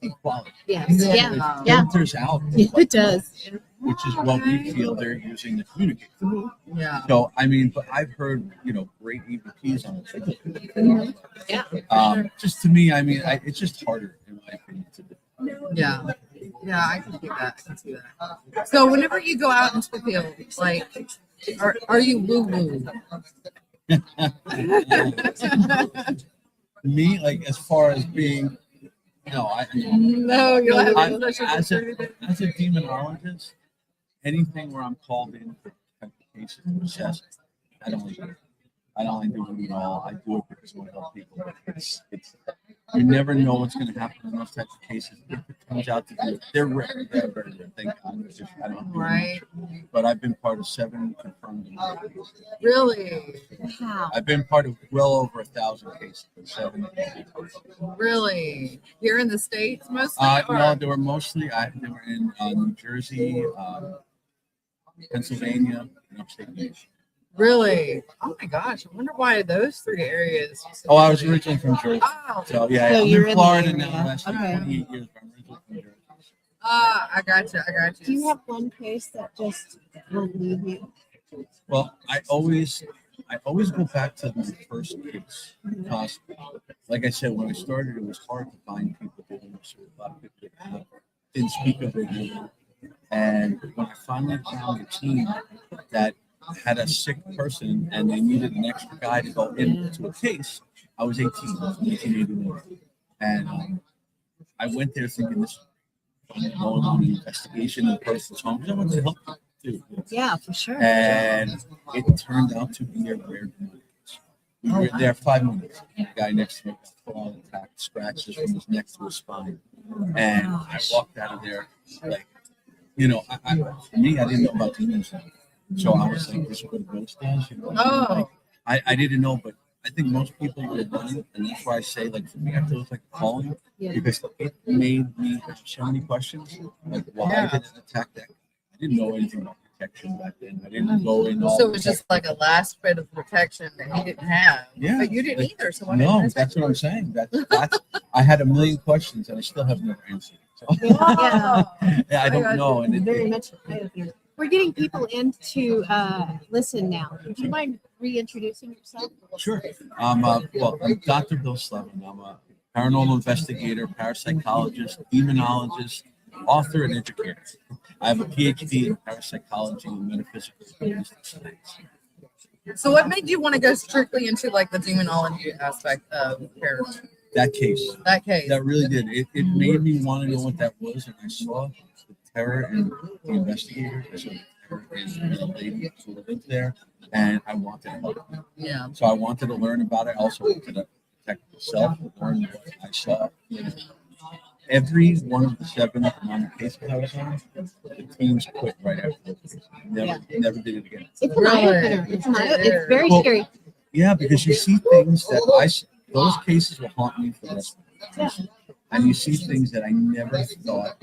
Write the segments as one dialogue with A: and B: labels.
A: equality.
B: Yes.
C: Yeah.
A: It filters out,
B: It does.
A: which is what we feel they're using to communicate.
C: Yeah.
A: So, I mean, but I've heard, great EVPs on it.
B: Yeah.
A: Just to me, I mean, it's just harder, in my opinion, to do.
C: Yeah. Yeah, I can see that. So whenever you go out into the field, like, are you woo-woo?
A: Me, like, as far as being,
C: No, you don't have any
A: as a demonologist, anything where I'm called in for cases of possession, I don't like it. I don't like doing it at all. I do it because I want to help people. But it's you never know what's going to happen in those types of cases. If it comes out to be, they're rare. They're very rare. Thank God. I don't do
C: right.
A: much. But I've been part of 7 confirmed.
C: Really?
B: Wow.
A: I've been part of well over 1,000 cases. 7.
C: Really? Here in the States mostly?
A: No, they were mostly. They were in New Jersey, Pennsylvania, and upstate New York.
C: Really? Oh my gosh! I wonder why those 3 areas.
A: Oh, I was originally from Jersey.
C: Oh.
A: So yeah,
B: So
A: I'm
B: you're
A: in
B: in
A: Florida
B: the
A: now.
B: area.
A: Last like
B: Okay.
A: 28 years, but I'm originally from Jersey.
C: I got you.
B: Do you have one case that just will leave you?
A: Well, I always go back to the first case because, like I said, when I started, it was hard to find people doing this. A lot of people didn't speak of it. And when I finally found a team that had a sick person and they needed an extra guy to go into a case, I was 18, 1989. And I went there thinking this was going on an investigation in the person's home because I wanted to help them too.
B: Yeah, for sure.
A: And it turned out to be a rare case. We were there 5 minutes. The guy next to me got full attack, scratches from his neck to his spine. And I walked out of there like, for me, I didn't know about demons. So I was like, this is what a ghost does.
C: Oh.
A: I didn't know, but I think most people would have done it. And that's why I say, like, for me, I feel it's like a calling because it made me have so many questions. Like, why did it attack that? I didn't know anything about protection back then. I didn't go in all.
C: So it was just like a last bit of protection that he didn't have.
A: Yeah.
C: But you didn't either. So why
A: No,
C: didn't
A: that's what I'm saying. That's I had a million questions and I still have never answered. So,
B: Yeah.
A: yeah, I don't know. And
B: Very much. We're getting people in to listen now. Would you mind reintroducing yourself?
A: Sure. I'm Dr. Bill Slevin. I'm a paranormal investigator, parapsychologist, demonologist, author, and educator. I have a PhD in parapsychology and metaphysical studies.
C: So what made you want to go strictly into like the demonology aspect of paranormal?
A: That case. That really did. It made me want to know what that was, and I saw the terror in the investigators. I saw the terror in the lady who lived there, and I wanted to help them.
C: Yeah.
A: So I wanted to learn about it. I also wanted to protect myself, learn what I saw. Every one of the 7 demonic cases I was on, the teams quit right after. Never did it again.
B: It's an eye-opener. It's very scary.
A: Yeah, because you see things that those cases will haunt me for the rest of my life. And you see things that I never thought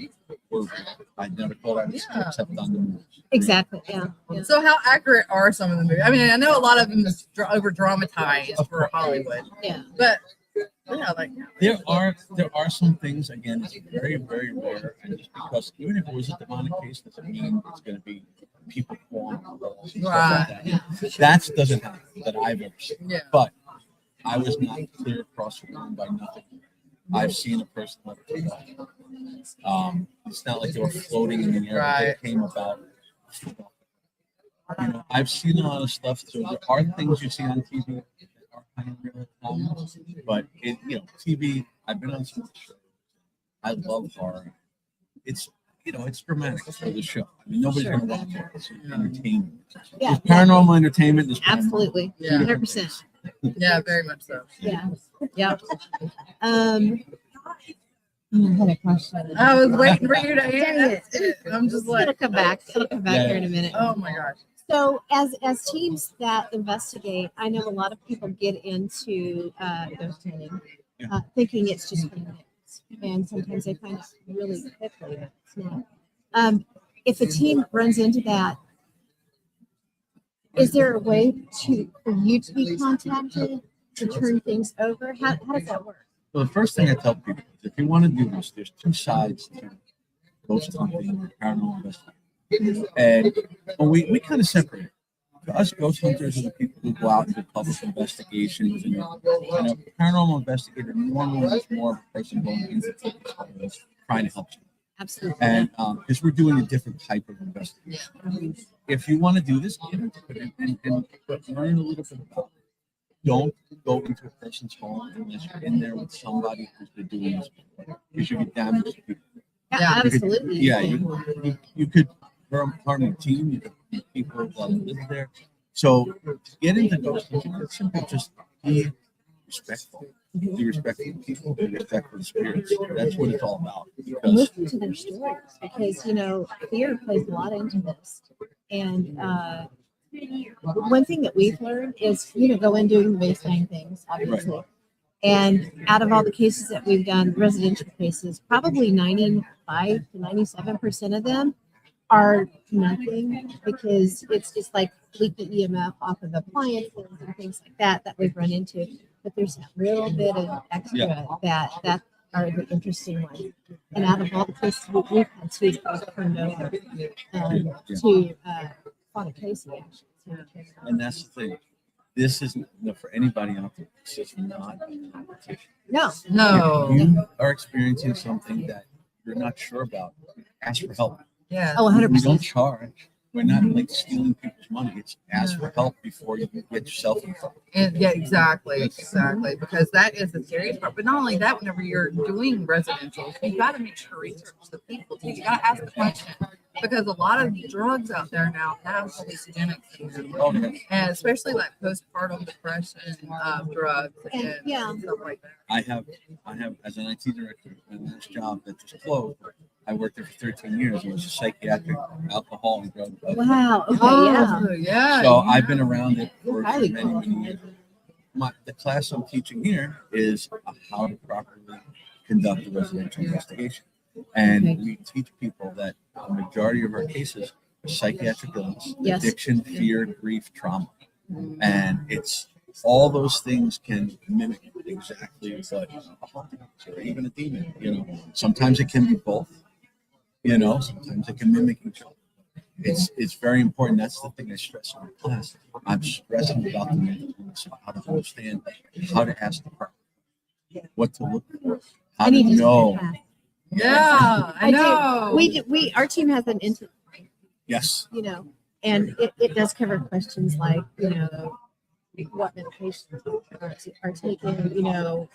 A: were real. I never thought I would see except on the movies.
B: Exactly. Yeah.
C: So how accurate are some of the movies? I mean, I know a lot of them is over dramatized for Hollywood.
B: Yeah.
C: But
A: there are some things, again, it's very, very rare, and just because even if it was a demonic case doesn't mean it's going to be people falling
C: right.
A: That doesn't happen that I've ever seen.
C: Yeah.
A: But I was not clear across the room by nothing. I've seen a person levitate off. It's not like they were floating in the air.
C: Right.
A: They came about. I've seen a lot of stuff. So there are things you see on TV that are kind of real at times. But TV. I've been on some shows. I love horror. It's it's dramatic for the show. I mean, nobody's going to watch it. It's entertainment.
B: Yeah.
A: There's paranormal entertainment. There's
B: Absolutely.
C: Yeah.
B: 100%.
C: Yeah, very much so.
B: Yeah. Yep. I had a question.
C: I was waiting for you to answer it. I'm just like,
B: It'll come back. It'll come back here in a minute.
C: oh my gosh.
B: So, as teams that investigate, I know a lot of people get into ghost hunting, thinking it's just for minutes, and sometimes they find out really quickly that it's not. If a team runs into that, is there a way for you to be contacted to turn things over? How does that work?
A: So the first thing I tell people is if you want to do this, there's two sides to ghost hunting and paranormal investigation. And we kind of separate it. For us, ghost hunters are the people who go out and do public investigations. And a paranormal investigator normally is more of a person going into things, trying to help you.
B: Absolutely.
A: And because we're doing a different type of investigation. If you want to do this, get into it and learn a little bit about it. Don't go into a person's home unless you're in there with somebody who's been doing this before, because you could damage people.
B: Yeah,
A: You could-
B: absolutely.
A: yeah, you could harm your team. You could meet people that live there. So to get into ghost hunting, it's simple. Just be respectful. Be respectful of people. Be respectful of spirits. That's what it's all about. Because
B: Listen to their stories, because fear plays a lot into this. And one thing that we've learned is go in doing the baseline things, obviously.
A: Right.
B: And out of all the cases that we've done, residential cases, probably 95 to 97% of them are nothing, because it's like leaky EMF off of appliances and things like that we've run into. But there's that little bit of extra that are the interesting ones. And out of all the cases we've had to turned over to Father Casey, actually.
A: And that's the thing. This isn't for anybody out there. This is not a competition.
C: No.
A: If you are experiencing something that you're not sure about, ask for help.
C: Yeah.
B: Oh,
A: We
B: 100%.
A: don't charge. We're not like stealing people's money. It's ask for help before you get yourself in trouble.
C: And yeah, exactly. Because that is the scariest part. But not only that, whenever you're doing residential, you got to make sure research the people too. You got to ask the question, because a lot of drugs out there now have hallucinogenics in them,
A: Oh, yeah.
C: and especially like postpartum depression drugs and
B: Yeah.
C: stuff like that.
A: I have as an IT director, my last job that just closed. I worked there for 13 years. It was a psychiatric, alcohol, and drug.
B: Wow. Okay.
C: Yeah.
A: So I've been around it for
B: Highly
A: many years. The class I'm teaching here is how to properly conduct a residential investigation. And we teach people that the majority of our cases are psychiatric illness,
B: Yes.
A: addiction, fear, grief, trauma. And it's all those things can mimic exactly what a haunting is, or even a demon. Sometimes it can be both. Sometimes it can mimic each other. It's very important. That's the thing I stress in my class. I'm stressing about the mental illness, how to understand, how to ask the question, what to look for, how to know.
C: Yeah, I know.
B: Our team has an
A: Yes.
B: and it does cover questions like, what medications are taken,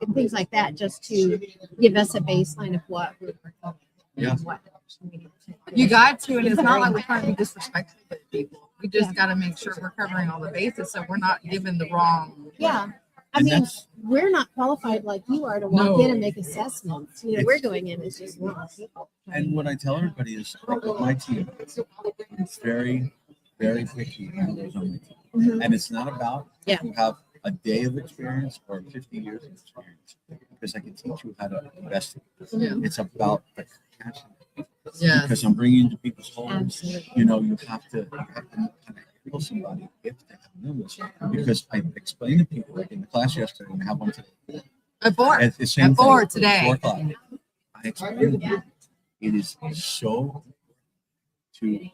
B: and things like that, just to give us a baseline of what we're covering.
A: Yeah.
B: What we need to take.
C: You got to, and it's not like we're trying to be disrespectful to people. We just got to make sure we're covering all the bases, so we're not giving the wrong.
B: Yeah. I
A: And
B: mean,
A: that's-
B: we're not qualified like you are to walk
C: No.
B: in and make assessments. We're going in as just normal people.
A: And what I tell everybody is, with my team, it's very, very picky on those on my team.
B: Mhm.
A: And it's not about
B: Yeah.
A: you have a day of experience or 50 years of experience, because I can teach you how to investigate.
B: Mhm.
A: It's about the compassion.
C: Yeah.
A: Because I'm bringing into people's homes.
B: Absolutely.
A: You have to kind of heal somebody if they have an illness. Because I explain to people, like in the class yesterday, and I have one today.
C: At 4.
A: At the same
C: At 4
A: thing,
C: today.
A: 4 o'clock. I explain to people, it is so to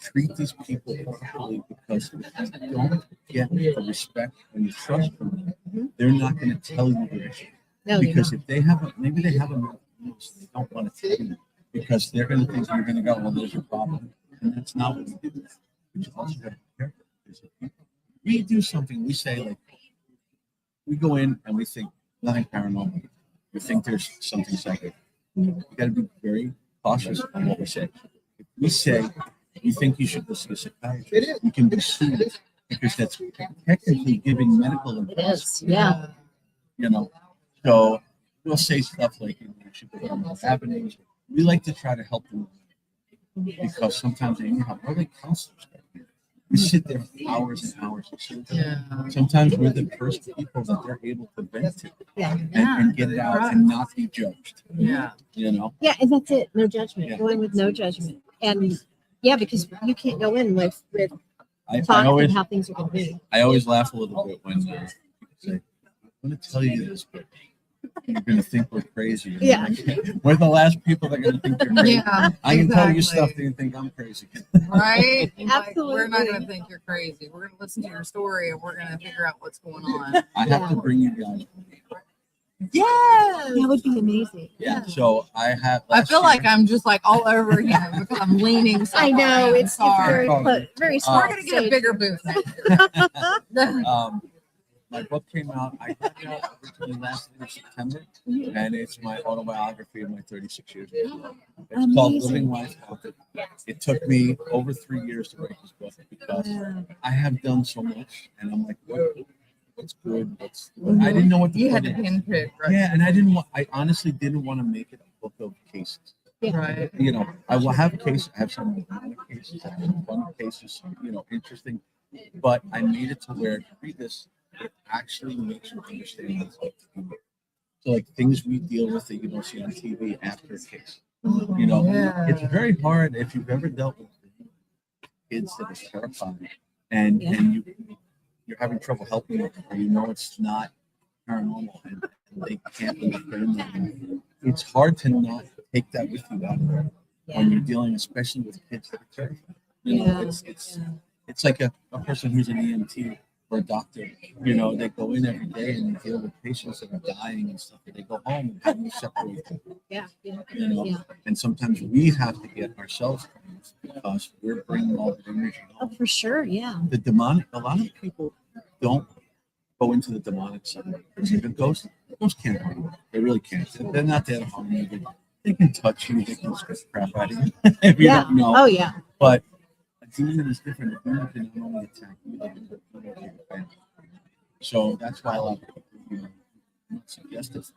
A: treat these people properly, because if you don't get the respect and the trust from them, they're not going to tell you their issue.
B: No, they're
A: Because
B: not.
A: if they have maybe they have a mental illness, they don't want to tell you, because they're going to think you're going to go, well, there's your problem. And that's not what we do. We also got to be careful. Because if we do something, we say, like, we go in and we think nothing paranormal. We think there's something psychic. You got to be very cautious on what we say. If we say you think you should go see a psychiatrist, you can be sued, because that's technically giving medical
B: It
A: advice.
B: is. Yeah.
A: So we'll say stuff like, you should go down what's happening. We like to try to help them, because sometimes they need help. We're like counselors. We sit there for hours and hours.
C: Yeah.
A: Sometimes we're the first people that they're able to vent to
B: Yeah.
A: and get it out and not be judged.
C: Yeah.
B: Yeah. And that's it. No judgment.
A: Yeah.
B: Go in with no judgment. And yeah, because you can't go in with
A: I
B: thoughts
A: always
B: of how things are going to be.
A: laugh a little bit when people say, I'm going to tell you this, but you're going to think we're crazy.
B: Yeah.
A: We're the last people that are going to think you're crazy.
C: Yeah,
A: I can tell you stuff
C: exactly.
A: that you think I'm crazy.
C: Right? Like, we're not
B: Absolutely.
C: going to think you're crazy. We're going to listen to your story and we're going to figure out what's going on.
A: I have to bring you guys.
C: Yes.
B: That would be amazing.
A: Yeah. So I have.
C: I feel like I'm just like all over again because I'm leaning so
B: I know
C: far. I'm
B: it's very
C: sorry.
B: very small.
C: We're going to get a bigger booth next year.
A: My book came out. I got it out originally last year in September, and it's my autobiography of my 36 years. It's called
B: Amazing.
A: Living Life Haunted. It took me over 3 years to write this book because I have done so much, and I'm like, what's good? I didn't know what to
C: You
A: put
C: had to
A: in.
C: pinprick, right?
A: Yeah, and I didn't want. I honestly didn't want to make it a book of cases.
C: Right.
A: You know, I will have cases. I have some cases, I have some fun cases, you know, interesting. But I made it to where to read this, it actually makes you understand what's like. So like things we deal with that you don't see on TV after a case. You know, it's very hard if you've ever dealt with kids that are terrified and you're having trouble helping them, or you know it's not paranormal and they can't understand them. It's hard to not take that with you out there when you're dealing, especially with kids that are terrified. You know, it's like a person who's an EMT or a doctor. You know, they go in every day and they deal with patients that are dying and stuff. They go home and have to separate them. You know? And sometimes we have to get ourselves cleansed because we're bringing all the energy
B: Oh,
A: home.
B: for sure. Yeah.
A: The demonic. A lot of people don't go into the demonic side because even ghosts can't harm you. They really can't. They're not there to harm you. They can touch you. They can scare the crap out of you if you don't know.
B: Oh yeah.
A: But a demon is different. A demon can not only attack you, they can attack your family. So that's why a lot of people, you know, not suggested. It's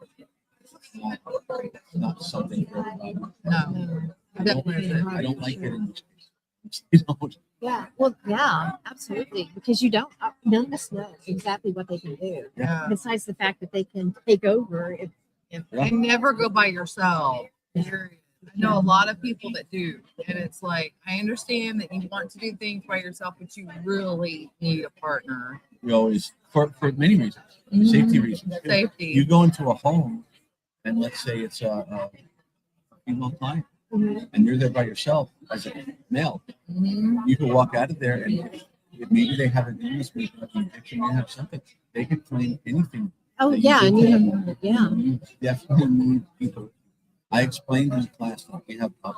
A: not something for everybody.
C: No.
A: I don't like it in this case. You know,
B: Yeah. Well, yeah, absolutely. Because you don't, none of us know exactly what they can do.
C: Yeah.
B: Besides the fact that they can take over.
C: And never go by yourself. Period. I know a lot of people that do. And it's like, I understand that you want to do things by yourself, but you really need a partner.
A: we always, for many reasons, safety reasons.
C: Safety.
A: You go into a home, and let's say it's a female client, and you're there by yourself as a male. You can walk out of there, and maybe they have an illness, maybe an addiction, they have something. They can claim anything.
B: Oh
A: that
B: yeah,
A: did
B: and
A: to
B: you
A: them.
B: have, yeah.
A: You definitely need people. I explained in class that we have a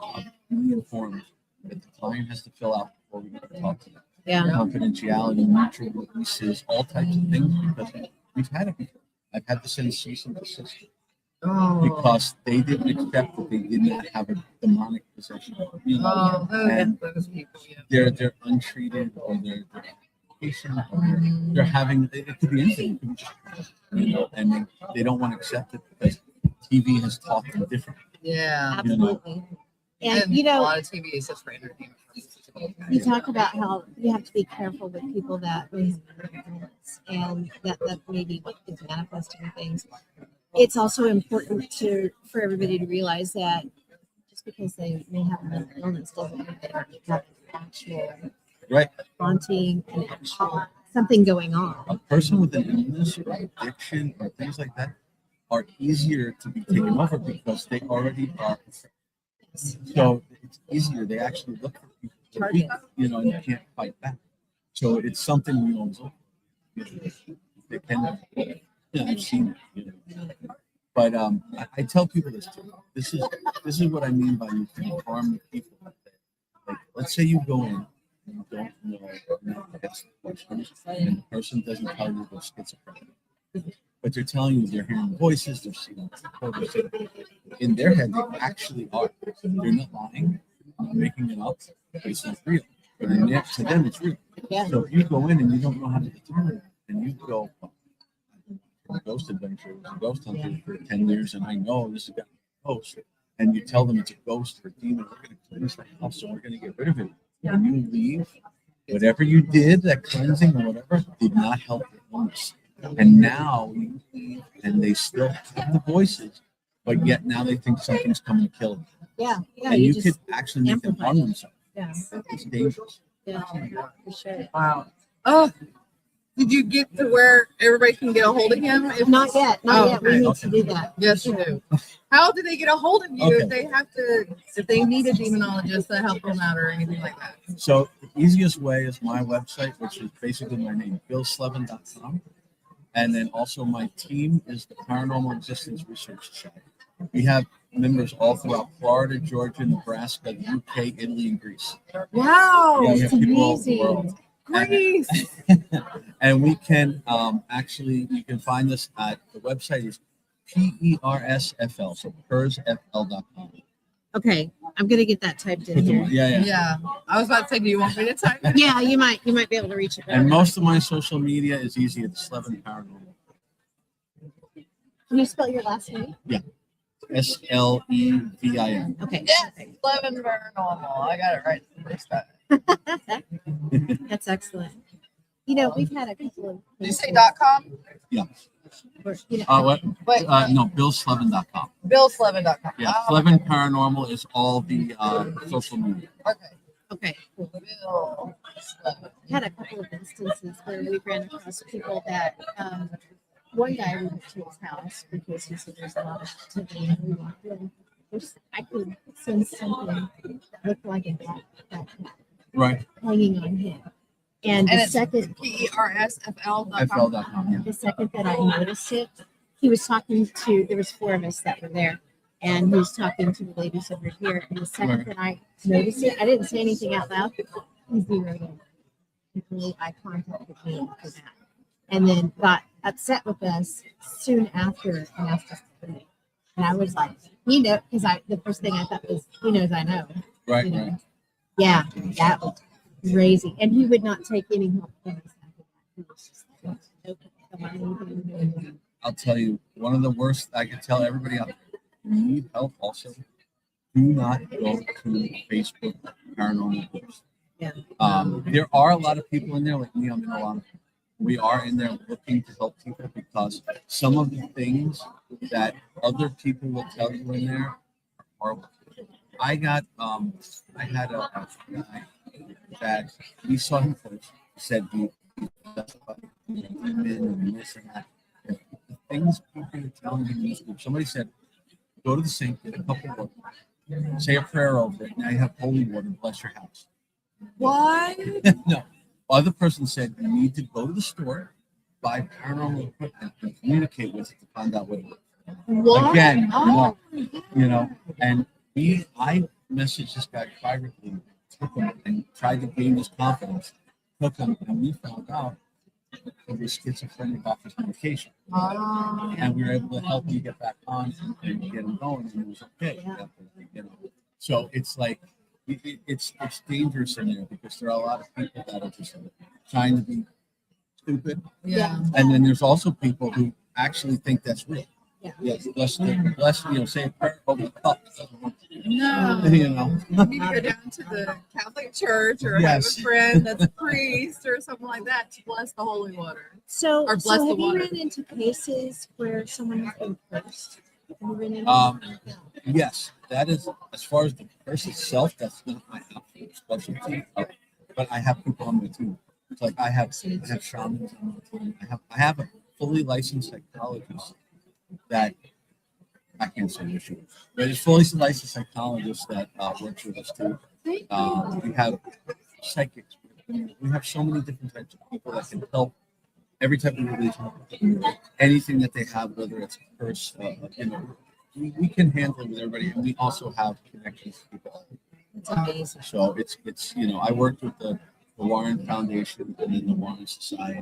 A: million forms that the client has to fill out before we can talk to them.
B: Yeah.
A: Confidentiality, mutual releases, all types of things, because we've had it before. I've had to send cease and desist because they didn't accept that they did not have a demonic possession. You know, and
C: Those people, yeah.
A: they're untreated, or they're patient, or they're having, it could be anything, it could be just, you know, and they don't want to accept it because TV has taught them differently.
C: Yeah.
B: Absolutely. And,
C: And
B: you
C: a
B: know,
C: lot of TV is just for entertainment.
B: you talk about how you have to be careful with people that may have mental illness and that maybe is manifesting things. It's also important for everybody to realize that just because they may have a mental illness doesn't mean they don't have actual haunting and actual something going on.
A: A person with an illness or addiction or things like that are easier to be taken over because they already are. So it's easier. They actually look for people to beat, you know, and you can't fight back. So it's something we always look for. They can, yeah, I've seen it, you know. But I tell people this too. This is what I mean by you can harm the people. Like, let's say you go in and you don't know that's the question, and the person doesn't tell you they're schizophrenic. But they're telling you they're hearing voices, they're seeing in their head they actually are. They're not lying, they're not making it up. It's not real. But to them it's real.
B: Yeah.
A: So if you go in and you don't know how to determine it, and you go, a ghost adventure, was a ghost hunter for 10 years, and I know this is a ghost, and you tell them it's a ghost or a demon, we're going to cleanse the house, so we're going to get rid of it. And you leave, whatever you did, that cleansing or whatever, did not help the illness. And now you leave, and they still have the voices, but yet now they think something's coming to kill them.
B: Yeah.
A: And you could actually make them harm themselves.
B: Yeah.
A: It's dangerous.
B: Yeah. For sure.
C: Wow. Oh, Did you get to where everybody can get a hold of him? If
B: Not yet. Not
C: Oh,
B: yet. We
C: okay.
B: need to do that.
C: Yes, you do. How do they get a hold of you
A: Okay.
C: if they have to, if they need a demonologist to help them out or anything like that?
A: So the easiest way is my website, which is basically my name, billslevin.com. And then also my team is the Paranormal Existence Research Society. We have members all throughout Florida, Georgia, Nebraska, the UK, Italy, and Greece.
C: Wow.
A: Yeah, we have
B: it's
A: people all over the
B: amazing.
A: world.
C: Greece.
A: And we can actually, you can find us at the website is PERSFL, so PERSFL.com.
B: Okay, I'm gonna get that typed in here.
A: Yeah.
C: Yeah. I was about to say, do you want me to type it?
B: Yeah, you might be able to reach it.
A: And most of my social media is easy. It's Slevin Paranormal.
B: Can you spell your last name?
A: SLEVIN.
B: Okay.
C: Yes. 11 Paranormal. I got it right the first time.
B: That's excellent. You know, we've had a couple of.
C: Did you say .com?
A: Yeah.
B: Where, you know,
A: What?
C: Wait,
A: No, BillSlevin.com.
C: BillSlevin.com.
A: Yeah,
C: Oh,
A: Slevin Paranormal is all the social media.
C: okay.
B: okay.
C: Bill Slevin.
B: We had a couple of instances where we ran across people that one guy we went to his house because he said there's a lot of activity and we walked in. I could sense something that looked like a backpack
A: Right.
B: hanging on him. And the
C: it's
B: second
C: PERSFL.com.
A: FL.com, yeah.
B: the second that I noticed it, he was talking to, there was 4 of us that were there, and he was talking to the ladies over here. And the second
A: Right.
B: that I noticed it, I didn't say anything out loud. He zeroed in. He really eye contact with me for that. And then got upset with us soon after and asked us to leave. And I was like, he knows, because the first thing I thought was, he knows I know.
A: Right,
B: You know?
A: right.
B: Yeah, that was crazy. And he would not take any help from us after that. He was just like, nope, don't want anything.
A: I'll tell you, one of the worst I can tell everybody out there, if you need help also, do not go to Facebook paranormal groups.
B: Yeah.
A: There are a lot of people in there, like me, I'm in a lot of we are in there looking to help people because some of the things that other people will tell you in there are horrible. I had a guy that we saw him first. He said he this and that. The things people are telling you in this group. Somebody said, go to the sink, get a cup of water, say a prayer over it. Now you have holy water, bless your house.
C: What?
A: No. Other person said you need to go to the store, buy paranormal equipment, and communicate with it to find out what it is.
C: What?
A: Again,
C: Oh.
A: and I messaged this guy privately, took him and tried to gain his confidence, took him, and we found out he was schizophrenic off his medication. And we were able to help him get back on and get him going, and it was okay. So it's like, it's dangerous in there because there are a lot of people that are just trying to be stupid,
C: Yeah.
A: and then there's also people who actually think that's real.
B: Yeah.
A: Yes, bless, say a prayer over the cup.
C: No.
A: You know.
C: You need to go down to the Catholic Church or
A: Yes.
C: have a friend that's a priest or something like that to bless the holy water.
B: So,
C: Or bless the
B: have you
C: water.
B: ran into cases where someone has been cursed? Have you run into
A: Yes, that is as far as the curse itself. That's not my absolute specialty, but I have people on my team. It's like I have shamans on my team. I have a fully licensed psychologist that I can't say which one, but it's fully licensed psychologist that works with us too. We have psychics. We have so many different types of people that can help every type of religion, anything that they have, whether it's a curse, we can handle it with everybody, and we also have connections to people.
B: It's amazing.
A: So it's I worked with the Warren Foundation and then the Warren Society,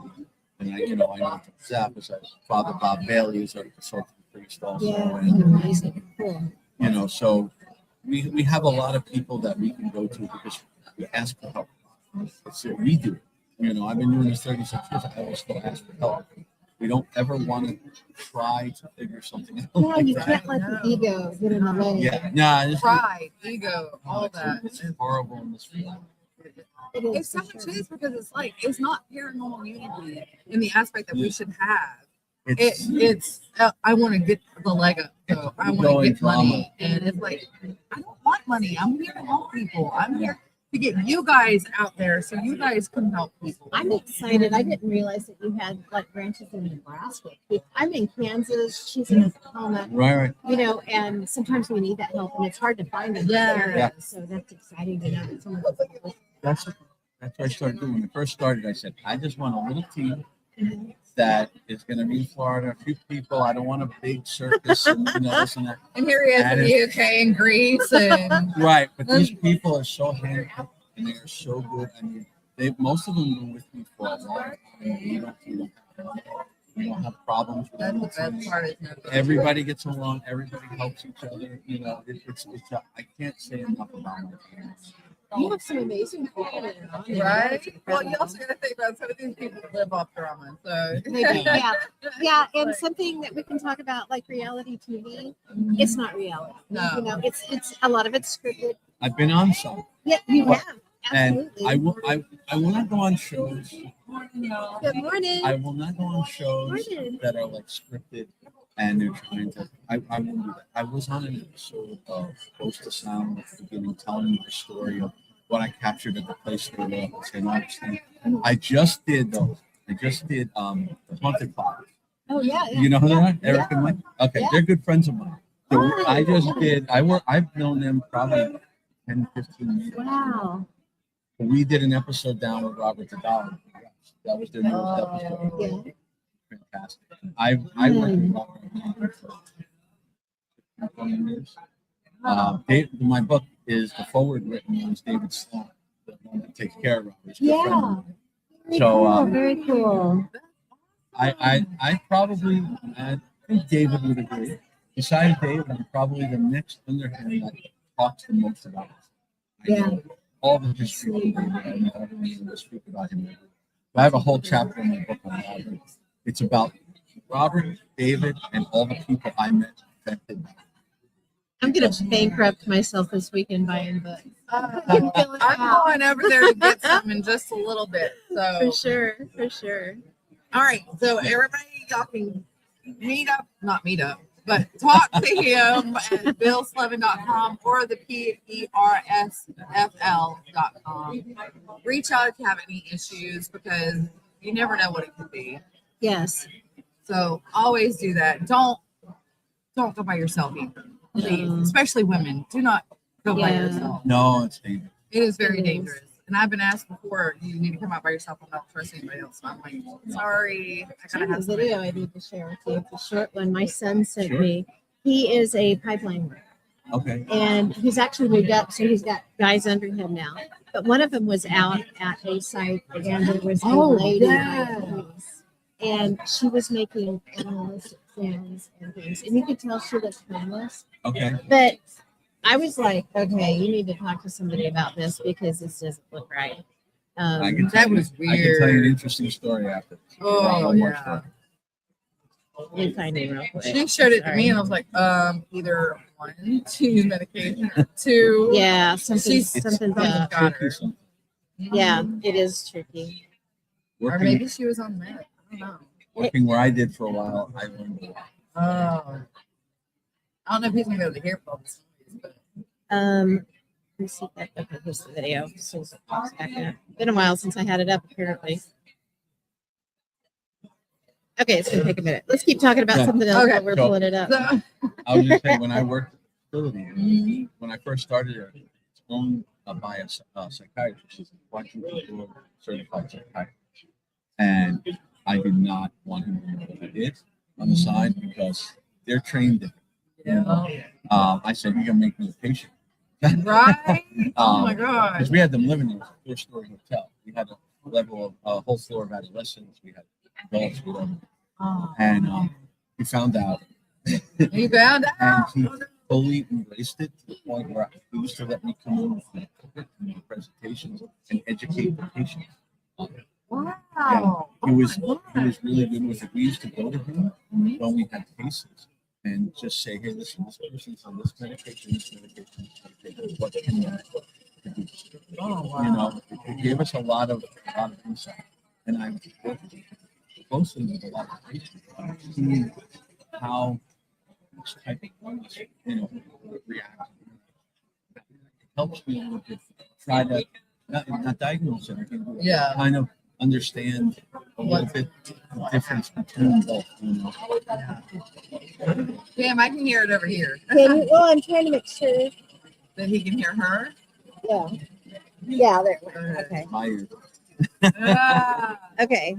A: and I know Zap is Father Bob Bailey is our consultant priest also.
B: Yeah,
A: And,
B: amazing. Cool.
A: so we have a lot of people that we can go to because we ask for help. That's what we do. I've been doing this 36 years. I always still ask for help. We don't ever want to try to figure something out.
B: Yeah,
A: like
B: you
A: that.
B: can't let the ego get in the way.
A: Yeah, nah,
C: Pride, ego, all that.
A: It's horrible in this field.
B: It is.
C: It's so
B: for
C: much
B: sure.
C: is because it's not paranormal unity in the aspect that we should have.
A: It's
C: It's I want to get the leg up, so I want to
A: Going
C: get money,
A: drama.
C: and it's like I don't want money. I'm here to help people. I'm here. to get you guys out there so you guys can help people.
B: I'm excited. I didn't realize that you had like branches in Nebraska. I'm in Kansas. She's in Oklahoma.
A: Right.
B: You know, and sometimes we need that help, and it's hard to find it.
C: Yeah.
B: So that's exciting to know that someone's helping.
A: That's what I started doing. When I first started, I said, I just want a little team that is going to be in Florida, a few people. I don't want a big circus and this and that.
C: And here he is in the UK and Greece and
A: Right, but these people are so handsome and they are so good. I mean, most of them been with me for a long time. We don't have problems with
C: that's the
A: them.
C: best part, isn't it?
A: Everybody gets along. Everybody helps each other. I can't say enough about my parents.
B: You have some amazing people that are on there.
C: Right? Well, you also got to think about some of these people live off drama. So,
B: Maybe, yeah, and something that we can talk about, like reality TV. It's not reality.
C: No.
B: You know, it's a lot of it's scripted.
A: I've been on some,
B: Yeah, you have.
A: and
B: Absolutely.
A: I will not go on shows.
B: Good morning.
A: I will not go on shows
B: Morning.
A: that are like scripted and they're trying to. I won't do that. I was on an episode of Close to Sound at the beginning, telling you the story of what I captured at the place they were. I just did the Haunted Clock.
B: Oh yeah.
A: You know who they are? Eric
B: Yeah.
A: and Mike? Okay,
B: Yeah.
A: they're good friends of mine. So
B: Oh,
A: I just did. I've known them probably 10, 15 years.
B: Wow.
A: We did an episode down with Robert the Dollar. That was their newest episode.
B: Yeah.
A: Fantastic. I worked with Robert for 20 years. My book is the forward written on David Sloan, the one that takes care of Robert.
B: Yeah. Very cool.
A: I probably I think David would agree. Besides David, I'm probably the next under him that talks the most about it. I know all the history. I don't need to speak about him. I have a whole chapter in my book on Robert. It's about Robert, David, and all the people I met affected.
B: I'm gonna bankrupt myself this weekend buying books.
C: I'm going over there to get some in just a little bit. So
B: For sure.
C: all right, so everybody, y'all can not meet up, but talk to him at billslevin.com or the PERSFL.com. Reach out if you have any issues because you never know what it could be.
B: Yes.
C: So always do that. Don't go by yourself either. Please, especially women. Do not go by yourself.
A: No, it's dangerous.
C: It is very dangerous. And I've been asked before, you need to come out by yourself. I'm not trust anybody else. And I'm like, sorry. I
B: I have a
C: somebody.
B: video I need to share with you. It's a short one my son sent me. He is a pipeline worker.
A: Okay.
B: And he's actually moved up, so he's got guys under him now. But one of them was out at a site, and there was a lady and she was making animalistic sounds and things. And you could tell she looked homeless.
A: Okay.
B: But I was like, okay, you need to talk to somebody about this because this doesn't look right.
C: That was
A: I can tell you an
C: weird.
A: interesting story after.
C: Oh,
A: One more
C: yeah.
A: story.
B: Let me find it real quick.
C: She showed it to me, and I was like, either 1, 2 medication, or 2.
B: Yeah, something's
C: something's
B: up.
C: got her.
B: Yeah, it is tricky.
C: Or
A: Working,
C: maybe she was on meth. I don't know.
A: working where I did for a while, I learned a lot.
C: Oh. I don't know if he's gonna be able to hear folks. But
B: Let me see if that okay, here's the video. As soon as it pops back up. Been a while since I had it up, apparently. Okay, it's gonna take a minute. Let's keep talking about
A: Yeah.
B: something else
C: Okay.
B: while we're
A: So-
B: pulling it up.
C: so,
A: I was just saying, when I worked at the facility, when I first started there, it's owned by a psychiatrist. She's a quadruple certified psychiatrist. And I did not want him to know what I did on the side because they're trained in it.
C: yeah.
A: I said, you're going to make me a patient.
C: Right? Oh my god.
A: Because we had them living in a 4-story hotel. We had a level of a whole floor of adolescents. We had adults, whatever.
C: Oh.
A: And he found out.
C: He found
A: And
C: out.
A: he fully embraced it to the point where he used to let me come in and make presentations and educate the patients.
C: Wow.
A: He was
C: Oh my God.
A: really good with it. We used to go to him when we had cases and just say, hey, listen, this person's on this medication, what can you do?
C: Oh, wow.
A: You know, it gave us a lot of insight. And I worked closely with a lot of patients, seeing how this type of illness, react. It helps me a little bit try to not diagnose everything, but
C: Yeah.
A: kind of understand a little bit the difference between both. You know?
C: Damn, I can hear it over here.
B: Well, I'm trying to make sure.
C: That he can hear her.
B: Yeah. Yeah, there. Okay.
A: My ear.
B: Okay.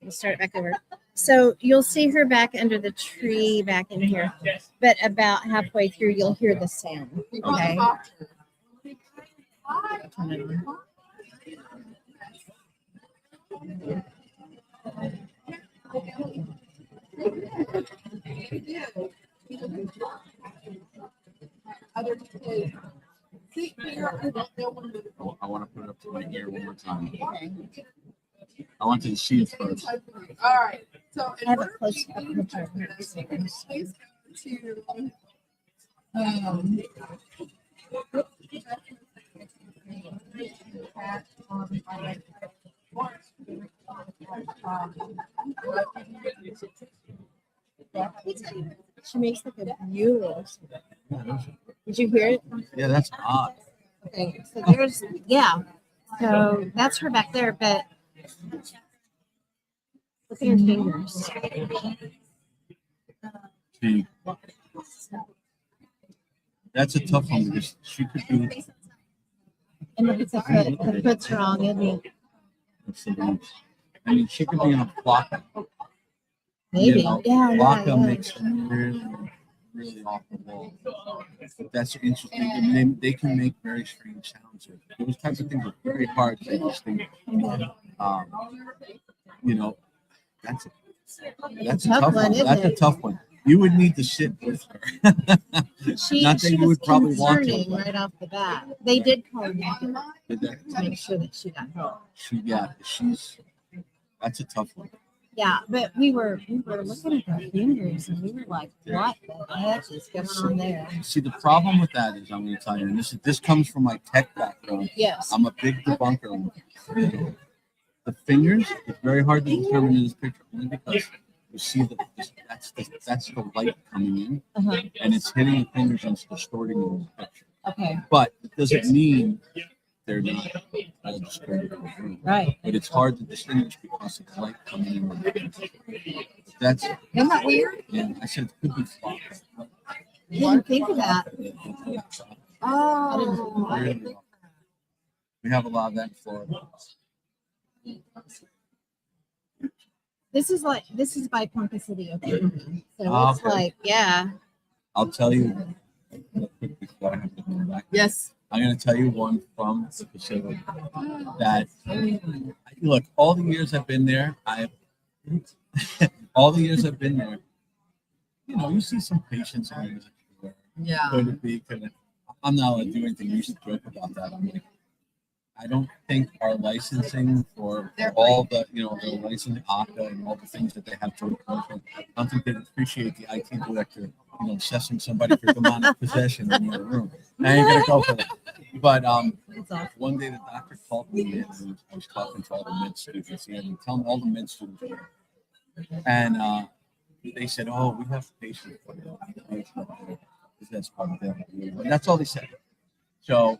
B: We'll start back over. So you'll see her back under the tree back in here, but about halfway through, you'll hear the sound. Okay. Turn it on.
A: I want to put it up to my ear one more time. I want you to see it first.
C: All right. So
B: I have a close up picture of her.
C: please go to
B: She makes like a bugle. Did you hear it?
A: Yeah, that's odd.
B: Okay, so there's, yeah. So that's her back there, but look at her fingers.
A: See, that's a tough one because she could be.
B: And look at the foot. The foot's wrong, isn't it?
A: I mean, she could be in a block.
B: Maybe.
A: You know,
B: Yeah,
A: block
B: yeah.
A: makes really off the wall. That's interesting. They can make very strange sounds. Those types of things are very hard to distinguish. You know, that's a tough one.
B: isn't
A: That's a
B: it?
A: tough one. You would need to sit with her.
B: She
A: Not that you
B: was
A: would probably want
B: concerning
A: to.
B: right off the bat. They did call me
A: But
B: to make sure that she got help.
A: That's a tough one.
B: Yeah, but we were looking at her fingers and we were like, what the heck is going on there?
A: See, the problem with that is, I'm going to tell you, and this comes from my tech background.
B: Yes.
A: I'm a big debunker. The fingers, it's very hard to determine in this picture only because you see that's the light coming in, and it's hitting the fingers and it's distorting the picture.
B: Okay.
A: But it doesn't mean they're not all distorted.
B: Right.
A: But it's hard to distinguish because of the light coming in. That's
C: Isn't that weird?
A: yeah. I said it could be flawed.
B: Didn't think of that.
C: Oh.
A: We have a lot of that in Florida.
B: This is by Ponca City, Oklahoma. So it's
A: Okay.
B: like, yeah.
A: I'll tell you. Before I have to go back.
C: Yes.
A: I'm going to tell you one from the facility that, look, all the years I've been there, you know, you see some patients and
C: Yeah.
A: going to be kind of, I'm not allowed to do anything. We used to joke about that. I'm like, I don't think our licensing for all the, you know, the licensing A.M.O.K and all the things that they have to, I don't think they'd appreciate the IT director, you know, assessing somebody for demonic possession in your room. I ain't gonna go for that. But one day the doctor called me in and I was talking to all the med students. He had me tell all the med students were. And they said, "Oh, we have patients for you." That's part of them. And that's all they said. So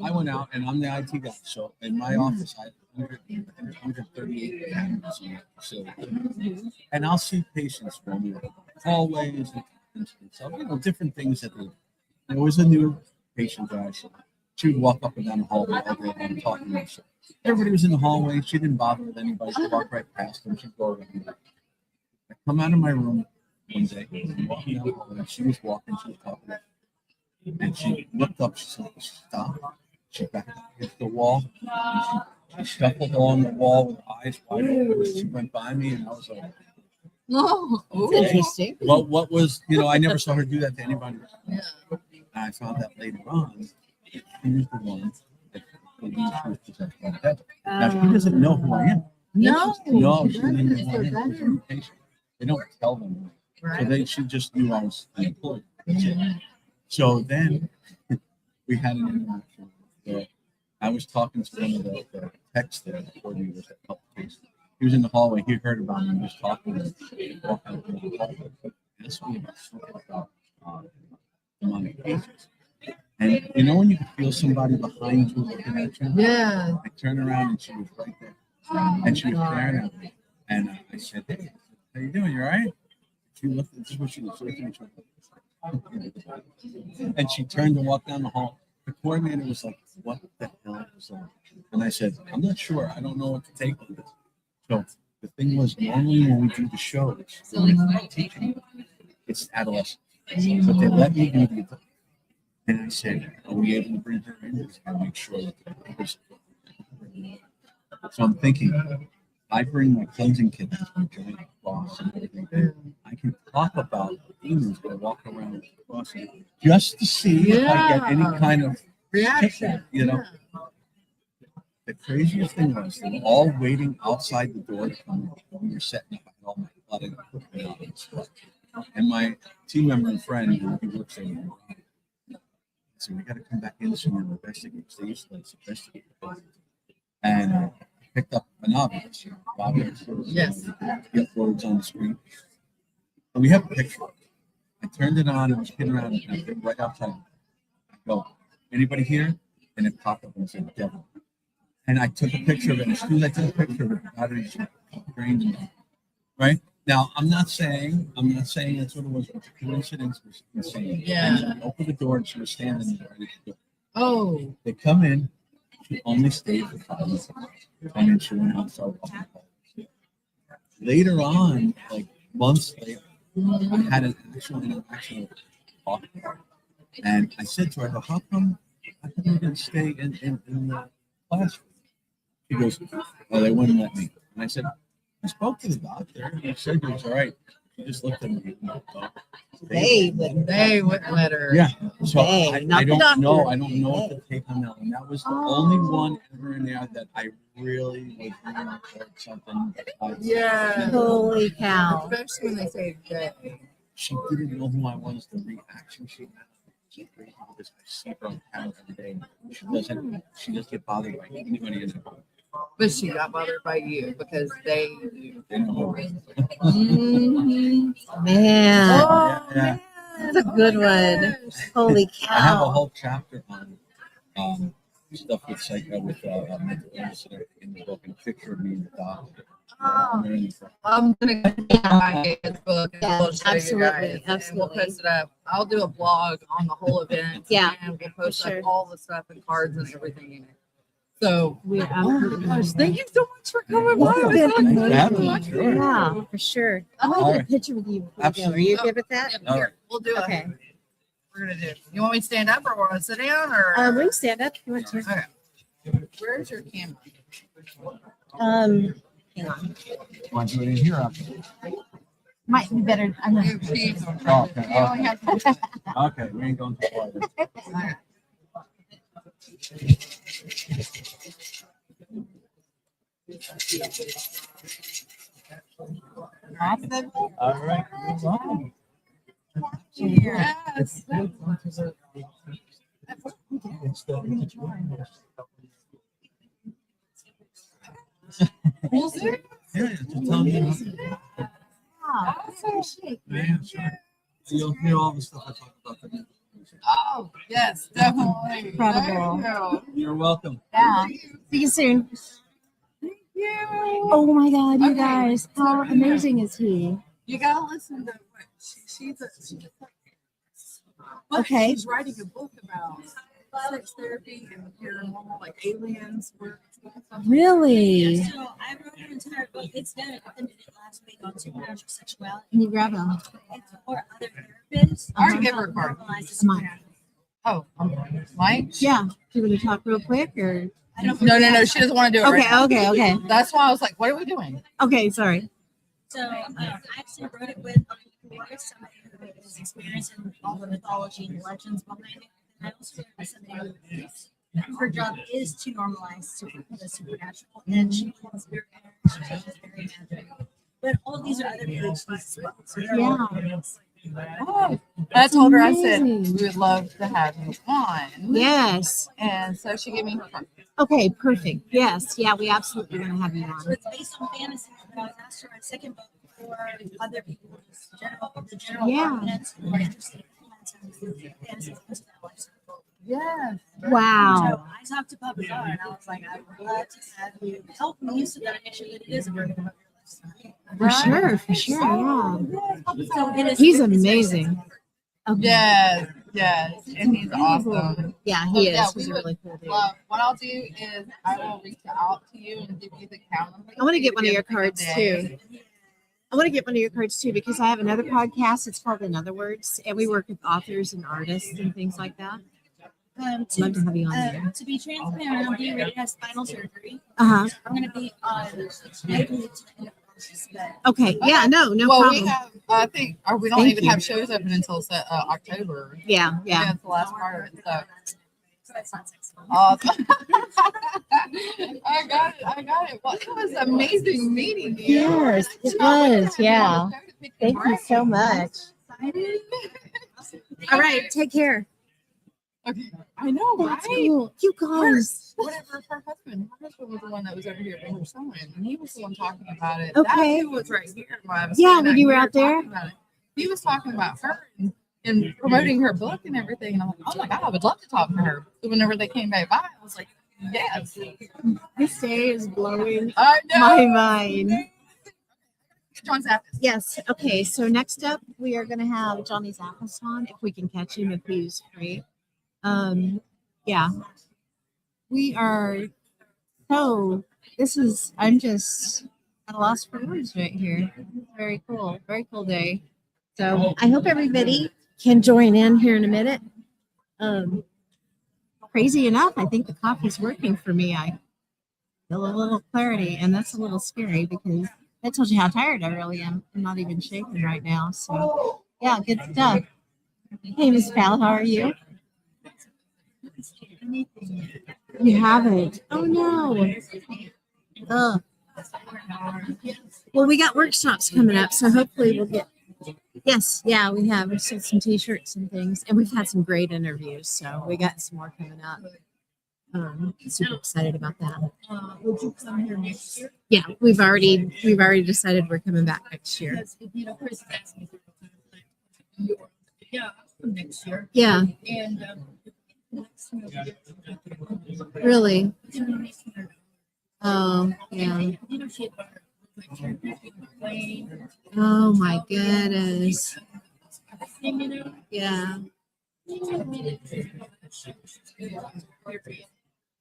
A: I went out and I'm the IT guy. So in my office, I have 138 cameras in the facility. And I'll see patients from hallways and stuff, you know, different things that they. There was a new patient guy. So she would walk up and down the hallway all day long talking to herself. Everybody was in the hallway. She didn't bother with anybody. She'd walk right past them. She'd go around. I come out of my room one day. Walking down the hallway, she was walking. She was talking. And she looked up. She said, "Stop." She backed up against the wall. She shuffled along the wall with her eyes wide open. She went by me, and I was like,
C: Oh,
B: It's interesting.
A: What was, you know, I never saw her do that to anybody.
C: yeah.
A: And I found out later on, she was the one that believed she was possessed by the devil. Now, she doesn't know who I am.
C: No.
A: No, she didn't know who I am. They don't tell them.
C: Right.
A: She just knew I was an employee. So then we had an interaction. I was talking to one of the techs there, the coordinators that helped case. He was in the hallway. He heard about me. He was talking. Walking out the hallway. Asked me about something about demonic cases. And you know when you can feel somebody behind you looking at you?
C: Yeah.
A: I turned around and she was right there. And she was staring at me. And I said, hey, how you doing? You all right? She looked at this was she was looking at me. And she turned and walked down the hall. The coordinator was like, what the hell was that? And I said, I'm not sure. I don't know what to take on this. So the thing was, normally when we do the shows, teaching, it's adolescents. But they let me do the. And I said, are we able to bring her in and make sure that the person. So I'm thinking, I bring my cleansing kit to a giant boss and everything. I can talk about the demons that walk around with the boss just to see if I get any kind of
C: Reaction.
A: you know. The craziest thing was they were all waiting outside the door to come in. We were setting up all my flooding equipment out and stuff. And my team member and friend, who works there, said, we got to come back in soon and investigate. So they used to investigate. And I picked up an obvious.
C: Yes.
A: Get words on the screen. And we have a picture. I turned it on and was kidding around and I picked right outside. I go, anybody here? And it popped up and said, devil. And I took a picture of it. And as soon as I took a picture of it, I was strange. Right? Now, I'm not saying that's what it was, but the coincidence was insane.
C: Yeah.
A: And I opened the door and she was standing there ready to go.
C: Oh.
A: They come in. She only stayed for 5 minutes. And then she went out and started walking home. Later on, like months later, I had an actual interaction with her. And I said to her, I go, how come you didn't stay in the classroom? She goes, oh, they wouldn't let me. And I said, I spoke to the doctor and he said it was all right. She just looked at me.
B: They wouldn't.
C: They wouldn't let her.
A: Yeah. So
B: They,
A: I
B: not the
A: don't
B: doctor.
A: know. I don't know what to take on that one. That was the only one ever in there that I really was leaning towards something.
C: Yeah.
B: Holy cow.
C: Especially when they say that.
A: She didn't know who I was, the reaction she had. She's crazy because I see her on camera every day. She doesn't get bothered by anybody in the home.
C: But she got bothered by you because they.
A: They know her.
B: Man,
C: Oh,
A: Yeah.
B: that's a good one. Holy
A: I have a
B: cow.
A: whole chapter on stuff with mental illness and everything in the book, and a picture of me and the doctor.
C: Oh.
A: And then-
C: I'm gonna go buy his book and
B: Yeah,
C: we'll show
B: absolutely,
C: you guys. And we'll
B: absolutely.
C: post it up. I'll do a blog on the whole event.
B: Yeah,
C: And we'll post
B: sure.
C: up all the stuff and cards and everything in it. So
B: We're
C: oh my gosh, thank you so much for coming
B: This
C: by.
B: has
C: It
B: been
C: was so
A: amazing.
C: much fun.
A: Sure.
B: Yeah, for sure. I want to get a picture with you before we go. Are you good with that?
C: Yeah, here, we'll do it.
B: Okay.
C: We're gonna do. You want me to stand up or want to sit down or?
B: We can stand up if you want to.
C: Okay. Where's your camera?
B: Hang on.
A: Want to do it in here?
B: Might be better. I'm not.
A: Oh, okay. Okay, we ain't going too far. Then.
B: Awesome.
A: All right. You're welcome.
C: Yes. We'll see.
A: Yeah, just tell me. Yeah, sure. You'll hear all the stuff I talk about today.
C: Oh, yes, definitely.
B: Incredible.
C: Thank you.
A: You're welcome.
B: Yeah. See you soon.
C: Thank you.
B: Oh my God, you
C: Okay.
B: guys. How amazing is he?
C: You gotta listen to what she's but
B: Okay.
C: she's writing a book about sex therapy and the paranormal, like aliens work.
B: Really?
D: So I wrote an entire book. It's done at the minute last week on supernatural sexuality.
B: Can you grab him?
D: It's for other therapists.
C: I already gave her a card.
B: Mike.
C: Oh, Mike?
B: Yeah. Do you want to talk real quick or?
D: I don't
C: No. She doesn't want to do it. right
B: Okay,
C: now.
B: okay.
C: That's why I was like, what are we doing?
B: Okay, sorry.
D: So I actually wrote it with a local artist, somebody who is experienced in all the mythology and legends behind it. And I also wrote with somebody who her job is to normalize the supernatural, and she is very energetic, she's very magical. But all of these are other PhDs as well. So they're all
C: Oh, I told her, I said,
B: amazing.
C: we would love to have you on.
B: Yes.
C: And so she gave me her card.
B: Okay, perfect. Yes. Yeah, we absolutely want to have you
D: So
B: on.
D: it's based on fantasy. But I was asked to write a second book for other people, the general
B: Yeah.
D: audience who are interested in fantasy into that lifestyle.
C: Yes.
B: Wow.
D: So I talked to Papa Czar and I was like, I would love to have you help me so that I make sure that it is a version of your lifestyle.
B: For sure, for sure. Yeah.
D: So it is.
B: He's
D: it's
B: amazing. Okay.
C: Yes, yes, and he's awesome.
B: Yeah, he is.
C: Yeah,
B: He's a really cool dude.
C: Well, what I'll do is I will reach out to you and give you the calendar.
B: I want to get one of your cards too. I want to get one of your cards too because I have another podcast. It's called In Other Words, and we work with authors and artists and things like that. Love to have you on there.
D: To be transparent, I'm getting ready to have spinal surgery.
B: Uh-huh.
D: I'm going to be on maybe
B: Okay. Yeah. No
C: Well,
B: problem.
C: we have. I think we don't
B: Thank
C: even
B: you.
C: have shows open until October.
B: Yeah. Yeah.
C: It's the last part of it. So.
D: so that's not sexy.
C: Awesome. I got it. Well, it was amazing meeting you.
B: Yes, it was. Yeah. Thank you so much. All right. Take care.
C: Okay. I know,
B: That's
C: right?
B: cool. You guys.
C: Whatever. Her husband was the one that was over here with her son, and he was the one talking about it.
B: Okay.
C: That too was right here. While I was
B: Yeah,
C: saying
B: when
C: that,
B: you were
C: he
B: out there?
C: talking about it. He was talking about her and promoting her book and everything. And I'm like, oh my God, I would love to talk to her. So whenever they came back by, I was like, yes.
B: This day is blowing
C: I know.
B: my mind.
C: John Zappis.
B: Yes. Okay. So next up, we are going to have Johnny Zappis on if we can catch him if he's free. Yeah. We are. So this is. I'm just at a loss for words right here. Very cool. Very cool day. So I hope everybody can join in here in a minute. Crazy enough, I think the coffee's working for me. I feel a little clarity, and that's a little scary because that tells you how tired I really am. I'm not even shaking right now. So, yeah, good stuff. Hey, Miss Pal, how are you? You haven't. Oh, no. Ugh. Well, we got workshops coming up, so hopefully we'll get. Yes, yeah, we have. We've sold some T-shirts and things, and we've had some great interviews, so we got some more coming up. Super excited about that.
D: Would you come here next year?
B: Yeah, we've already decided we're coming back next year.
D: Because Chris asked me for the time. Yeah, I'll come next year.
B: Yeah,
D: And
B: really. Oh, yeah.
D: you know, she had bought her plane.
B: Oh my goodness.
D: You know,
B: Yeah.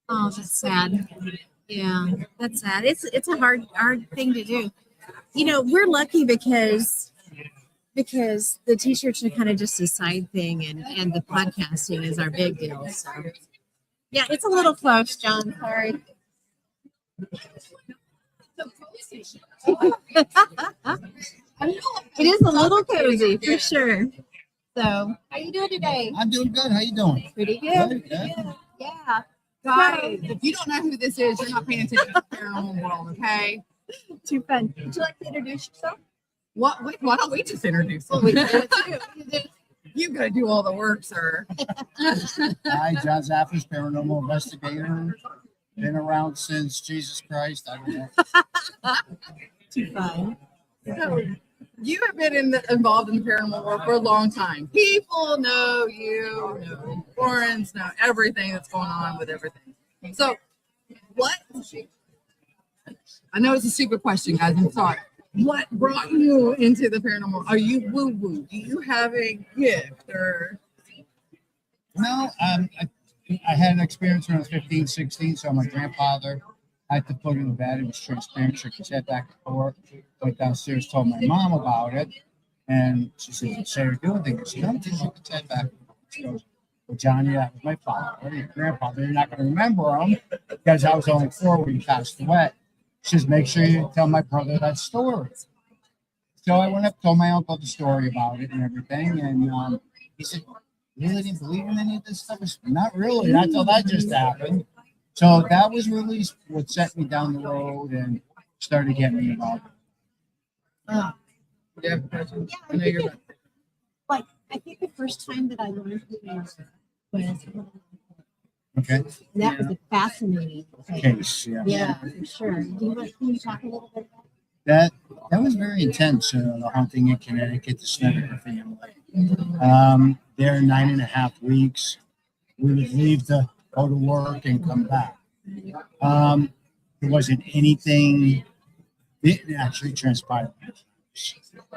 B: Oh, that's sad. Yeah, that's sad. It's a hard thing to do. You know, we're lucky because the T-shirts are kind of just a side thing, and the podcasting is our big deal. So, yeah, it's a little close, John. Sorry. It is a little cozy for sure. So, how you doing today?
E: I'm doing good. How you doing?
B: Pretty good.
E: Good, good.
B: Yeah.
C: Guys, if you don't know who this is, you're not paying attention to the paranormal world, okay?
B: Too fun. Would you like to introduce yourself?
C: What? Wait, why don't we just introduce
B: Well,
C: them?
B: we can do it too.
C: You've got to do all the work, sir.
E: Hi, John Zappis, paranormal investigator. Been around since Jesus Christ. I don't know.
B: Too fun.
C: So, you have been involved in the paranormal world for a long time. People know you, know foreigners, know everything that's going on with everything. So, what? I know it's a stupid question, guys. I'm sorry. What brought you into the paranormal? Are you woo woo? Do you have a gift or?
E: No, I had an experience when I was 15, 16. So my grandfather, I had to put him in bed. He was transparent, shook his head back and forth. Went downstairs, told my mom about it. And she said, "You say you're doing things." She goes, "Just shook his head back." She goes, "Well, Johnny, that was my father, your grandfather. You're not going to remember him because I was only 4 when he passed away." She says, "Make sure you tell my brother that story." So I went up, told my uncle the story about it and everything. And he said, "You really didn't believe in any of this stuff?" I said, "Not really, not till that just happened." So that was really what set me down the road and started getting me involved.
C: You have a question?
B: Yeah,
C: I know you're
B: I think the first time that I learned was
E: Okay.
B: that was a fascinating thing.
E: Case, yeah.
B: Yeah, for sure. Can you talk a little bit about that?
E: That was very intense. The hunting in Connecticut, the Snedeker family. There 9.5 weeks. we would leave to go to work and come back. There wasn't anything didn't actually transpire.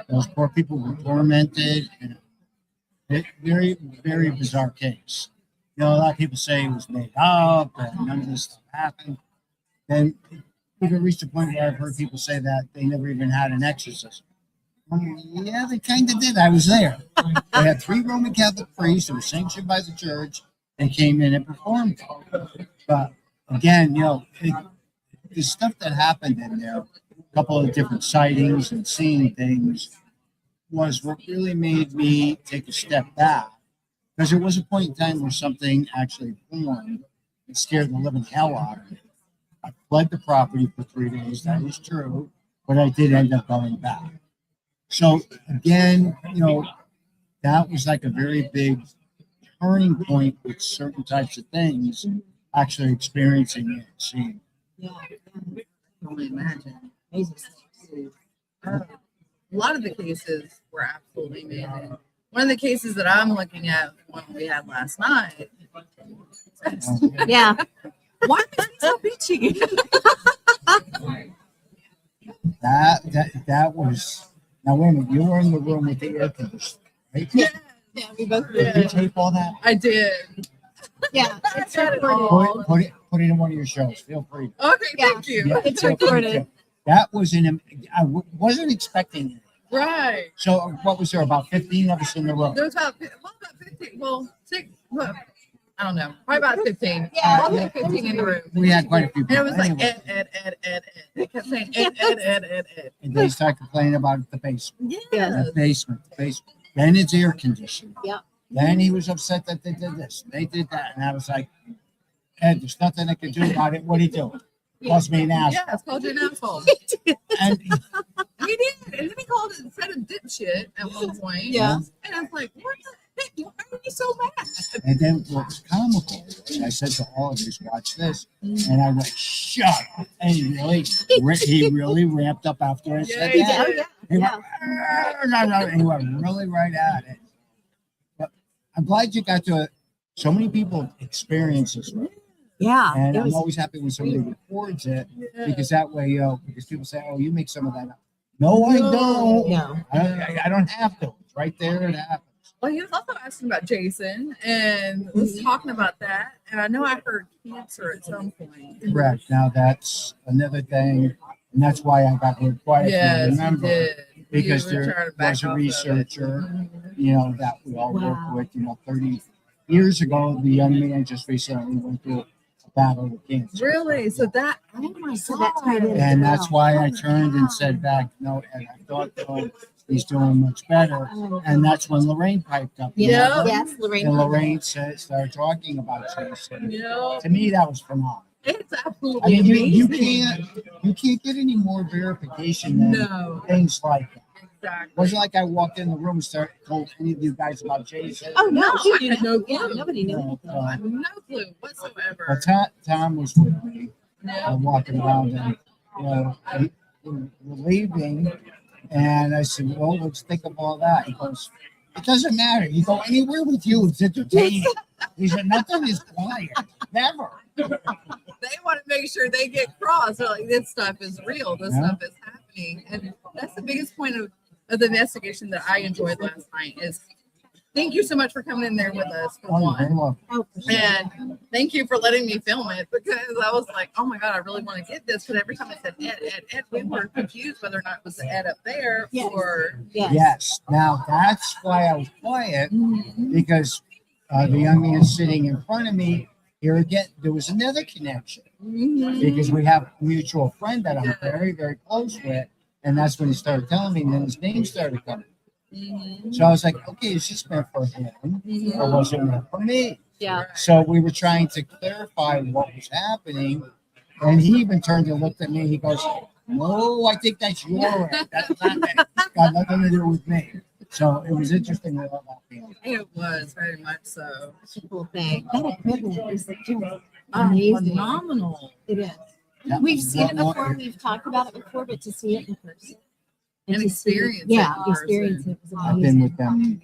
E: Those poor people were tormented, and very, very bizarre case. You know, a lot of people say it was made up and none of this stuff happened. Then even reached a point where I've heard people say that they never even had an exorcism. Yeah, they kind of did. I was there. They had 3 Roman Catholic priests who were sanctioned by the church and came in and performed. But again, you know, the stuff that happened in there, a couple of different sightings and seeing things, was what really made me take a step back. Because there was a point in time where something actually formed and scared the living hell out of me. I fled the property for 3 days. That is true. But I did end up going back. So again, you know, that was like a very big turning point with certain types of things, actually experiencing it, seeing.
B: Yeah.
C: I can only imagine.
B: Amazing.
C: A lot of the cases were absolutely amazing. One of the cases that I'm looking at, one we had last night.
B: Yeah.
C: Why is he so bitchy?
E: That was. Now wait a minute, you were in the room with the air conditioner, right?
B: Yeah, we both
E: Did you tape all that?
C: I did.
B: Yeah, it's
C: I got it
B: recorded.
C: all.
E: Put it in one of your shows. Feel free.
C: Okay,
B: Yeah.
C: thank you.
E: Yeah,
B: It's
E: feel free
B: recorded.
E: to. That was wasn't expecting it.
C: Right.
E: So what was there, about 15 of us in the room?
C: There was about 15. Well, 6. Well, I don't know. Probably about 15.
B: Yeah.
C: Well, 15 in the room.
E: We had quite a few
C: And
E: people.
C: it was like
E: Anyway,
C: Ed. They kept saying Ed.
E: and they started complaining about the basement.
B: Yeah.
E: The basement. Then it's air conditioning.
B: Yeah.
E: Then he was upset that they did this. They did that. And I was like, Ed, there's nothing I can do about it. What are you doing? Calls me an asshole.
C: Yeah, it's called you an asshole.
E: And
C: He did. And then he called it said a dipshit at one point.
B: Yeah.
C: And I was like, what the heck? Why are you so mad?
E: And then what's comical, and I said to all of you, watch this. And I went, shut up. And he really ramped up after I said
C: Yeah,
E: that.
B: Oh, yeah.
E: He
B: Yeah.
E: went, he went really right at it. But I'm glad you got to, so many people experience this.
B: Yeah.
E: And
B: It
E: I'm
B: was,
E: always happy when somebody records it, because that way, because people say, oh, you make some of that up. No, I don't.
B: no.
E: I don't have to. It's right there. It happens.
C: Well, he was also asking about Jason and was talking about that. And I know I heard cancer at some point.
E: Correct. Now that's another thing, and that's why I got real quiet.
C: Yes, he
E: remember,
C: did.
E: because
C: You were trying
E: there
C: to back
E: was a
C: off of it.
E: researcher, you know, that we all
B: Wow.
E: worked with. You know, 30 years ago, the young man just recently went through a battle with cancer.
C: Really? So that, oh my
B: So
C: God.
B: that tied in.
E: And that's why I
C: Oh,
E: turned and said back, no, and I thought, oh, he's doing much better. And that's when Lorraine piped up.
C: Yeah.
E: remember?
B: Yes, Lorraine.
E: And Lorraine started talking about Jason.
C: Yeah.
E: To me, that was phenomenal.
C: It's absolutely
E: I mean, you
C: amazing.
E: can't get any more verification than
C: No.
E: things like that.
C: Exactly.
E: Wasn't like I walked in the room and started told any of you guys about Jason.
B: Oh, no.
C: I had no
B: Yeah,
C: clue.
B: nobody knew.
E: No,
C: I have no clue whatsoever.
E: but Tom was with me,
C: Yeah.
E: walking around, and we're leaving, and I said, "Well, let's think of all that." He goes, "It doesn't matter. You go anywhere with you, it's entertaining." He said, "Nothing is quiet, never."
C: They want to make sure they get crossed. They're like, this stuff is real. This
E: Yeah.
C: stuff is happening. And that's the biggest point of the investigation that I enjoyed last night is thank you so much for coming in there with us for
E: Oh, you're very
C: one.
E: welcome.
B: Oh, for sure.
C: And thank you for letting me film it because I was like, oh my God, I really want to get this. But every time I said Ed, we were confused whether or not it was the Ed up there
B: Yes.
C: or
B: Yes.
E: Yes. Now that's why I was quiet, because the young man sitting in front of me. Here again, there was another connection, because we have a mutual friend that I'm very, very close with. And that's when he started telling me, and then his name started coming. So I was like, okay, is this meant for him or was it meant for me?
B: Yeah.
E: So we were trying to clarify what was happening. And he even turned and looked at me. He goes, no, I think that's your end. That's not, got nothing to do with me. So it was interesting with all that feeling.
C: it was very much so.
B: It's a cool thing. That equipment is just
C: Oh,
B: amazing.
C: phenomenal.
B: It is.
E: Yeah.
B: We've seen it
E: Well,
B: before. We've talked about it before, but to see it in person
C: And
B: to see-
C: experience it
B: yeah,
C: in
B: experience
C: person.
B: it was
E: I've been
B: amazing.
E: with them,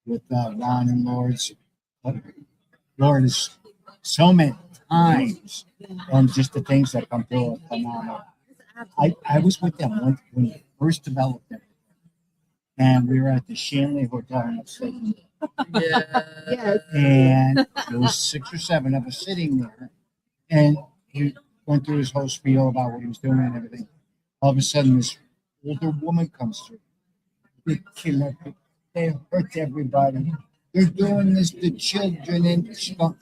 E: with Ron and Lords, Lord, is so many times, and just the things that come through are phenomenal. I was with them when we first developed it, and we were at the Shanley Hotel in the city.
C: Yeah.
E: And there was 6 or 7 of us sitting there, and he went through his whole spiel about what he was doing and everything. All of a sudden, this older woman comes through. They kill everybody. They hurt everybody. They're doing this to children and stuff,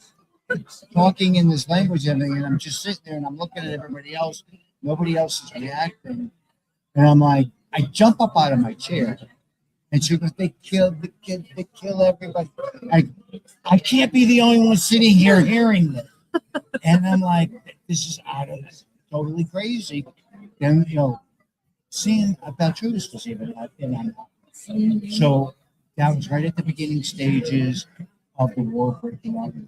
E: talking in this language and everything. And I'm just sitting there and I'm looking at everybody else. Nobody else is reacting. And I'm like, I jump up out of my chair. And she goes, they killed the kids, they kill everybody. I can't be the only one sitting here hearing this. And I'm like, this is out of totally crazy. And, seeing Beltrudis was even in on that. So that was right at the beginning stages of the war breaking out in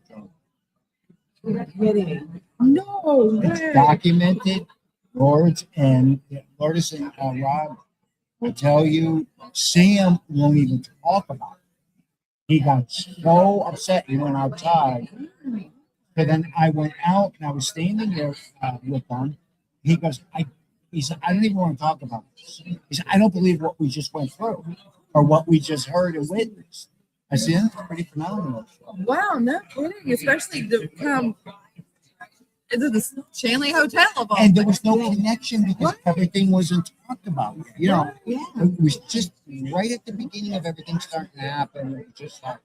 E: the
C: No.
E: It's documented. Lourdes and Rob, I tell you, Sam won't even talk about it. He got so upset he went outside. But then I went out and I was standing there with him. He goes, he said, I don't even want to talk about this. He said, I don't believe what we just went through or what we just heard and witnessed. I said, that's pretty phenomenal.
C: Wow, no kidding. Especially to come into the Shanley Hotel of all
E: And there was no connection because everything wasn't talked about. It was just right at the beginning of everything starting to happen. It was just like,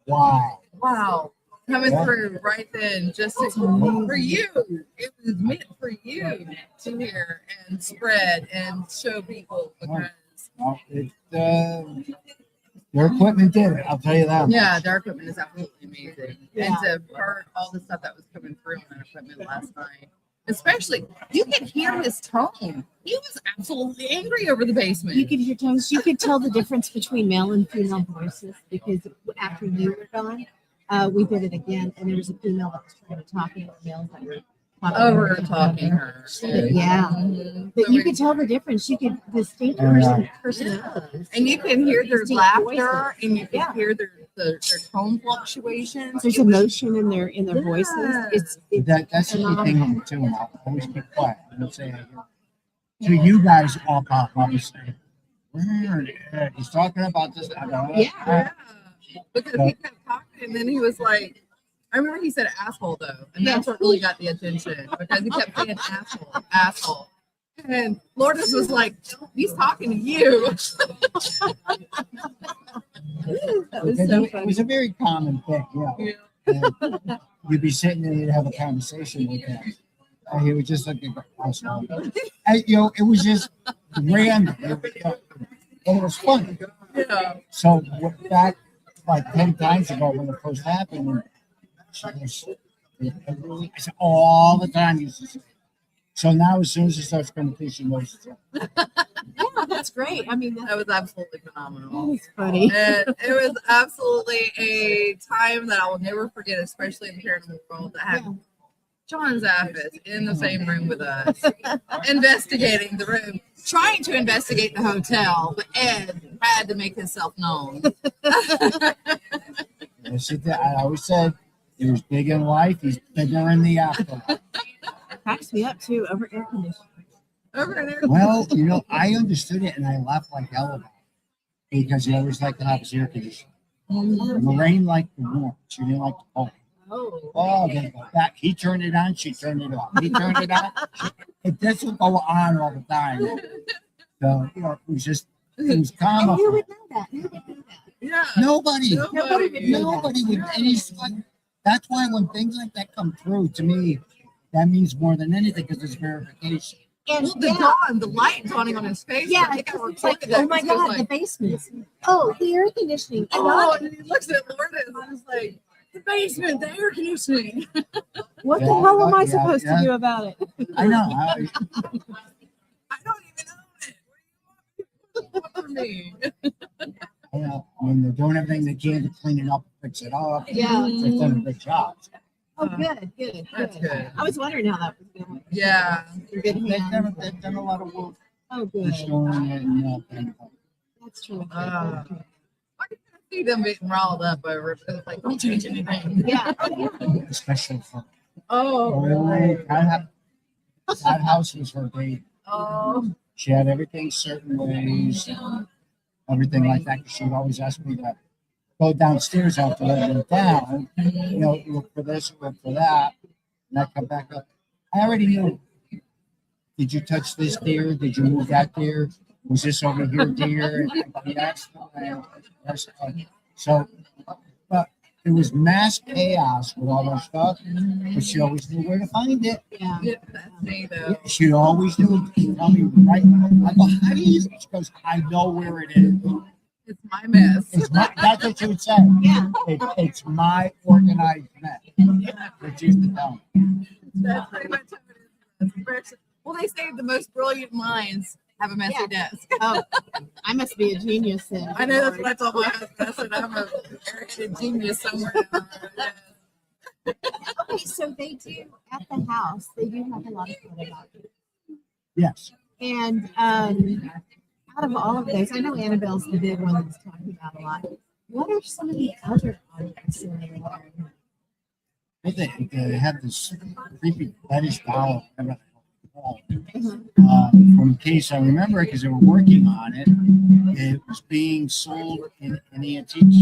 E: wow.
C: Wow. Coming through right then, just for you. It was meant for you to hear and spread and show people because.
E: Well, their equipment did it, I'll tell you that.
C: Yeah, their equipment is absolutely amazing. And to have heard all the stuff that was coming through on that equipment last night. Especially, you could hear his tone. He was absolutely angry over the basement.
B: You could hear tones. You could tell the difference between male and female voices because after you were gone, we did it again, and there was a female that was trying to talk, and the males that were
C: talking her.
B: Yeah, but you could tell the difference. You could distinct personalities,
C: and you can hear their
B: distinct
C: laughter,
B: voices.
C: and you can hear their tone fluctuations.
B: There's emotion in their voices. It's
E: That's the key thing on me too, and I'll always keep quiet. I don't say anything. So you guys all pop up and say, he's talking about this. I go,
C: yeah. Because he kept talking, and then he was like, I remember he said asshole though, and that's what really got the attention because he kept saying asshole. And Lourdes was like, he's talking to you. That was so
E: It was a very common thing, And you'd be sitting there and you'd have a conversation with him. And he would just look at the asshole. And, it was just random. And it was funny.
C: Yeah.
E: So back like 10 times ago when it first happened, I said all the time. So now as soon as it starts coming through, she knows.
B: yeah, that's great. I mean,
C: that was absolutely phenomenal.
B: It's funny.
C: And it was absolutely a time that I will never forget, especially in the paranormal world, that had John Zaffis in the same room with us, investigating the room, trying to investigate the hotel, but Ed had to make himself known.
E: I always said he was big in life, he's bigger in the afterlife.
B: Cracks me up too over air conditioning.
E: Well, I understood it and I laughed like hell about it because he always liked to have his air conditioning. Lorraine liked the warmth. She didn't like the cold. Oh, they go back. He turned it on, she turned it off. He turned it on. It doesn't go on all the time. So, it was calm.
B: And who would know that? Who would know that?
C: Yeah.
E: Nobody
B: would.
E: And that's why when things like that come through, to me, that means more than anything because it's verification.
B: And
C: the light dawning on his face.
B: Yeah, it's like, oh my God, the basement. Oh, the air conditioning.
C: And he looks at Lourdes and I was like, the basement, the air conditioning.
B: What the hell am I supposed to do about it?
E: I know.
C: I don't even know it. What do you want from me?
E: When they're doing everything they can to clean it up, fix it up.
B: Yeah.
E: They've done a good job.
B: Oh, good.
C: That's good.
B: I was wondering how that was going.
C: Yeah.
B: You're good hands.
E: They've done a lot of work
B: Oh, good.
E: restoring it and
B: That's true.
C: I See them getting riled up over it. It's like, don't change anything.
B: Yeah.
E: Especially for
C: Oh,
E: that house was her baby.
C: oh,
E: She had everything certain ways, and everything like that. 'Cause she would always ask me to go downstairs after I went down. Look for this, look for that, and I come back up. I already knew. Did you touch this deer? Did you move that deer? Was this over here, deer? Yes. So, but it was mass chaos with all that stuff, but she always knew where to find it.
B: Yeah.
C: yeah, that's me though.
E: She always knew. She'd tell me right. I go, how do you? She goes, I know where it is.
C: It's my mess.
E: That's what she would say.
B: Yeah.
E: It's my organized mess. That used to tell me.
C: That's pretty much how it is. Well, they say the most brilliant minds have a messy
B: Yeah.
C: desk.
B: Oh, I must be a genius then.
C: I know that's what I told my husband. I said I'm a airheaded genius somewhere.
B: Okay, so they do at the house. They do have a lot of fun about it.
E: Yes.
B: And out of all of those, I know Annabelle's the big one that's talking about a lot. What are some of the other objects in there?
E: Well, they have this creepy fetish doll. From case I remember, because they were working on it, it was being sold in antiques.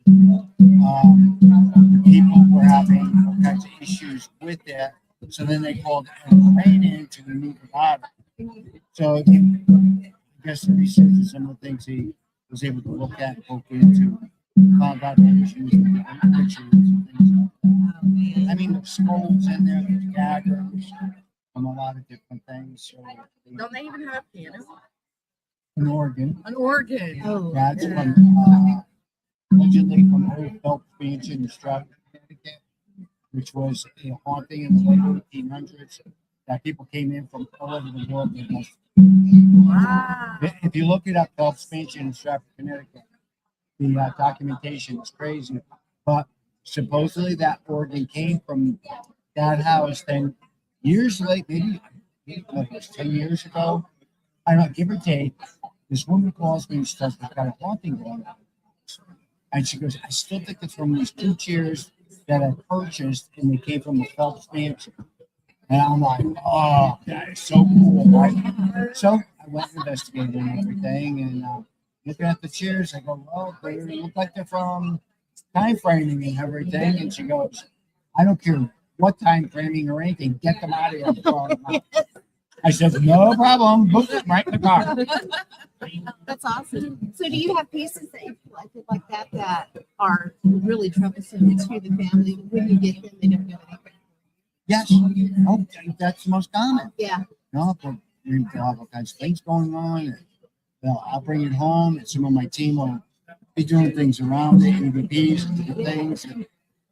E: The people were having all kinds of issues with it, so then they called Elaine in to remove the body. So I guess the research and some of the things he was able to look at and poke into, found out the issues with the pictures and things like that. I mean, there's skulls in there, there's daggers from a lot of different things. So
C: Don't they even have piano?
E: an organ.
C: An organ.
B: Oh,
E: That's
C: Yeah.
E: from allegedly from old Belt Beach in Stratford, Connecticut, which was a haunting in the late 1800s that people came in from all over the world.
C: Wow.
E: If you look it up, Phelps Beach in Stratford, Connecticut, the documentation is crazy. But supposedly that organ came from that house. Then years late, maybe like 10 years ago, I don't know, give or take, this woman calls me and says, "We've got a haunting going on." And she goes, "I still think it's from these two chairs that I purchased, and they came from the Phelps Mansion." And I'm like, "Oh, that is so cool, right?" So I went and investigated and everything, and looking at the chairs, I go, "Well, they look like they're from time framing and everything." And she goes, "I don't care what time framing or anything, get them out of here." I'm throwing them out. I said, "No problem. Book them right in the car."
B: that's awesome. So, do you have pieces that you collected like that that are really troublesome to the family? When you get them, they don't know anything.
E: Yes. Oh, that's the most common.
B: Yeah.
E: No, but we've got all kinds of things going on. And, I'll bring it home, and some of my team will be doing things around it, E.P.Ps and different things. And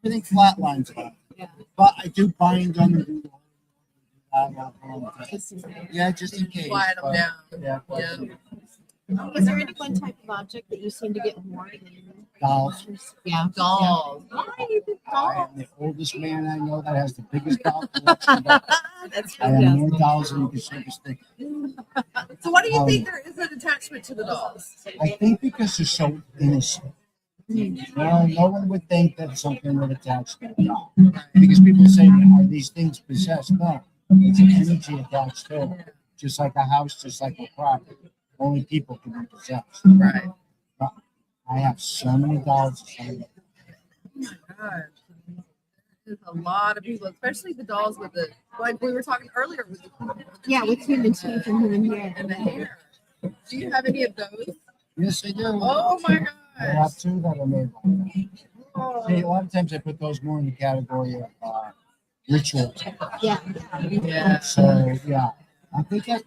E: everything flatlines about it.
B: Yeah.
E: But I do bind them and do
B: This is-
E: yeah, just in case.
C: Quiet them
E: but-
C: down.
E: Yeah,
C: Yeah.
B: Is there any one type of object that you seem to get more than
E: dolls.
B: Yeah.
C: Dolls.
B: Why the
E: I
B: doll?
E: am the oldest man I know that has the biggest doll collection. But
B: That's
E: I have
B: fantastic.
E: more dolls than you can shake a stick.
C: So why do you think there is an attachment to the dolls?
E: I think because they're so innocent. Well, no one would think that something would attach to a doll. Because people say, "Are these things possessed?" No, it's an energy attached to it. Just like a house, just like a property. Only people can be possessed.
C: Right.
E: I have so many dolls.
C: God. There's a lot of people, especially the dolls with the, like we were talking earlier, with the,
B: Yeah, with human teeth and human hair.
C: and the hair. Do you have any of those?
E: Yes, I do.
C: Oh my
E: I
C: gosh.
E: have two that are made like that.
C: Oh,
E: See, a lot of times I put those more in the category of rituals.
B: Yeah.
C: yeah.
E: So, yeah. I think I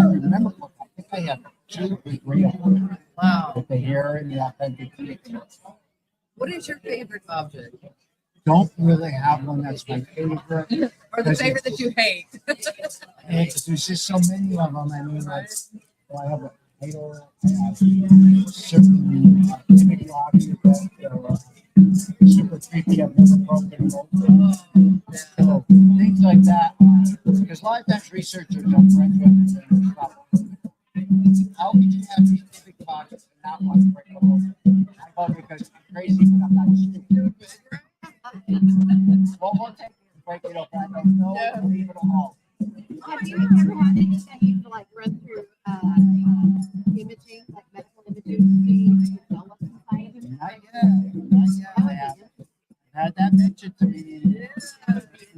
E: remember, I think I have 2 or 3 of them
C: Wow.
E: with the hair and the authentic teeth.
C: What is your favorite object?
E: Don't really have one that's my favorite.
C: Or the favorite that you hate?
E: There's just so many of them. I mean, like, I have a idol, I have certain gimmick rocks that are super creepy. I've never broken them. So, things like that. Because a lot of times researchers are friends with stuff. How could you have these big boxes and not want to break them open? Because crazy, but I'm not stupid. Well, we'll take it and break it up. I don't know. Leave it alone.
B: Have you ever had any that you like run through imaging, like medical imaging, to see develop inside of him?
E: Not yet. Not yet. I haven't had that mentioned to me. It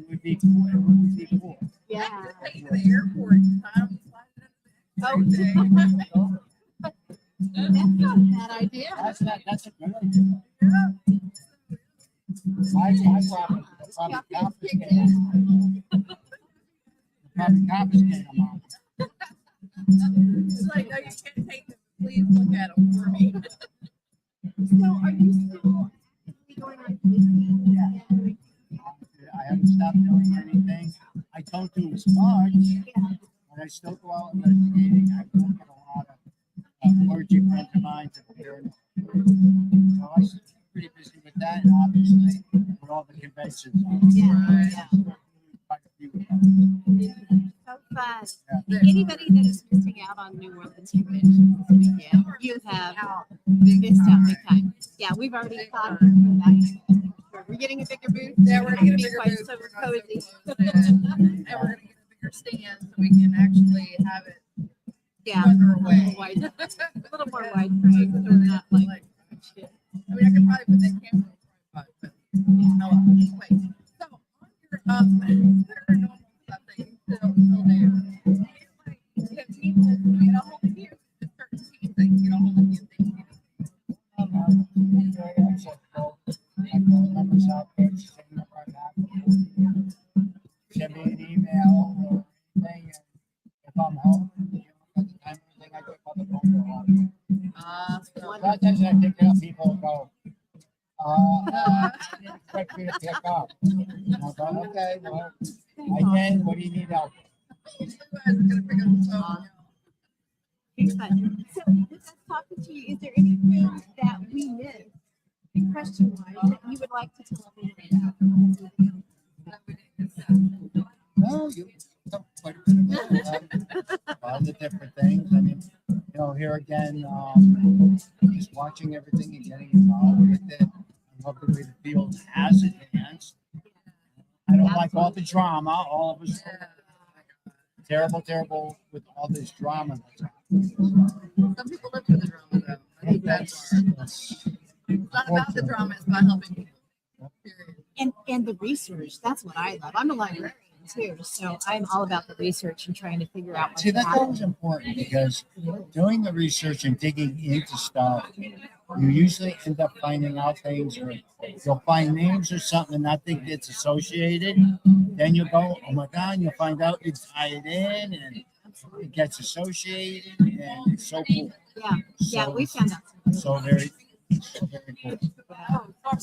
E: would be cool. It would be cool.
B: Yeah.
C: Take you to the airport and time
B: Oh, that's not a bad idea.
E: That's a good idea. My problem is probably confiscate them all.
C: It's like, no, you can't take them. Please look at them for me.
B: So, are you still going on cases?
E: Yeah. I haven't stopped doing anything. I don't do as much, but I still go out investigating. I work at a lot of clergy friends of mine to prepare. So I'm pretty busy with that, and obviously with all the conventions. Quite a few of them.
B: So fun.
E: Yeah.
B: Anybody that is missing out on New Orleans convention this weekend, you have missed out big time. Yeah, we've already thought of that. We're getting a bigger booth.
C: Yeah, we're gonna get a bigger
B: Quite
C: booth.
B: so
C: We're
B: cozy.
C: and we're gonna get a bigger stand so we can actually have it
B: Yeah,
C: further
B: a
C: away.
B: little wide, a little more widespread. So we're not like,
C: I mean, I could probably put that camera in front, but anyway. So on your paranormal stuff that you still do, have people get a hold of you? There's certain teams that can get a hold of you.
E: Very acceptable. My phone number's out there. Same number I have. Send me an email or anything. And if I'm home, at the time of the thing, I pick up the phone call. Sometimes I pick it up, people go, I didn't expect you to pick up. And I go, okay, well, I can. What do you need help?
C: You guys are gonna pick up the phone.
B: it's fun. So, with us talking to you, is there anything that we missed, question-wise, that you would like to tell everyone about?
E: No, you talk quite a bit about all the different things. I mean, here again, just watching everything and getting involved with it. I love the way the field has advanced. I don't like all the drama. All of us terrible with all this drama.
C: Some people live for the drama, though. I think that's it's not about the drama, it's about helping people. Period.
B: And the research, that's what I love. I'm a librarian too, so I'm all about the research and trying to figure out what's
E: See, that's
B: happening.
E: always important because doing the research and digging into stuff, you usually end up finding out things, or you'll find names or something and not think it's associated. Then you go, oh my God, you'll find out it's tied in and it gets associated, and it's so cool.
B: Yeah, we found out.
E: So very cool.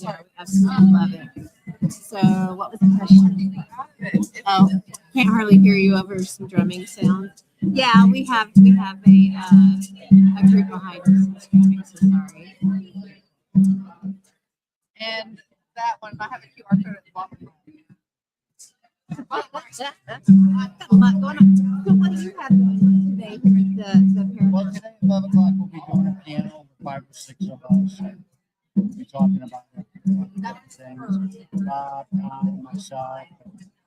B: Yeah, absolutely love it. So, what was the question? Oh, can't hardly hear you over some drumming sound. Yeah, we have a group behind us that's drumming. So sorry.
C: And that one, I have a QR code at the bottom.
B: I've got a lot going on. So, what do you have going on today here at the
E: Well,
B: Paranormal?
E: today at 5 o'clock, we'll be doing a piano with 5 or 6 of us. We'll be talking about different things. Bob, Tom, myself,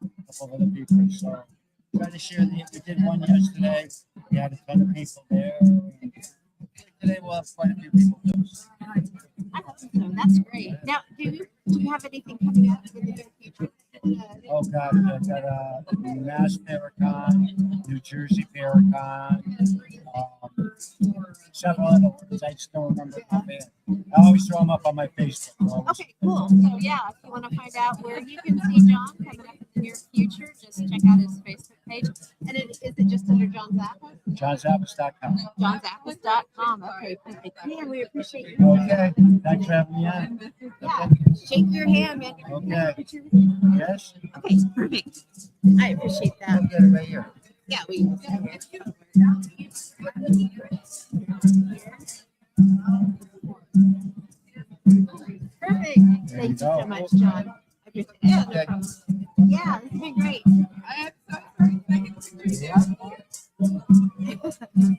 E: a couple of other people. So, try to share we did one yesterday. We had a ton of people there. Today, we'll have quite a few people too.
B: I hope so. That's great. Now, do you have anything coming up in the near future?
E: Oh God, I've got Mass Paracon, New Jersey Paracon, several other ones. I just don't remember how many. I always throw them up on my Facebook.
B: Okay, cool. So yeah, if you want to find out where you can see John coming up in the near future, just check out his Facebook page. And is it just under John Zappas?
E: JohnZappas.com.
B: JohnZappas.com. Okay, perfect. Man, we appreciate you.
E: Okay, thanks for having me on.
B: Yeah, shake your hand, man.
E: Okay. Yes?
B: Okay, perfect. I appreciate that.
E: Get it right here.
B: Yeah, we. Perfect. Thank you so much, John. I appreciate it. Yeah, no problem. Yeah, this has been great.
C: I have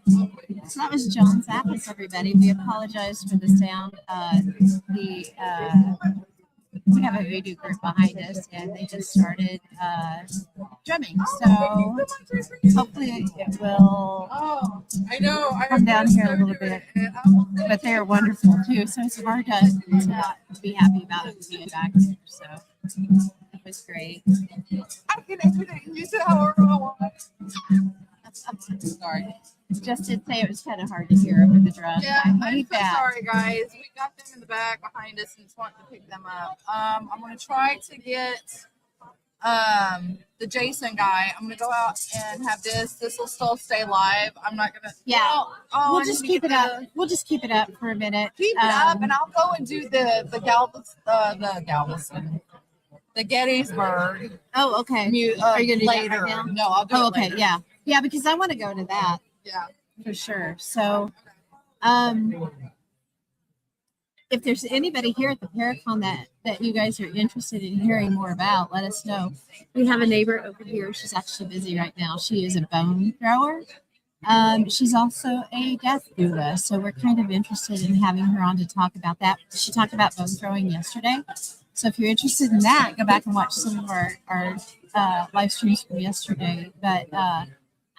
C: so
B: So that was John Zappas, everybody. We apologize for the sound. We have a voodoo group behind us, and they just started drumming. So hopefully it will come down here a little bit. But they are wonderful too, so it's hard to not be happy about it being back there. So it was great.
C: I can use it however I want.
B: Sorry. Just did say it was kind of hard to hear over the drums.
C: Yeah,
B: I
C: I'm
B: hate
C: so
B: that.
C: sorry, guys. We got them in the back behind us and just wanting to pick them up. I'm gonna try to get the Jason guy. I'm gonna go out and have this. This will still stay live. I'm not gonna.
B: Yeah.
C: Oh,
B: We'll just keep it up. We'll just keep it up for a minute.
C: Keep it up, and I'll go and do the Galveston, the Gettysburg.
B: Oh, okay. Are you gonna do that
C: later?
B: right now?
C: No, I'll do
B: Oh,
C: it
B: okay.
C: later.
B: Yeah, because I want to go to that
C: Yeah.
B: for sure. So, if there's anybody here at the Paracon that you guys are interested in hearing more about, let us know. We have a neighbor over here. She's actually busy right now. She is a bone thrower. She's also a death doula, so we're kind of interested in having her on to talk about that. She talked about bone throwing yesterday. So if you're interested in that, go back and watch some of our live streams from yesterday. But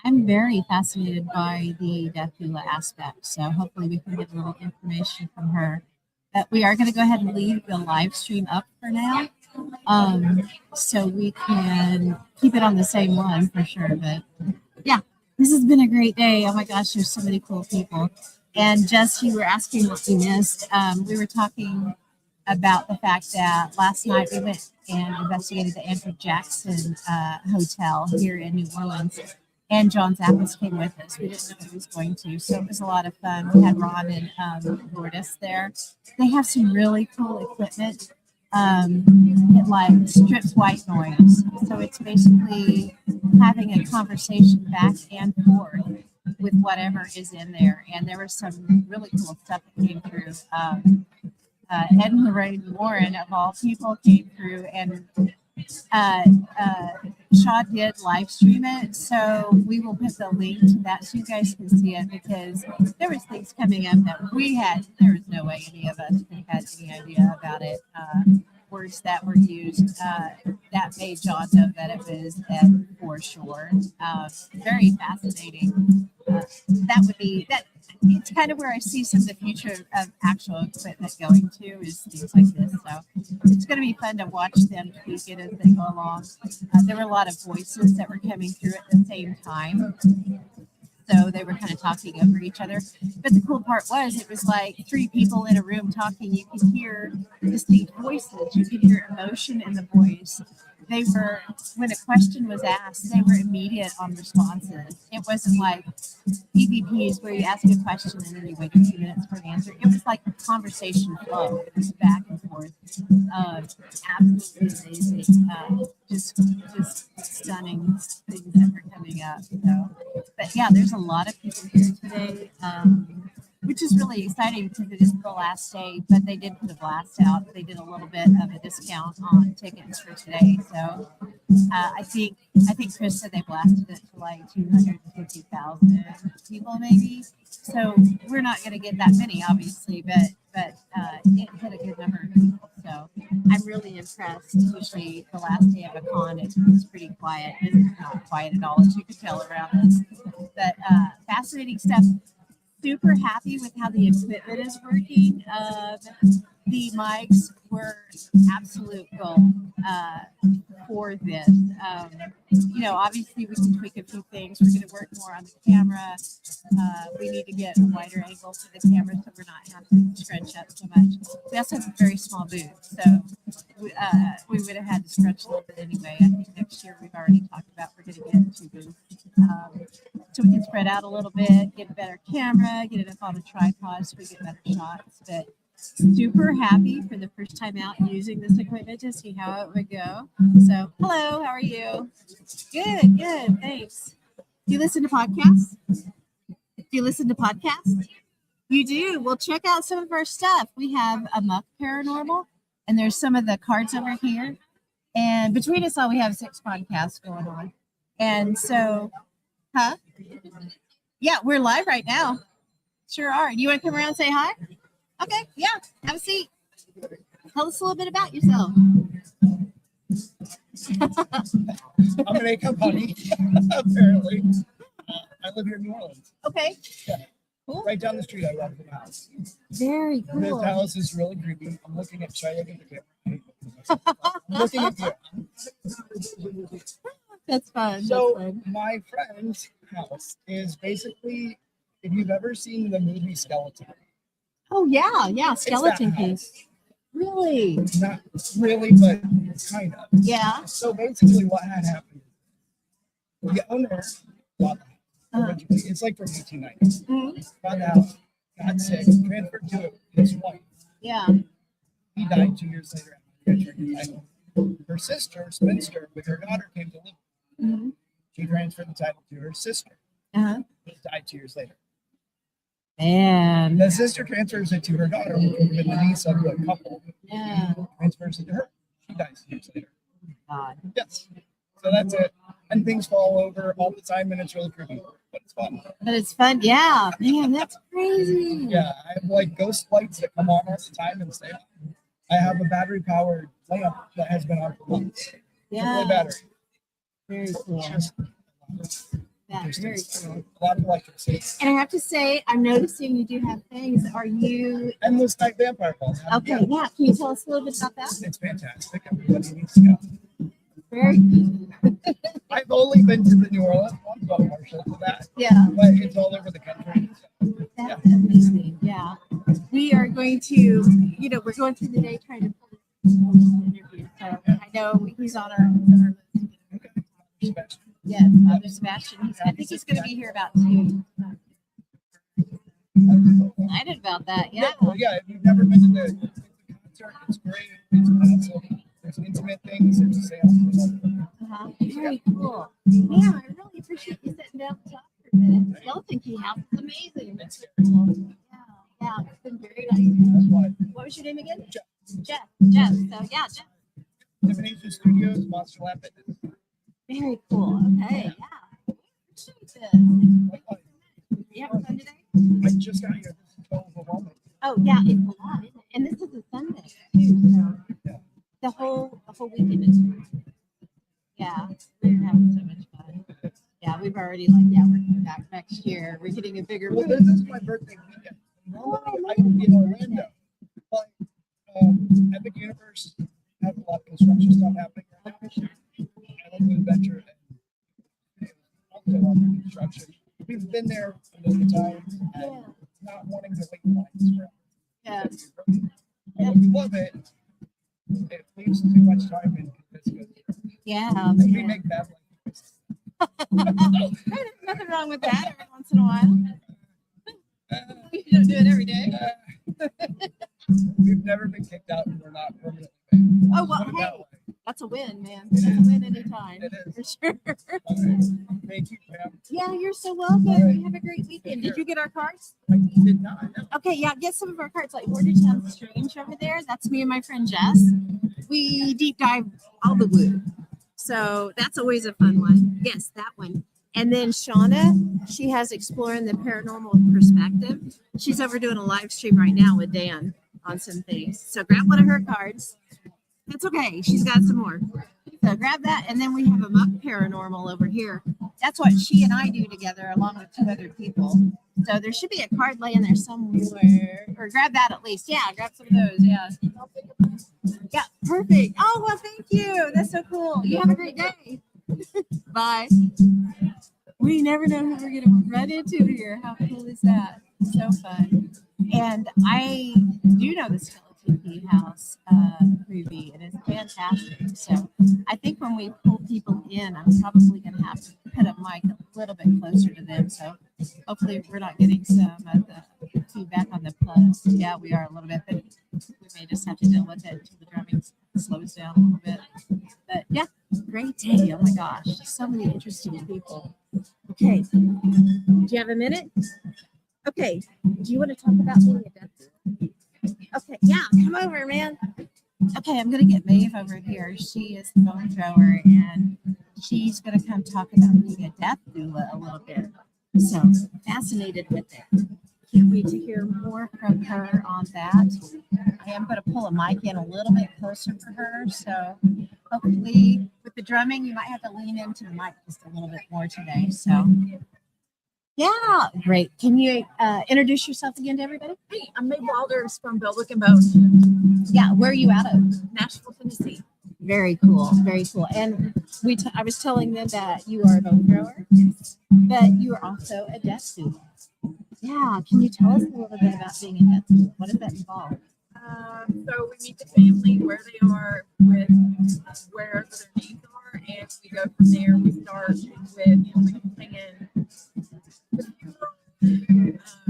B: I'm very fascinated by the death doula aspect. So hopefully we can get a little information from her. We are going to go ahead and leave the live stream up for now. So we can keep it on the same one for sure. But yeah, this has been a great day. Oh my gosh, there's so many cool people. And Jess, you were asking what we missed. We were talking about the fact that last night we went and investigated the Andrew Jackson Hotel here in New Orleans. And John Zappas came with us. We didn't know he was going to, so it was a lot of fun. We had Ron and Lourdes there. They have some really cool equipment. It like strips white noise. So it's basically having a conversation back and forth with whatever is in there. And there was some really cool stuff that came through. Ed and Lorraine Warren, of all people, came through, and Shaw did live stream it, so we will put the link to that so you guys can see it, because there was things coming up that there was no way any of us had any idea about it. Words that were used that made John know that it was Ed for sure. Very fascinating. It's kind of where I see some of the future of actual equipment going to, is things like this. So it's going to be fun to watch them tweak it as they go along. There were a lot of voices that were coming through at the same time. So they were kind of talking over each other. But the cool part was, it was like three people in a room talking. You could hear distinct voices. You could hear emotion in the voice. They were, when a question was asked, they were immediate on responses. It wasn't like E.P.Ps where you ask a question and then you wait a few minutes for an answer. It was like a conversation flow. It was back and forth. Absolutely amazing. Just stunning things that were coming up. So, but yeah, there's a lot of people here today. Which is really exciting because it is the last day, but they did put a blast out. They did a little bit of a discount on tickets for today. So I think Chris said they blasted it to like 250,000 people maybe. So we're not going to get that many, obviously, but it hit a good number of people. So I'm really impressed. Usually the last day of a con, it's pretty quiet. It's not quiet at all, as you can tell around us. But fascinating stuff. Super happy with how the equipment is working. The mics were absolute gold for this. Obviously we can tweak a few things. We're going to work more on the camera. We need to get a wider angle for the camera so we're not having to scrunch up so much. We also have a very small booth, so we would have had to stretch a little bit anyway. I think next year we've already talked about we're going to get 2 booths. So we can spread out a little bit, get a better camera, get it up on a tripod so we get better shots. But super happy for the first time out using this equipment to see how it would go. So, hello, how are you? Good, thanks. Do you listen to podcasts? You do? Well, check out some of our stuff. We have A.M.O.K Paranormal, and there's some of the cards over here. And between us all, we have 6 podcasts going on. And so, yeah, we're live right now. Sure are. Do you want to come around and say hi? Okay, yeah. Have a seat. Tell us a little bit about yourself.
F: I'm an A.M.O.K bunny, apparently. I live here in New Orleans.
B: Okay.
F: Yeah.
B: Cool.
F: Right down the street, I love the house.
B: Very
F: This
B: cool.
F: house is really creepy. I'm looking at Shauna Wooten. I'm looking at you.
B: That's fun.
F: So
B: That's fun.
F: my friend's house is basically, if you've ever seen the movie Skeleton.
B: Oh yeah, yeah.
F: It's
B: Skeleton
F: that house.
B: Key. Really?
F: Not really, but kind of.
B: Yeah.
F: So basically what had happened, the owner bought the house. Originally. It's like from 1890.
B: Mhm.
F: Bought the house, got sick, transferred to his wife.
B: Yeah.
F: He died 2 years later after getting the title. Her sister, spinster, with her daughter came to live.
B: Mhm.
F: She transferred the title to her sister.
B: Uh-huh.
F: He died 2 years later.
B: Man.
F: The sister transfers it to her daughter, who would have been the niece of the couple.
B: Yeah.
F: Transfers it to her. She dies 2 years later.
B: God.
F: Yes. So that's it. And things fall over all the time, and it's really creepy, but it's fun.
B: But it's fun. Yeah. Man, that's crazy.
F: Yeah, I have like ghost lights that come on all the time and stay on. I have a battery powered lamp that has been on for months.
B: Yeah.
F: Triple battery.
B: Very cool.
F: Just
B: That's very cool.
F: a lot of electricity.
B: And I have to say, I'm noticing you do have things. Are you
F: Endless night vampire calls.
B: okay? Yeah. Can you tell us a little bit about that?
F: It's fantastic. Everybody needs to go.
B: Very good.
F: I've only been to the New Orleans one, so I'm partial to that.
B: Yeah.
F: But it's all over the country. So,
B: That's amazing. Yeah. We are going to, we're going through the day trying to pull this interview. So I know he's on our list.
F: okay.
B: Yes, Father Sebastian. I think he's going to be here about 2. Excited about that. Yeah.
F: Yeah, if you've never been to the concert, it's great. It's awesome. There's intimate things. There's a seance.
B: Uh-huh. Very cool. Yeah, I really appreciate you sitting down to talk for a minute. Skeleton Key House is amazing. That's cool. Yeah, it's been very nice.
F: That's why.
B: What was your name again?
F: Jeff.
B: Jeff. Jeff. So yeah, Jeff.
F: Divination Studios, Monster Lab Fitness.
B: Very cool. Okay. Yeah. Appreciate this. You having fun today?
F: I just got here. This is so overwhelming.
B: Oh yeah, it's a lot, isn't it? And this is a Sunday too, so the whole weekend is. Yeah, we're having so much fun. Yeah, we've already we're coming back next year. We're getting a bigger.
F: Well, this is my birthday weekend. Normally, I'm in Orlando, but Epic Universe has a lot of construction stuff happening right now. I like to adventure and also on construction. We've been there a million times and not wanting to wait in lines forever.
B: Yeah.
F: And we love it. It leaves too much time in this.
B: Yeah.
F: And we make bad life.
B: There's nothing wrong with that every once in a while. You don't do it every day.
F: We've never been kicked out and we're not permanently banned.
B: Oh, well,
F: Put it that
B: hey,
F: way.
B: that's a win, man. That's a win anytime.
F: It is.
B: For sure.
F: All right. Thank you, Pam.
B: Yeah, you're so welcome.
F: All right.
B: You have a great weekend. Did you get our cards?
F: I did not.
B: Okay, yeah, get some of our cards like Bordertown Strange over there. That's me and my friend Jess. We deep dive all the woo. So that's always a fun one. Yes, that one. And then Shauna, she has Exploring the Paranormal Perspective. She's over doing a live stream right now with Dan on some things. So grab one of her cards. That's okay. She's got some more. So grab that. And then we have A.M.O.K Paranormal over here. That's what she and I do together along with 2 other people. So there should be a card laying there somewhere. Or grab that at least. Yeah, grab some of those. Yeah. Yeah, perfect. Oh, well, thank you. That's so cool. You have a great day. Bye. We never know who we're going to run into here. How cool is that? So fun. And I do know the Skeleton Key House movie, and it's fantastic. So I think when we pull people in, I'm probably going to have to put a mic a little bit closer to them. So hopefully we're not getting some of the feedback on the plus. Yeah, we are a little bit, but we may just have to deal with it until the drumming slows down a little bit. But yeah, great day. Oh my gosh, so many interesting people. Okay, do you have a minute? Okay, do you want to talk about being a dentist? Okay, yeah, come over, man. Okay, I'm gonna get Maeve over here. She is the bone thrower, and she's gonna come talk about being a death doula a little bit. So fascinated with it. Can't wait to hear more from her on that. I am going to pull a mic in a little bit closer for her. So hopefully with the drumming, you might have to lean into the mic just a little bit more today. So yeah, great. Can you introduce yourself again to everybody?
C: Hey, I'm May Walders from Belwick and Bone,
B: Yeah, where are you out of?
C: Nashville, Tennessee.
B: Very cool, very cool. And I was telling them that you are a bone grower, but you are also a death doula. Yeah, can you tell us a little bit about being a death doula? What does that involve?
C: So we meet the family where they are with wherever their needs are, and we go from there. We start with helping in the funeral,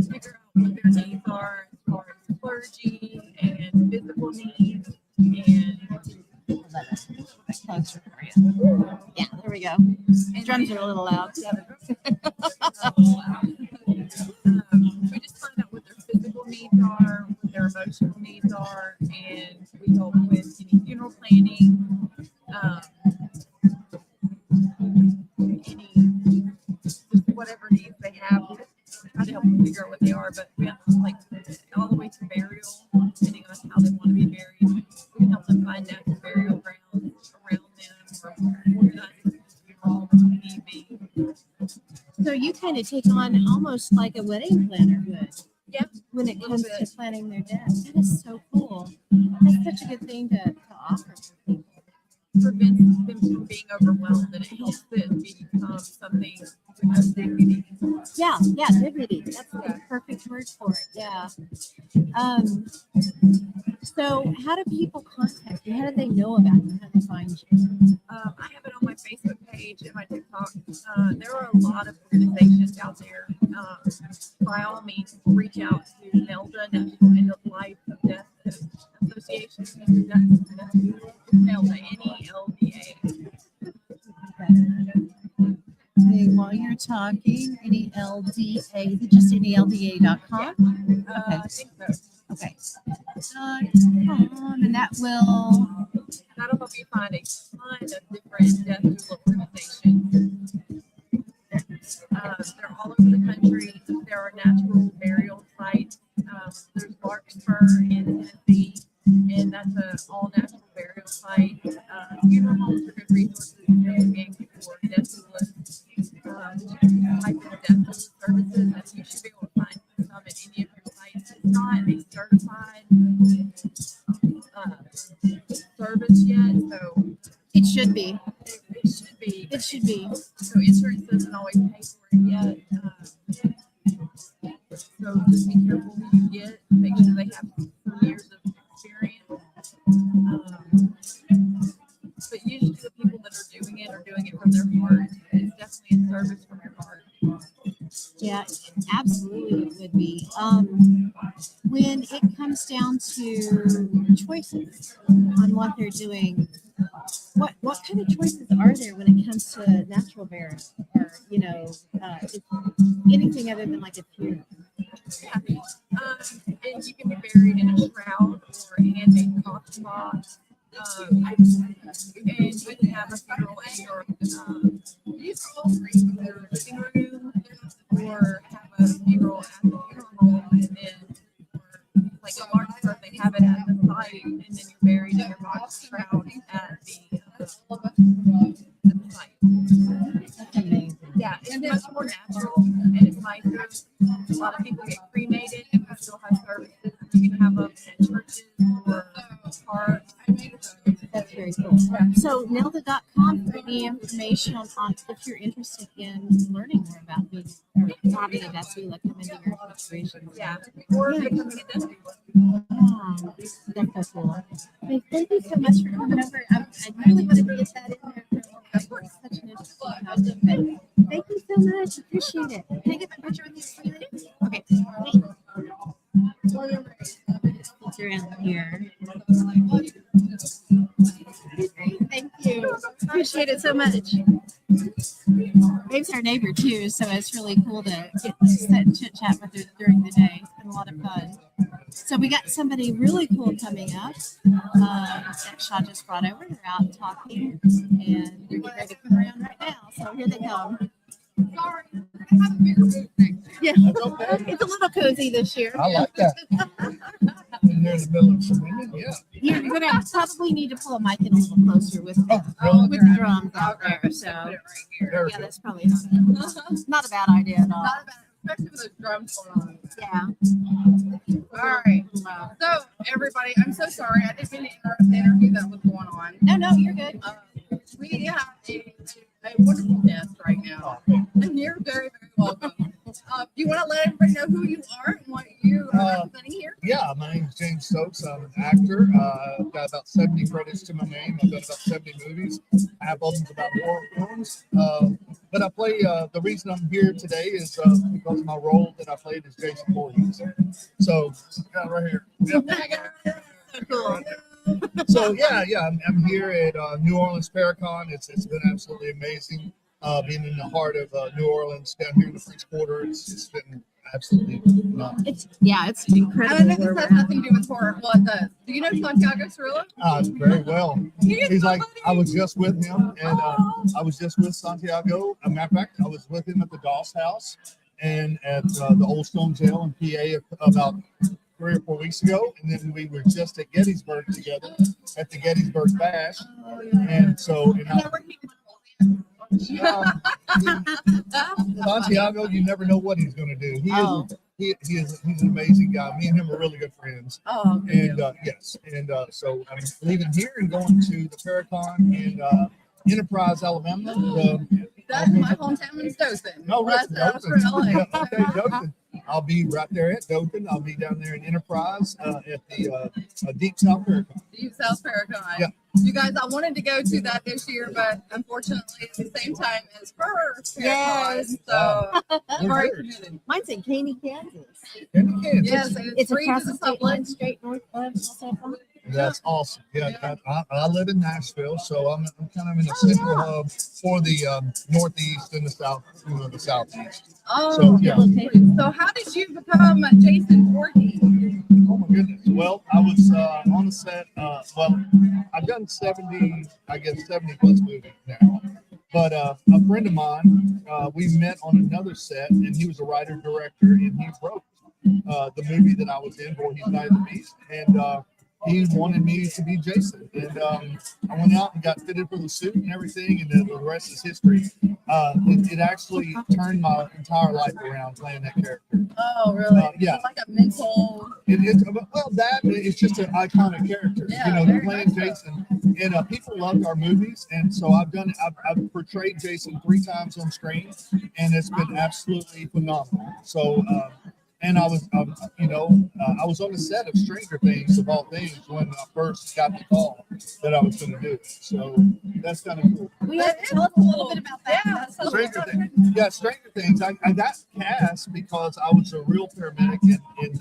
C: figure out what their needs are as far as clergy and physical needs, and
B: Closer for you. Yeah, there we go. Drums are a little loud.
C: we just find out what their physical needs are, what their emotional needs are, and we help with any funeral planning, any just whatever needs they have. We try to help them figure out what they are, but we have like all the way to burial, depending on how they want to be buried. We can help them find natural burial grounds around them or organize the funeral if need be.
B: So you kind of take on almost like a wedding planner would.
C: Yeah,
B: when it
C: a little
B: comes
C: bit.
B: to planning their death. That is so cool. That's such a good thing to offer for people.
C: Prevents them from being overwhelmed, and it helps them become something with dignity.
B: Yeah, dignity. That's the perfect word for it. Yeah. So how do people contact you? How do they know about you? How do they find you?
C: I have it on my Facebook page and my TikTok. There are a lot of organizations out there. By all means, reach out to NELDA, National End of Life of Death Association. NELDA, NELDA.
B: Okay, while you're talking, any LDA, is it just NELDA.com?
C: I think so.
B: Okay. And
C: That'll help you find a ton of different death doula organizations. They're all over the country. There are natural burial sites. There's Larkspur in Tennessee, and that's an all natural burial site. Funeral homes are good resources if you're looking for death doulas. Type in death doula services, and you should be able to find some at any of your sites. It's not a certified service yet, so
B: it should be.
C: it should be.
B: It should be.
C: So insurance doesn't always pay for it yet. So just be careful who you get. Make sure they have some years of experience. But usually the people that are doing it from their heart. It's definitely a service from your heart.
B: Yeah, absolutely it would be. When it comes down to choices on what they're doing, what kind of choices are there when it comes to natural burial or anything other than like a funeral?
C: Yeah. And you can be buried in a shroud or a handmade coffin box. And you can have a funeral in your living room, or have a funeral at the funeral home, and then, like a large part, they have it at the site, and then you're buried in your box shroud at the site.
B: That's amazing.
C: Yeah, it's much more natural and it's nicer. A lot of people get cremated and we still have services. You can have them at churches or parks.
B: That's very cool. So Nelda.com for any information on if you're interested in learning more about being or having a death doula come into your situation.
C: Yeah, or becoming a death doula.
B: Wow, that's so cool. Hey, thank you so much for coming over. I really wanted to get that in there. It's such an interesting topic. But thank you so much. Appreciate it. Can I get my picture with you? Okay. It's around here. Thank you. Appreciate it so much. Babe's our neighbor too, so it's really cool to get to sit and chit chat with her during the day. It's been a lot of fun. So we got somebody really cool coming up that Shaw just brought over. They're out talking, and they're getting ready to come around right now. So here they come.
C: Sorry, I have a bigger booth next to
B: Yeah,
F: That's okay.
B: it's a little cozy this year.
F: I like that. And they're in the middle of some women, yeah.
B: You're gonna probably need to pull a mic in a little closer with
F: Oh,
B: with the drums out
C: Okay,
B: there.
C: so
B: So
C: put it right here.
F: There we
B: yeah,
F: go.
B: that's probably not a bad idea at all.
C: Not bad, especially with those drums going on.
B: Yeah.
C: All right.
B: Wow.
C: So, everybody, I'm so sorry. I didn't mean to interrupt the interview that was going on.
B: No, you're good.
C: We have a wonderful guest right now, and you're very, very welcome. Do you want to let everybody know who you are and what you are representing here?
F: Yeah, my name's James Stokes. I'm an actor. I've got about 70 credits to my name. I've done about 70 movies. I have albums about horror films. But I play, the reason I'm here today is because my role that I played is Jason Voorhees. So, right here. Yep.
B: Cool.
F: So I'm here at New Orleans Paracon. It's been absolutely amazing. Being in the heart of New Orleans, down here in the French Quarter, it's been absolutely phenomenal.
B: It's incredible.
C: I know
B: where
C: this has
B: we're at.
C: nothing to do with horror. Well, it does. Do you know Santiago Cirillo?
F: Very well. He's like,
C: somebody.
F: I was just with him, and I was just with Santiago. As a matter of fact, I was with him at the Doss House and at the Old Stone Jail in PA about 3 or 4 weeks ago, and then we were just at Gettysburg together at the Gettysburg Bash, and so Santiago, you never know what he's going to do. He's an amazing guy. Me and him are really good friends.
C: Oh,
F: And so I'm leaving here and going to the Paracon in Enterprise, Alabama.
C: That's my hometown in Dothan.
F: No,
C: That's for LA.
F: Yeah, okay, Dothan. I'll be right there at Dothan. I'll be down there in Enterprise at the Deep South Paracon.
C: Deep South Paragon.
F: Yeah.
C: You guys, I wanted to go to that this year, but unfortunately, at the same time as her Paracon.
B: Yes.
C: So,
F: We're
C: very
F: there.
C: committed.
B: Mine's in Caney, Kansas.
F: And the kids.
C: Yes, and
B: It's
C: free
B: across
C: to
B: the state
C: public.
B: line, straight north of South.
F: That's awesome. Yeah, I live in Nashville, so I'm kind of in a central hub for the Northeast and the South, the Southeast.
C: Oh,
F: So, yeah.
C: So how did you become Jason Voorhees?
F: Oh my goodness. Well, I was on the set. I've done 70 plus movies now. But a friend of mine, we met on another set, and he was a writer director, and he wrote the movie that I was in, Voorhees Night of the Beast, and he wanted me to be Jason. And I went out and got fitted for the suit and everything, and then the rest is history. It actually turned my entire life around playing that character.
C: Oh, really?
F: Yeah.
C: It's like a mental.
F: It's just an iconic character.
C: Yeah,
F: You're
C: very
F: playing
C: much
F: Jason, and people loved our movies, and so I've portrayed Jason 3 times on screen, and it's been absolutely phenomenal. So. And I was on the set of Stranger Things, of all things, when I first got the call that I was going to do it. So that's kind of cool.
B: We have to tell us a little bit about that.
C: Yeah, so
F: Stranger Things. Yeah, Stranger Things. I got cast because I was a real paramedic, and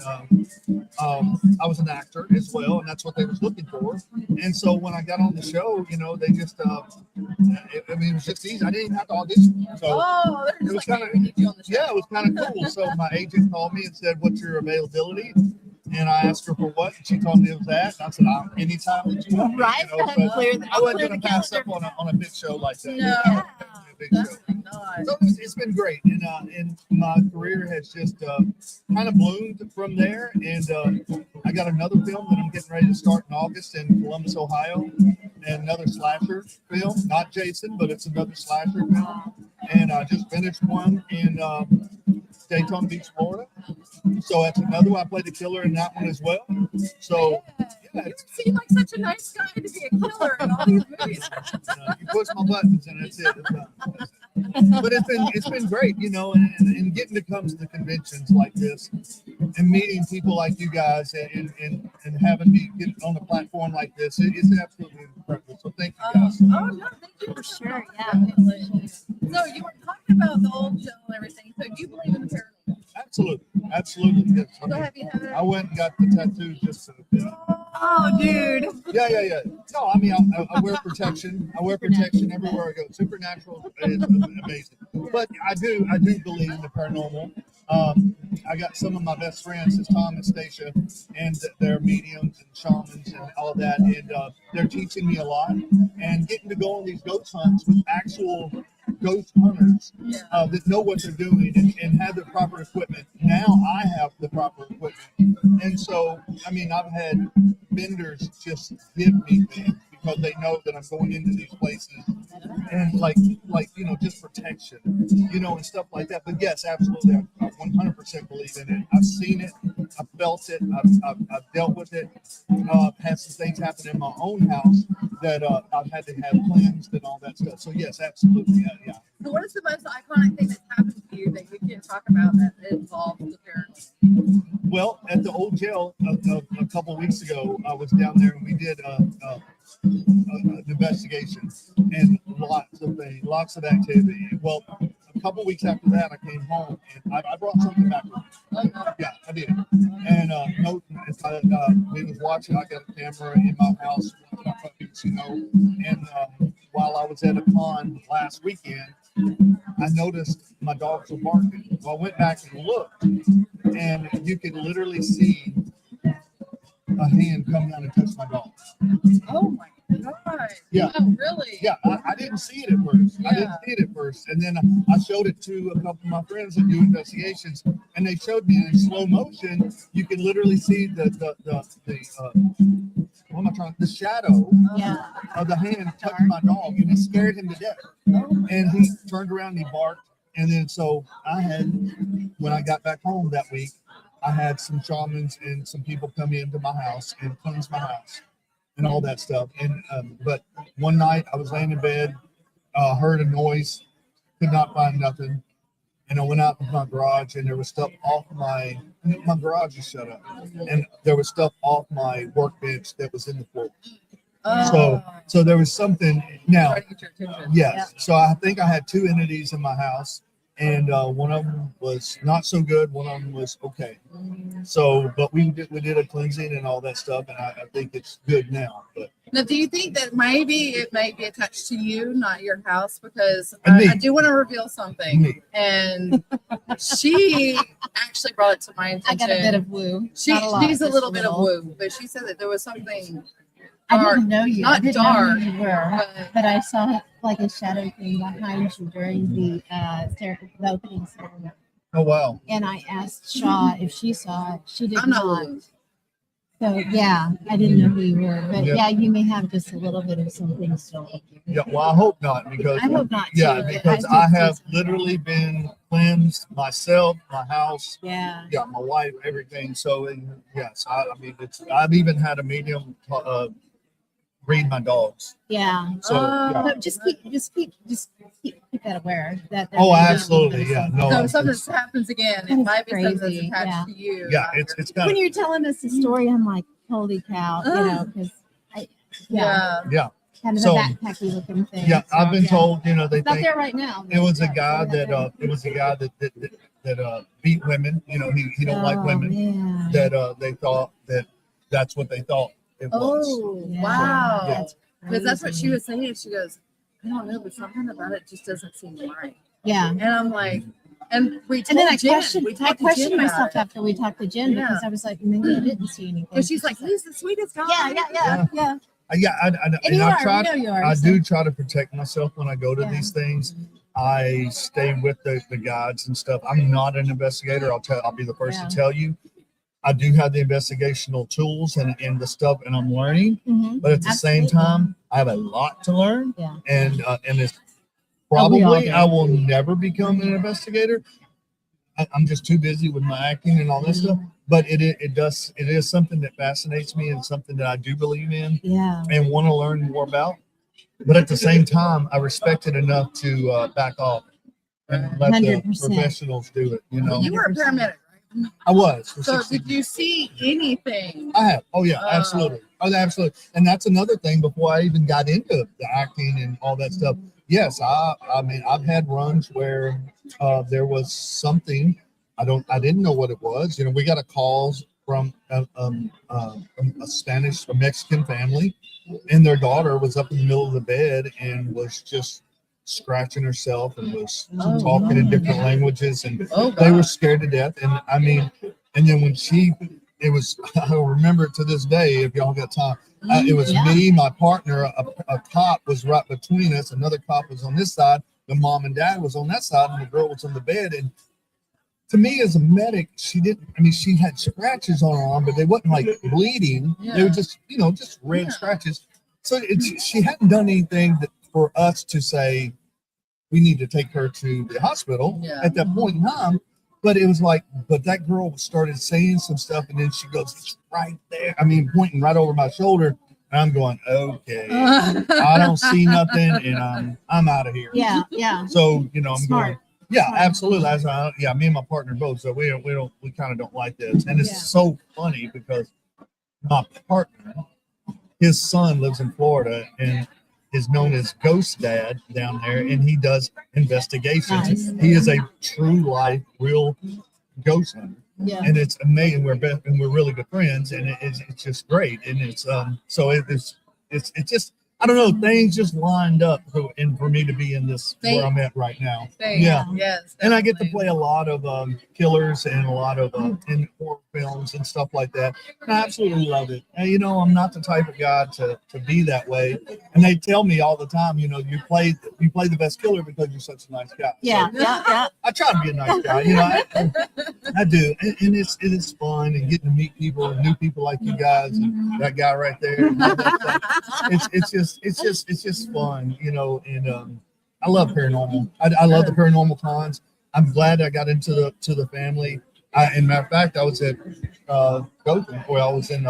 F: I was an actor as well, and that's what they was looking for. And so when I got on the show, they just, it was just easy. I didn't even have to audition. So
C: they're just
F: it was
C: like,
F: kinda-
C: "Hey, we need you on the show."
F: yeah, it was kind of cool. So my agent called me and said, "What's your availability?" And I asked her for what, and she told me it was that. And I said, "Anytime that you want." me,"
B: Right.
F: So I wasn't
B: Clear
F: going
B: the
F: to pass up
B: calendar.
F: on a big show like that.
C: No.
F: A big show.
C: Definitely not.
F: So it's been great, and my career has just kind of bloomed from there. And I got another film that I'm getting ready to start in August in Columbus, Ohio, and another slasher film. Not Jason, but it's another slasher film. And I just finished one in Daytona Beach, Florida. So that's another one. I played the killer in that one as well. So yeah,
C: You seem like such a nice guy to be a killer in all these movies.
F: you push my buttons and that's it. But it's been great, and getting to come to the conventions like this and meeting people like you guys and having me get on the platform like this, it's absolutely incredible. So thank you guys.
C: No, thank you for
B: Sure, yeah.
C: Definitely. So you were talking about the old show and everything. So do you believe in the paranormal?
F: Absolutely. Yes.
C: So have you had
F: I went and got the tattoo just to.
B: Oh, dude.
F: Yeah. No, I mean, I wear protection. I wear protection everywhere I go. Supernatural is amazing. But I do believe in the paranormal. I got some of my best friends, is Tom and Stacia, and they're mediums and shamans and all of that. And they're teaching me a lot. And getting to go on these ghost hunts with actual ghost hunters that know what they're doing and have the proper equipment. Now I have the proper equipment. And so, I mean, I've had vendors just give me things because they know that I'm going into these places and like just protection, and stuff like that. But yes, absolutely, I 100% believe in it. I've seen it, I've felt it, I've dealt with it. I've had some things happen in my own house that I've had to have cleansed and all that stuff. So yes, absolutely, yeah.
C: So what is the most iconic thing that's happened to you that you can talk about that involves the paranormal?
F: Well, at the old jail a couple of weeks ago, I was down there and we did an investigation and lots of activity. Well, a couple of weeks after that, I came home and I brought something back with me. Yeah, I did. And we was watching. I got a camera in my house, and while I was at a con last weekend, I noticed my dogs were barking. Well, I went back and looked, and you could literally see a hand come down and touch my dog.
C: Oh my God.
F: Yeah.
C: Oh, really?
F: Yeah, I didn't see it at first. I didn't see it at first. And then I showed it to a couple of my friends that do investigations, and they showed me in slow motion. You can literally see the shadow of the hand touch my dog, and it scared him to death. And he turned around and he barked. And then so when I got back home that week, I had some shamans and some people come into my house and cleanse my house and all that stuff. And but one night I was laying in bed, heard a noise, could not find nothing, and I went out to my garage and there was stuff off my garage is shut up, and there was stuff off my workbench that was in the floor. So there was something now. Yes. So I think I had two entities in my house, and one of them was not so good. One of them was okay. So, but we did a cleansing and all that stuff, and I think it's good now. But
C: now, do you think that maybe it may be attached to you, not your house? Because I do want to reveal something. And she actually brought it to my attention.
B: I got a bit of woo.
C: She's a little bit of woo, but she said that there was something.
B: I didn't know you.
C: Not
B: I didn't
C: dark,
B: know who you were, but I saw like a shadow thing behind you during the opening ceremony.
F: oh wow.
B: And I asked Shaw if she saw it. She did
C: I'm not
B: not.
C: woo.
B: So yeah, I didn't know who you were, but
F: Yeah.
B: yeah, you may have just a little bit of something still.
F: Yeah, well, I hope not, because
B: I hope not.
F: yeah,
B: too,
F: because
B: do
F: I have
B: too.
F: literally been cleansed myself, my house,
B: Yeah.
F: my wife, everything. So yes, I mean, I've even had a medium read my dogs.
B: Yeah.
F: So yeah.
B: No, just keep that aware that.
F: Oh, absolutely, yeah. No,
C: So if something happens again, it
B: That is
C: might be something that's
B: crazy,
C: attached
B: yeah.
C: to you.
F: yeah,
C: not
F: it's
C: your-
F: kind
B: When
F: of
B: you're telling us the story, I'm like, holy cow, because
C: Yeah.
F: yeah.
B: kind of
F: So,
B: a backpacky looking thing.
F: Yeah,
B: so,
F: I've been
B: yeah.
F: told, they
B: It's not
F: think
B: there right now.
F: it was a
B: but
F: guy
B: it's
F: that beat women. He don't like women.
B: Man.
F: That they thought that's what they thought it was.
C: Oh,
B: Yeah.
C: wow.
F: Yeah.
C: Because that's what she
B: crazy.
C: was saying. She goes, I don't know, but something about it just doesn't seem right.
B: Yeah.
C: And I'm like, and we told
B: And then I
C: Jen,
B: questioned
C: we talked to Jen
B: myself
C: about it.
B: after we talked to Jen because I was like, maybe I didn't see anything.
C: But she's like, he's the sweetest guy.
B: Yeah.
F: And
B: And you
F: I
B: are,
F: try.
B: we know you are.
F: I
B: so-
F: do try to protect myself when I go to
B: Yeah.
F: these things. I stay with the guides and stuff. I'm not an investigator. I'll be the first
B: Yeah.
F: to tell you. I do have the investigational tools and the stuff, and I'm learning.
B: Mhm.
F: But at the same
B: Absolutely.
F: time, I have a lot to learn,
B: Yeah.
F: and it's
B: Oh, we all
F: probably
B: do.
F: I will never become an investigator. I'm just too busy with my acting and all this stuff. But it is something that fascinates me and something that I do believe in
B: Yeah.
F: and want to learn more about. But at the same time, I respect it enough to back off and let
B: 100%.
F: the professionals do it.
C: You were a paramedic, right?
F: I was. For
C: So
F: 16
C: did you see anything?
F: I have. Oh yeah, absolutely. Oh, absolutely. And that's another thing before I even got into the acting and all that stuff. Yes, I mean, I've had runs where there was something I didn't know what it was. We got a call from a Mexican family, and their daughter was up in the middle of the bed and was just scratching herself and was talking in different languages, and they were scared to death. And I mean, and then when I remember it to this day, if y'all got time, it was me, my partner, a cop was right between us, another cop was on this side, the mom and dad was on that side, and the girl was on the bed. And to me, as a medic, she had scratches on her arm, but they wasn't like bleeding. They were just, just red scratches. So she hadn't done anything for us to say we need to take her to the hospital at that point in time. But it was like, but that girl started saying some stuff, and then she goes, "It's right there." Pointing right over my shoulder. And I'm going, okay, I don't see nothing, and I'm out of here.
B: Yeah, yeah.
F: So I'm
B: Smart.
F: going, yeah,
B: Smart.
F: absolutely. Me and my partner both. So we kind of don't like this, and it's so funny because my partner, his son lives in Florida and is known as Ghost Dad down there, and he does investigations. Nice. He is a true life, real ghost hunter. Yeah. And it's amazing. We're really good friends, and it's just great. And it's just, I don't know, things just lined up for me to be in this where I'm at right now. Yeah.
C: Yes.
F: And I get to play a lot of killers and a lot of in horror films and stuff like that. And I absolutely love it. And I'm not the type of guy to be that way. And they tell me all the time, you play the best killer because you're such a nice guy.
B: Yeah,
F: so,
B: yeah.
F: I try to be a nice guy, I do. And it's fun, and getting to meet people, new people like you guys and that guy right there. And all that stuff. It's just fun, and I love paranormal. I love the paranormal cons. I'm glad I got into the family. And matter of fact, I was at Dothan, where I was in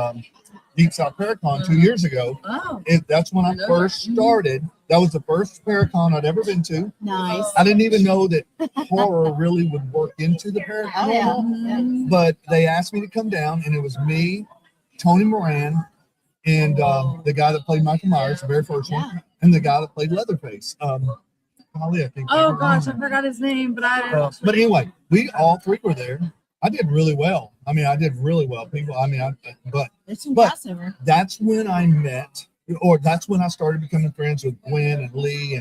F: Deep South Paracon 2 years ago.
C: Oh.
F: That's when I first started. That was the first Paracon I'd ever been to.
B: Nice.
F: I didn't even know that horror really would work into the paranormal. But they asked me to come down, and it was me, Tony Moran, and the guy that played Michael Myers, the very first one, and the guy that played Leatherface. Golly, I think.
C: Oh gosh, I forgot his name, but
F: but anyway, we all three were there. I did really well. I did really well. People,
B: it's impressive.
F: But that's when I met, or that's when I started becoming friends with Gwen and Lee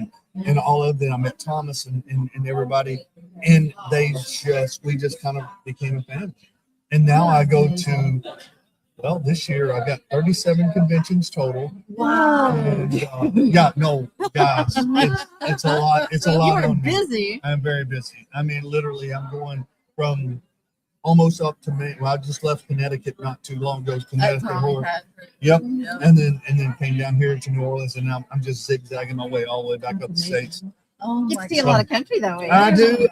F: and all of them. I met Thomas and everybody, and we just kind of became a family. And now I go to. Well, this year I've got 37 conventions total.
B: Wow.
F: And, guys, it's a lot. It's a lot.
B: You're
F: on me.
B: busy.
F: I'm very busy. Literally, I'm going from almost up to Maine. Well, I just left Connecticut not too long ago. Connecticut. Yep. And then came down here to New Orleans, and I'm just zigzagging my way all the way back up the States.
B: Oh, you get to see a lot of country that way.
F: I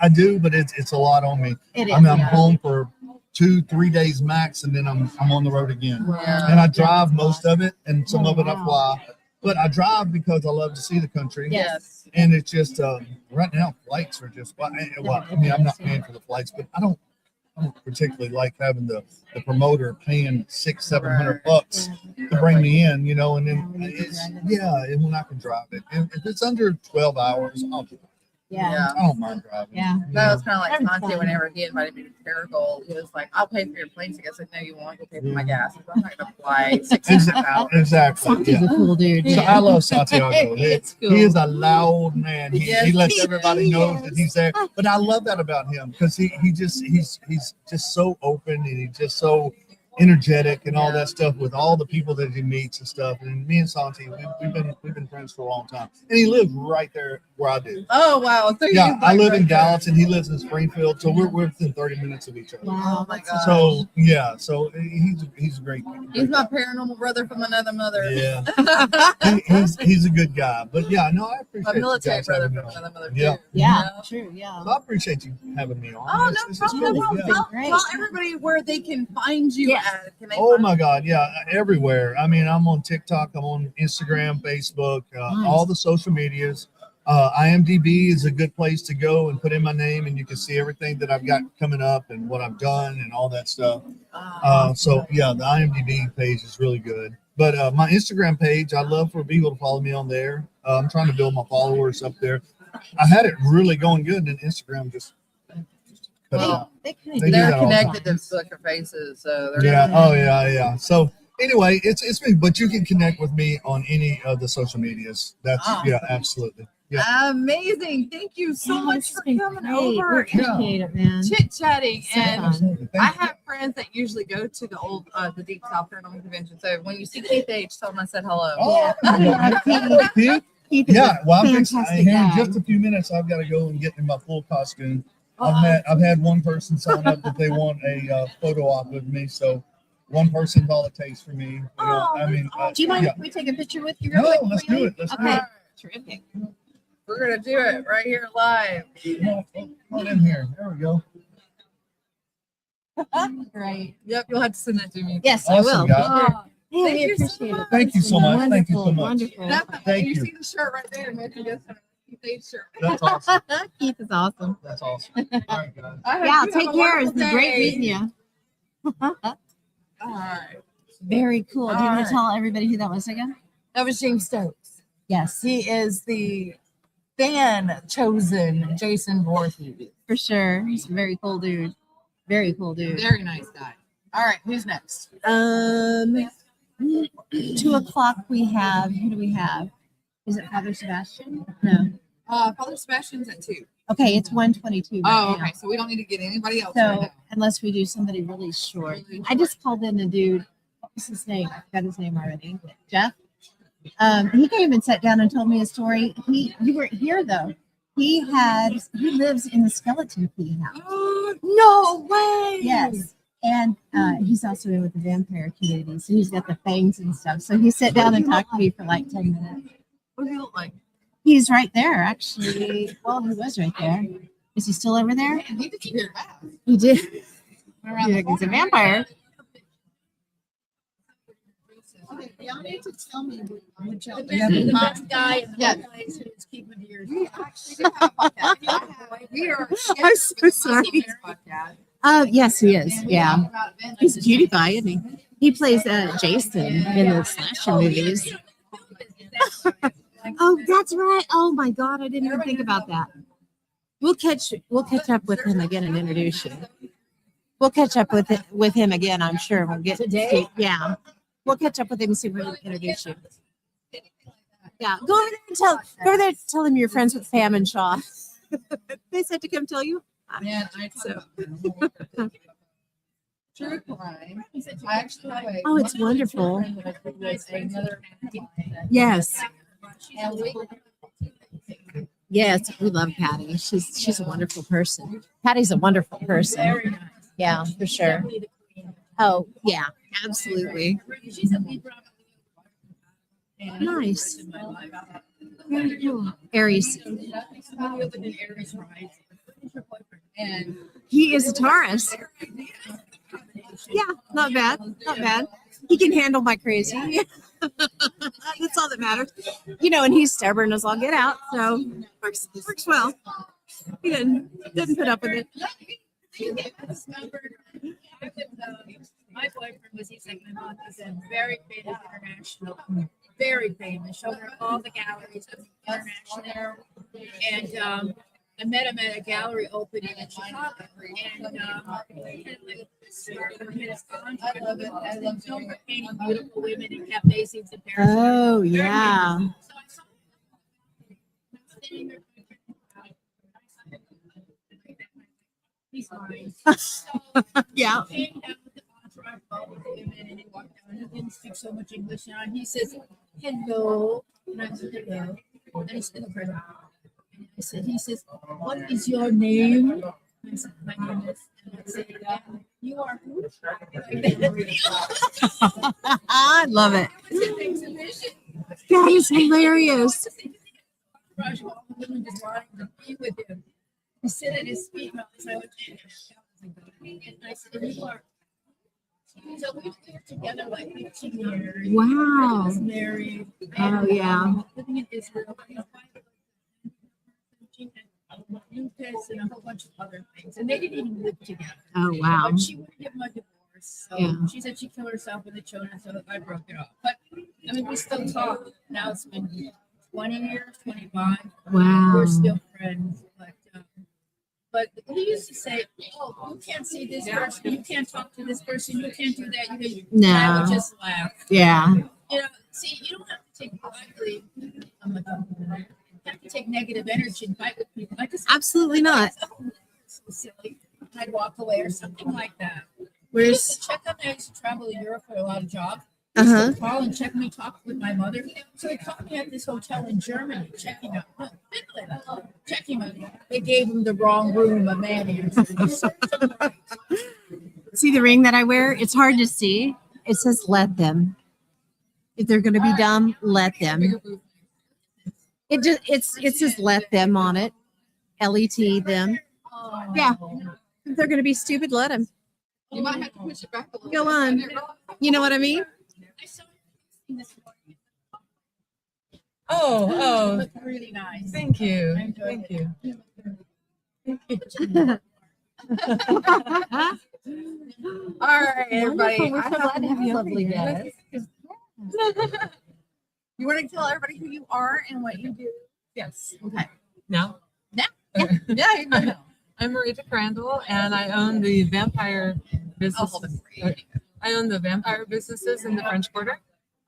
F: do, but it's a lot on me.
B: It is.
F: I'm home for 2-3 days max, and then I'm on the road again.
C: Yeah.
F: And I drive most of it, and some of it I fly. But I drive because I love to see the country.
C: Yes.
F: And it's just right now flights are just. I'm not paying for the flights, but I don't particularly like having the promoter paying $600-700 to bring me in, and then and when I can drive it, and if it's under 12 hours, I'll do it.
B: Yeah.
F: I don't mind driving.
B: Yeah.
C: That was kind of like Santi whenever he invited me to Paragold. He was like, "I'll pay for your plane ticket." I said, "No, you won't. You'll pay for my gas." I'm not going to fly 600 hours.
F: Exactly.
B: He's a cool dude.
F: So I love Santiago.
B: It's cool.
F: He is a loud man. He lets everybody know
B: is.
F: that he's there. But I love that about him because he's just so open, and he's just so energetic and all that stuff with all the people that he meets and stuff. And me and Santi, we've been friends for a long time. And he lives right there where I do.
C: Oh wow! So
F: I live in Dallas and he lives in Springfield, so we're within 30 minutes of each other.
B: Wow,
C: oh my god!
F: So he's a great.
C: He's my paranormal brother from another mother.
F: Yeah, he's a good guy. But I appreciate
C: My military
F: you guys
C: brother
F: having me
C: from
F: on.
C: another mother.
F: Yeah.
C: too.
B: Yeah, true. Yeah.
F: I appreciate you having me on.
C: Oh,
F: This
C: no
F: is
C: problem.
F: cool.
C: No
F: Yeah.
C: problem. Tell everybody where they can find you at. Can they
F: Oh
C: find
F: my God, yeah, everywhere. I'm on TikTok, I'm on Instagram, Facebook, all the social medias. IMDb is a good place to go and put in my name, and you can see everything that I've got coming up and what I've done and all that stuff. The IMDb page is really good. But my Instagram page, I'd love for people to follow me on there. I'm trying to build my followers up there. I had it really going good, and Instagram just cut it out.
C: They're connected to Flickr Faces, so they're
F: Yeah. So anyway, it's me, but you can connect with me on any of the social medias. That's absolutely. Yeah.
C: Amazing. Thank you so much for coming over.
B: We appreciate it, man.
C: Chit-chatting. And
F: Absolutely.
C: I have friends that usually go to the Deep South Paranormal Convention. So when you see Keith H, tell them I said hello.
F: Oh, Keith.
B: Keith is
F: Yeah,
B: a
F: well, here
B: fantastic
F: in
B: guy.
F: just a few minutes, I've got to go and get in my full costume.
C: Uh-oh.
F: I've had one person sign up that they want a photo op with me, so one person's all it takes for me. You know, I mean,
B: Do you mind
F: yeah.
B: if we take a picture with you?
F: No,
B: real quick
F: let's
B: before you
F: do
B: leave?
F: it. Let's do
B: Okay,
F: it.
B: terrific.
C: We're gonna do it right here live.
F: Come on in here. There we go.
B: Right.
C: Yep, you'll have to send that to me.
B: Yes, I
F: Awesome,
B: will.
F: guys.
C: Oh,
B: Yeah,
C: Thank
B: we
C: you so
B: appreciate it.
C: much.
F: Thank you so much. Thank you so
B: Wonderful,
F: much.
B: wonderful.
C: definitely.
F: Thank
C: you
F: you.
C: see the shirt right there. Man, you just have a Keith shirt.
F: That's awesome.
B: Keith is awesome.
F: That's awesome. All right, guys.
B: Yeah, take care. It's been great meeting you.
C: All right.
B: Very cool. Do you want
C: Alright.
B: to tell everybody who that was again?
C: That was James Stokes.
B: Yes,
C: He is the fan chosen Jason Voorhees.
B: for sure. He's a very cool dude. Very cool dude.
C: Very nice guy. All right, who's next?
B: 2:00 we have. Who do we have? Is it Father Sebastian? No.
C: Father Sebastian's at 2.
B: Okay, it's 1:22.
C: Oh, okay. So we don't need to get anybody else right
B: So
C: now.
B: unless we do somebody really short.
C: Really
B: I just called in a dude. What's his name? I forgot his name already. Jeff. He came and sat down and told me a story. You weren't here though. He lives in the skeleton key house.
C: Oh, no way.
B: Yes. And he's also in with the vampire community. So he's got the fangs and stuff. So he sat down and talked to me for like 10 minutes.
C: What does he look like?
B: He's right there, actually. Well, he was right there. Is he still over there?
C: Man, he did your back.
B: He did.
C: Around
B: Yeah,
C: the
B: he's a
C: corner.
B: vampire.
G: Okay, y'all need to tell me what y'all
C: Yeah,
G: do.
C: the
G: Hot guy in
C: Yeah.
G: one place who's keeping to yours.
C: We actually do have a podcast. We are
B: I'm so sorry. Yes, he is. Yeah. He's a cutie pie, isn't he? He plays Jason in the slasher movies. Oh, that's right. Oh my God, I didn't even think about that. We'll catch up with him again and introduce you. We'll catch up with him again, I'm sure. We'll get
G: Today?
B: Yeah. We'll catch up with him and see if we can introduce you. Yeah. Go over there and tell him you're friends with Pam and Shaw. They said to come tell you.
C: Man, I
B: So-
C: True crime. I actually have a
B: Oh, it's wonderful.
C: another
B: Yes.
C: and we
B: Yes, we love Patty. She's a wonderful person. Patty's a wonderful person.
G: Very nice.
B: Yeah, for sure.
G: Definitely the queen.
B: Oh, yeah, absolutely.
G: She's a Libra. And
B: Nice.
G: in my life.
B: Very cool. Aries.
G: Somebody with an Aries rising. Who's your boyfriend?
C: and
B: He is a Taurus. Yeah, not bad. Not bad. He can handle my crazy. That's all that matters. You know, and he's stubborn as all get out, so works well. He doesn't put up with it.
G: I discovered my boyfriend was, he's like my mom, he's a very famous international, very famous, showed her all the galleries of international. And I met him at a gallery opening in Chicago. And I love it. I love painting beautiful women in cafes in Paris.
B: Oh, yeah.
G: So I saw him. He's mine.
B: Yeah.
G: Came down with the entourage, all the women, and he walked down. He didn't speak so much English now. And he says, "Hello," and I said, "Hello." And he said, he says, "What is your name?" I said, "My name is." And I said, "You are who?"
B: I love it.
G: It was an exhibition.
B: That is hilarious.
G: Entourage, all the women just wanting to be with him. He sit at his feet, and I went, and I said, "You are." So we were together like 15 years.
B: Wow.
G: I was married.
B: Oh, yeah.
G: Living in Israel. E.P.P and a whole bunch of other things. And they didn't even live together.
B: Oh, wow.
G: But she wouldn't give him a divorce. So
B: Yeah.
G: she said she killed herself with the children, so I broke it off. But I mean, we still talk. Now it's been 20 years, 25.
B: Wow.
G: We're still friends. But he used to say, "Oh, you can't see this person. You can't talk to this person. You can't do that." And I would
B: No.
G: just laugh.
B: Yeah.
G: You know, see, you don't have to take lightly. I'm like, you have to take negative energy and fight with people. I just
B: Absolutely not.
G: so silly. I'd walk away or something like that. I
B: Where's
G: used to check on. I used to travel to Europe for a lot of jobs,
B: Uh-huh.
G: to call and check me, talk with my mother. So they caught me at this hotel in Germany, checking out, no, Finland, checking me. They gave him the wrong room, a man answered.
B: See the ring that I wear? It's hard to see. It says let them. If they're going to be dumb, let them. It says let them on it. L-E-T them. Yeah. If they're going to be stupid, let them.
C: You might have to push it back a little.
B: Go on. You know what I mean?
C: Oh,
G: Look really nice.
C: thank you. Thank you. All right, everybody.
B: We're so glad to have you over
C: lovely
B: here.
C: guest. You want to tell everybody who you are and what you do?
H: Yes.
C: Okay.
H: No.
C: Yeah, you can know.
H: I'm Marita Crandall, and I own the vampire business. I own the vampire businesses in the French Quarter,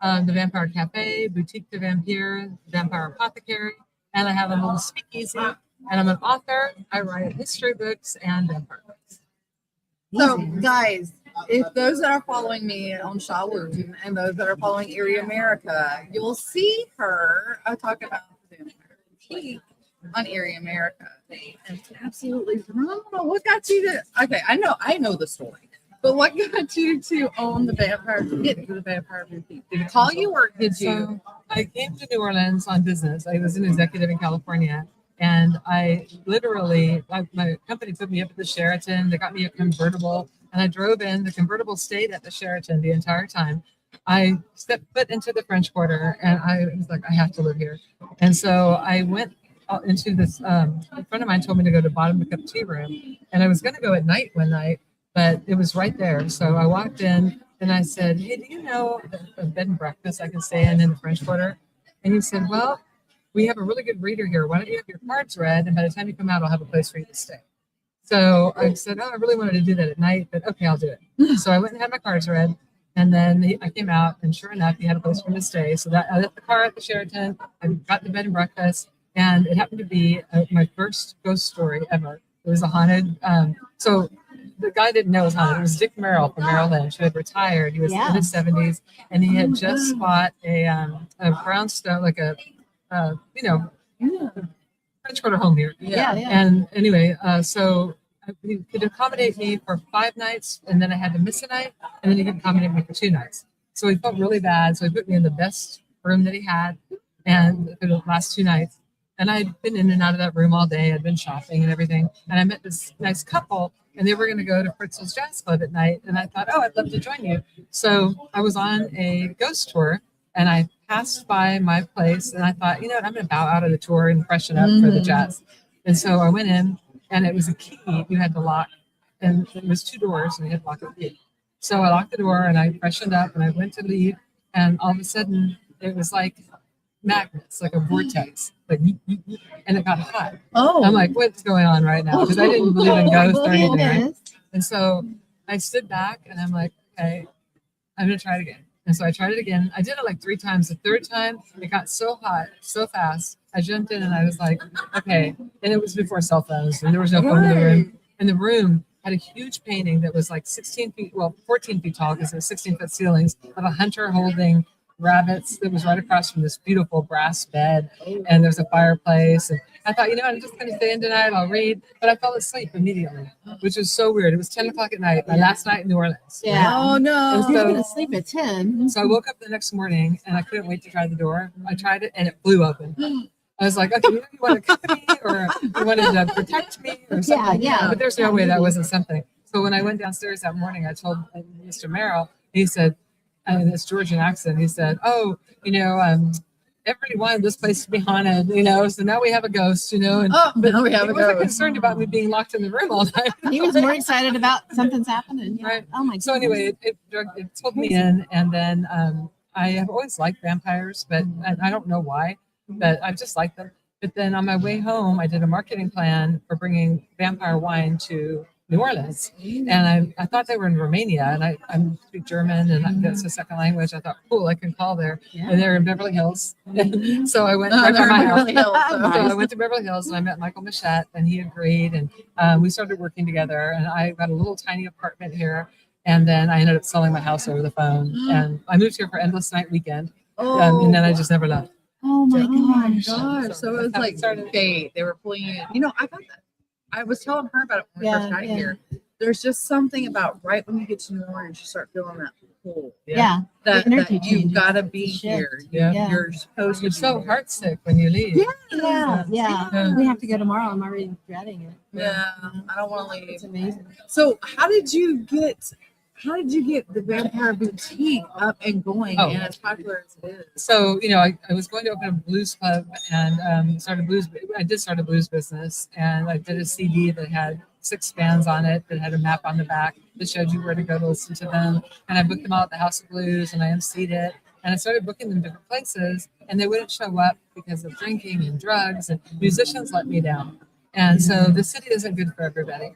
H: the Vampire Cafe, Boutique de Vampire, Vampire Apothecary, and I have a little speakeasy. And I'm an author. I write history books and vampire books.
C: So, guys, if those that are following me on Shauna Wooten and those that are following Area America, you'll see her talk about the Vampire Boutique on Area America. And it's absolutely phenomenal. What got you to? Okay, I know the story, but what got you to own the Vampire? To get into the Vampire Boutique? Did it call you, or did you?
H: So I came to New Orleans on business. I was an executive in California. And I literally, my company put me up at the Sheraton. They got me a convertible, and I drove in. The convertible stayed at the Sheraton the entire time. I stepped foot into the French Quarter, and I was like, I have to live here. And so I went out into this. A friend of mine told me to go to Bottom of the Cup Tea Room, and I was going to go at night one night, but it was right there. So I walked in, and I said, "Hey, do you know a bed and breakfast I can stay in the French Quarter?" And he said, "Well, we have a really good reader here. Why don't you have your cards read? And by the time you come out, I'll have a place for you to stay." So I said, "Oh, I really wanted to do that at night, but okay, I'll do it." So I went and had my cards read. And then I came out, and sure enough, he had a place for me to stay. So that I left the car at the Sheraton. I got the bed and breakfast. And it happened to be my first ghost story ever. It was a haunted. So the guy didn't know it was haunted. It was Dick Merrill from Merrill Lynch, who had retired. He was in his 70s, and he had just bought a brownstone, like a French Quarter home here.
B: Yeah.
H: And anyway, so he could accommodate me for 5 nights, and then I had to miss a night, and then he could accommodate me for 2 nights. So he felt really bad. So he put me in the best room that he had, and for the last 2 nights. And I'd been in and out of that room all day. I'd been shopping and everything. And I met this nice couple, and they were going to go to Fritzl's Jazz Club at night. And I thought, oh, I'd love to join you. So I was on a ghost tour, and I passed by my place, and I thought, you know what, I'm going to bow out of the tour and freshen up for the jazz. And so I went in, and it was a key you had to lock, and it was 2 doors, and you had to lock the key. So I locked the door, and I freshened up, and I went to leave, and all of a sudden, it was like magnets, like a vortex, like, and it got hot.
C: Oh,
H: I'm like, what's going on right now? Because I didn't believe in ghosts or anything. Right?
B: Goodness.
H: And so I stood back, and I'm like, okay, I'm going to try it again. And so I tried it again. I did it like 3 times. The 3rd time, it got so hot, so fast. I jumped in, and I was like, okay. And it was before cell phones, and there was no phone in the room. And the room had a huge painting that was like 14 feet tall, because it was 16-foot ceilings, of a hunter holding rabbits that was right across from this beautiful brass bed, and there's a fireplace. And I thought, you know, I'm just going to stay in tonight. I'll read. But I fell asleep immediately, which was so weird. It was 10 o'clock at night, my last night in New Orleans.
B: Yeah.
C: Oh no.
H: And
B: He's
H: so-
B: going to sleep at 10.
H: So I woke up the next morning, and I couldn't wait to try the door. I tried it, and it flew open. I was like, okay, you want to cover me, or you wanted to protect me, or something?
B: Yeah.
H: But there's no way that wasn't something. So when I went downstairs that morning, I told Mr. Merrill, he said, in this Georgian accent, he said, oh, you know, everybody wanted this place to be haunted, you know, so now we have a ghost, you know. And
C: But now we have
H: he
C: a
H: wasn't
C: ghost.
H: concerned about me being locked in the room all night.
B: He was more excited about something's happening. Yeah.
H: Right.
B: Oh my
H: So
B: goodness.
H: anyway, it pulled me in, and then I have always liked vampires, but I don't know why, but I just like them. But then on my way home, I did a marketing plan for bringing vampire wine to New Orleans, and I thought they were in Romania, and I speak German, and that's a second language. I thought, cool, I can call there, and they're in Beverly Hills. So I went right by my house. So I went to Beverly Hills, and I met Michael Machette, and he agreed, and we started working together. And I got a little tiny apartment here, And then I ended up selling my house over the phone. And I moved here for Endless Night Weekend.
C: Oh,
H: And then I just never left.
B: Oh my
C: oh my
B: gosh.
C: gosh. So it was
H: That's how it
C: like
H: started.
C: fate. They were pulling you in. You know, I thought that. I was telling her about it when we
B: Yeah,
C: first got
B: yeah.
C: here. There's just something about right when you get to New Orleans, you start feeling that pull.
B: Yeah.
C: That,
B: The energy
C: that you've
B: changes.
C: got to be
B: It's a shift.
C: here.
H: Yeah.
B: Yeah.
C: You're supposed to
H: You're
C: be
H: so
C: here.
H: heartsick when you leave.
B: Yeah.
H: Yeah.
B: We have to go tomorrow. I'm already dreading it.
C: Yeah, I don't want to leave.
B: It's amazing.
C: So how did you get the Vampire Boutique up and going
H: Oh.
C: and as popular as it is?
H: So, I was going to open a blues club and I did start a blues business, and I did a CD that had 6 bands on it that had a map on the back that showed you where to go to listen to them. And I booked them all at the House of Blues, and I emceed it. And I started booking them different places, and they wouldn't show up because of drinking and drugs, and musicians let me down. And so the city isn't good for everybody.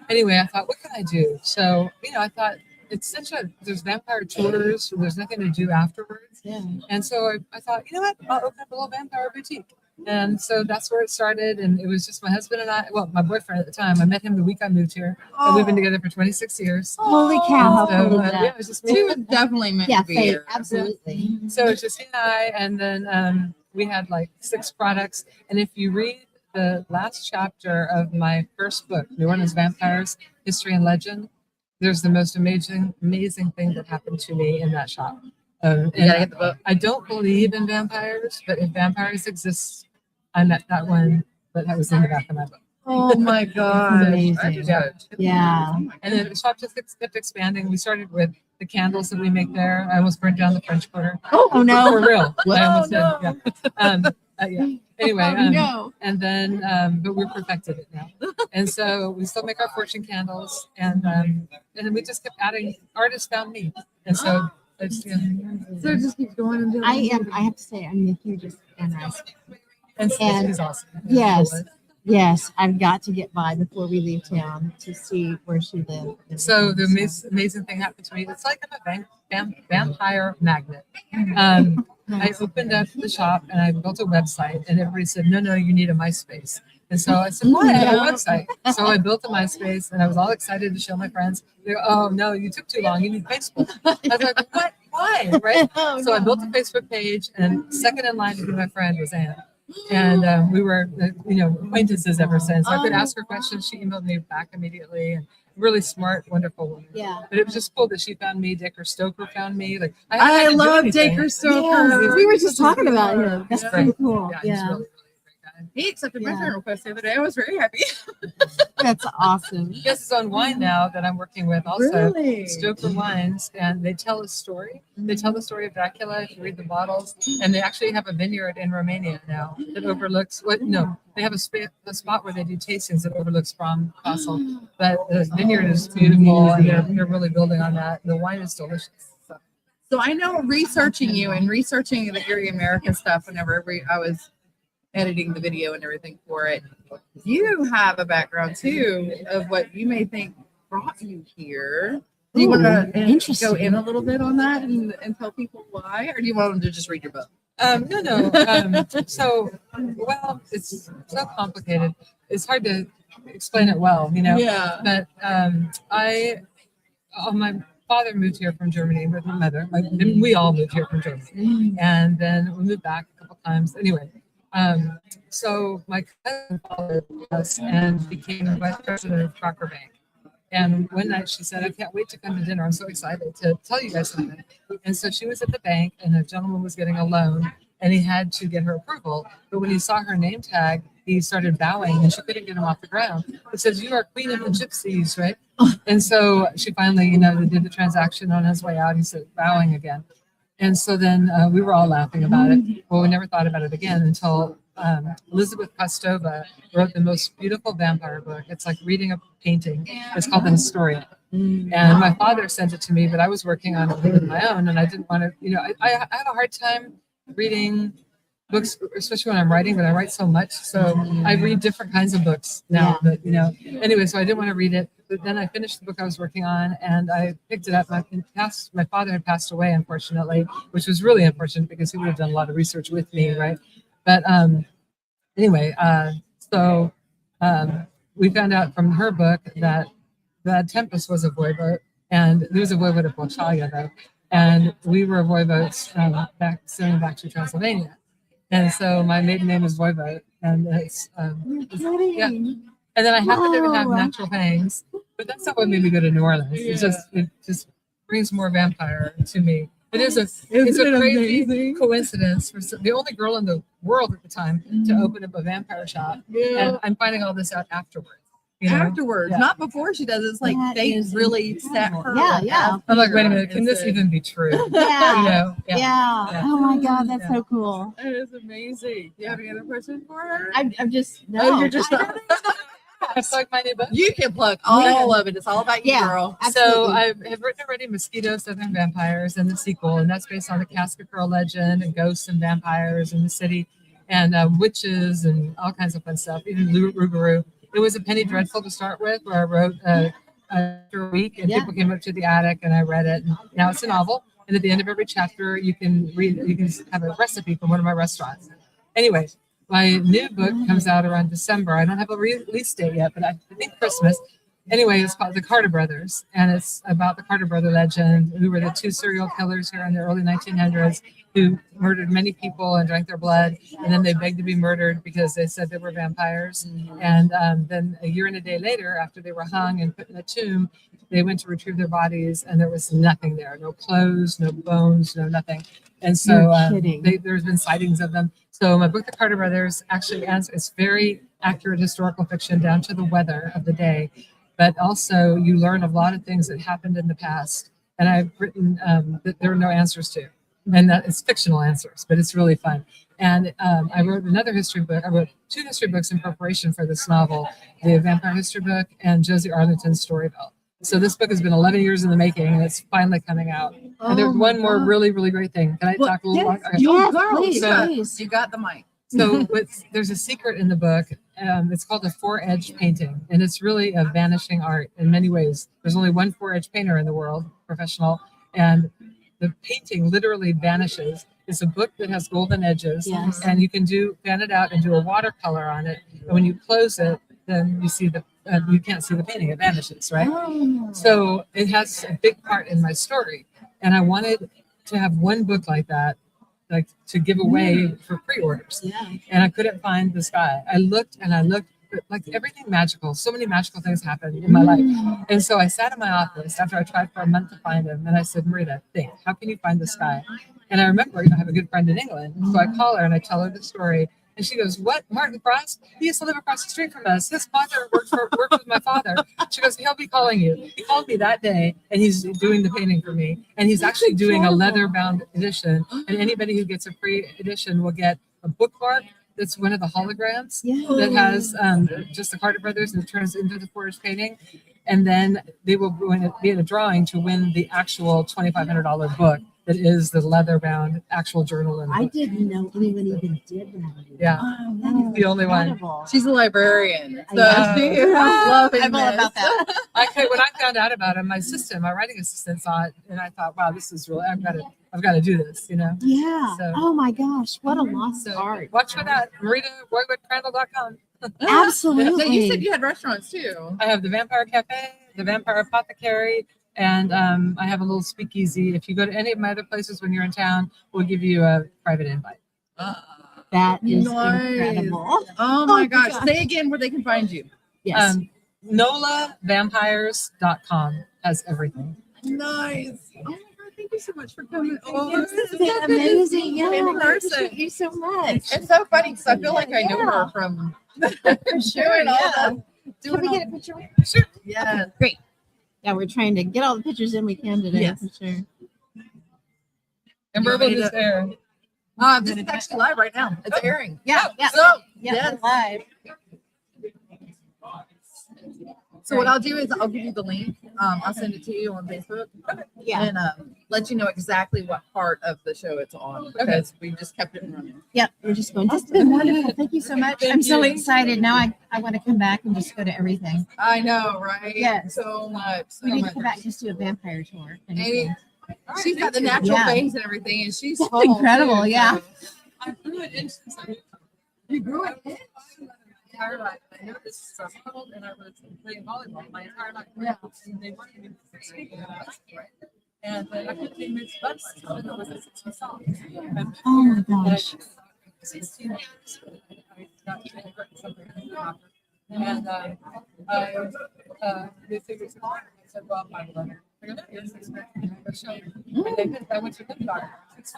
H: Anyway, I thought, what can I do? So, I thought there's vampire tours, there's nothing to do afterwards.
B: Yeah.
H: And so I thought, you know what, I'll open up a little vampire boutique. And so that's where it started. And it was just my husband and I, well, my boyfriend at the time. I met him the week I moved here. And we've been together for 26 years.
B: Holy cow! How
H: So,
B: cool is
H: yeah,
B: that?
H: it was just
C: She
H: me.
C: was definitely meant
B: Yeah,
C: to be
B: fate.
C: here.
B: Absolutely.
H: So it's just he and I, and then we had like 6 products. And if you read the last chapter of my first book, New Orleans Vampires, History and Legend, there's the most amazing thing that happened to me in that shop.
C: You gotta get the book.
H: I don't believe in vampires, but if vampires exist, I met that one, but that was in the back of my book.
C: Oh my god.
B: amazing. Yeah.
H: And then the shop just kept expanding. We started with the candles that we make there. I almost burned down the French Quarter.
B: Oh no.
H: For real. I almost
C: no.
H: did. Yeah. Anyway,
C: no.
H: and then but we're perfected it now. And so we still make our fortune candles, and then we just kept adding. Artists found me, and so it's,
C: So it just keeps going and
B: I have to say, I'm a huge fan Rice.
H: and
B: And-
H: he's awesome.
B: Yes. Yes, I've got to get by before we leave town to see where she lived.
H: So the amazing thing happened to me. It's like I'm a vampire magnet. I opened up the shop and I built a website, and everybody said, no, you need a MySpace. And so I said, what? I have a website. So I built a MySpace, and I was all excited to show my friends. They go, oh, no, you took too long. You need Facebook. I was like, what? Why? Right?
B: Oh,
H: So I built a Facebook page, and second in line to be my friend was Anne. And we were, acquaintances ever since. I could ask her questions. She emailed me back immediately, and really smart, wonderful woman.
B: Yeah.
H: But it was just cool that she found me. Dacre Stoker found me. Like
C: I
H: hadn't had to do
C: love
H: anything.
C: Dacre Stoker.
B: Yes, we were just talking about him. That's
H: Yeah.
B: pretty cool.
H: Yeah, he's
B: Yeah.
H: really, really great guy.
C: He accepted my
B: Yeah.
C: friend request the other day. I was very happy.
B: That's awesome.
H: He has his own wine now that I'm working with also.
C: Really?
H: Stoker Wines, and they tell a story. They tell the story of Dracula if you read the bottles, and they actually have a vineyard in Romania now that overlooks they have a spot where they do tastings that overlooks Bram Castle. But the vineyard is beautiful, and they're really building on that. The wine is delicious.
C: So I know researching you and researching the Erie America stuff whenever I was editing the video and everything for it, you have a background too of what you may think brought you here. Do you want to
B: interesting.
C: go in a little bit on that and tell people why, or do you want them to just read your book?
H: No. So, it's so complicated. It's hard to explain it well,
C: Yeah.
H: But my father moved here from Germany with my mother. We all moved here from Germany, and then we moved back a couple times. Anyway, so my cousin followed us and became vice president of Crocker Bank. And one night she said, I can't wait to come to dinner. I'm so excited to tell you guys something. And so she was at the bank, and a gentleman was getting a loan, and he had to get her approval. But when he saw her name tag, he started bowing, and she couldn't get him off the ground. It says, you are Queen of the Gypsies, right? And so she finally, they did the transaction. On his way out, he said, bowing again. And so then we were all laughing about it. Well, we never thought about it again until Elizabeth Kostova wrote the most beautiful vampire book. It's like reading a painting. It's called The Historian. And my father sent it to me, but I was working on it with my own, and I didn't want to, I have a hard time reading books, especially when I'm writing, but I write so much. So I read different kinds of books now, but anyway, so I didn't want to read it. But then I finished the book I was working on, and I picked it up. My father had passed away, unfortunately, which was really unfortunate because he would have done a lot of research with me, right? But anyway, so we found out from her book that Tempest was a voivode, And there was a voivode of Bolshaya, though. And we were voivodes sailing back to Transylvania. And so my maiden name is Voivode. And it's, yeah. And then I happen to have
B: Whoa.
H: natural fangs, but that's not what made me go to New Orleans. It just brings more vampire to me. It's a crazy coincidence for the only girl in the world at the time to open up a vampire shop.
C: Yeah.
H: And I'm finding all this out afterwards. You know?
C: Afterwards,
H: Yeah.
C: not before she does. It's like
B: That
C: fate
B: is
C: really
B: incredible.
C: set her.
B: Yeah, yeah.
H: I'm like, wait a minute, can this even be true? You
B: Yeah.
H: know?
B: Yeah. Oh my God, that's
H: Yeah.
B: so cool.
C: It is amazing. Do you have any other question for her?
B: I'm just no.
C: Oh, you're just not.
H: I plug my new book.
C: You can plug all of it. It's all about you,
B: Yeah.
C: girl.
H: So
B: Absolutely.
H: I have written already Mosquitoes, Southern Vampires, and the sequel, and that's based on the Casket Girl legend and ghosts and vampires in the city, and witches and all kinds of fun stuff. Even Rougarou. It was a penny dreadful to start with, where I wrote after a week, and
B: Yeah.
H: people came up to the attic, and I read it. And now it's a novel, and at the end of every chapter, you can have a recipe from one of my restaurants. Anyway, my new book comes out around December. I don't have a release date yet, but I think Christmas. Anyway, it's called The Carter Brothers, and it's about the Carter brother legend, who were the two serial killers here in the early 1900s who murdered many people and drank their blood, and then they begged to be murdered because they said they were vampires. And then a year and a day later, after they were hung and put in a tomb, they went to retrieve their bodies, and there was nothing there. No clothes, no bones, no nothing. And so
B: You're kidding.
H: there's been sightings of them. So my book, The Carter Brothers, actually it's very accurate historical fiction down to the weather of the day. But also you learn a lot of things that happened in the past. And I've written that there are no answers to. And that it's fictional answers, but it's really fun. And I wrote another history book. I wrote 2 history books in preparation for this novel, the Vampire History book and Josie Arlington's Storyville. So this book has been 11 years in the making, and it's finally coming out. And there's one more really, really great thing. Can I talk a little more? Okay.
B: Yes,
C: Girl,
B: please,
H: So-
B: please.
C: You got the mic.
H: So there's a secret in the book. It's called a 4-edge painting, and it's really a vanishing art in many ways. There's only one 4-edge painter in the world, professional, and the painting literally vanishes. It's a book that has golden edges,
B: Yes.
H: and you can fan it out and do a watercolor on it. And when you close it, then you see you can't see the painting; it vanishes, right?
B: Oh.
H: So it has a big part in my story, and I wanted to have one book like that, like to give away for pre-orders.
B: Yeah.
H: And I couldn't find this guy. I looked, but like everything magical. So many magical things happened in my life. And so I sat in my office after I tried for a month to find him, and I said, Marita, think, how can you find this guy? And I remember, I have a good friend in England, so I call her and I tell her the story. And she goes, what, Martin Frost? He used to live across the street from us. His father worked with my father. She goes, he'll be calling you. He called me that day, and he's doing the painting for me. And he's actually doing a leather-bound edition. And anybody who gets a free edition will get a bookmark that's one of the holograms that has just the Carter Brothers, and it turns into the 4-edge painting. And then they will be in a drawing to win the actual $2,500 book that is the leather-bound actual journal.
B: I didn't know anyone even did that.
H: Yeah.
B: Oh, that is
H: The only one.
B: incredible.
C: She's a librarian, so
H: know.
C: she is loving
B: I'm all
C: this.
B: about that.
H: When I found out about him, my writing assistant saw it, and I thought, wow, this is really, I've got to do this, you know.
B: Yeah.
H: So-
B: Oh my gosh, what a lost
H: So
B: art.
H: watch for that. MaritaWoodCrandall.com.
B: Absolutely.
C: So you said you had restaurants too.
H: I have the Vampire Cafe, the Vampire Apothecary, and I have a little speakeasy. If you go to any of my other places when you're in town, we'll give you a private invite.
B: That is
C: Nice.
B: incredible.
C: Oh my
B: my
C: gosh.
B: gosh.
C: Say again where they can find you.
B: Yes.
H: NolaVampires.com has everything.
C: Nice. Oh my God, thank you so much for coming. Oh,
B: This
C: this
B: has
C: is
B: been amazing. Yeah,
C: in
B: I
C: person.
B: appreciate you so much.
C: It's so funny because I feel like I know her from
B: For sure.
C: doing all
B: Yeah.
C: the
B: Can
C: doing
B: we
C: all,
B: get a picture?
H: Sure.
C: yeah.
B: Yeah, we're trying to get all the pictures in we can today.
C: Yes.
B: For sure.
H: And Bourbon is there.
C: This is actually live right now. It's airing.
B: Yeah. Yeah.
C: So
B: Yeah.
C: yes.
B: we're live.
C: So what I'll do is I'll give you the link. I'll send it to you on Facebook.
B: Yeah.
C: And let you know exactly what part of the show it's on because we just kept it running.
B: Yep. We're just going. This has been wonderful. Thank you so much. I'm so
H: you.
B: excited. Now I want to come back and just go to everything.
C: I know, right?
B: Yes.
C: So much. So
B: We need to
C: much.
B: come back and just do a vampire tour.
C: Amy, she's got the natural
B: Yeah.
C: bangs and everything, and she's
B: That's
C: tall,
B: incredible,
C: too,
B: yeah.
C: so-
H: I grew it in since I
C: You grew it.
H: entire life. I know this is a problem, and I was playing volleyball my entire life. Yeah. And they wanted me to speak in and I couldn't even miss bus. So it was a 16 song.
B: Oh my gosh.
H: 16 years. I got something. And they figured it out. I said, well, I'm going to I went to the doctor.
B: That's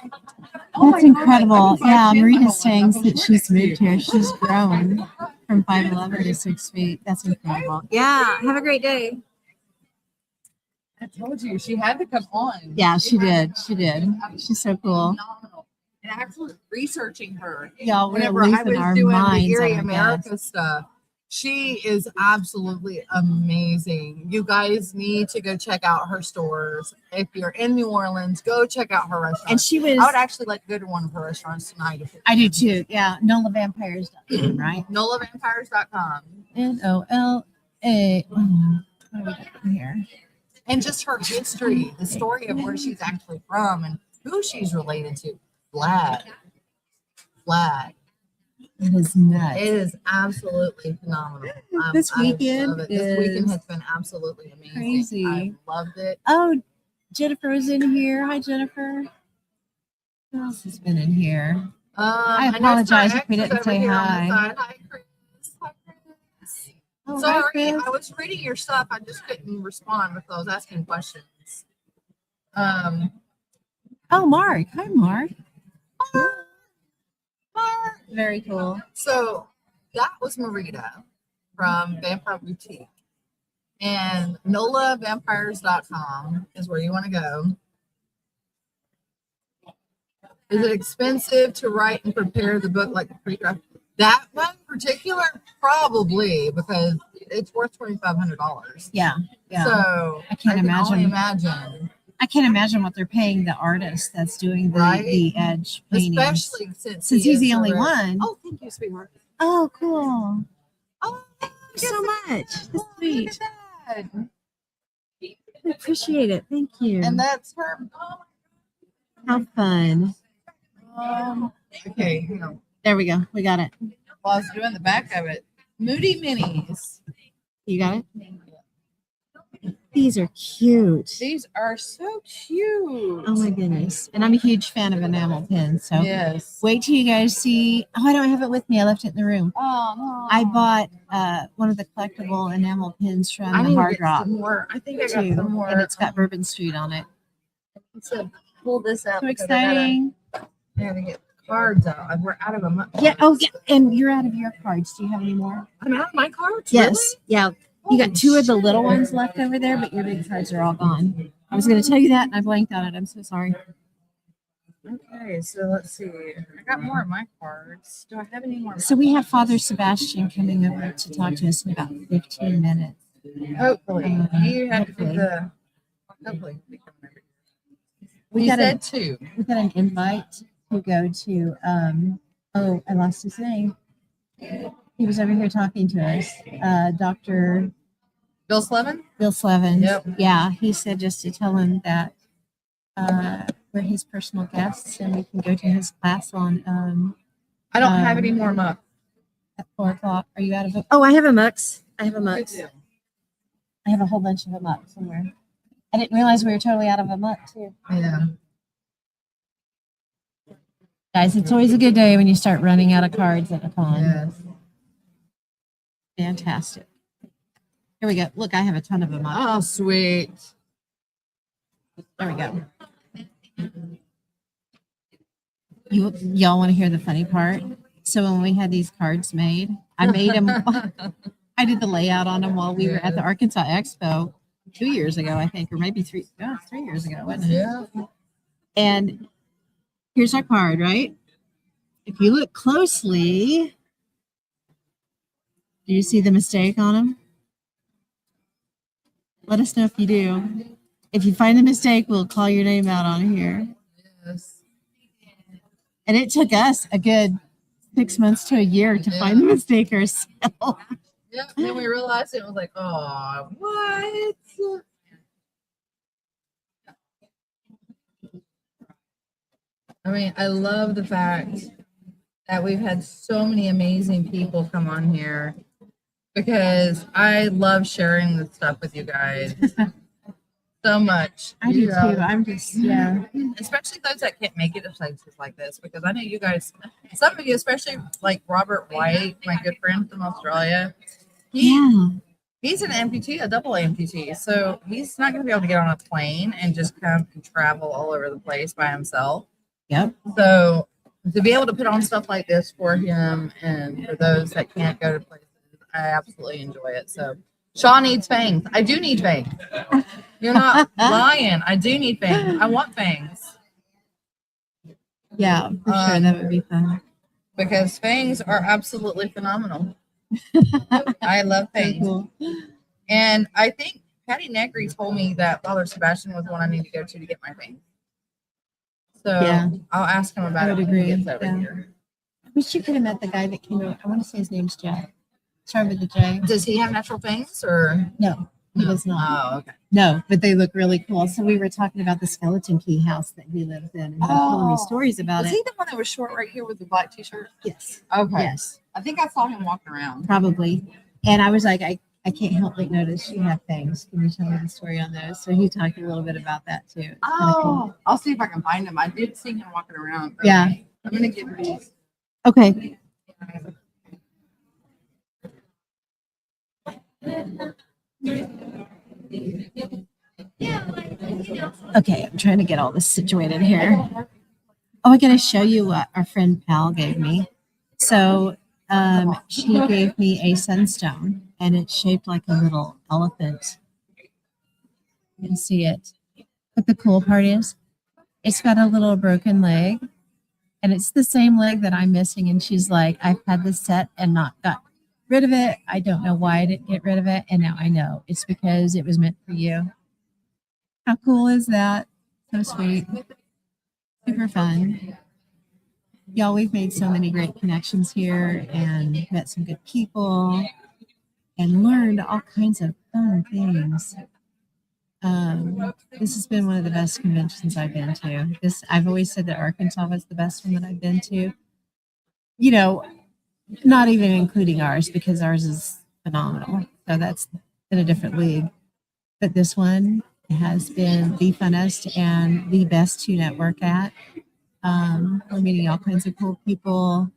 B: incredible. Yeah, Marina's saying that she's moved here. She's grown from 5'11" to 6 feet. That's incredible. Yeah, have a great day.
C: I told you she had to come on.
B: Yeah, she did. She did. She's so cool.
C: Phenomenal. And actually researching her.
B: Y'all, we're
C: Whenever I
B: losing
C: was
B: our
C: doing the
B: minds
C: Erie
B: on our
C: America
B: guests.
C: stuff, she is absolutely amazing. You guys need to go check out her stores. If you're in New Orleans, go check out her restaurant.
B: And she was.
C: I would actually like to go to one of her restaurants tonight.
B: I do too. Yeah, NolaVampires.com, right?
C: NolaVampires.com.
B: NOLA. What do we got here?
C: And just her history, the story of where she's actually from and who she's related to. Vlad.
B: It is nuts.
C: It is absolutely phenomenal.
B: This
C: I
B: weekend
C: love it. This weekend
B: is
C: has been absolutely amazing.
B: crazy.
C: I loved it.
B: Oh, Jennifer is in here. Hi, Jennifer. Who else has been in here? I
C: know
B: apologize
C: Star
B: if we
C: X is
B: didn't
C: over
B: say
C: here on the
B: hi.
C: side. Hi, Chris. Hi, Chris.
B: Oh, hi,
C: Sorry,
B: Chris.
C: I was reading your stuff. I just couldn't respond because I was asking questions. Um,
B: Oh, Mark. Hi, Mark. Very cool.
C: So that was Marita from Vampire Boutique. And NolaVampires.com is where you want to go. Is it expensive to write and prepare the book like a pre-draft? That one in particular, probably, because it's worth $2,500.
B: Yeah. Yeah.
C: So
B: I can't
C: only
B: imagine.
C: imagine.
B: I can't imagine what they're paying the artist that's doing the,
C: Right?
B: the edge paintings.
C: Especially since
B: he's
C: is
B: the only
C: so rare.
B: one.
C: Oh, thank you, sweetheart.
B: Oh, cool.
C: Oh,
B: Thank you so much. That's
C: look
B: sweet.
C: at that.
B: I appreciate it. Thank you.
C: And that's her.
B: How fun.
C: Okay, hang on.
B: There we go. We got it.
C: While I was doing the back of it, Moody Minis.
B: You got it? These are cute.
C: These are so cute.
B: Oh my goodness. And I'm a huge fan of enamel pins. So
C: Yes.
B: wait till you guys see. Oh, I don't have it with me. I left it in the room.
C: Oh no.
B: I bought one of the collectible enamel pins from
C: I
B: the
C: need to
B: Hard
C: get
B: Drop
C: some more. I think I got
B: too.
C: some more.
B: And it's got Bourbon Street on it.
C: So pull this out.
B: So
C: because
B: exciting.
C: I gotta get cards out. We're out of them.
B: Yeah. Oh, yeah. And you're out of your cards. Do you have any more?
C: I'm out of my cards.
B: Yes.
C: Really?
B: Yeah. You got two of the little ones left over there, but your big cards are all gone. I was going to tell you that, and I blanked on it. I'm so sorry.
C: Okay, so let's see. I got more of my cards. Do I have any more?
B: So we have Father Sebastian coming over to talk to us in about 15 minutes.
C: Hopefully. You have to do
B: Hopefully.
C: the. Hopefully.
B: We
C: He
B: got
C: said
B: a,
C: two.
B: we got an invite to go to. Oh, I lost his name. He was over here talking to us. Dr.
C: Bill Slevin?
B: Bill Slevin.
C: Yep.
B: Yeah, he said just to tell him that we're his personal guests and we can go to his class on
C: I don't have any more muck.
B: at 4:00. Are you out of it? Oh, I have a mux. I have a mux. I have a whole bunch of them up somewhere. I didn't realize we were totally out of a muck too.
C: Yeah.
B: Guys, it's always a good day when you start running out of cards at a con.
C: Yes.
B: Fantastic. Here we go. Look, I have a ton of them up.
C: Oh, sweet.
B: There we go. Y'all want to hear the funny part? So when we had these cards made, I made them. I did the layout on them while we were at the Arkansas Expo 2 years ago, I think, or maybe 3 years ago, wasn't it?
C: Yeah.
B: And here's our card, right? If you look closely, do you see the mistake on them? Let us know if you do. If you find the mistake, we'll call your name out on here.
C: Yes.
B: And it took us a good 6 months to a year to find the mistake ourselves.
C: Yeah. Then we realized it was like, oh, what? I mean, I love the fact that we've had so many amazing people come on here because I love sharing this stuff with you guys so much.
B: I do too. I'm just, yeah.
C: Especially those that can't make it to places like this, because I know you guys, some of you, especially like Robert White, my good friend from Australia, he's an amputee, a double amputee, so he's not going to be able to get on a plane and just come and travel all over the place by himself.
B: Yep.
C: So to be able to put on stuff like this for him and for those that can't go to places, I absolutely enjoy it. So Shaw needs fangs. I do need fangs. You're not lying. I do need fangs. I want fangs.
B: Yeah, for sure. That would be fun.
C: Because fangs are absolutely phenomenal. I love fangs.
B: Cool.
C: And I think Patty Negri told me that Father Sebastian was one I need to go to get my fangs. So
B: Yeah.
C: I'll ask him about
B: I
C: it
B: would
C: when he
B: agree.
C: gets over
B: Yeah.
C: here.
B: I wish you could have met the guy that came over. I want to say his name's Jeff. Start with the J.
C: Does he have natural fangs or?
B: No, he does not.
C: Oh, okay.
B: No, but they look really cool. So we were talking about the skeleton key house that he lives in, and he was telling me stories about
C: Was
B: it.
C: he the one that was short right here with the black t-shirt?
B: Yes.
C: Okay.
B: Yes,
C: I think I saw him walking around.
B: probably. And I was like, I can't help but notice you have things. Can you tell me the story on those? So he talked a little bit about that too. It's kinda cool.
C: Oh, I'll see if I can find him. I did see him walking around.
B: Yeah.
C: I'm gonna give these.
B: Okay. Okay, I'm trying to get all this situated here. Oh, I gotta show you what our friend Pal gave me. So she gave me a sunstone, and it's shaped like a little elephant. You can see it. But the cool part is, it's got a little broken leg, and it's the same leg that I'm missing. And she's like, I've had this set and not got rid of it. I don't know why I didn't get rid of it, and now I know it's because it was meant for you. How cool is that? So sweet. Super fun. Y'all, we've made so many great connections here and met some good people and learned all kinds of fun things. This has been one of the best conventions I've been to. I've always said that Arkansas was the best one that I've been to. You know, not even including ours, because ours is phenomenal. So that's in a different league. But this one has been the funnest and the best to network at. We're meeting all kinds of cool people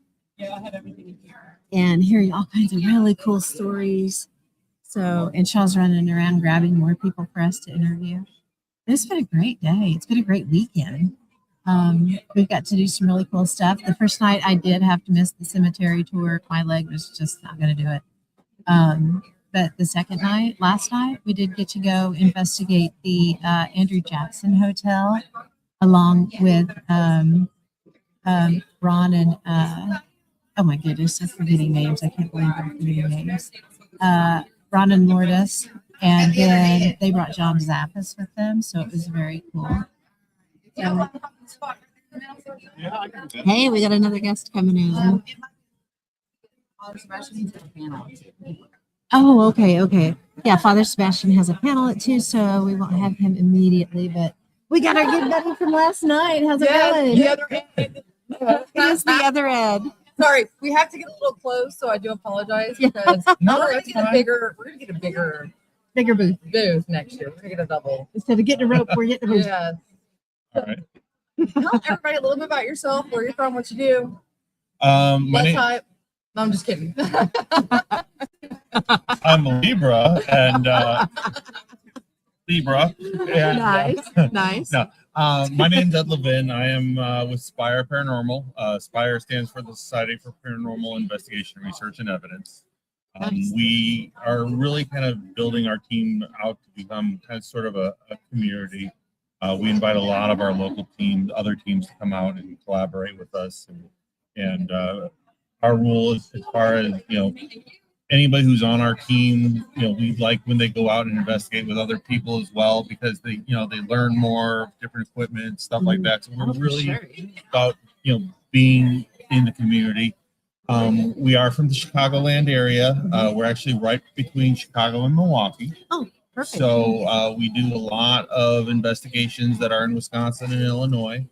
B: and hearing all kinds of really cool stories. So, and Shaw's running around grabbing more people for us to interview. It's been a great day. It's been a great weekend. We've got to do some really cool stuff. The first night I did have to miss the cemetery tour. My leg was just not going to do it. But the second night, last night, we did get to go investigate the Andrew Jackson Hotel, along with Ron and oh my goodness, I'm forgetting names. I can't believe I'm forgetting names. Ron and Lourdes, and then they brought John Zappas with them, so it was very cool. So, hey, we got another guest coming in. Oh, okay. Yeah, Father Sebastian has a panel at 2, so we won't have him immediately, but we got our good buddy from last night. How's it going?
C: The other end.
B: It is the other Ed.
C: Sorry, we have to get a little close, so I do apologize because
E: No,
C: we're
E: that's
C: gonna
E: fine.
C: get a bigger
B: Bigger booth.
C: booth next year. We're gonna get a double.
B: Instead of getting a rope, we're getting a booth.
C: Yeah.
I: All right.
C: Tell everybody a little bit about yourself, where you're from, what you do.
I: My
C: What
I: name,
C: type. No, I'm just kidding.
I: I'm a Libra and Libra. And,
B: Nice.
I: No, my name's Ed Levin. I am with Spire Paranormal. Spire stands for the Society for Paranormal Investigation, Research, and Evidence.
B: Nice.
I: We are really kind of building our team out to become kind of sort of a community. We invite a lot of our local teams, other teams, to come out and collaborate with us. And our rule is, as far as, anybody who's on our team, we like when they go out and investigate with other people as well, because they learn more, different equipment, stuff like that. So we're really about, being in the community. We are from the Chicagoland area. We're actually right between Chicago and Milwaukee.
B: Oh, perfect.
I: So we do a lot of investigations that are in Wisconsin and Illinois.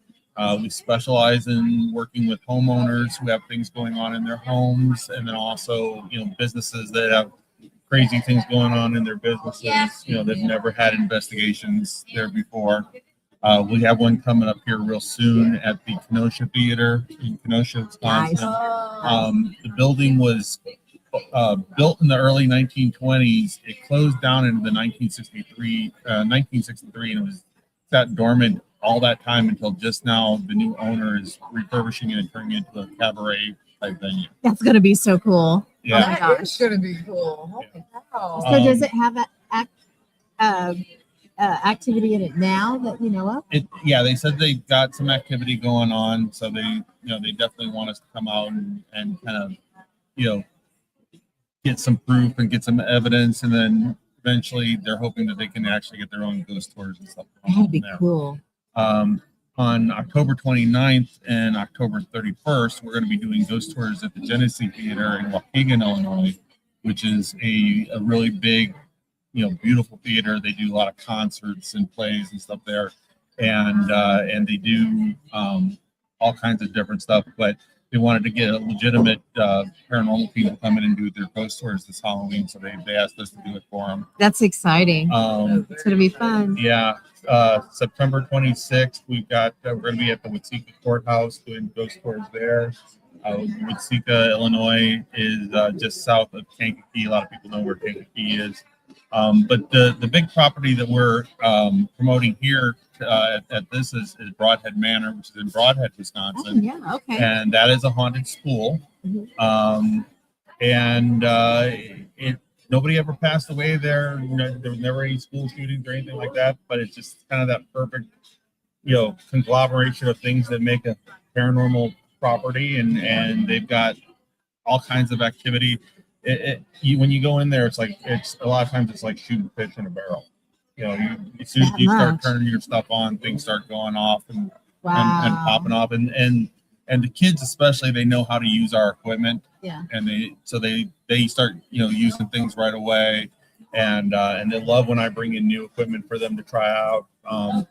I: We specialize in working with homeowners who have things going on in their homes, and then also, businesses that have crazy things going on in their businesses. They've never had investigations there before. We have one coming up here real soon at the Kenosha Theater in Kenosha, Wisconsin. The building was built in the early 1920s. It closed down in the 1963, and it was sat dormant all that time until just now. The new owner is refurbishing it and turning it into a cabaret type venue.
B: That's going to be so cool.
I: Yeah.
B: Oh my
C: That
B: gosh.
C: is gonna be cool. Holy cow.
B: So does it have activity in it now that you know of?
I: They said they got some activity going on, so they definitely want us to come out and kind of, get some proof and get some evidence, and then eventually they're hoping that they can actually get their own ghost tours and stuff.
B: That'd be
I: there.
B: cool.
I: On October 29th and October 31st, we're going to be doing ghost tours at the Genesee Theater in Waukegan, Illinois, which is a really big, beautiful theater. They do a lot of concerts and plays and stuff there, and they do all kinds of different stuff. But they wanted to get a legitimate paranormal team to come in and do their ghost tours this Halloween, so they asked us to do it for them.
B: That's exciting. It's going to be fun.
I: Yeah. September 26th, we're going to be at the Watsika Courthouse doing ghost tours there. Watsika, Illinois is just south of Kankakee. A lot of people know where Kankakee is. But the big property that we're promoting here at this is Broadhead Manor, which is in Broadhead, Wisconsin.
B: Oh, yeah, okay.
I: And that is a haunted school. Nobody ever passed away there. There was never any school shootings or anything like that. But it's just kind of that perfect, conglomeration of things that make a paranormal property, and they've got all kinds of activity. When you go in there, it's a lot of times it's like shooting fish in a barrel. As soon as you start turning your stuff on, things start going off and popping off, and the kids especially, they know how to use our equipment.
B: Yeah.
I: And they start using things right away, and they love when I bring in new equipment for them to try out. And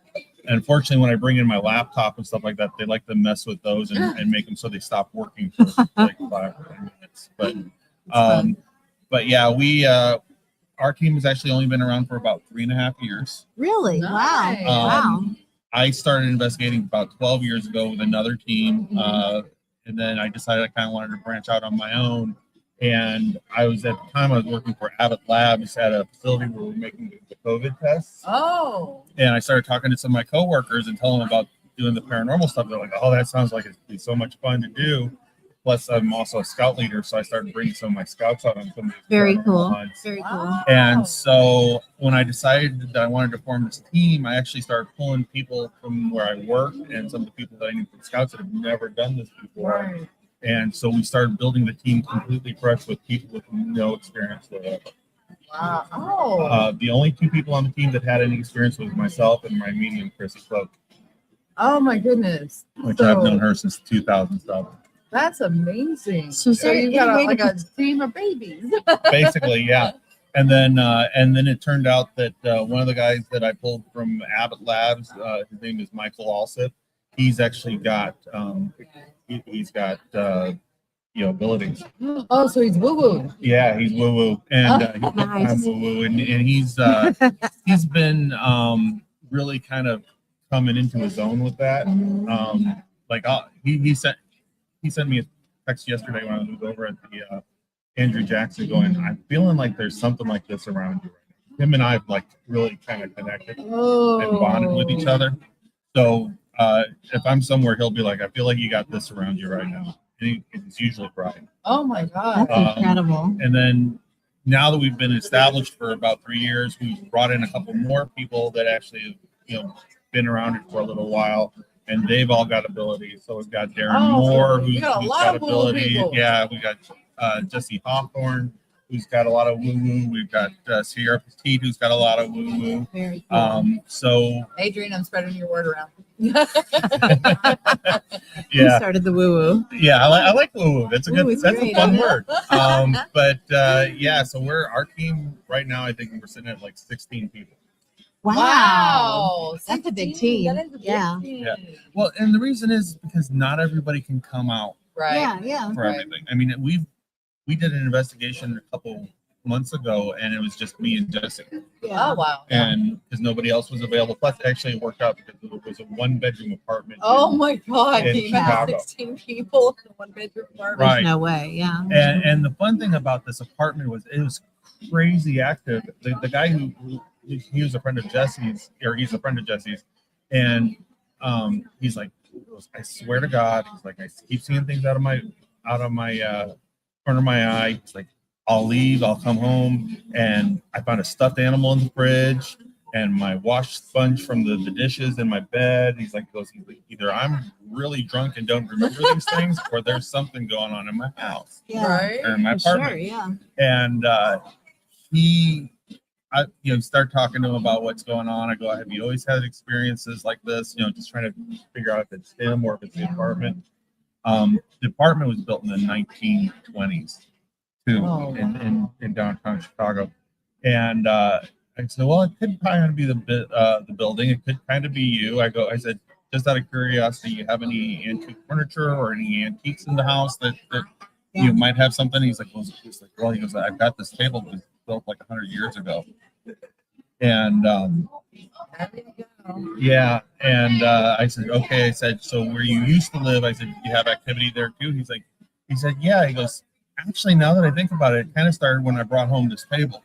I: unfortunately, when I bring in my laptop and stuff like that, they like to mess with those and make them so they stop working for like 5 or 10 minutes. But yeah, our team has actually only been around for about 3.5 years.
B: Really?
C: Nice.
B: Wow.
I: I started investigating about 12 years ago with another team. And then I decided I kind of wanted to branch out on my own. And I was working for Abbott Labs at a facility where we were making the COVID tests.
C: Oh.
I: And I started talking to some of my coworkers and telling them about doing the paranormal stuff. They're like, "Oh, that sounds like it'd be so much fun to do." Plus, I'm also a scout leader, so I started bringing some of my scouts out on some of these
B: Very
I: paranormal
B: cool.
I: hunts.
B: Very cool.
I: And so when I decided that I wanted to form this team, I actually started pulling people from where I work and some of the people that I knew from scouts that have never done this before.
C: Right.
I: And so we started building the team completely fresh with people with no experience whatsoever.
C: Wow. Oh.
I: The only 2 people on the team that had any experience was myself and my medium, Chrissy Cloak,
C: Oh my goodness.
I: which
C: So,
I: I've known her since 2007.
C: That's amazing.
B: So is there
C: you
B: any
C: got
B: way
C: like
B: to
C: a team of babies.
I: Basically, yeah. And then it turned out that one of the guys that I pulled from Abbott Labs, his name is Michael Alsip. He's actually got abilities.
C: Oh, so he's woo woo.
I: Yeah, he's woo woo, and
B: Nice.
I: I'm woo woo, and he's been really kind of coming into his own with that. He sent me a text yesterday when I was over at the Andrew Jackson, going, "I'm feeling like there's something like this around you." Him and I have really kind of connected and bonded with each other. So if I'm somewhere, he'll be like, "I feel like you got this around you right now." And it's usually Brian.
C: Oh my God.
B: That's incredible.
I: And then now that we've been established for about 3 years, we've brought in a couple more people that actually have, been around it for a little while, and they've all got abilities. So we've got Darren Moore, who's
C: got a lot
I: got
C: of woo
I: ability.
C: people.
I: Yeah, we got Jesse Hawthorne, who's got a lot of woo woo. We've got Sierra Petite, who's got a lot of woo woo.
B: Very cool.
I: So
C: Adrian, I'm spreading your word around.
B: Who
I: yeah,
B: started the woo woo?
I: yeah, I like woo woo. That's a
B: Woo
I: good,
B: is
I: that's
B: great.
I: a fun word. But yeah, so our team right now, I think we're sitting at like 16 people.
B: Wow. That's a big
C: 16?
B: team.
C: That is a big
B: Yeah.
C: team.
I: Yeah. Well, and the reason is because not everybody can come out
C: Right.
B: Yeah.
I: for everything. I mean, we did an investigation a couple months ago, and it was just me and Jessica,
C: Oh, wow.
I: and because nobody else was available. Plus, actually, it worked out because it was a 1-bedroom apartment.
C: Oh my God.
I: in
C: Can you imagine
I: Chicago.
C: 16 people in a 1-bedroom apartment?
I: Right.
B: There's no way. Yeah.
I: And the fun thing about this apartment was it was crazy active. The guy who he was a friend of Jesse's, or he's a friend of Jesse's, and he's like, I swear to God, he's like, I keep seeing things out of my corner of my eye. He's like, I'll leave, I'll come home, and I found a stuffed animal in the fridge and my wash sponge from the dishes in my bed. He's like, either I'm really drunk and don't remember these things, or there's something going on in my house
B: Yeah.
C: Right.
I: or in my
B: For
I: apartment.
B: sure. Yeah.
I: And I start talking to him about what's going on. I go, have you always had experiences like this? Just trying to figure out if it's him or if it's the apartment. The apartment was built in the 1920s too, in downtown Chicago. And I said, well, it could kind of be the building. It could kind of be you. I said, just out of curiosity, you have any antique furniture or any antiques in the house that you might have something? He's like, well, he goes, I've got this table that was built like 100 years ago. And yeah, and I said, okay. I said, so where you used to live, I said, do you have activity there too? He said, yeah. He goes, actually, now that I think about it, it kind of started when I brought home this table.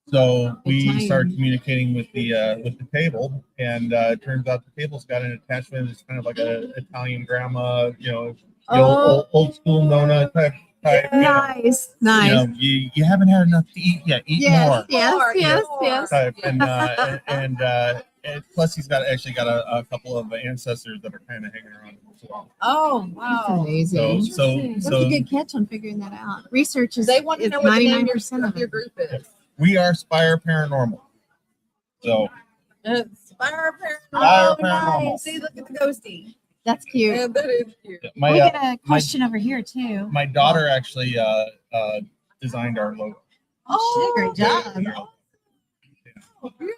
I: So we started communicating with the table, and it turns out the table's got an attachment. It's kind of like an Italian grandma, the old school Nona type.
B: Nice.
I: You haven't had enough to eat yet. Eat more.
B: Yes.
I: Type. And plus, he's got a couple of ancestors that are kind of hanging around as well.
C: Oh, wow.
B: That's amazing.
I: So
B: That's a good catch on figuring that out. Research is
C: They want to know what the name
B: 99%
C: of your group is.
I: we are Spire Paranormal. So
C: Spire Paranormal.
I: Spire Paranormal.
C: Nice. See, look at the ghosty.
B: That's cute.
C: Yeah, that is cute.
B: We get a question over here too.
I: My daughter actually designed our logo.
B: Oh, great job.
C: You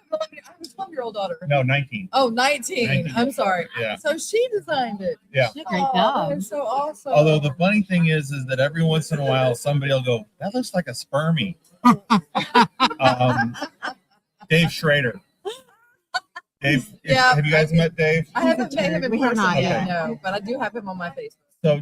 C: have a 12-year-old daughter.
I: No, 19.
C: Oh, 19. I'm sorry.
I: Yeah.
C: So she designed it.
I: Yeah.
B: Great
C: Oh,
B: job.
C: that's so awesome.
I: Although the funny thing is that every once in a while somebody will go, that looks like a spermie. Dave Schrader. Dave,
C: Yeah,
I: have you guys met Dave?
C: I haven't met him in
B: We have
C: person
B: not
C: yet,
I: yet.
C: no, but I do have him on my Facebook.
I: So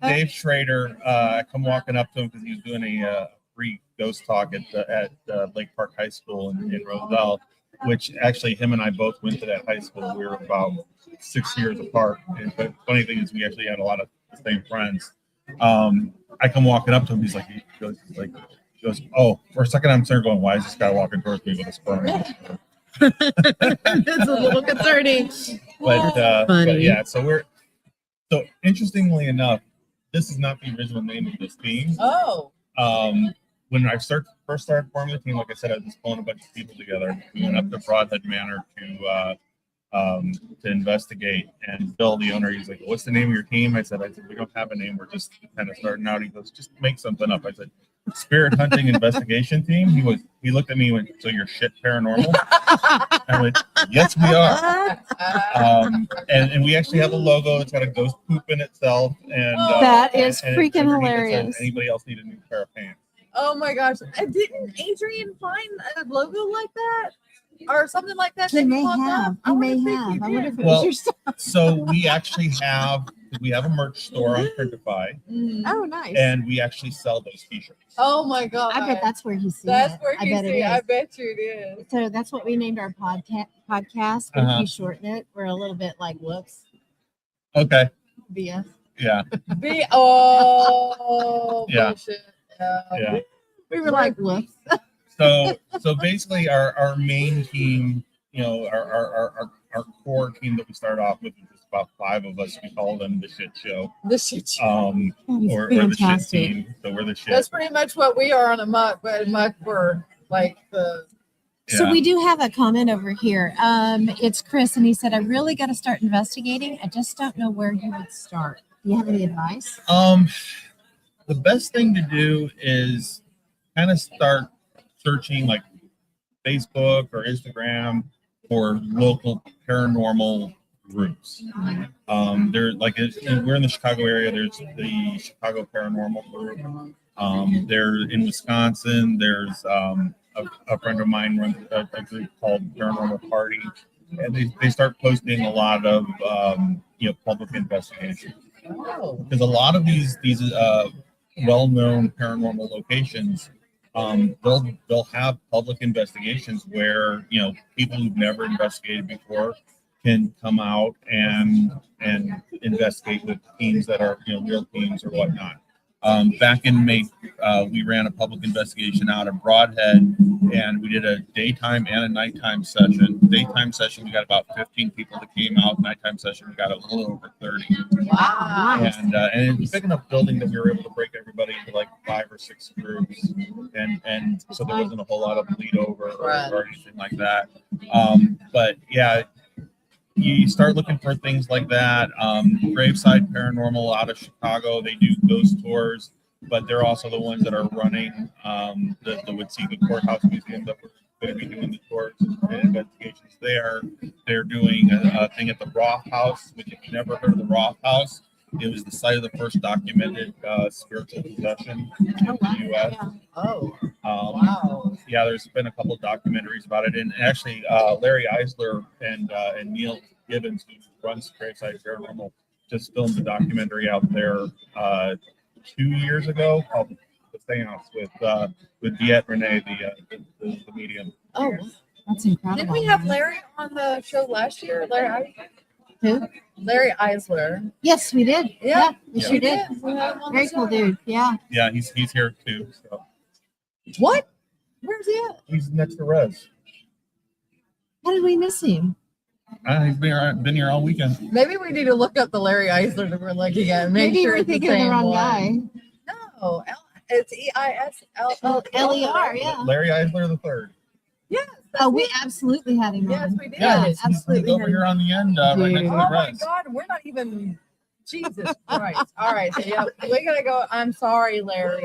I: Dave Schrader, I come walking up to him because he was doing a free ghost talk at Lake Park High School in Roselle, which actually him and I both went to that high school. We were about 6 years apart. And the funny thing is we actually had a lot of the same friends. I come walking up to him. He goes, oh, for a second I'm starting going, why is this guy walking towards me with a sperm?
B: That's a little concerning.
I: But yeah, so interestingly enough, this is not the original name of this team.
C: Oh.
I: When I first started forming the team, like I said, I was just pulling a bunch of people together. We went up to Broadhead Manor to investigate. And Bill, the owner, he's like, what's the name of your team? I said, we don't have a name. We're just kind of starting out. He goes, just make something up. I said, Spirit Hunting Investigation Team. He looked at me and went, so you're shit paranormal? I went, yes, we are. And we actually have a logo. It's got a ghost poop in itself. And
B: that is
I: and
B: freaking
I: underneath it says,
B: hilarious.
I: anybody else need a new pair of pants?
C: Oh my gosh. Didn't Adrian find a logo like that? Or something like that?
B: He
C: that
B: may
C: popped
B: have.
C: up?
B: He may
C: wouldn't think
B: have.
C: he
B: I wonder
C: did.
B: if it
I: Well,
B: was your stuff.
I: So we actually have a merch store on Printify,
C: Mm.
B: Oh, nice.
I: and we actually sell those t-shirts.
C: Oh my god.
B: I bet that's where he's seen
C: That's
B: it.
C: where
B: I
C: you
B: bet
C: see
B: it
C: it. I
B: is.
C: bet you it is.
B: So that's what we named our podcast. But
I: Uh-huh.
B: if you shorten it, we're a little bit like, whoops,
I: Okay.
B: BS.
I: Yeah.
C: Yeah. Bullshit.
I: Yeah.
B: We were like, whoops.
I: So basically our main team, our core team that we started off with was about 5 of us. We call them the shit show.
C: The shit.
I: Or the shit
B: Fantastic.
I: team. So we're the shit.
C: That's pretty much what we are on A.M.O.K, but A.M.O.K we're like the
B: So
I: Yeah.
B: we do have a comment over here. It's Chris, and he said, I really got to start investigating. I just don't know where you would start. Do you have any advice?
I: The best thing to do is kind of start searching like Facebook or Instagram for local paranormal groups. We're in the Chicago area. There's the Chicago Paranormal Group. There in Wisconsin, there's a friend of mine runs a group called Paranormal Party, and they start posting a lot of public investigations. Because a lot of these well-known paranormal locations, they'll have public investigations where people who've never investigated before can come out and investigate with teams that are real teams or whatnot. Back in May, we ran a public investigation out of Broadhead, and we did a daytime and a nighttime session. Daytime session, we got about 15 people that came out. Nighttime session, we got a little over 30.
C: Wow.
I: And it was a big enough building that we were able to break everybody into like 5 or 6 groups, and so there wasn't a whole lot of bleed over or anything like that. But yeah. You start looking for things like that. Graveside Paranormal out of Chicago, they do ghost tours, but they're also the ones that are running the Watsika Courthouse Museum that we're going to be doing the tours and investigations there. They're doing a thing at the Roth House, which if you've never heard of the Roth House, it was the site of the first documented spiritual possession in the U.S. Wow. Yeah, there's been a couple of documentaries about it, and actually Larry Eisler and Neil Gibbons, who runs Graveside Paranormal, just filmed a documentary out there 2 years ago called "The Seance" with Diet Renee, the medium.
B: Oh, that's incredible.
C: Didn't we have Larry on the show last year?
B: Who?
C: Larry Eisler.
B: Yes, we did. Yeah, we sure did.
C: We had him on
B: Very
C: the
B: cool
C: show.
B: dude. Yeah.
I: Yeah, he's here too. So.
C: What? Where's he at?
I: He's next to Rez.
B: How did we miss him?
I: He's been here all weekend.
C: Maybe we need to look up the Larry Eisler that we're looking at.
B: Maybe
C: sure
B: we're
C: it's
B: thinking of the
C: same
B: wrong
C: one.
B: guy.
C: No, it's E.I.S.L.
B: Oh, L.E.R. Yeah.
I: Larry Eisler the third.
C: Yes.
B: Oh, we absolutely had him
C: Yes,
B: on.
C: we did.
I: Yeah,
B: Yes,
I: he's
B: absolutely.
I: over here on the end, right next to
C: Oh
I: the
C: my
I: Rez.
C: God, we're not even. Jesus Christ! All right, so yeah, we gotta go. I'm sorry, Larry.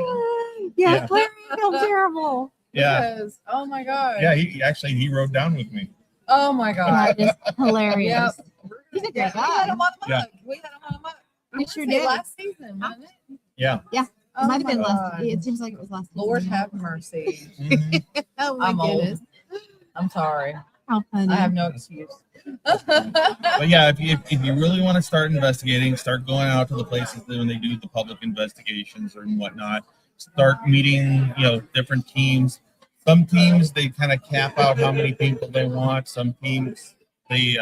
B: Yeah, Larry, I feel terrible.
I: Yeah.
C: Because, oh my God.
I: Yeah, he rode down with me.
C: Oh my God.
B: That is hilarious.
C: Yep.
B: He's a
C: Yeah,
B: great
C: we had
B: guy.
C: him on the
I: Yeah.
C: mug. We had him on the mug. I
B: We
C: wanna
B: sure
C: say
B: did.
C: last season, wasn't it?
I: Yeah.
B: It
C: Oh
B: might have
C: my
B: been last.
C: God.
B: It seems like it was last.
C: Lord
B: season.
C: have mercy.
I: Mhm.
B: Oh my
C: I'm old.
B: goodness.
C: I'm sorry.
B: How funny.
C: I have no excuse.
I: But yeah, if you really want to start investigating, start going out to the places when they do the public investigations and whatnot. Start meeting, different teams. Some teams they kind of cap out how many people they want. Some teams they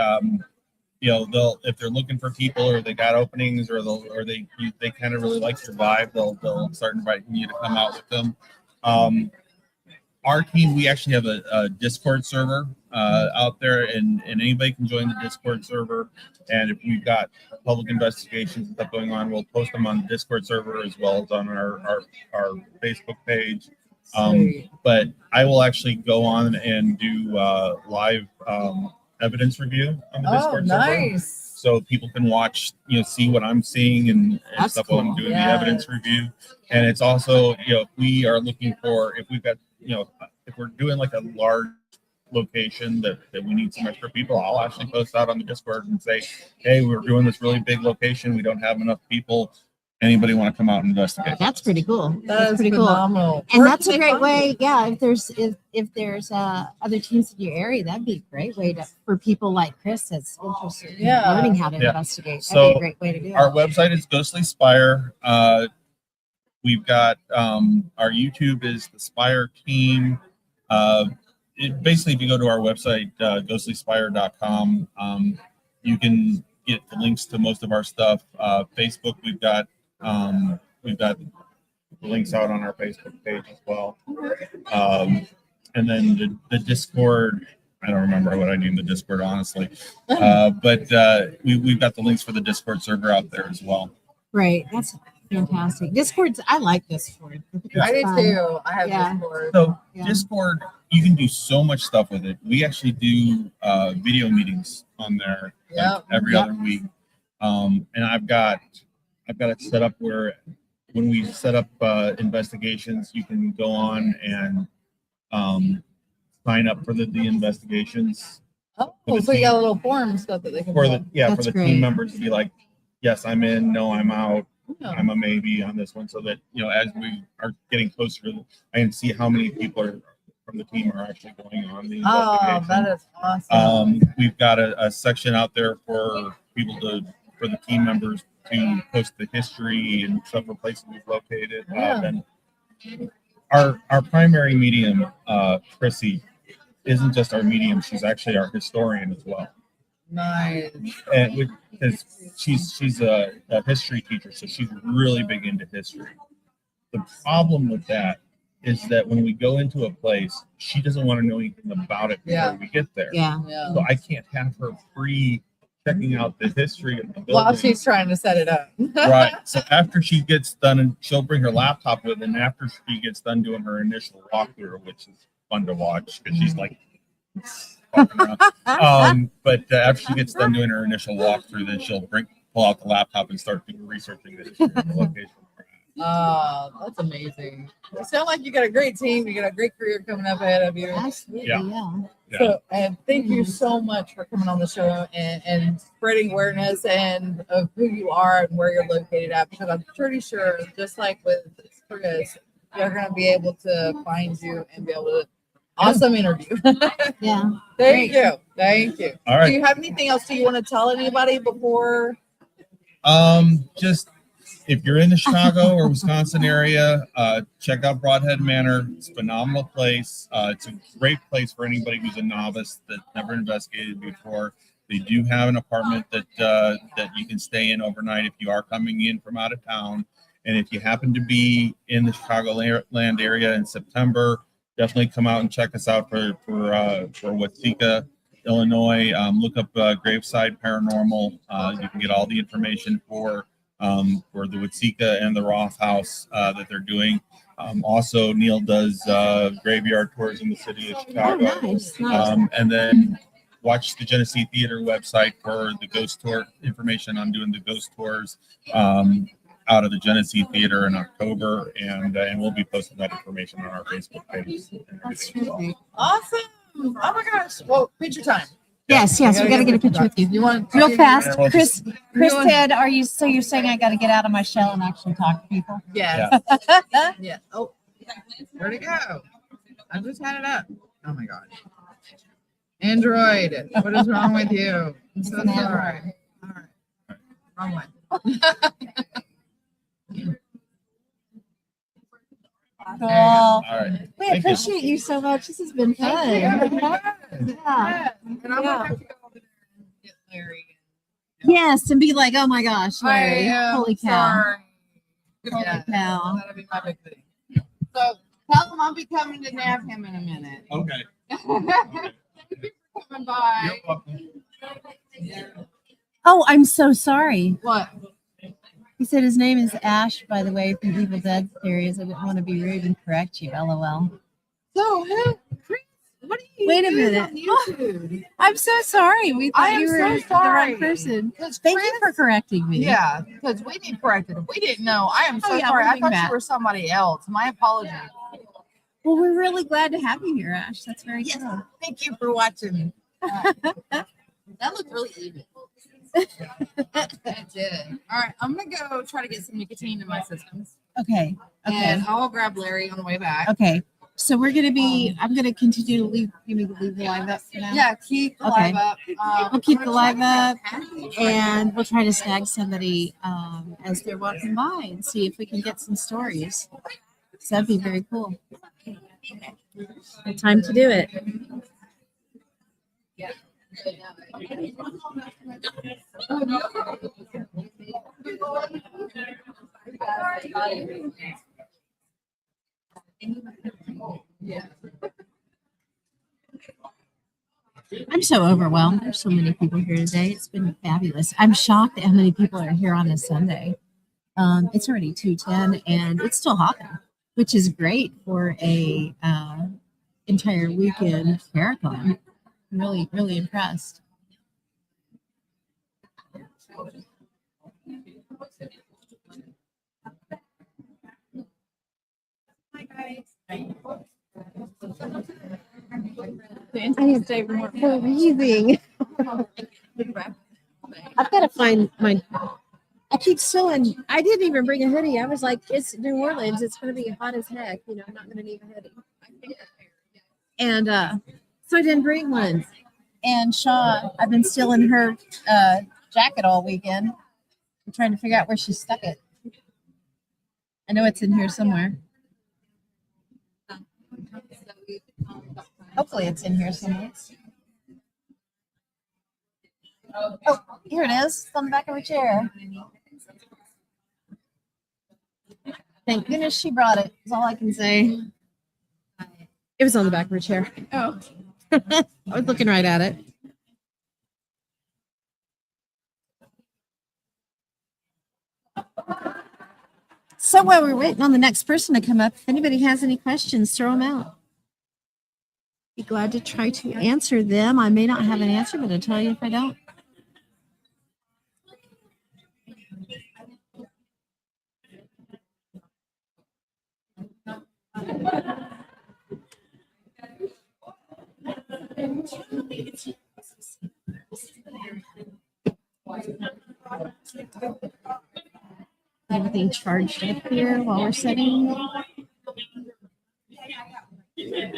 I: they'll if they're looking for people or they got openings or they kind of really like your vibe, they'll start inviting you to come out with them. Our team, we actually have a Discord server out there, and anybody can join the Discord server. And if we've got public investigations and stuff going on, we'll post them on the Discord server as well as on our Facebook page. But I will actually go on and do live evidence review on the Discord server.
C: Nice.
I: So people can watch, see what I'm seeing and
B: That's
I: stuff while I'm
B: cool.
I: doing
C: Yeah.
I: the evidence review. And it's also, if we are looking for, if we've got, if we're doing like a large location that we need some extra people, I'll actually post out on the Discord and say, hey, we're doing this really big location. We don't have enough people. Anybody want to come out and investigate?
B: That's pretty cool.
C: That
B: That's
C: is
B: pretty
C: phenomenal.
B: cool. And
C: Where
B: that's
C: can
B: a
C: they
B: great
C: find
B: way.
C: you?
B: Yeah, if there's other teams in your area, that'd be a great way for people like Chris that's interested in
C: Yeah.
B: learning how to
I: Yeah.
B: investigate. That'd
I: So
B: be a great way to do it.
I: Our website is Ghostly Spire. We've got our YouTube is the Spire Team. Basically, if you go to our website, ghostlyspire.com, you can get the links to most of our stuff. Facebook, we've got the links out on our Facebook page as well. And then the Discord, I don't remember what I named the Discord, honestly. But we've got the links for the Discord server out there as well.
B: Right. That's fantastic. Discord's, I like Discord. It's
C: I did
B: fun.
C: too. I have
B: Yeah.
C: Discord.
I: So
B: Yeah.
I: Discord, you can do so much stuff with it. We actually do video meetings on there
C: Yep.
I: every other week. And I've got it set up where when we set up investigations, you can go on and sign up for the investigations.
C: Oh,
I: For the
C: so you got a
I: team.
C: little form stuff that they can
I: For
C: fill.
I: the yeah,
B: That's
I: for the
B: great.
I: team members to be like, yes, I'm in, no, I'm out,
C: Yeah.
I: I'm a maybe on this one, so that as we are getting closer to, I can see how many people are from the team are actually going on the
C: Oh,
I: investigation.
C: that is awesome.
I: We've got a section out there for people for the team members to post the history and stuff for places we've located.
C: Yeah.
I: And our primary medium, Chrissy, isn't just our medium; she's actually our historian as well.
C: Nice.
I: And because she's a history teacher, so she's really big into history. The problem with that is that when we go into a place, she doesn't want to know anything about it before
C: Yeah.
I: we get there.
B: Yeah.
C: Yeah.
I: So I can't have her checking out the history of the building.
C: While she's trying to set it up.
I: Right. So after she gets done, and she'll bring her laptop with, and after she gets done doing her initial walkthrough, which is fun to watch because she's like walking around. But after she gets done doing her initial walkthrough, then she'll pull out the laptop and start researching the history of the location.
C: Oh, that's amazing. You sound like you got a great team. You got a great career coming up ahead of you.
B: Absolutely.
I: Yeah.
B: Yeah.
C: So, and thank you so much for coming on the show and spreading awareness and of who you are and where you're located at, because I'm pretty sure, just like with Chris, they're going to be able to find you and be able to awesome interview.
B: Yeah.
C: Thank you. Thank you.
I: All right.
C: Do you have anything else do you want to tell anybody before?
I: Just if you're in the Chicago or Wisconsin area, check out Broadhead Manor. It's a phenomenal place. It's a great place for anybody who's a novice that never investigated before. They do have an apartment that you can stay in overnight if you are coming in from out of town. And if you happen to be in the Chicagoland area in September, definitely come out and check us out for Watsika, Illinois. Look up Graveside Paranormal. You can get all the information for the Watsika and the Roth House that they're doing. Also, Neil does graveyard tours in the city of Chicago.
B: Oh, nice. Nice.
I: And then watch the Genesee Theater website for the ghost tour information. I'm doing the ghost tours out of the Genesee Theater in October, and we'll be posting that information on our Facebook page.
B: That's terrific.
C: Awesome. Oh my gosh. Well, picture time.
B: Yes, we gotta get a picture with you.
C: You want
B: Real fast.
I: Yeah, well,
B: Chris
C: you-
B: said, you're saying I gotta get out of my shell and actually talk to people?
C: Yes. Yeah. Oh, where'd it go? I just had it up. Oh my god. Android, what is wrong with you? I'm so
B: It's an
C: sorry. All right. Wrong one.
B: Cool.
I: All right.
B: We
I: Thank you.
B: appreciate you so much. This has been fun.
C: Yeah.
B: Yeah.
C: And I'm gonna
B: Yeah.
C: have to go over there and get Larry.
B: Yes, and be like, oh my gosh, Larry.
C: I am
B: Holy cow.
C: sorry.
B: Holy
C: Yeah,
B: cow.
C: that'll be my big thing. So tell him I'll be coming to nab him in a minute.
I: Okay.
C: Thank you for coming by.
B: Oh, I'm so sorry.
C: What?
B: He said his name is Ash, by the way, from Evil Dead series. I didn't want to be rude and correct you. LOL.
C: So who? Chris, what are you?
B: Wait a
C: doing
B: minute.
C: on YouTube?
B: I'm so sorry. We
C: I
B: thought
C: am
B: you were
C: so
B: the
C: sorry.
B: right person.
C: Because
B: Thank you for correcting me.
C: Yeah, because we need corrected. We didn't know. I am so
B: Oh, yeah,
C: sorry.
B: we'll
C: I
B: bring
C: thought
B: back.
C: you were somebody else. My apologies.
B: Well, we're really glad to have you here, Ash. That's very cool.
C: Thank you for watching. That looked really even. It did. All right, I'm gonna go try to get some nicotine in my systems,
B: Okay. Okay.
C: and I'll grab Larry on the way back.
B: Okay. So I'm gonna continue to leave the live up for now.
C: Yeah, keep the
B: Okay.
C: live up.
B: We'll keep
C: I'm
B: the
C: gonna
B: live
C: try
B: up,
C: to grab Patty.
B: and we'll try to snag somebody as they're walking by and see if we can get some stories. So that'd be very cool. Time to do it. I'm so overwhelmed. There's so many people here today. It's been fabulous. I'm shocked at how many people are here on a Sunday. It's already 2:10 and it's still hopping, which is great for a entire weekend Paracon. I'm really, really impressed.
C: Hi guys.
B: I am freezing. I've got to find my. I keep sewing. I didn't even bring a hoodie. I was like, it's New Orleans. It's going to be hot as heck. You know, I'm not going to need a hoodie. And so I didn't bring one. And Shaw, I've been stealing her jacket all weekend. I'm trying to figure out where she stuck it. I know it's in here somewhere. Hopefully it's in here somewhere. Oh, here it is. It's on the back of her chair. Thank goodness she brought it. That's all I can say. It was on the back of her chair. Oh. I was looking right at it. So while we're waiting on the next person to come up, if anybody has any questions, throw them out. Be glad to try to answer them. I may not have an answer, but I'll tell you if I don't. Everything charged up here while we're setting. Oh, yeah.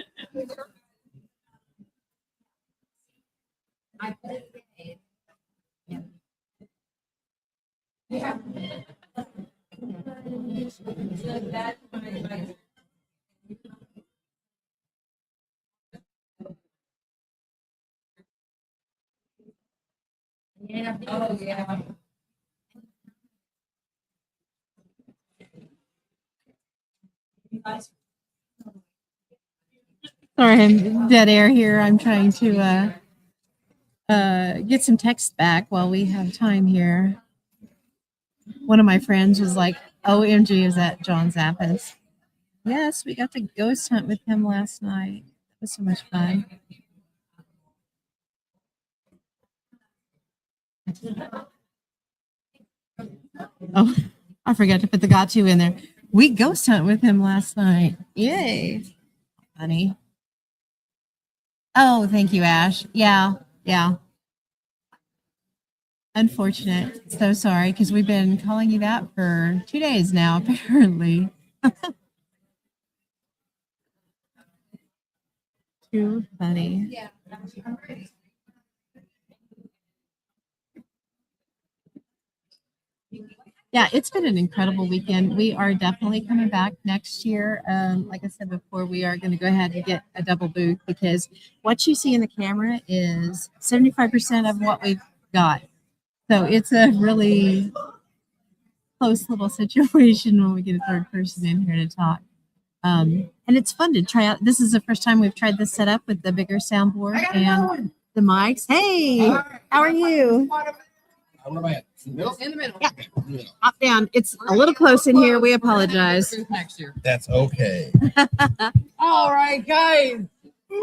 B: Sorry, I'm dead air here. I'm trying to get some text back while we have time here. One of my friends was like, OMG, is that John Zappas? Yes, we got to ghost hunt with him last night. It was so much fun. Oh, I forgot to put the got to in there. We ghost hunt with him last night. Yay. Funny. Oh, thank you, Ash. Yeah. Unfortunate. So sorry, because we've been calling you that for 2 days now, apparently. Too funny. Yeah. Yeah, it's been an incredible weekend. We are definitely coming back next year. Like I said before, we are going to go ahead and get a double booth because what you see in the camera is 75% of what we've got. So it's a really close little situation when we get a third person in here to talk. And it's fun to try out. This is the first time we've tried this setup with the bigger soundboard and the mics. Hey, how are you?
A: Where am I at? In the middle?
C: In the middle.
B: Yeah. Up, down. It's a little close in here. We apologize.
H: Next year.
A: That's okay.
C: All right, guys.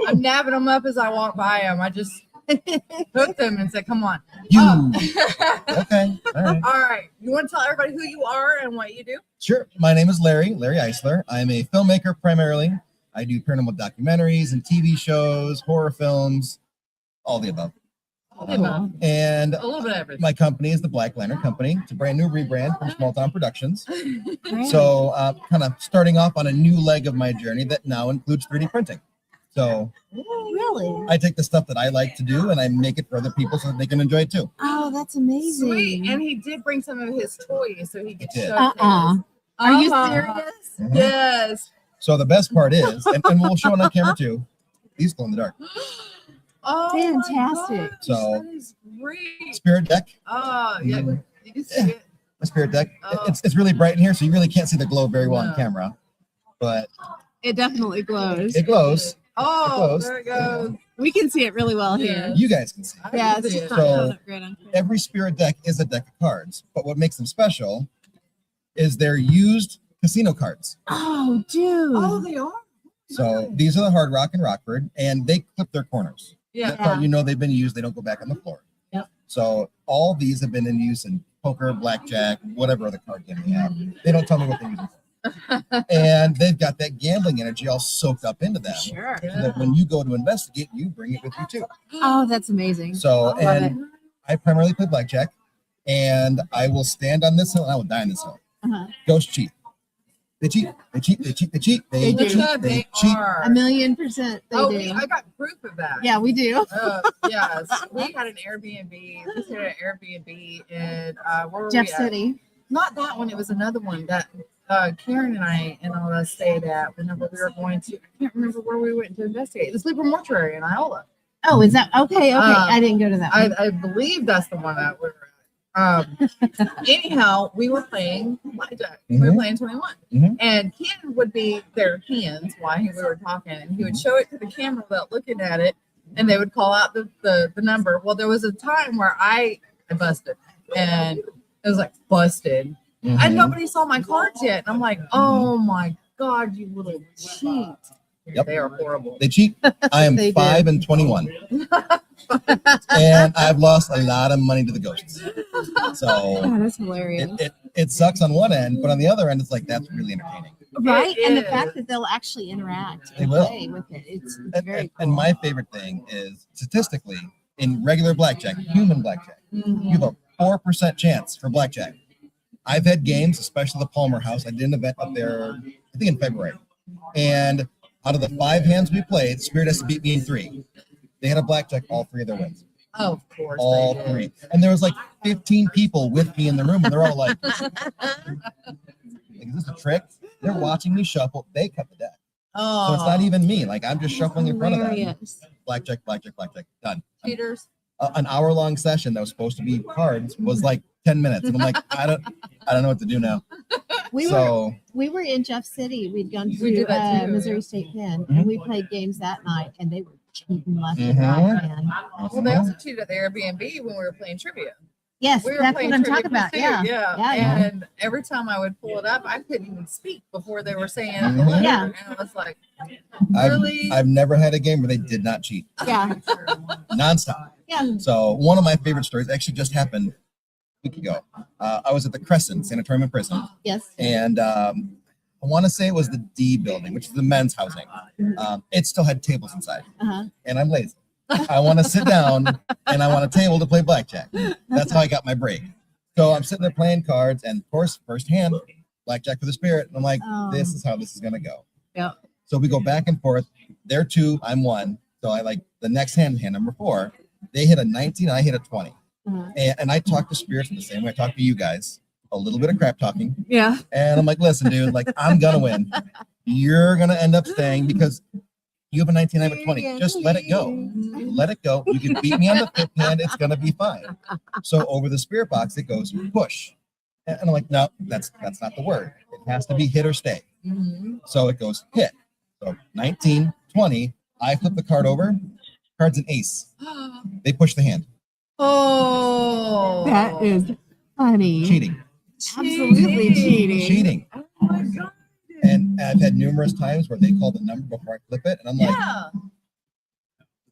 C: I'm nabbing them up as I walk by them. I just hooked them and said, come on.
A: You.
C: Oh.
A: Okay. All right.
C: All right. You want to tell everybody who you are and what you do?
A: Sure. My name is Larry Eisler. I'm a filmmaker primarily. I do paranormal documentaries and TV shows, horror films, all the above. And
C: A little bit of everything.
A: my company is the Black Lantern Company. It's a brand new rebrand from Small Town Productions. So kind of starting off on a new leg of my journey that now includes 3D printing. So
B: Really?
A: I take the stuff that I like to do and I make it for other people so that they can enjoy it too.
B: Oh, that's amazing.
C: Sweet. And he did bring some of his toys so he could
A: He did.
C: show
B: Are you
C: Uh-huh.
B: serious?
A: Mhm.
C: Yes.
A: So the best part is, and we'll show it on camera too, these glow in the dark.
C: Oh,
B: Fantastic.
C: my gosh,
A: So-
C: that is great.
A: Spirit deck,
C: Oh, yeah.
A: Mhm.
C: You can see it.
A: a spirit deck.
C: Oh.
A: It's really bright in here, so you really can't see the glow very well
C: No.
A: on camera. But
B: It definitely glows.
A: it glows.
C: Oh,
A: close.
C: there it goes.
B: We can see it really well here.
A: You guys can see.
C: I
B: Yeah,
C: can
B: it's
C: see
B: just
C: it.
B: not
A: So-
B: showing up great on camera.
A: Every spirit deck is a deck of cards, but what makes them special is they're used casino cards.
B: Oh, dude.
C: Oh, they are.
A: So these are the Hard Rock and Rockford, and they clip their corners.
C: Yeah.
A: That's how you know they've been used. They don't go back on the floor.
B: Yep.
A: So all these have been in use in poker, blackjack, whatever other card game they have. They don't tell me what they use them for.
J: And they've got that gambling energy all soaked up into them.
B: Sure.
J: So that when you go to investigate, you bring it with you too.
B: Oh, that's amazing.
J: So,
B: Love it.
J: and I primarily play blackjack, and I will stand on this hill and I will die on this hill.
B: Uh-huh.
J: Ghosts cheat. They cheat. They cheat. They cheat. They cheat. They
B: They
J: cheat.
B: do.
J: They cheat.
C: are.
B: 1,000,000% they
C: Oh,
B: do.
C: I got proof of that.
B: Yeah, we do.
C: Yes, we had an Airbnb. We stayed at an Airbnb in where were
B: Jeff
C: we at?
B: City.
C: Not that one. It was another one that Karen and I and all of us stayed at whenever we were going to. I can't remember where we went to investigate. The Sleeper Mortuary in Iola.
B: Oh, is that okay? I didn't go to that one.
C: I believe that's the one that we were at. Anyhow, we were playing blackjack. We were playing 21, and Ken would be their hands while we were talking, and he would show it to the camera without looking at it, and they would call out the number. Well, there was a time where I busted, and it was like busted, and nobody saw my cards yet, and I'm like, oh my god, you little cheat!
J: Yep.
C: They are horrible.
J: They cheat. I am
B: They
J: 5 and 21, and I've lost a lot of money to the ghosts. So
B: Oh, that's hilarious.
J: it sucks on one end, but on the other end, it's like that's really entertaining.
B: Right?
C: It
B: And the
C: is.
B: fact that they'll actually interact
J: They
B: and
J: will.
B: play with it. It's
J: And,
B: very
J: and,
B: cool.
J: and my favorite thing is statistically in regular blackjack, human blackjack, you have a 4% chance for blackjack. I've had games, especially the Palmer House. I did an event up there, I think in February, and out of the 5 hands we played, Spirit has to beat me in 3. They had a blackjack all 3 of their wins.
C: Oh, of course.
J: All
C: they did.
J: 3. And there was like 15 people with me in the room, and they're all like, is this a trick? They're watching me shuffle. They cut the deck.
C: Oh,
J: So it's not even me. Like I'm just shuffling in front of them.
B: Hilarious.
J: Blackjack, blackjack, blackjack. Done.
C: cheaters.
J: An hour-long session that was supposed to be cards was like 10 minutes. And I'm like, I don't know what to do now.
B: We
J: So
B: were in Jeff City. We'd gone
C: We
B: to
C: do that too,
B: Missouri
C: yeah.
B: State Pen, and we played games that night, and they were cheating left and
J: Mhm.
B: right, man.
C: Well, they also cheated at the Airbnb when we were playing trivia.
B: Yes,
C: We were
B: that's
C: playing
B: what I'm
C: trivia
B: talking about.
C: too,
B: Yeah.
C: yeah.
B: Yeah.
C: And every time I would pull it up, I couldn't even speak before they were saying the
J: Mhm.
C: letter.
B: Yeah.
C: And I was like,
J: I've,
C: really?
J: I've never had a game where they did not cheat.
B: Yeah.
J: Nonstop.
B: Yeah.
J: So one of my favorite stories actually just happened a week ago. I was at the Crescent Sanatorium and Prison,
B: Yes.
J: and I want to say it was the D building, which is the men's housing. It still had tables inside,
B: Uh-huh.
J: and I'm lazy. I want to sit down and I want a table to play blackjack. That's how I got my break. So I'm sitting there playing cards, and of course, first hand, blackjack for the Spirit. And I'm like, this is how this is gonna go.
B: Yep.
J: So we go back and forth. They're 2, I'm 1. So I like the next hand number 4. They hit a 19, and I hit a 20.
B: Uh-huh.
J: And I talk to spirits the same way I talk to you guys. A little bit of crap talking.
B: Yeah.
J: And I'm like, listen, dude, like I'm gonna win. You're gonna end up staying because you have a 19, I have a 20. Just let it go. Let it go. You can beat me on the 5th hand. It's gonna be fine. So over the spirit box, it goes push. And I'm like, no, that's not the word. It has to be hit or stay. So it goes hit. So 19, 20. I flip the card over. Card's an ace. They push the hand.
C: Oh,
B: That is funny.
J: Cheating.
B: Absolutely cheating.
J: Cheating.
C: Oh my god.
J: And I've had numerous times where they call the number before I flip it, and I'm like,
C: Yeah.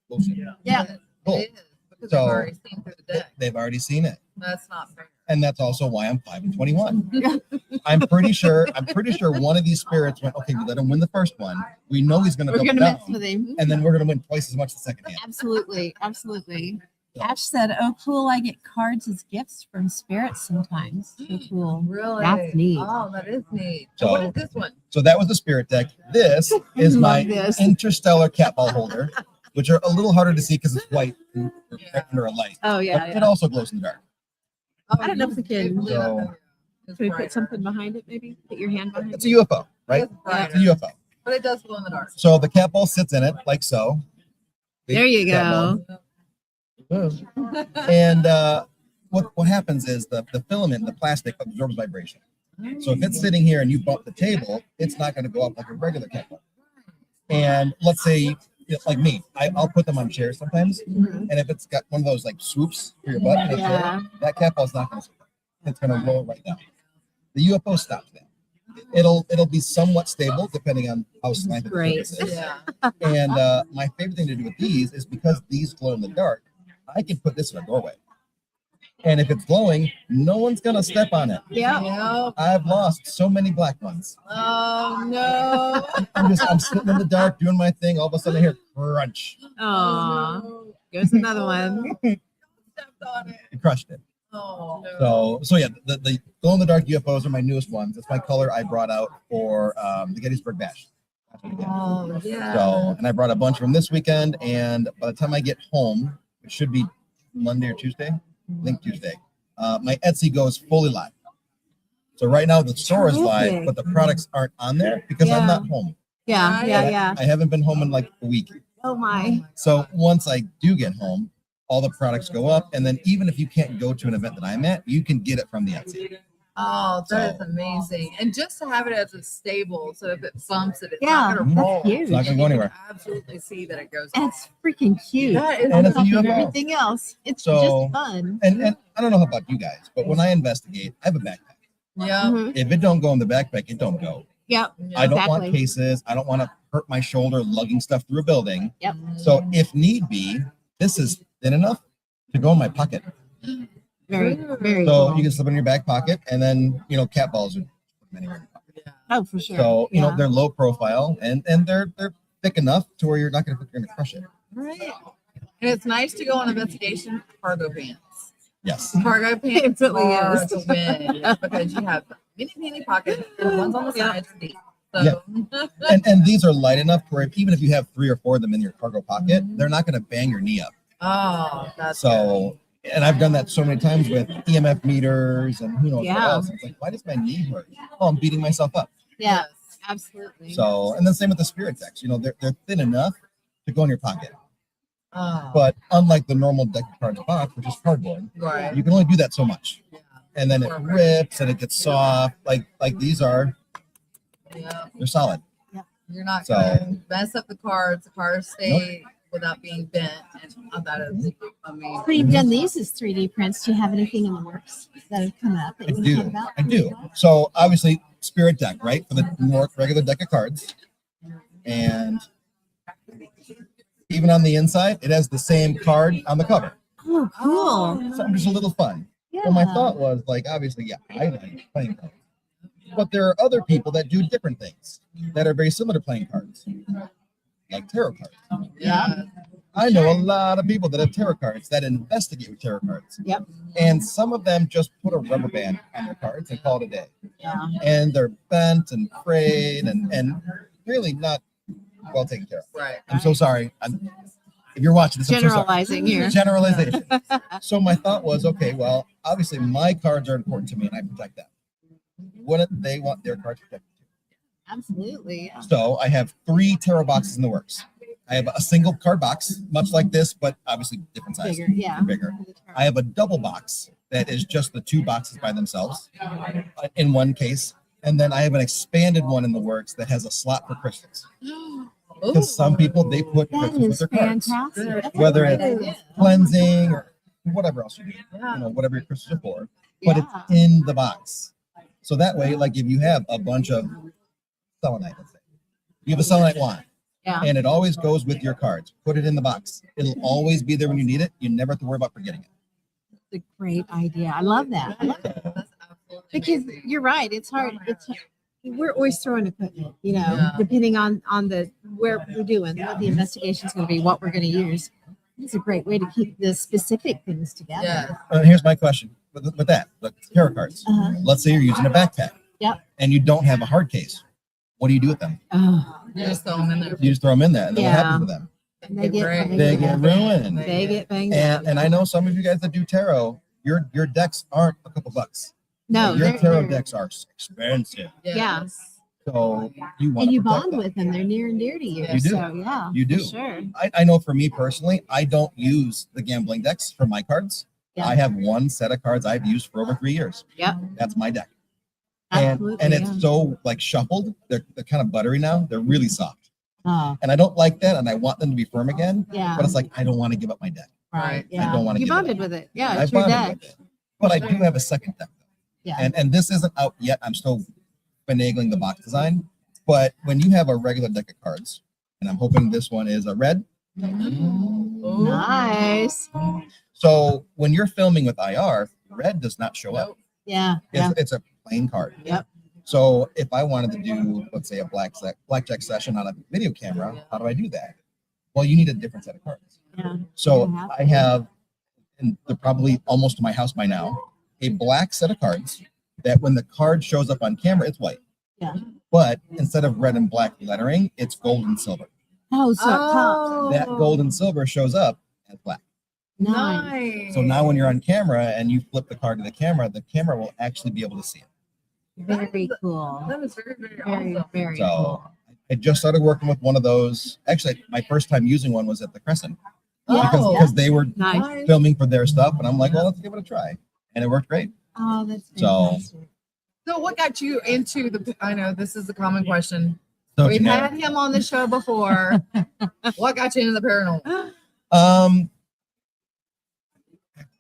J: bullshit.
B: Yeah.
J: Bull.
C: It is, because
J: So-
C: they've already seen through the deck.
J: They've already seen it.
C: That's not fair.
J: And that's also why I'm 5 and 21. I'm pretty sure one of these spirits went, okay, we let him win the first one. We know he's gonna
B: We're
J: double
B: gonna
J: down,
B: mess with him.
J: and then we're gonna win twice as much the second hand.
B: Absolutely. Absolutely. Ash said, "Oh, cool! I get cards as gifts from spirits sometimes. So cool.
C: Really?
B: That's neat.
C: Oh, that is neat.
J: So-
C: So what is this one?
J: So that was the spirit deck. This is
B: Love
J: my
B: this.
J: interstellar cat ball holder, which are a little harder to see because it's white and under a light.
B: Oh yeah.
J: But it also glows in the dark.
C: Oh,
B: I don't know if we can-
J: So-
C: It's
B: Can we
C: brighter.
B: put something behind it? Maybe put your hand behind
J: It's
B: it.
J: a UFO, right?
C: It's
J: It's
C: brighter,
J: a UFO.
C: but it does glow in the dark.
J: So the cat ball sits in it like so. Big
B: There you
J: cat ball.
B: go.
J: And what happens is the filament, the plastic absorbs vibration. So if it's sitting here and you bump the table, it's not going to go up like a regular cat ball. And let's say, like me, I'll put them on chairs sometimes. And if it's got one of those like swoops for your butt, in a chair,
B: Yeah.
J: that cat ball's not going to. It's going to roll right down. The UFO stops that. It'll be somewhat stable depending on how slanted the
B: Great.
J: surface is.
C: Yeah.
J: And my favorite thing to do with these is because these glow in the dark, I can put this in a doorway. And if it's glowing, no one's gonna step on it.
B: Yep.
C: Yep.
J: I've lost so many black ones.
C: Oh no.
J: I'm sitting in the dark doing my thing. All of a sudden I hear crunch.
B: Aw. There's another one.
C: Stepped on it.
J: It crushed it.
C: Oh no.
J: So yeah, the glow in the dark UFOs are my newest ones. It's my color I brought out for the Gettysburg Bash.
C: Oh yeah.
J: So, and I brought a bunch of them this weekend. And by the time I get home, it should be Monday or Tuesday. I think Tuesday. My Etsy goes fully live. So right now the store is live,
B: Terrific.
J: but the products aren't on there because I'm
B: Yeah.
J: not home.
B: Yeah, yeah.
J: I haven't been home in like a week.
B: Oh my.
J: So once I do get home, all the products go up. And then even if you can't go to an event that I'm at, you can get it from the Etsy.
C: Oh, that is
J: So-
C: amazing. And just to have it as a stable, so if it bumps it, it's
B: Yeah,
C: not gonna
B: that's
C: roll.
B: huge.
J: It's not gonna go anywhere.
C: You can absolutely see that it goes
B: That's freaking cute.
C: That is
J: And it's a
B: And
J: UFO.
B: everything else. It's
J: So-
B: just fun.
J: And I don't know about you guys, but when I investigate, I have a backpack.
C: Yeah.
B: Mhm.
J: If it don't go in the backpack, it don't go.
B: Yep.
J: I don't want
B: Exactly.
J: cases. I don't want to hurt my shoulder lugging stuff through a building.
B: Yep.
J: So if need be, this is thin enough to go in my pocket.
B: Very, very
J: So
B: cool.
J: you can slip in your back pocket, and then cat balls are anywhere in your pocket.
B: Oh, for sure.
J: So
B: yeah.
J: they're low profile and they're thick enough to where you're not gonna crush it.
C: Right. And it's nice to go on investigation with cargo pants.
J: Yes.
C: Cargo pants
B: It really
C: are
B: is.
C: the win because you have mini pockets and the ones on the
B: Yeah.
C: sides are deep. So
J: And these are light enough where even if you have 3 or 4 of them in your cargo pocket, they're not gonna bang your knee up.
C: oh, that's
J: So, and I've done that so many times with EMF meters and who knows what
B: Yeah.
J: else. It's like, why does my knee hurt? Oh, I'm beating myself up.
B: Yeah, absolutely.
J: So, and then same with the spirit decks. They're thin enough to go in your pocket.
C: Oh,
J: But unlike the normal deck of cards box, which is cardboard,
C: right.
J: you can only do that so much.
C: Yeah.
J: And then it rips and it gets soft. Like these are,
C: Yeah.
J: they're solid.
C: You're not
J: So-
C: gonna mess up the cards. The cards stay without being bent, and that is amazing.
B: So you've done these as 3D prints. Do you have anything in the works that have come up that
J: I
B: you want to talk
J: do.
B: about?
J: I do. So obviously spirit deck, right? For the more regular deck of cards. And even on the inside, it has the same card on the cover.
B: Oh, cool.
J: So just a little fun.
B: Yeah.
J: So my thought was like, obviously, yeah, I like playing cards. But there are other people that do different things that are very similar to playing cards, like tarot cards.
C: Yeah.
J: I know a lot of people that have tarot cards that investigate with tarot cards.
B: Yep.
J: And some of them just put a rubber band on their cards and call it a day.
B: Yeah.
J: And they're bent and frayed and really not well taken care of.
C: Right.
J: I'm so sorry. If you're watching this, I'm so sorry.
B: Generalizing here.
J: Generalization. So my thought was, okay, well, obviously my cards are important to me and I protect them. Wouldn't they want their cards protected too?
B: Absolutely. Yeah.
J: So I have 3 tarot boxes in the works. I have a single card box, much like this, but obviously different size.
B: Bigger. Yeah.
J: Bigger. I have a double box that is just the 2 boxes by themselves in one case. And then I have an expanded one in the works that has a slot for crystals. Because some people, they put
B: That
J: crystals with
B: is
J: their cards.
B: fantastic. That's a
J: Whether
B: great
J: it's
B: idea.
J: cleansing or whatever else you do,
C: Yeah.
J: whatever your crystals are for, but
B: Yeah.
J: it's in the box. So that way, like if you have a bunch of selenite, let's say, you have a selenite wand,
B: Yeah.
J: and it always goes with your cards. Put it in the box. It'll always be there when you need it. You never have to worry about forgetting it.
B: It's a great idea. I love that. I love that.
C: That's absolutely
B: Because
C: amazing.
B: you're right. It's hard. We're always throwing equipment,
C: Yeah.
B: depending on the where we're doing, what the investigation is going to be, what we're going to use. It's a great way to keep the specific things together.
C: Yeah.
J: Here's my question with that, the tarot cards.
B: Uh-huh.
J: Let's say you're using a backpack.
B: Yep.
J: And you don't have a hard case. What do you do with them?
B: Oh,
C: You just throw them in there.
J: You just throw them in there, and then what
B: Yeah.
J: happens with them?
B: they get
J: They get ruined.
B: They get banged up.
J: And I know some of you guys that do tarot, your decks aren't a couple bucks.
B: No,
J: your
B: they're-
J: tarot
B: they're-
J: decks are expensive.
B: Yeah.
J: So you want
B: And you
J: to protect
B: bond
J: them.
B: with them. They're near and dear to you.
J: You do.
B: So yeah,
J: You do.
B: for sure.
J: I know for me personally, I don't use the gambling decks for my cards.
B: Yeah.
J: I have one set of cards I've used for over 3 years.
B: Yep.
J: That's my deck. And
B: Absolutely.
J: it's
B: yeah.
J: so like shuffled. They're kind of buttery now. They're really soft.
B: Oh,
J: And I don't like that. And I want them to be firm again.
B: yeah.
J: But it's like, I don't want to give up my deck.
B: Right.
J: I
B: Yeah.
J: don't wanna
B: You
J: give it
B: bonded
J: up.
B: with it. Yeah.
J: I
B: It's your
J: bonded
B: deck.
J: with it. But I do have a second deck.
B: Yeah.
J: And this isn't out yet. I'm still finagling the box design. But when you have a regular deck of cards, and I'm hoping this one is a red,
B: Nice.
J: So when you're filming with IR, red does not show up.
B: Yeah.
J: It's a plain card.
B: Yep.
J: So if I wanted to do, let's say, a blackjack session on a video camera, how do I do that? Well, you need a different set of cards.
B: Yeah.
J: So I have, and they're probably almost to my house by now, a black set of cards that when the card shows up on camera, it's white.
B: Yeah.
J: But instead of red and black lettering, it's gold and silver.
B: Oh, so it pops.
J: That gold and silver shows up as black.
B: Nice.
J: So now when you're on camera and you flip the card to the camera will actually be able to see it.
B: Very cool.
C: That is very, very
B: Very,
C: awesome.
B: very
J: So
B: cool.
J: I just started working with one of those. Actually, my first time using one was at the Crescent
C: Oh,
J: because they were
B: Nice.
J: filming for their stuff, and I'm like, well, let's give it a try, and it worked great.
B: Oh, that's
J: So-
B: fantastic.
C: So what got you into the, I know this is a common question.
J: So
C: We've
J: generic.
C: had him on the show before. What got you into the paranormal?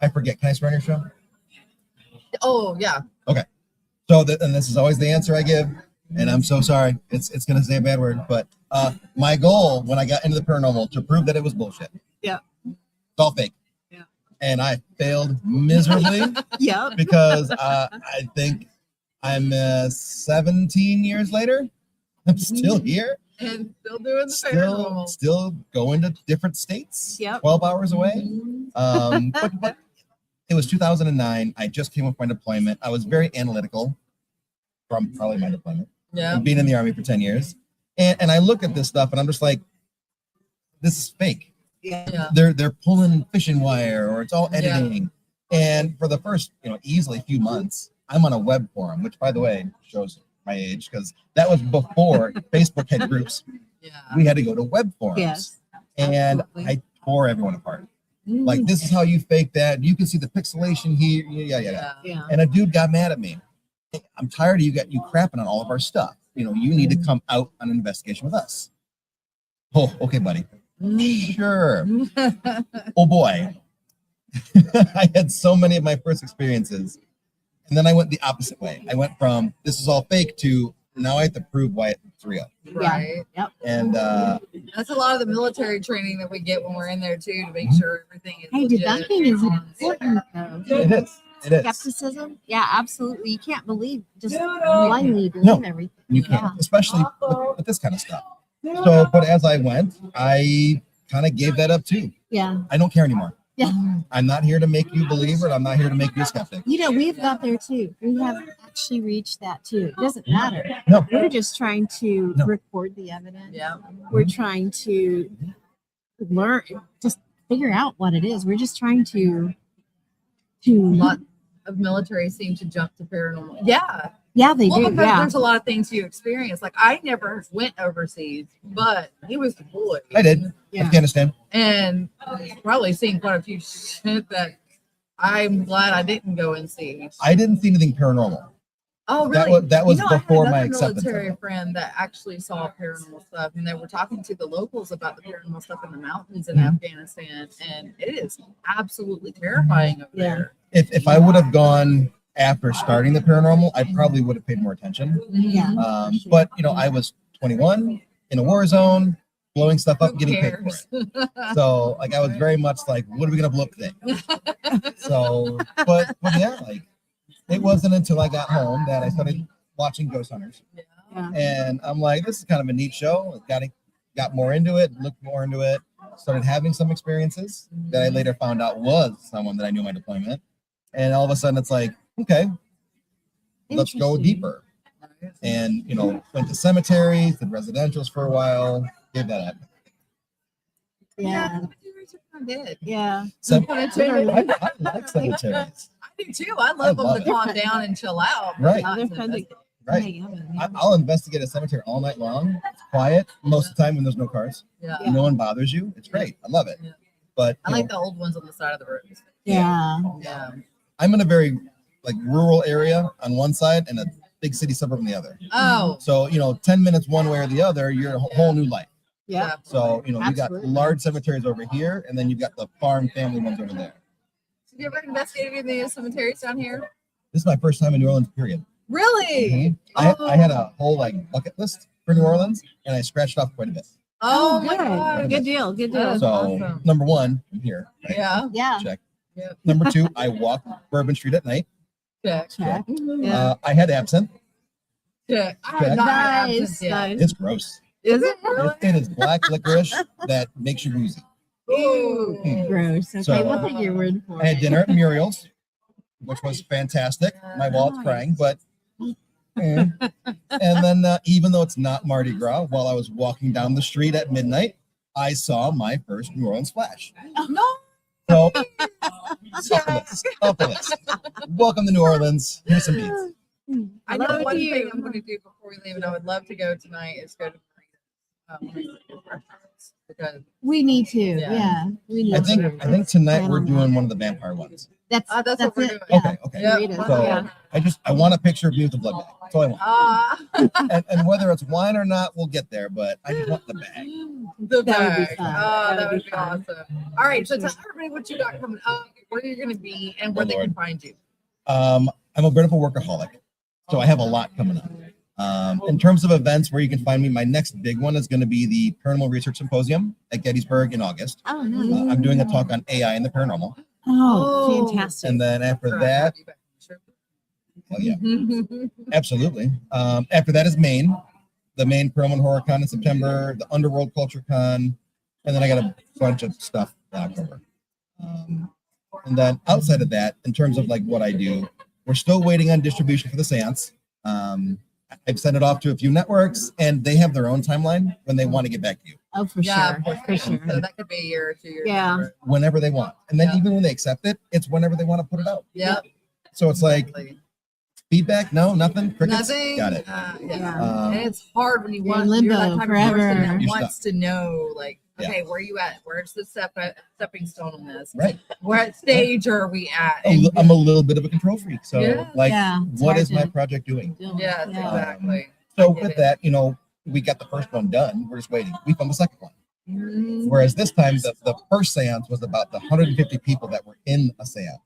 J: I forget. Can I swear on your show?
C: Oh, yeah.
J: So and this is always the answer I give, and I'm so sorry. It's gonna say a bad word, but my goal when I got into the paranormal to prove that it was bullshit.
B: Yeah.
J: It's all fake.
B: Yeah.
J: And I failed miserably
B: Yep.
J: because I think I'm 17 years later. I'm still here.
C: And still doing the paranormal.
J: Still going to different states.
B: Yep.
J: 12 hours away. But it was 2009. I just came off my deployment. I was very analytical from probably my deployment.
C: Yeah.
J: And being in the Army for 10 years. And I look at this stuff and I'm just like, this is fake.
C: Yeah.
J: They're pulling fishing wire or it's all editing. And for the first, easily few months, I'm on a web forum, which by the way shows my age because that was before Facebook had groups.
C: Yeah.
J: We had to go to web forums.
B: Yes.
J: And
B: Absolutely.
J: I tore everyone apart. Like, this is how you fake that. You can see the pixelation here. Yeah.
B: Yeah.
J: And a dude got mad at me. I'm tired of you crapping on all of our stuff. You need to come out on an investigation with us. Oh, okay, buddy. Sure. Oh boy. I had so many of my first experiences. And then I went the opposite way. I went from this is all fake to now I have to prove why it's real.
C: Right.
B: Yep.
J: And
C: That's a lot of the military training that we get when we're in there too, to make sure everything is
B: Hey,
C: legit.
B: debunking is important though.
J: it is. It is.
B: Skepticism? Yeah, absolutely. You can't believe just blindly believe everything.
J: You can't, especially with this kind of stuff. So, but as I went, I kind of gave that up too.
B: Yeah.
J: I don't care anymore.
B: Yeah.
J: I'm not here to make you believe it. I'm not here to make you a skeptic.
B: We've got there too. We have actually reached that too. It doesn't matter.
J: No.
B: We're just trying to
J: No.
B: record the evidence.
C: Yeah.
B: We're trying to learn, just figure out what it is. We're just trying to
C: A lot of military seem to jump to paranormal. Yeah.
B: yeah, they
C: Well,
B: do.
C: because
B: Yeah.
C: there's a lot of things you experience. Like I never went overseas, but he was deployed.
J: I did.
B: Yeah.
J: Afghanistan.
C: And probably seen quite a few shit that I'm glad I didn't go and see.
J: I didn't see anything paranormal.
C: Oh,
J: That
C: really?
J: was- that was
C: I had
J: before my
C: another
J: acceptance of
C: military
J: it.
C: friend that actually saw paranormal stuff, and they were talking to the locals about the paranormal stuff in the mountains in
J: Mhm.
C: Afghanistan, and it is absolutely terrifying over
B: Yeah.
C: there.
J: If I would have gone after starting the paranormal, I probably would have paid more attention.
B: Yeah.
J: But I was 21 in a war zone, blowing stuff up,
C: Who
J: getting paid for
C: cares?
J: it. So like I was very much like, what are we gonna blow up today? So, but yeah, like it wasn't until I got home that I started watching Ghost Hunters,
B: Yeah.
J: and I'm like, this is kind of a neat show. Got more into it, looked more into it, started having some experiences that I later found out was someone that I knew in my deployment, and all of a sudden it's like, okay, let's go
B: Interesting.
J: deeper. And went to cemeteries, did residentials for a while, gave that up.
B: Yeah.
C: cemeteries are kind of dead.
B: Yeah.
J: I like cemeteries.
C: I do too. I love
J: love
C: them to
J: it.
C: calm down and chill out. but
J: Right.
C: not
B: They're
C: to
B: fun to
C: investigate.
J: Right.
B: hang out in.
J: I'll investigate a cemetery all night long. It's quiet most of the time when there's no cars.
C: Yeah.
J: No one bothers you. It's great. I love it.
C: Yeah.
J: But
C: I like the old ones on the side of the road.
B: Yeah.
C: Yeah.
J: I'm in a very rural area on one side and a big city suburb on the other.
C: Oh.
J: So 10 minutes one way or the other, you're in a whole new life.
B: Yeah.
J: So you got
B: Absolutely.
J: large cemeteries over here, and then you've got the farm family ones over there.
C: Have you ever investigated any of the cemeteries down here?
J: This is my first time in New Orleans. Period.
C: Really?
J: I had a whole bucket list for New Orleans, and I scratched off quite a bit.
C: Oh, my
B: good.
C: God.
B: Good deal. Good
C: That
B: deal.
C: is
J: So
C: awesome.
J: number one, I'm here. Right?
C: Yeah.
B: Yeah.
J: Check.
C: Yep.
J: Number two, I walk Bourbon Street at night.
C: Check.
B: Check. Yeah.
J: I had absinthe.
C: Check. I
J: Check.
C: have not had
B: Nice.
C: absinthe yet.
B: Nice.
J: It's gross.
B: Is it really?
J: It is black licorice that makes you woozy.
C: Ooh.
B: Gross. Okay,
J: So-
B: we'll take your word for
J: I had
B: it.
J: dinner at Muriel's, which was fantastic. My wallet's
B: Nice.
J: crying, but. And then, even though it's not Mardi Gras, while I was walking down the street at midnight, I saw my first New Orleans flash.
C: No.
J: So, up the list. Welcome to New Orleans. Here's some beats.
C: I know
B: Hello
C: one
B: to you.
C: thing I'm going to do before we leave, and I would love to go tonight, is go to restaurants because
B: We need to.
C: Yeah.
B: Yeah. We need
J: I think
B: to.
J: tonight we're doing one of the vampire ones.
B: That's
C: that's what we're
B: it.
C: doing.
B: Yeah.
J: Okay, okay.
C: Yep.
B: Read it.
J: So
B: Yeah.
J: I want a picture of me with the blood bag. That's all I want.
C: Ah,
J: And whether it's wine or not, we'll get there. But I just want the bag.
C: the
B: That would be
C: bag.
B: fun.
C: Oh, that would be
B: fun.
C: awesome. All right, so tell everybody what you got coming up, where you're going to be, and where
J: Oh,
C: they
J: Lord.
C: can find you.
J: I'm a bit of a workaholic, so I have a lot coming up. In terms of events where you can find me, my next big one is going to be the Paranormal Research Symposium at Gettysburg in August.
B: Oh, nice.
J: I'm doing a talk on AI and the paranormal,
B: Oh, fantastic.
J: and then after that, oh yeah, absolutely. After that is Maine, the Maine Paranormal Horror Con in September, the Underworld Culture Con, and then I got a bunch of stuff in October. And then outside of that, in terms of like what I do, we're still waiting on distribution for the seance. I've sent it off to a few networks, and they have their own timeline when they want to get back to you,
B: Oh, for
C: Yeah,
B: sure. For sure.
C: So that could be a year or 2 years.
B: Yeah.
J: whenever they want. And then
C: Yeah.
J: even when they accept it, it's whenever they want to put it out.
C: Yep.
J: So it's like
C: Exactly.
J: feedback, no, nothing, crickets,
C: Nothing.
J: got it.
C: Yeah.
B: Yeah.
C: And it's hard when you
B: You're
C: want
B: in
C: you're that
B: limbo
C: type of
B: forever.
C: person that
J: You're
C: wants to know, like, okay, where are you at? Where's the stepping stone on this?
J: Right.
C: What stage are we at?
J: I'm a little bit of a control freak. So
C: Yeah.
J: like,
B: Yeah, it's
J: what
B: hard
J: is my
B: to-
J: project doing?
C: Yes,
B: Yeah.
C: exactly.
J: So
C: get
J: with
C: it.
J: that, we got the first one done. We're just waiting. We filmed the second one.
C: Mm.
J: Whereas this time, the first seance was about the 150 people that were in a seance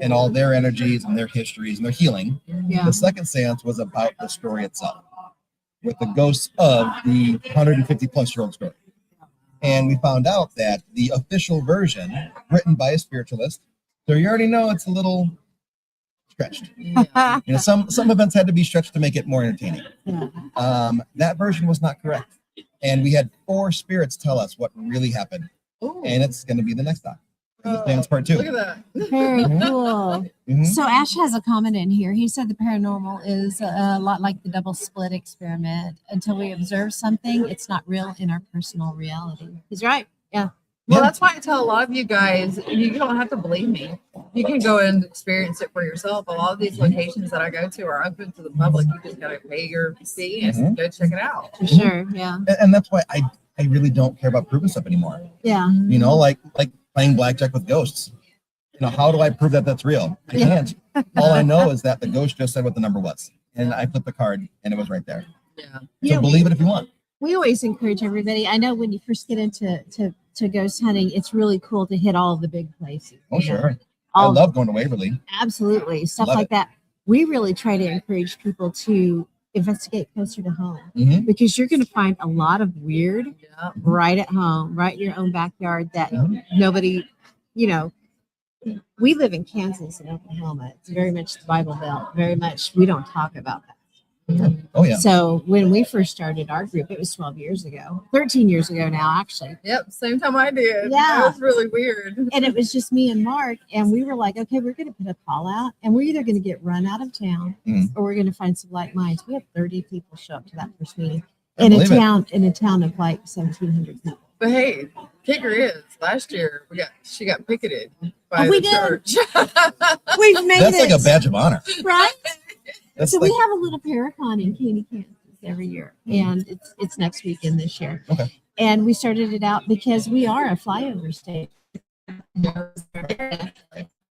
J: and all their energies and their histories and their healing.
B: Yeah.
J: The second seance was about the story itself with the ghosts of the 150 plus year old story. And we found out that the official version, written by a spiritualist, so you already know it's a little stretched.
C: Yeah.
J: Some events had to be stretched to make it more entertaining.
B: Yeah.
J: That version was not correct. And we had 4 spirits tell us what really happened.
C: Ooh.
J: And it's going to be the next time. It's part 2.
C: Look at that.
B: Very
J: Mhm.
B: cool.
J: Mhm.
B: So Ash has a comment in here. He said the paranormal is a lot like the double split experiment. Until we observe something, it's not real in our personal reality. He's right. Yeah.
C: Well,
J: Yeah.
C: that's why I tell a lot of you guys, you don't have to believe me. You can go and experience it for yourself. A lot of these locations that I go to are open to the public. You just gotta pay your fee and
J: Mhm.
C: go check it out.
B: For sure. Yeah.
J: And that's why I really don't care about proving stuff anymore.
B: Yeah.
J: Like playing blackjack with ghosts. How do I prove that that's real? I
B: Yeah.
J: can't. All I know is that the ghost just said what the number was. And I flipped the card and it was right there.
C: Yeah.
J: So believe it if you want.
B: We always encourage everybody. I know when you first get into to ghost hunting, it's really cool to hit all the big places.
J: Oh,
B: you know,
J: sure. I
B: all
J: love going to Waverly.
B: absolutely stuff
J: Love
B: like
J: it.
B: that. We really try to encourage people to investigate closer to home
J: Mhm.
B: because you're going to find a lot of weird
C: Yeah.
B: right at home, right in your own backyard that
J: Mhm.
B: nobody, we live in Kansas and Oklahoma. It's very much the Bible Belt. Very much we don't talk about that.
J: Oh, yeah.
B: So when we first started our group, it was 12 years ago, 13 years ago now, actually.
C: Yep. Same time I did.
B: Yeah.
C: That was really weird.
B: And it was just me and Mark. And we were like, okay, we're going to put a call out and we're either going to get run out of town
J: Mhm.
B: or we're going to find some like minds. We had 30 people show up to that first meeting
J: I
B: in a
J: believe it.
B: town of like 1,700 people.
C: But hey, kicker is last year she got picketed by
B: Oh, we
C: the
B: did.
C: church.
B: We've made
J: That's
B: it.
J: like a badge of honor.
B: Right?
J: That's
B: So
J: like,
B: we have a little Paracon in Caney, Kansas every year, and it's next weekend this year.
J: Okay.
B: And we started it out because we are a flyover state.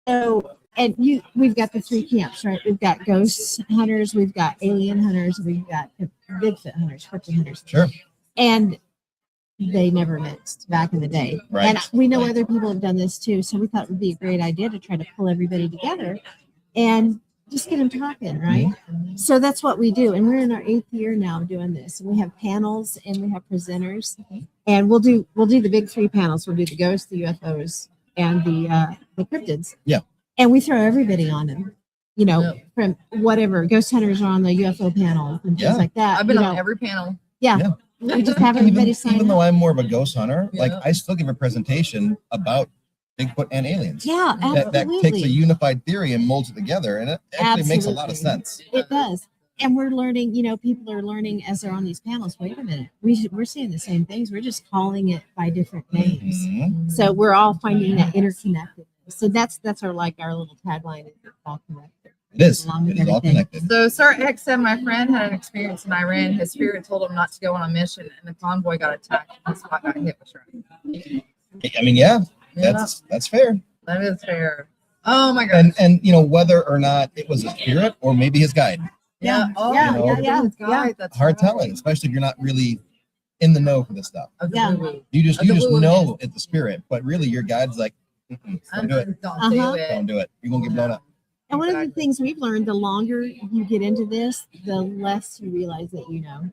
B: So, and we've got the 3 camps, right? We've got ghost hunters, we've got alien hunters, we've got Bigfoot hunters, cryptid hunters,
J: sure.
B: and they never mixed back in the day.
J: Right.
B: And we know other people have done this too, so we thought it would be a great idea to try to pull everybody together and just get them talking, right? So that's what we do, and we're in our 8th year now doing this. And we have panels and we have presenters, and we'll do the big 3 panels. We'll do the ghosts, the UFOs, and the cryptids.
J: Yeah.
B: And we throw everybody on them. You know, from whatever ghost hunters are on the UFO panel and things like that.
C: I've been
B: you
C: on
B: know.
C: every panel.
B: Yeah. We just have everybody sign
J: Even
B: up.
J: though I'm more of a ghost hunter, like
C: Yeah.
J: I still give a presentation about Bigfoot and aliens.
B: Yeah,
J: That
B: absolutely.
J: takes a unified theory and molds it together, and it actually makes a lot of
B: Absolutely.
J: sense.
B: It does. And we're learning, people are learning as they're on these panels. Wait a minute. We're seeing the same things. We're just calling it by different names.
J: Mhm.
B: So we're all finding that interconnected. So that's our little tagline is it's all connected.
J: It is.
B: Along with
J: It is all
B: everything.
J: connected.
C: So Sir X said my friend had an experience in Iran. His spirit told him not to go on a mission, and the convoy got attacked. And his spot got hit with shrapnel.
J: I mean, yeah, that's fair.
C: That is fair. Oh my god.
J: And whether or not it was a spirit or maybe his guide,
C: Yeah. Oh,
B: Yeah,
J: yeah,
B: yeah,
C: God, that's
J: hard
C: right.
J: telling, especially if you're not really in the know for this stuff.
C: Of the
B: Yeah.
C: movie.
J: You just
C: Of the woo-woo.
J: know it's the spirit, but really your guide's like, don't do it,
C: Don't do
B: Uh-huh.
C: it.
J: don't do it. You're gonna get blown up.
B: And one of the
C: Exactly.
B: things we've learned, the longer you get into this, the less you realize that you know.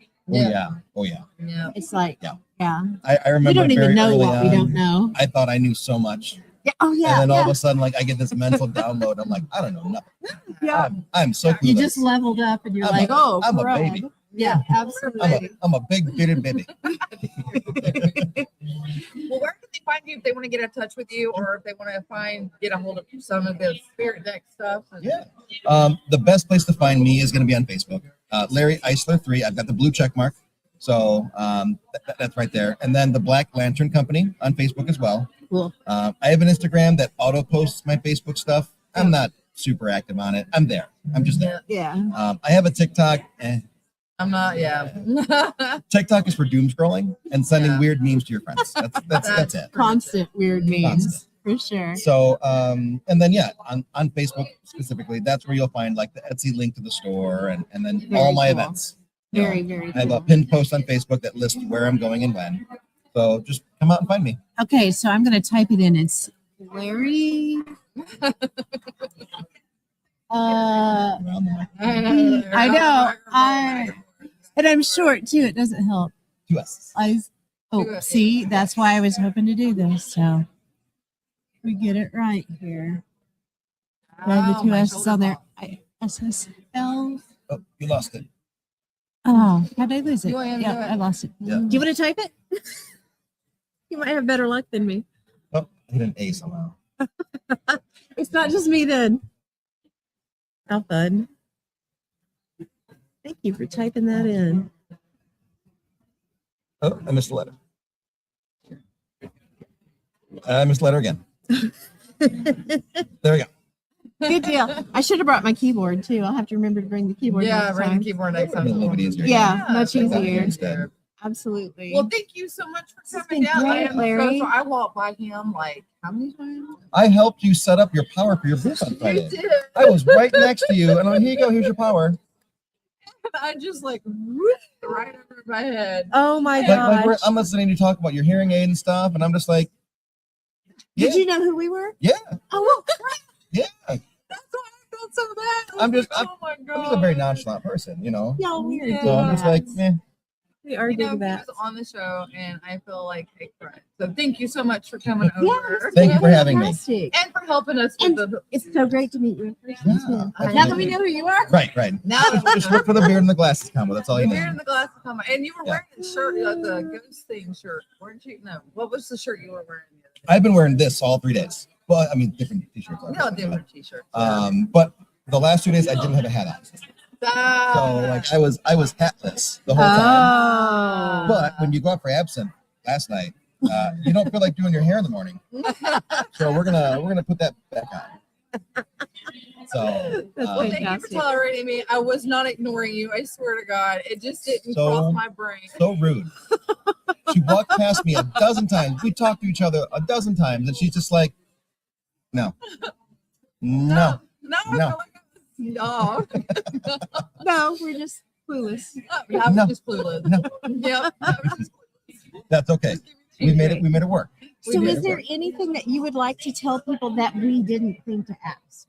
J: Oh yeah.
C: Yeah.
B: It's like,
C: Yeah.
J: I
B: We
J: remember
B: don't even
J: very
B: know
J: early
B: what we
J: on,
B: don't know.
J: I thought I knew so much,
B: Yeah. Oh, yeah.
J: and then all
B: yeah.
J: of a sudden, like I get this mental download. I'm like, I don't know nothing.
B: Yeah.
J: I'm so clueless.
B: You just leveled up and you're
J: I'm
B: like,
J: a-
B: oh,
J: I'm a
B: crud.
J: baby.
B: Yeah, absolutely.
J: I'm a big bearded baby.
C: Well, where can they find you if they want to get in touch with you, or if they want to get a hold of some of the spirit deck stuff?
J: Yeah. The best place to find me is going to be on Facebook. Larry Eisler 3. I've got the blue check mark. So that's right there. And then the Black Lantern Company on Facebook as well.
B: Cool.
J: I have an Instagram that auto posts my Facebook stuff. I'm not super active on it. I'm there. I'm just there.
B: Yeah.
J: I have a TikTok.
C: I'm not. Yeah.
J: TikTok is for doom scrolling and sending
C: Yeah.
J: weird memes to your friends. That's it.
B: Constant weird memes.
J: Constant.
B: For sure.
J: So, and then, on Facebook specifically, that's where you'll find like the Etsy link to the store and then
B: Very
J: all my
B: cool.
J: events.
B: Very, very
J: I have a
B: cool.
J: pinned post on Facebook that lists where I'm going and when. So just come out and find me.
B: Okay, so I'm going to type it in. It's Larry.
J: Around the mic.
B: I know. And I'm short too. It doesn't help.
J: 2 S's.
B: See, that's why I was hoping to do this. So we get it right here. I have the 2 S's on there. SSL.
J: Oh, you lost it.
B: Oh, how did I lose it?
C: You want to do
B: Yeah,
C: it?
B: I lost it.
J: Yeah.
B: Do you want to type it? You might have better luck than me.
J: Oh, I hit an A somehow.
B: It's not just me then. How fun. Thank you for typing that in.
J: Oh, I missed a letter. I missed a letter again. There we go.
B: Good deal. I should have brought my keyboard too. I'll have to remember to bring the keyboard.
C: Yeah,
B: next
C: bring
B: time.
C: the keyboard next
J: A little
C: time.
J: bit easier.
B: Yeah, much
J: Take that
B: easier.
J: instead.
B: Absolutely.
C: Well, thank you so much for
B: This has
C: coming
B: been
C: down.
B: great,
C: I am
B: Larry.
C: so I walked by him like how many times?
J: I helped you set up your power for your booth on
C: You
J: Friday.
C: did.
J: I was right next to you, and I'm like, here you go. Here's your power.
C: I just like whoop, right over my head.
B: Oh my
J: Like
B: gosh.
J: I'm listening to you talk about your hearing aid and stuff, and I'm just like,
B: Did you know who we were?
J: yeah,
B: Oh,
J: yeah.
C: That's why I felt so bad.
J: I'm just
C: my
J: I'm just a very nonchalant person, you know.
B: y'all weird.
C: Yeah.
J: So I'm just like,
B: we are
C: You know,
B: doing
C: he
B: that.
C: was on the show, and I feel like a friend. So thank you so much for coming over.
J: Thank you for having me.
B: Fantastic.
C: And for helping us with
B: And
C: the.
B: It's so great to meet you in person
J: Yeah,
B: too.
J: absolutely.
B: Now that we know who you are.
J: Right.
C: Now
J: Just look for the beard and the glasses combo. That's all you
C: the
J: need.
C: beer and the glass of coming. And you were
J: Yeah.
C: wearing the shirt, the ghost thing shirt, weren't you? No. What was the shirt you were wearing? the other day?
J: I've been wearing this all 3 days. Well, I mean, different t-shirts.
C: No,
J: obviously,
C: different t-shirt.
J: but the last 2 days I didn't have a hat on. So like I was hatless the whole time.
B: Oh.
J: But when you go out for absinthe last night, you don't feel like doing your hair in the morning. So we're gonna put that back on. So
B: That's
C: Well, thank you for
B: fantastic.
C: tolerating me. I was not ignoring you. I swear to God, it just didn't
J: So-
C: cross my brain.
J: so rude. She walked past me a dozen times. We talked to each other a dozen times, and she's just like, no.
C: No.
J: No.
C: No.
B: No, we're just clueless.
C: I was
J: No.
C: just clueless.
J: No.
C: Yep. I was just
J: That's okay. We made it work.
C: We
B: So
C: did.
B: is there anything that you would like to tell people that we didn't think to ask?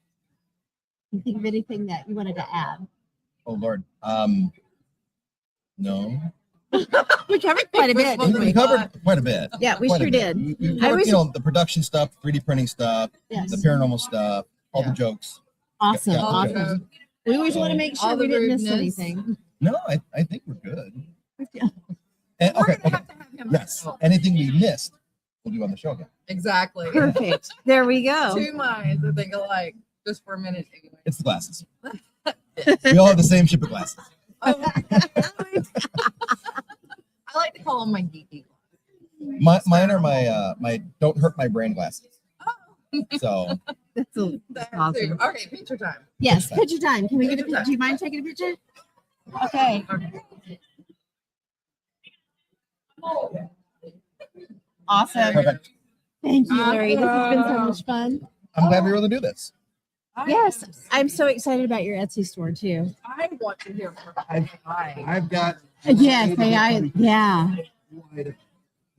B: You think of anything that you wanted to add?
J: Oh Lord. No.
B: We covered quite a bit. Didn't
J: We
B: we?
J: covered quite a bit.
B: Yeah, we
J: Quite a
B: sure
J: bit.
B: did.
J: We
B: I
J: covered,
B: was-
J: you know, the production stuff, 3D printing stuff,
B: Yes.
J: the paranormal stuff, all the jokes.
B: Awesome.
J: Yeah,
B: Awesome. We always want to make sure
C: All the
B: we didn't miss
C: rudeness.
B: anything.
J: No, I think we're good.
B: Yeah.
J: And,
C: We're
J: okay,
C: gonna
J: okay.
C: have to have him.
J: Yes. Anything we missed, we'll do on the show again.
C: Exactly.
B: Perfect. There we go.
C: Two minds that think alike, just for a minute anyway.
J: It's the glasses. We all have the same ship of glasses.
C: Oh, I like to call them my geeky.
J: Mine are my don't hurt my brain glasses. So
B: That's a-
C: That
B: Awesome.
C: too. Okay, picture time.
B: yes, picture time. Can we get a picture? Do you mind taking a picture? Okay. Awesome.
J: perfect.
B: Thank you, Larry. This has been so much fun.
J: I'm glad we were able to do this.
B: Yes, I'm so excited about your Etsy store too.
C: I want to hear from
F: I've got.
B: Yes, AI. Yeah.
F: And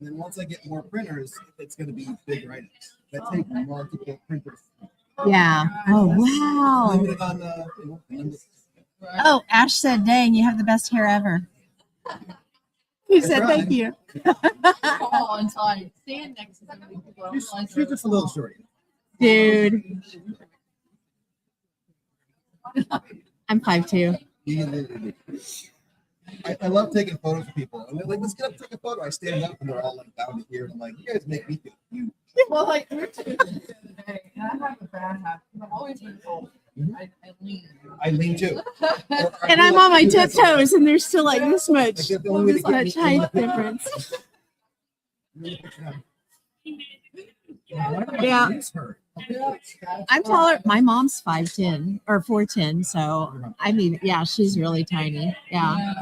F: then once I get more printers, it's going to be bigger items that take multiple printers.
B: Yeah. Oh wow.
F: Limited on limited.
B: Oh, Ash said, "Dang, you have the best hair ever." He
F: That's
B: said,
F: right.
B: "Thank you."
G: Call until I stand next to somebody.
F: She's just a little short.
B: Dude. I'm 5'2".
F: I love taking photos of people. And they're like, let's get up and take a photo. I stand up and they're all like down to here. And I'm like, you guys make me feel huge.
C: Well, like we were talking the other day, and I have a bad habit. I've always been told I lean.
F: I lean too.
B: And I'm on my tiptoes, and there's still like this much,
F: I get the only way to get
B: much
F: me in
B: height
F: the
B: difference.
F: Yeah.
B: Yeah. I'm taller. My mom's 5'10" or 4'10", so I mean, yeah, she's really tiny. Yeah,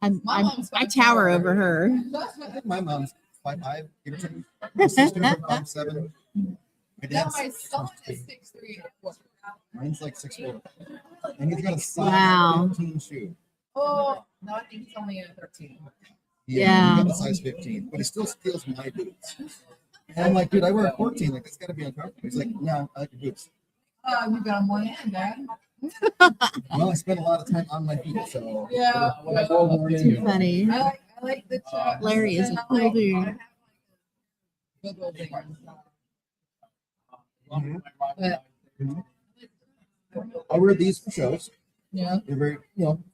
B: I tower over her.
F: I think my mom's 5'5", give or take. My sister's 5'7". My
C: Now
F: dad's
C: my son is 6'3".
F: mine's like 6'4". And he's got a size
B: Wow.
F: 15 shoe.
C: Oh, no, I think he's only a 13.
B: Yeah.
F: He got a size 15, but he still steals my boots. And I'm like, dude, I wear a 14. Like, it's got to be uncomfortable. He's like, no, I like your boots.
C: You got him one hand, Dad.
F: Well, I spend a lot of time on my feet, so
C: Yeah.
F: when I go worn
B: Too
F: in,
B: funny.
C: I like the
B: Larry is a cool dude.
C: Good old thing.
F: Mhm.
C: But
F: I wear these for shows.
C: yeah.
F: They're very,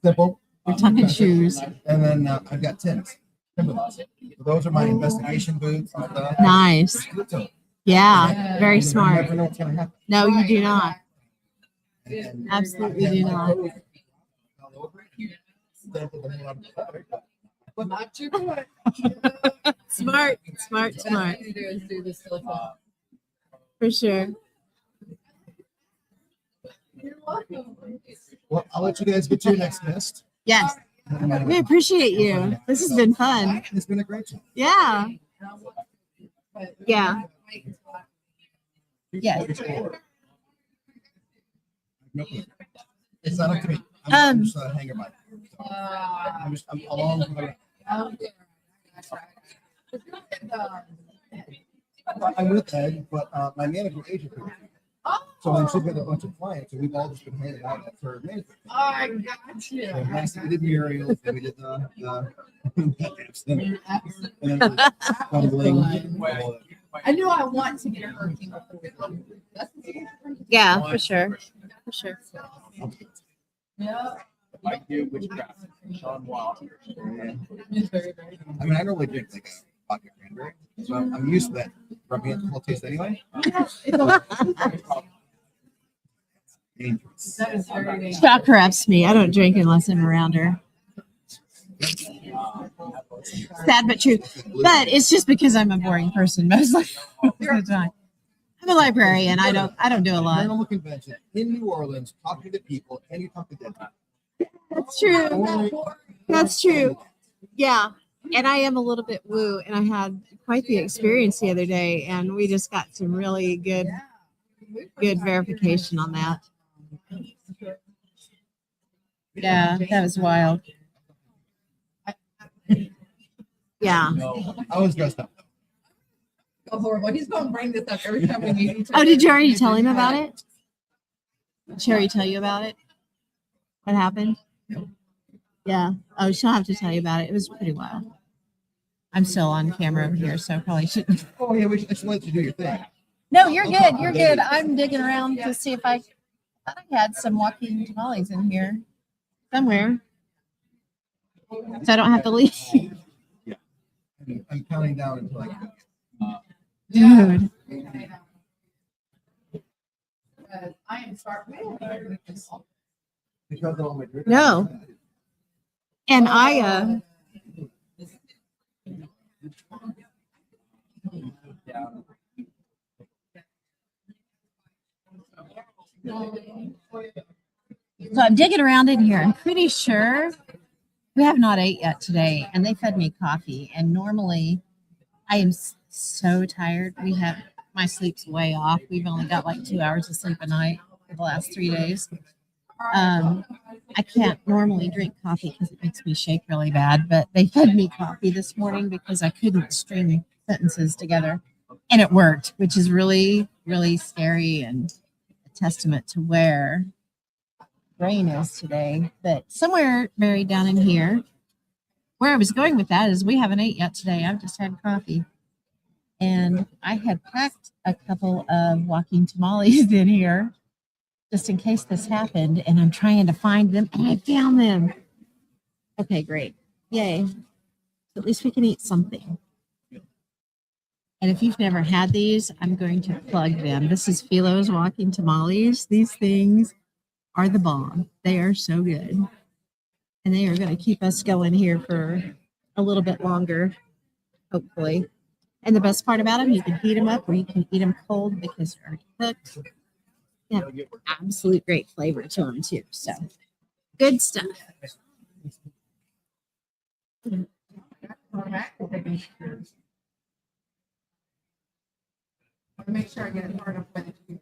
F: simple.
B: We're talking shoes.
F: And then I've got Tims. Timberlands. Those are my investigation boots and stuff.
B: Nice.
F: So,
B: Yeah, very
F: you
B: smart.
F: never know what's gonna happen.
B: No, you do not.
F: And
B: Absolutely
F: and
B: do
F: my
B: not.
F: clothes all over it. Staple them on the fabric.
C: But not too much.
B: Smart, smart,
C: Best
B: smart.
C: thing to do is do the silicone.
B: For sure.
C: You're welcome.
F: Well, I'll let you guys get to your next guest.
B: Yes, we appreciate you. This has been fun.
F: It's been a great show.
B: Yeah.
C: But
B: Yeah. Yes.
F: No clue. It's not up to me. I'm
B: Um,
F: just a hanger by. I'm along for the ride. I'm with Ed, but my manager agent. So then she's got a bunch of clients, and we've all just been hanging out at her manager.
C: I got you.
F: So last week we did Muriel, then we did the and then tumbling.
C: I knew I want to get a hurricane.
B: Yeah, for sure. For sure.
C: Yeah.
A: Like you, witchcraft, Shauna Wooten.
C: It's very, very
F: I mean, I normally drink like a vodka cranberry, so I'm used to that rubbing it the whole taste anyway. Dangerous.
C: That is very dangerous.
B: Shock corrupts me. I don't drink unless I'm around her. Sad but true. But it's just because I'm a boring person most of the time. I'm a librarian. I don't do a lot.
F: Paranormal convention in New Orleans, talking to people, and you talk to dead people.
B: That's true. That's true. Yeah. And I am a little bit woo, and I had quite the experience the other day, and we just got some really good verification on that. Yeah, that was wild. Yeah.
F: I was dressed up.
C: So horrible. He's going to bring this up every time we meet each other.
B: Oh, did you already tell him about it? Sherry tell you about it? What happened? Yeah. Oh, she'll have to tell you about it. It was pretty wild. I'm still on camera over here, so I probably shouldn't.
J: Oh yeah, we should let you do your thing.
B: No, you're good. You're good. I'm digging around to see if I thought I had some walking tamales in here somewhere, so I don't have to leave.
J: I'm counting down until I
B: Dude.
C: I am starving.
J: because of all my drink.
B: No. And I so I'm digging around in here. I'm pretty sure we have not ate yet today, and they fed me coffee. And normally, I am so tired. My sleep's way off. We've only got like 2 hours of sleep a night for the last 3 days. I can't normally drink coffee because it makes me shake really bad, but they fed me coffee this morning because I couldn't string sentences together, and it worked, which is really, really scary and a testament to where brain is today. But somewhere buried down in here, where I was going with that is we haven't ate yet today. I've just had coffee, and I had packed a couple of walking tamales in here just in case this happened, and I'm trying to find them, and I found them. Okay, great. Yay. At least we can eat something. And if you've never had these, I'm going to plug them. This is Philo's Walking Tamales. These things are the bomb. They are so good. And they are going to keep us going here for a little bit longer, hopefully. And the best part about them, you can heat them up or you can eat them cold because they're already cooked. Yeah, absolute great flavor to them too. So good stuff.
C: Make sure I get it hard up with it.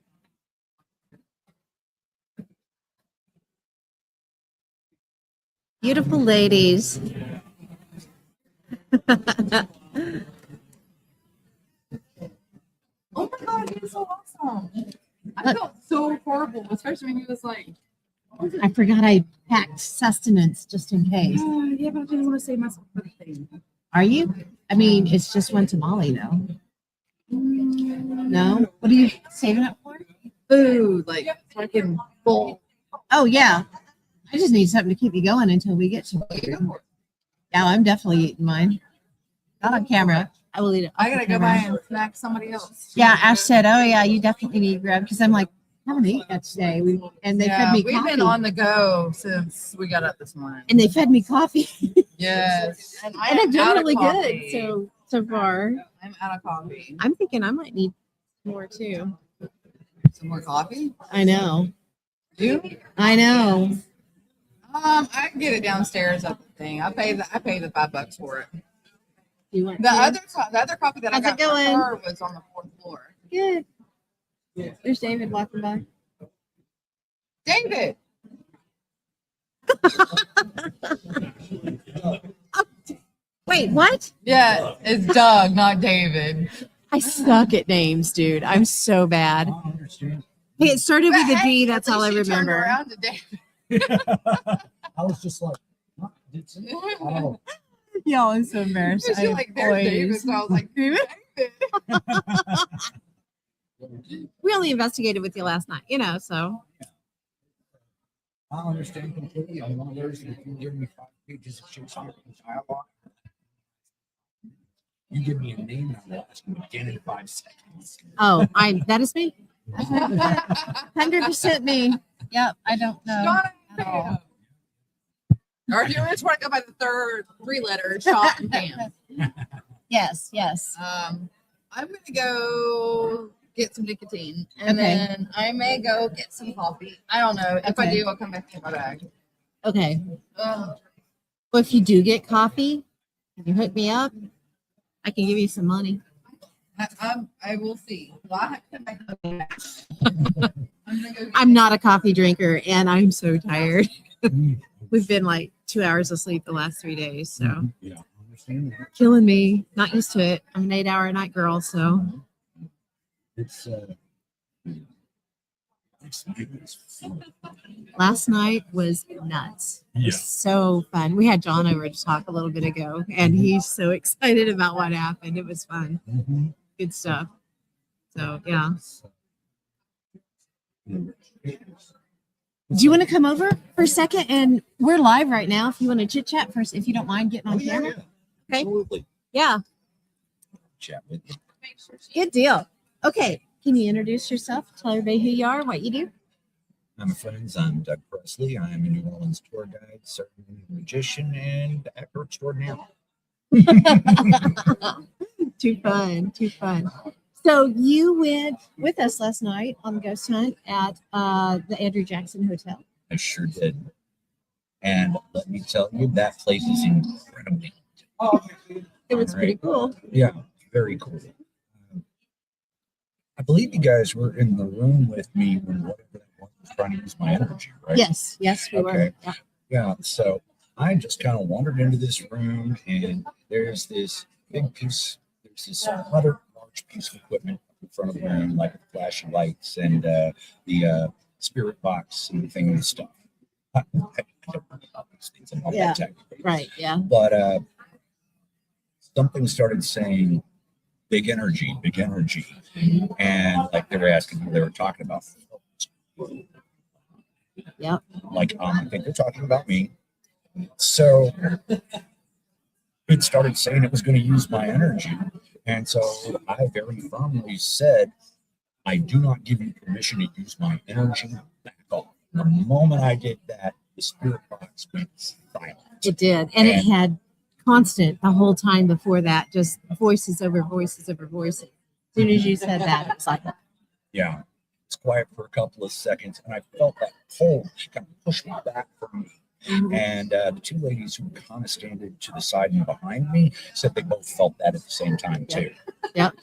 B: Beautiful ladies.
C: Oh my God, he was so awesome. I felt so horrible, especially when he was like,
B: I forgot I packed sustenance just in case.
C: yeah, but I didn't want to say myself for the thing.
B: Are you? I mean, it's just one tamale though. No? What are you saving up for?
C: Food, like fucking full.
B: Oh, yeah. I just need something to keep me going until we get to it. Yeah, I'm definitely eating mine. Not on camera. I will eat it.
C: I gotta go by and snack somebody else.
B: Yeah, Ash said, oh, yeah, you definitely need grub because I'm like, I haven't eaten that today. And they fed me
C: we've
B: coffee.
C: been on the go since we got up this morning.
B: And they fed me coffee.
C: Yes. And
B: And I've done really
C: coffee.
B: good so far.
C: I'm out of coffee.
B: I'm thinking I might need more too.
C: Some more coffee?
B: I know.
C: You?
B: I know.
C: I can get it downstairs up the thing. I pay the $5 for it.
B: You want
C: The other coffee that I
B: How's
C: got
B: it going?
C: for her was on the 4th floor.
B: Good. There's David walking by.
C: David.
B: Wait, what?
C: Yeah, it's Doug, not David.
B: I suck at names, dude. I'm so bad. Hey, it started with a D. That's all I remember.
C: Around to David.
F: I was just like, huh? Oh,
B: Y'all, I'm so embarrassed.
C: She's like, there's David. So I was like, David.
B: We only investigated with you last night, so.
F: I understand completely. I'm one of those that if you give me 5 pages of Shakespeare dialogue, you give me a name and I'll ask you again in 5 seconds.
B: Oh, that is me. 100% me. Yep, I don't know. at all.
C: Or if you just want to go by the third 3 letters, shot and Pam.
B: Yes.
C: I'm gonna go get some nicotine, and
B: Okay.
C: then I may go get some coffee. I don't know. If I
B: Okay.
C: do, I'll come back to my bag.
B: Okay. Well, if you do get coffee, and you hook me up, I can give you some money.
C: I will see. Well, I have to come back to my bag. I'm gonna go get
B: I'm not a coffee drinker, and I'm so tired. We've been like 2 hours of sleep the last 3 days, so
F: Yeah, I understand that.
B: killing me. Not used to it. I'm an 8-hour night girl, so
F: It's
B: Last night was nuts. It was so fun. We had John over to talk a little bit ago, and he's so excited about what happened. It was fun. Good stuff. So, yeah. Do you want to come over for a second? And we're live right now. If you want to chit chat first, if you don't mind getting on camera. Okay.
A: Absolutely.
B: Yeah.
A: Chat with you.
B: Good deal. Okay. Can you introduce yourself? Tell everybody who you are, what you do.
K: Hi, my friends. I'm Doug Presley. I'm a New Orleans tour guide, certain magician, and actor extraordinaire.
B: Too fun. Too fun. So you went with us last night on the ghost hunt at the Andrew Jackson Hotel.
K: I sure did. And let me tell you, that place is incredibly.
B: It was pretty cool.
K: Yeah, very cool. I believe you guys were in the room with me when whatever that one was trying to use my energy, right?
B: Yes, we were.
K: Okay.
B: Yeah.
K: Yeah, so I just kind of wandered into this room, and there's this big piece, there's this other large piece of equipment in front of the room, like flashing lights and the spirit box and thing and stuff. I don't know about these things. I'm not
B: Yeah.
K: that technical.
B: Right. Yeah.
K: But something started saying big energy, and like they were asking who they were talking about.
B: Yep.
K: Like, I think they're talking about me. So it started saying it was going to use my energy. And so I very firmly said, I do not give you permission to use my energy. Back off. The moment I did that, the spirit box went silent.
B: It did. And it had constant the whole time before that, just voices over voices over voices. As soon as you said that, it was like,
K: Yeah. It's quiet for a couple of seconds, and I felt that pull kind of push me back from me. And the two ladies who kind of standing to the side and behind me said they both felt that at the same time too.
B: Yep.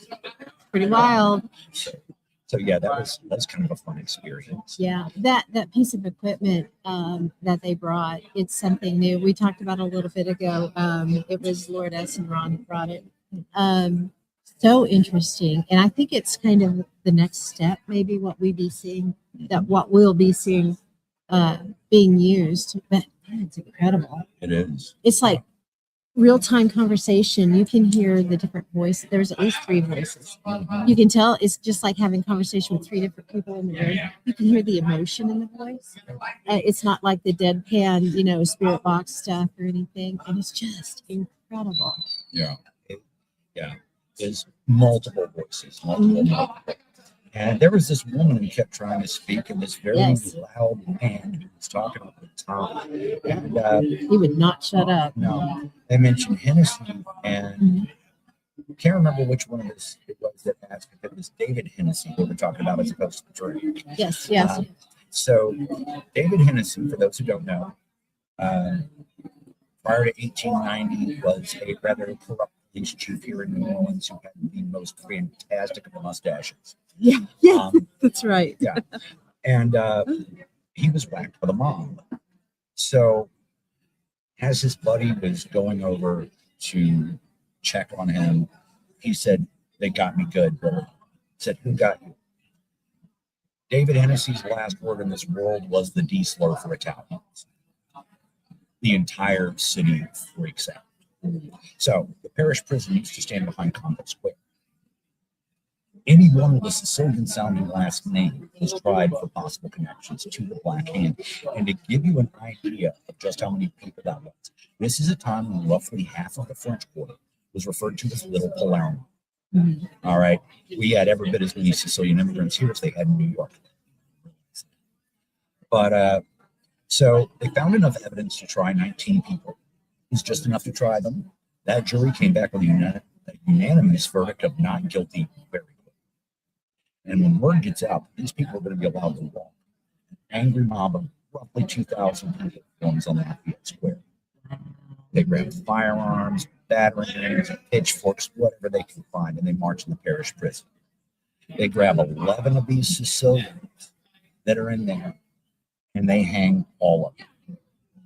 B: Pretty wild.
K: So yeah, that was kind of a fun experience.
B: Yeah, that piece of equipment that they brought, it's something new. We talked about it a little bit ago. It was Lord S. and Ron that brought it. So interesting, and I think it's kind of the next step, maybe what we'll be seeing being used. But man, it's incredible.
K: It is.
B: It's like real-time conversation. You can hear the different voices. There's at least 3 voices. You can tell it's just like having conversation with 3 different people in the room. You can hear the emotion in the voice. It's not like the deadpan, spirit box stuff or anything. And it's just incredible.
K: Yeah. Yeah. There's multiple voices. And there was this woman who kept trying to speak, and this very loud man who was talking all the time. And
B: he would not shut up.
K: No. They mentioned Hennessy, and I can't remember which one of us it was that asked if it was David Hennessy they were talking about as opposed to drink.
B: Yes.
K: So David Hennessy, for those who don't know, prior to 1890, was a rather corrupt police chief here in New Orleans who had the most fantastic of mustaches.
B: Yeah, that's right.
K: Yeah. And he was whacked by the mob. So as his buddy was going over to check on him, he said, "They got me good, brother." He said, "Who got you?" David Hennessy's last word in this world was the D slur for Italians. The entire city freaks out. So the parish prison used to stand behind Convent Square. Anyone with a Sicilian sounding last name was tried for possible connections to the Black Hand. And to give you an idea of just how many people that was, this is a time when roughly half of the French Quarter was referred to as Little Palermo. All right. We had every bit as many Sicilian immigrants here as they had in New York. But so they found enough evidence to try 19 people. It was just enough to try them. That jury came back with a unanimous verdict of not guilty very quickly. And when word gets out, these people are going to be allowed to walk. An angry mob of roughly 2,000 people forms on Lafayette Square. They grab firearms, battering rams, pitchforks, whatever they can find, and they march in the parish prison. They grab 11 of these Sicilians that are in there, and they hang all of them.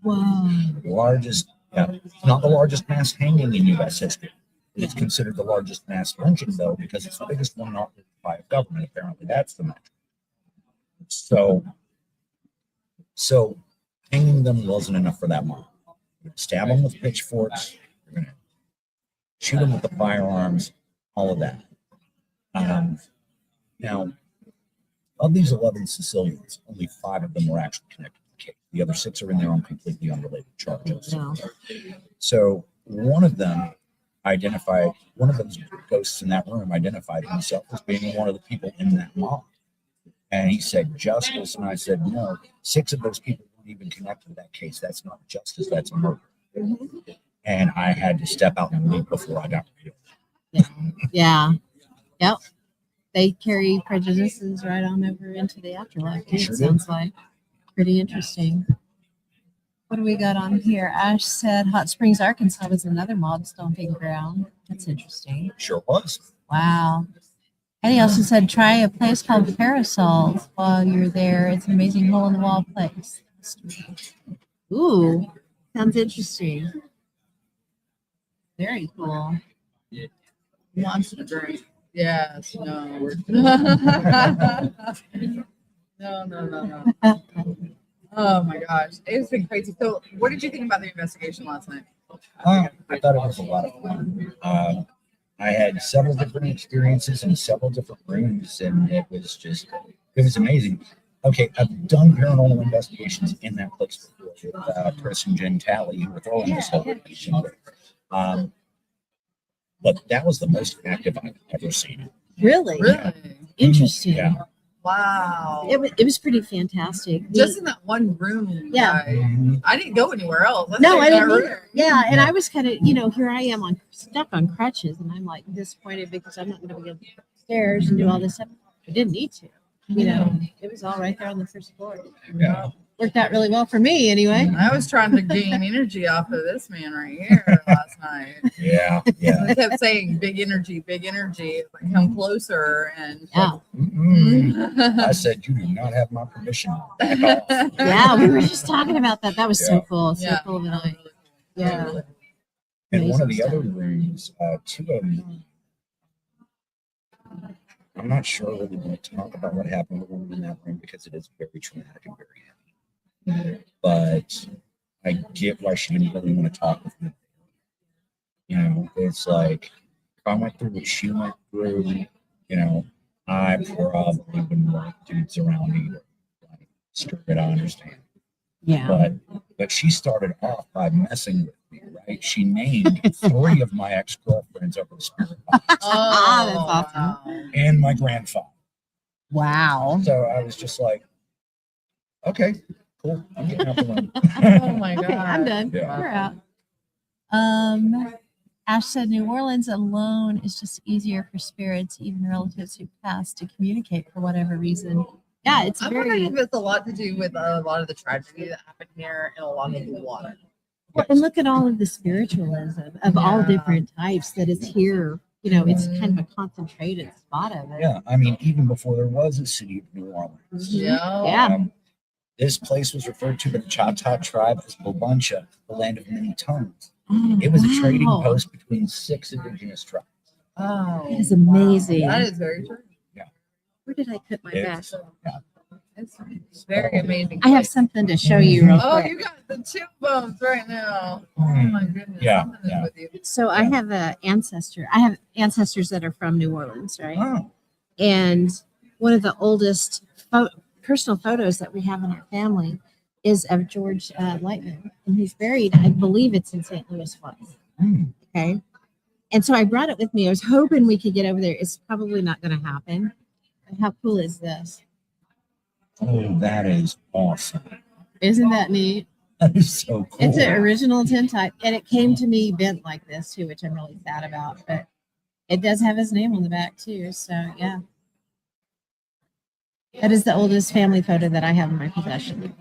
B: Wow.
K: Largest, not the largest mass hanging in U.S. history. It's considered the largest mass lynching, though, because it's the biggest one not by a government, apparently. That's the metric. So hanging them wasn't enough for that mom. You're gonna stab them with pitchforks. You're gonna shoot them with the firearms. All of that. Now, of these 11 Sicilians, only 5 of them were actually connected to the case. The other 6 are in there on completely unrelated charges.
B: No.
K: So one of them one of those ghosts in that room identified himself as being one of the people in that mob. And he said, justice. And I said, no, 6 of those people weren't even connected to that case. That's not justice. That's murder. And I had to step out and leave before I got real.
B: Yeah. Yep. They carry prejudices right on over into the afterlife. Too,
K: Sure
B: it
K: do.
B: sounds like pretty interesting. What do we got on here? Ash said Hot Springs, Arkansas was another mob stomping ground. That's interesting.
K: Sure was.
B: Wow. And he also said try a place called Parasol while you're there. It's an amazing hole in the wall place. Ooh, sounds interesting. Very cool.
C: Monster drink. Yes. No. No. Oh my gosh, it's been crazy. So, what did you think about the investigation last night?
K: I thought it was a lot of fun. I had several different experiences in several different rooms, and it was amazing. Okay, I've done paranormal investigations in that place before with Chris and Jen Talley, who were throwing this whole thing. But that was the most active I've ever seen it.
B: Really?
C: Really?
B: Interesting.
K: Yeah.
C: Wow.
B: It was pretty fantastic.
C: Just in that one room.
B: Yeah.
C: I didn't go anywhere else.
B: No, I didn't
C: room.
B: either. Yeah, and I was kind of, here I am stuck on crutches, and I'm like disappointed because I'm not going to be able to go upstairs and do all this stuff. I didn't need to. It was all right there on the first floor.
K: Yeah.
B: Worked out really well for me, anyway.
C: I was trying to gain energy off of this man right here last night.
K: Yeah.
C: I kept saying big energy, like, come closer. And
B: Yeah.
K: I said, you do not have my permission. Back off.
B: Yeah, we were just talking about that. That was so cool. So
C: Yeah.
B: cool of a night. Yeah.
K: And one of
B: Amazing
K: the
B: stuff.
K: other rooms, 2 of them, I'm not sure whether we want to talk about what happened with them in that room because it is very traumatic and very heavy. But I get why she didn't really want to talk with me. It's like if I went through what she went through, I probably wouldn't want dudes around either. Like, screw it, I understand.
B: Yeah.
K: But she started off by messing with me, right? She named 3 of my ex-girlfriends over the spirit box
B: That's awesome.
K: and my grandfather.
B: Wow.
K: So I was just like, okay, cool. I'm getting out the room.
C: Oh my god.
B: Okay, I'm done.
K: Yeah.
B: We're out. Ash said New Orleans alone is just easier for spirits, even relatives who passed, to communicate for whatever reason. Yeah, it's
C: I'm wondering
B: very.
C: if it's a lot to do with a lot of the tragedy that happened here and a lot of the water.
B: Well, and look at all of the spiritualism of all different types that is here. It's kind of a concentrated spot of it.
K: Yeah, I mean, even before there was a city of New Orleans.
B: Yeah.
K: This place was referred to by the Choctaw tribe as Bourbon, the land of many tongues.
B: Oh,
K: It was a trading
B: wow.
K: post between 6 indigenous tribes.
C: Oh,
B: That is amazing.
C: that is very true.
B: Where did I put my bag?
C: It's very amazing.
B: I have something to show you real
C: Oh,
B: quick.
C: you got the 2 bones right now. Oh my goodness.
K: Yeah,
C: Something is
K: yeah.
C: with you.
B: So I have I have ancestors that are from New Orleans, right?
K: Oh,
B: And one of the oldest personal photos that we have in our family is of George Lightman, and he's buried. I believe it's in St. Louis, Florida. Okay, and so I brought it with me. I was hoping we could get over there. It's probably not going to happen. How cool is this?
K: oh, that is awesome.
B: Isn't that neat?
K: That is so cool.
B: It's an original tintype, and it came to me bent like this too, which I'm really sad about. But it does have his name on the back too. So yeah, that is the oldest family photo that I have in my possession.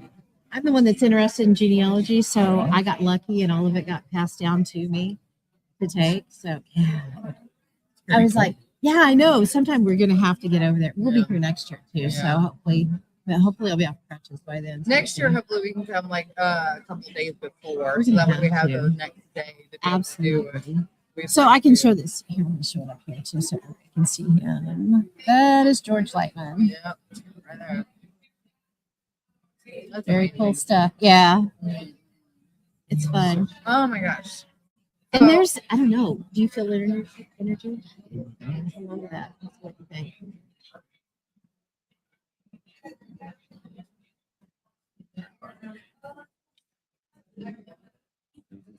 B: I'm the one that's interested in genealogy, so I got lucky, and all of it got passed down to me to take. So yeah, I was like, yeah, I know. Sometime we're gonna have to get over there. We'll be here next year too. So hopefully I'll be off crutches by then. So
C: Next year, hopefully, we can come like a couple days before, so that way we have the next day to do it.
B: Absolutely. So I can show this here. Let me show it up here too, so I can see him. That is George Lightman.
C: Yep, right there.
B: Very cool stuff. Yeah. It's fun.
C: Oh my gosh.
B: And there's, I don't know, do you feel energy? I love that. What do you think?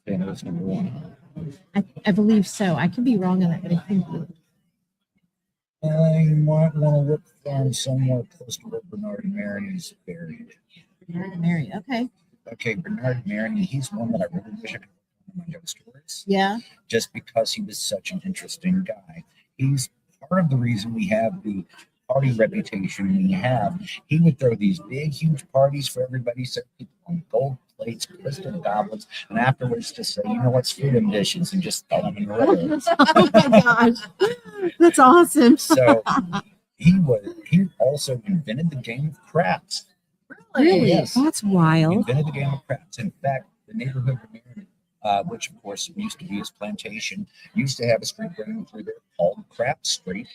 K: Thanos number one.
B: I believe so. I could be wrong on that, but I think
K: I might want to look from somewhere close to where Bernard Maroney is buried.
B: Mary. Okay.
K: Okay, Bernard Maroney, he's one that I really wish I could put on my ghost stories.
B: Yeah.
K: Just because he was such an interesting guy. He's part of the reason we have the party reputation we have. He would throw these big, huge parties for everybody, serve people on gold plates, crystal goblets, and afterwards just say, you know what's food and dishes, and just throw them in the river.
B: Oh my gosh. That's awesome.
K: So he also invented the game of craps.
B: Really?
K: Yes.
B: That's
K: He
B: wild.
K: invented the game of craps. In fact, the neighborhood of Marion, which of course used to be his plantation, used to have a street running through there called Crap Street.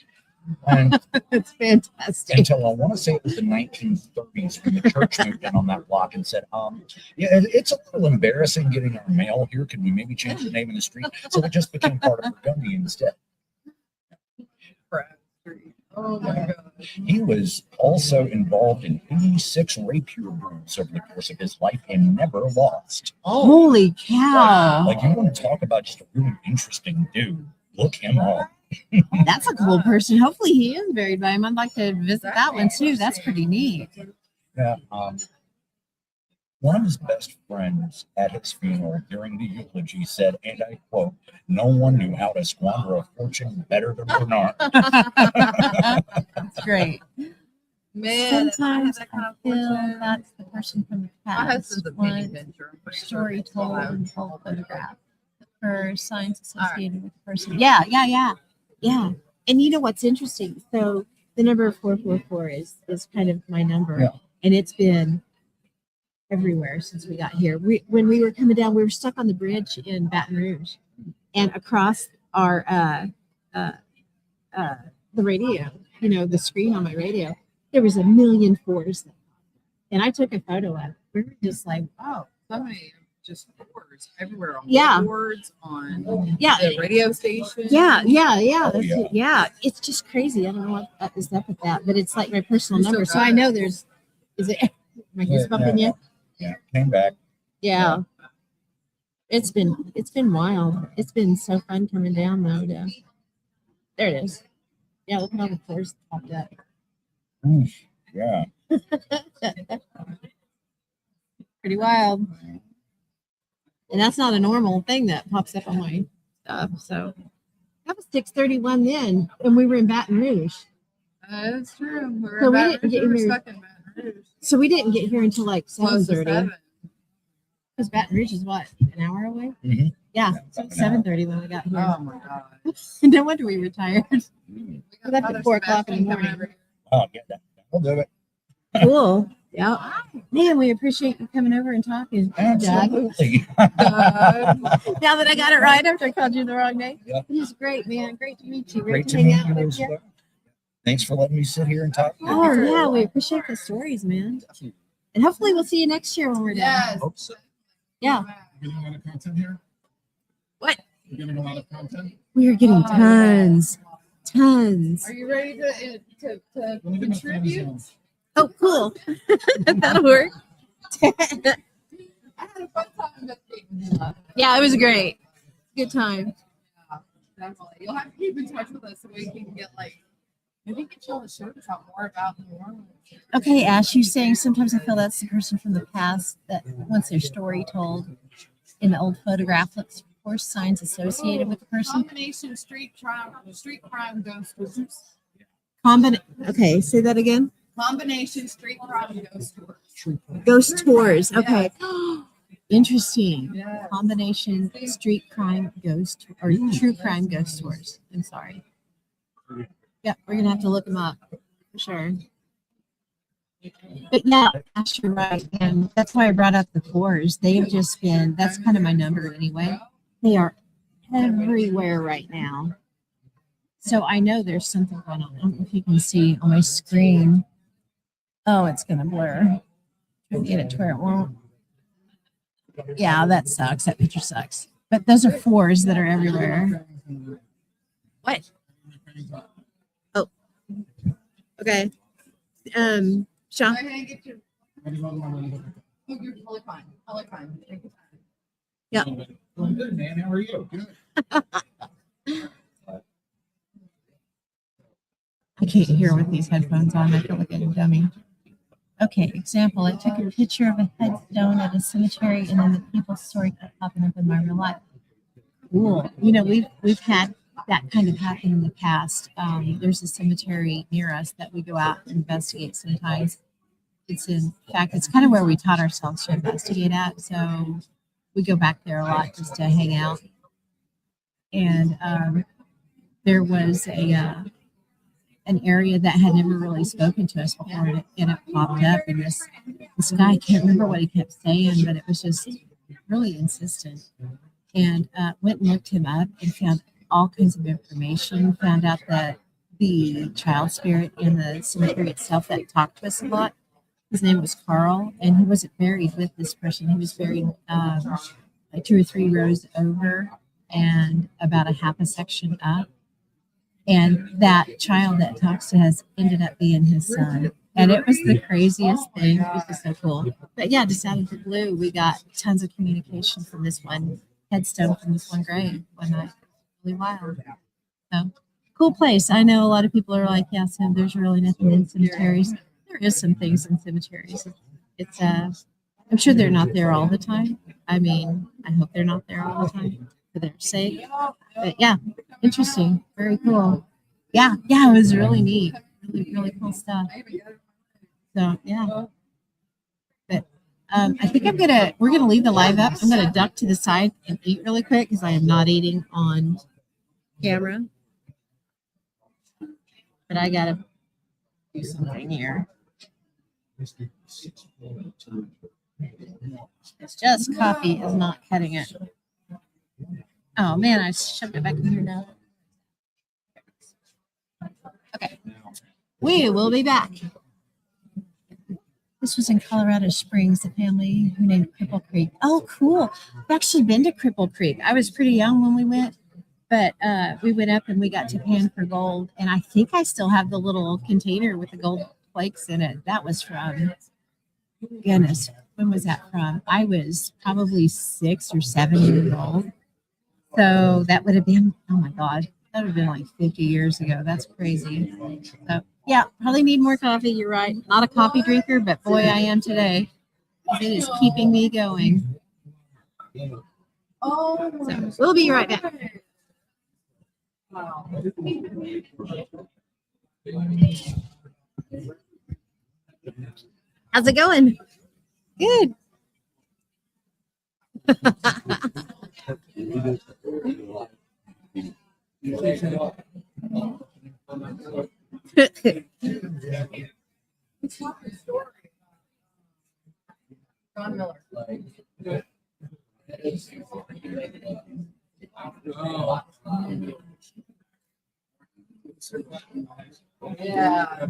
K: And
B: It's fantastic.
K: until I want to say it was the 1930s when the church moved in on that block and said, yeah, it's a little embarrassing getting our mail here. Can we maybe change the name of the street? So it just became part of Burgundy instead.
C: Oh my god.
K: He was also involved in 86 rapier duels over the course of his life and never lost.
B: Holy cow.
K: Like, you want to talk about just a really interesting dude. Look him up.
B: That's a cool person. Hopefully he is buried by him. I'd like to visit that one too. That's pretty neat.
K: Yeah, one of his best friends at his funeral during the eulogy said, and I quote, "No one knew how to squander a fortune better than Bernard."
B: That's great.
C: Man,
B: Sometimes
C: that kind
B: I
C: of
B: feel
C: fortune.
B: that's the person from the
C: My
B: past.
C: husband's a penny
B: One
C: venture. I'm pretty sure
B: story
C: he's still
B: told
C: out.
B: and whole photograph. For signs associated with the person. Yeah. And you know what's interesting? So the number 444 is kind of my number.
K: Yeah.
B: And it's been everywhere since we got here. When we were coming down, we were stuck on the bridge in Baton Rouge. And across our the radio, the screen on my radio, there was a million fours. And I took a photo of it. We were just like, wow.
C: So many just boards everywhere on
B: Yeah.
C: boards on
B: Yeah.
C: the radio station.
B: Yeah.
K: Oh,
B: That's
K: yeah.
B: it. Yeah. It's just crazy. I don't know what is up with that, but it's like my personal
C: You still
B: number. So
C: got
B: I
C: it?
B: know is it, am I goosebumping you?
K: Yeah, came back.
B: Yeah. It's been wild. It's been so fun coming down though. There it is. Yeah, look at all the floors popped up.
K: Yeah.
B: Pretty wild. And that's not a normal thing that pops up on my stuff. So that was 6:31 then, and we were in Baton Rouge.
C: That's true.
B: So we didn't get
C: We're
B: here-
C: stuck in Baton Rouge.
B: So we didn't get here until like
C: Close to
B: 7:30.
C: 7.
B: Because Baton Rouge is what, an hour away?
K: Mhm.
B: Yeah,
K: Yeah,
B: so
K: about an hour.
B: 7:30 when we got here.
C: Oh my god.
B: No wonder we retired.
C: We
B: We're up at
C: Father
B: 4 o'clock in the
C: Sebastian coming
B: morning.
C: over here.
K: Oh, yeah, that'll do it.
B: Cool. Yeah. Man, we appreciate you coming over and talking. Doug.
K: Absolutely.
B: Now that I got it right after I called you the wrong name.
K: Yeah.
B: It was great, man. Great to meet you.
K: Great to
B: hang
K: meet
B: out
K: you
B: with
K: as
B: you.
K: well. Thanks for letting me sit here and talk.
B: Oh, yeah. We appreciate the stories, man. And hopefully we'll see you next year when we're done.
C: Yes.
K: Hope so.
B: Yeah.
F: We're getting a lot of content here.
B: What?
F: We're getting a lot of content.
B: We are getting tons. Tons.
C: Are you ready to
F: Let me get my friends
C: contribute?
F: on.
B: Oh, cool. That'll work.
C: I had a fun time this week.
B: Yeah, it was great. Good time.
C: Yeah, definitely. You'll have to keep in touch with us so we can get maybe get you on the show to talk more about New Orleans.
B: Okay, Ash, you saying sometimes I feel that's the person from the past that wants their story told in the old photograph looks for signs associated with the person.
C: Combination street crime ghost tours.
B: Okay, say that again.
C: Combination street crime ghost tours.
B: Ghost tours. Okay. Interesting.
C: Yeah.
B: Combination street crime ghost or true crime ghost tours. I'm sorry. Yeah, we're gonna have to look them up for sure. But yeah, Ash, you're right, and that's why I brought up the fours. They have just been. That's kind of my number anyway. They are everywhere right now. So I know there's something going on. I don't know if you can see on my screen. Oh, it's gonna blur. Trying to get it to where it won't. Yeah, that sucks. That picture sucks. But those are 4s that are everywhere. What? Oh. Okay. Sean.
C: You're totally fine. Totally fine. Take your time.
B: Yep.
E: Well, good, man. How are you? Good.
B: I can't hear with these headphones on. I feel like a dummy. Okay, example. I took a picture of a headstone at a cemetery, and then the people's story kept popping up in my real life. Cool. You know, we've had that kind of happen in the past. There's a cemetery near us that we go out and investigate sometimes. It's in fact, it's kind of where we taught ourselves to investigate at. So we go back there a lot just to hang out. And there was an area that had never really spoken to us before, and it popped up. And this guy, I can't remember what he kept saying, but it was just really insistent. And went and looked him up and found all kinds of information. Found out that the child spirit in the cemetery itself that talked to us a lot, his name was Carl, and he wasn't buried with this person. He was buried like 2 or 3 rows over and about a half a section up. And that child that talks to us ended up being his son. And it was the craziest thing. It was just so cool. But yeah, just out of the blue, we got tons of communication from this one headstone from this one grave one night. Really wild. So cool place. I know a lot of people are like, yeah, so there's really nothing in cemeteries. There is some things in cemeteries. It's I'm sure they're not there all the time. I mean, I hope they're not there all the time for their sake. But yeah, interesting. Very cool. Yeah, it was really neat. Really, really cool stuff. So yeah. But I think we're gonna leave the live up. I'm gonna duck to the side and eat really quick because I am not eating on camera. But I gotta do something here. It's just coffee is not cutting it. Oh man, I shoved it back in here now. Okay. We will be back. This was in Colorado Springs, the family who named Cripple Creek. Oh, cool. I've actually been to Cripple Creek. I was pretty young when we went, but we went up and we got to pan for gold. And I think I still have the little container with the gold flakes in it. That was from, goodness, when was that from? I was probably 6 or 7 years old. So that would have been, oh my God, that would have been like 50 years ago. That's crazy. So yeah, probably need more coffee. You're right. Not a coffee drinker, but boy, I am today. It is keeping me going. So we'll be right back. How's it going? Good.
C: John Miller. Yeah.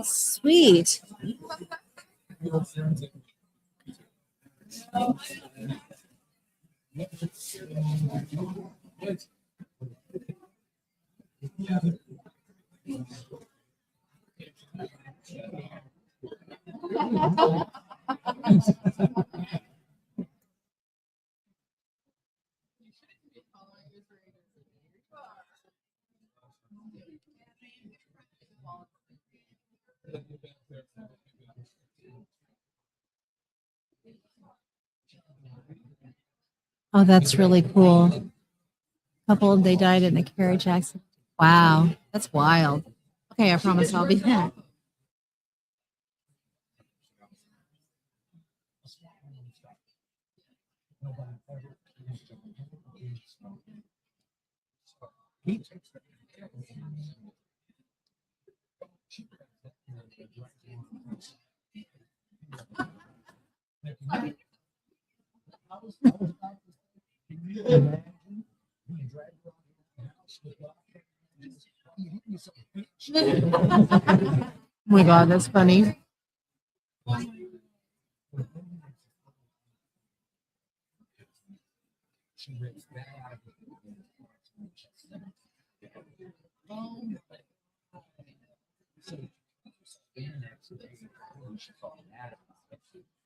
B: Sweet. Oh, that's really cool. Couple, they died in a carriage accident. Wow, that's wild. Okay, I promise I'll be back. Oh my God, that's funny.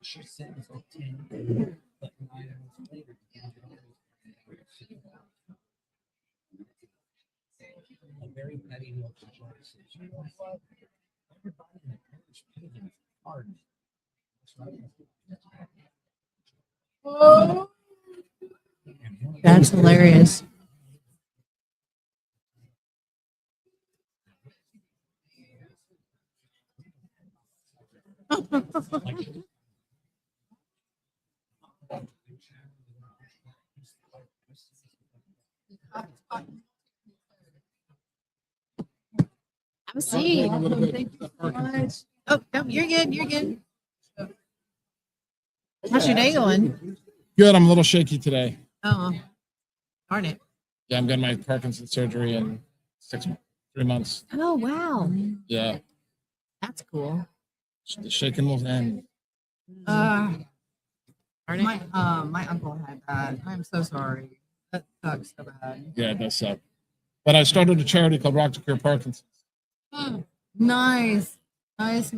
F: She said it's like 10, but 9 hours later, a very petty little situation. You know what? Everybody in the parish paid him hard.
B: That's hilarious. Have a seat.
F: Thank you so much.
B: Oh, no, you're good. You're good. How's your day going?
L: Good. I'm a little shaky today.
B: Oh, darn it.
L: Yeah, I'm getting my Parkinson's surgery in 3 months.
B: Oh, wow.
L: Yeah,
B: That's cool.
L: the shaking will end.
B: Darn it.
C: My uncle had that. I'm so sorry. That sucks so bad.
L: Yeah, it does suck. But I started a charity called Rock to Cure Parkinson's.
C: Nice. Nice.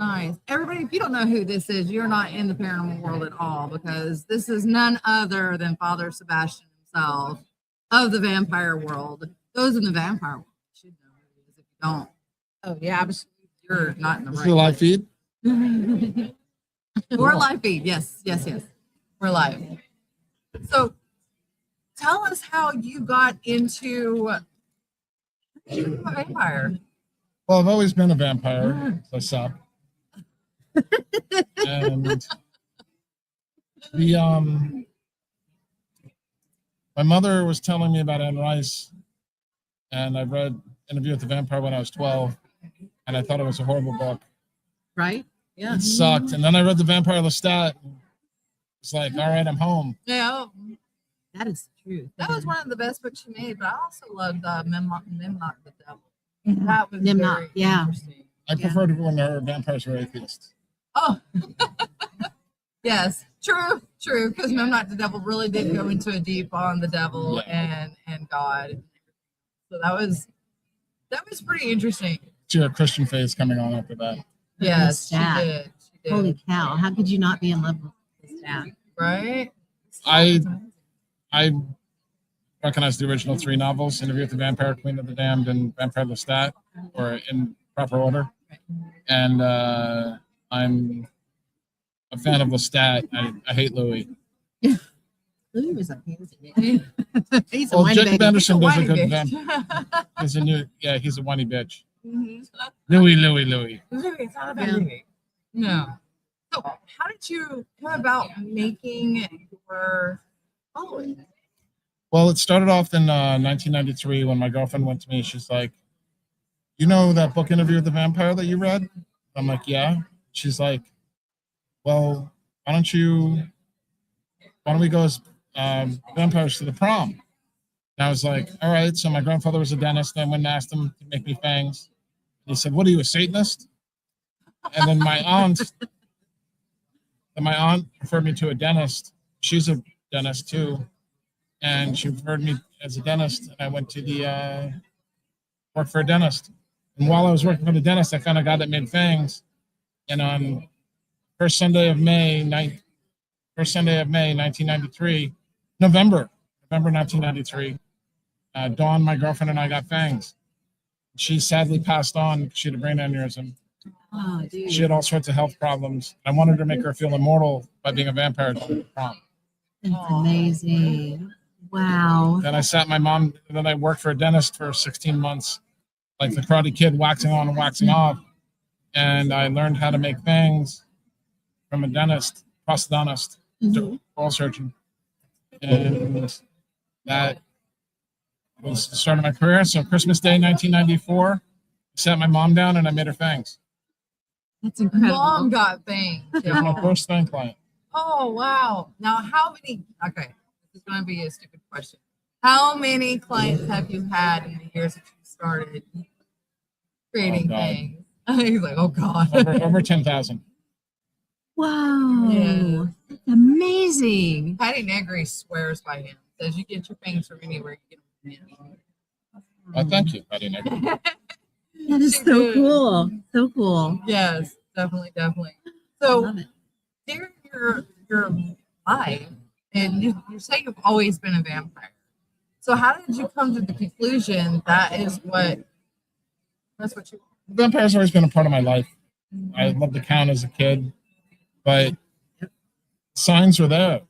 C: Everybody, if you don't know who this is, you're not in the paranormal world at all, because this is none other than Father Sebastian himself of the vampire world. Those in the vampire world should know who it is. If you don't,
B: Oh, yeah.
C: you're not in the
L: This is
C: right
L: a live feed.
C: We're live feed. Yes. We're live. So tell us how you got into a vampire.
L: Well, I've always been a vampire. So I suck. And my mother was telling me about Anne Rice, and I read Interview with the Vampire when I was 12, and I thought it was a horrible book.
B: Right? Yeah.
L: It sucked. And then I read The Vampire Lestat. It's like, all right, I'm home.
C: Yeah,
B: That is the truth.
C: that was one of the best books she made. But I also loved Memnock the Devil. That was
B: Memnock,
C: very
B: yeah.
C: interesting.
L: I preferred it when her vampires were atheists.
C: Oh, yes, true. Because Memnock the Devil really did go into a deep on the devil and God. So that was pretty interesting.
L: She had a Christian phase coming on after that.
C: Yes, she
B: Sad.
C: did.
B: Holy cow. How could you not be in love with this dad?
C: Right?
L: I recognize the original 3 novels: Interview with the Vampire, Queen of the Damned, and Vampire Lestat, or in proper order. And I'm a fan of Lestat. I hate Louis.
B: Louis was a pansy. He's a
L: Well,
B: whiny
L: Jacob
B: baby.
L: Anderson does a
C: Whiny
L: good
C: bitch.
L: vampire. He's a whiny bitch.
C: Mhm.
L: Louis.
C: Louis, it's not about
B: Yeah.
C: Louis. No. So how did you come about making your following?
L: Well, it started off in 1993 when my girlfriend went to me. She's like, "You know that book Interview with the Vampire that you read?" I'm like, "Yeah." She's like, "Well, why don't we go as vampires to the prom?" And I was like, "All right." So my grandfather was a dentist, and I went and asked him to make me fangs. He said, "What are you, a Satanist?" And then my aunt referred me to a dentist. She's a dentist too, and she referred me as a dentist. And I went to the work for a dentist. And while I was working for the dentist, I found a guy that made fangs. And on first Sunday of May, 1993, November 1993, Dawn, my girlfriend, and I got fangs. She sadly passed on. She had a brain aneurysm.
B: Oh, dude.
L: She had all sorts of health problems. I wanted to make her feel immortal by being a vampire at the prom.
B: That's amazing. Wow.
L: Then I worked for a dentist for 16 months, like the Karate Kid, waxing on and waxing off. And I learned how to make fangs from a dentist, prosthodontist, oral surgeon. and that was the start of my career. So Christmas Day, 1994, I sat my mom down and I made her fangs.
B: That's incredible.
C: Mom got banged.
L: It was my first fang client.
C: Oh, wow. Now, how many? Okay, this is going to be a stupid question. How many clients have you had in the years that you started creating
L: God.
C: things? He's like, oh, God.
L: Over 10,000.
B: Wow.
C: Yeah.
B: That's amazing.
C: Patty Negri swears by him. Says you get your fangs from anywhere you get them.
L: Thank you. I didn't know.
B: That is
C: She
B: so
C: did.
B: cool. So cool.
C: Yes, definitely.
B: I
C: So
B: love it.
C: during your life, and you say you've always been a vampire. So how did you come to the conclusion that's what you
L: Vampire's always been a part of my life. I loved the count as a kid, but signs were there.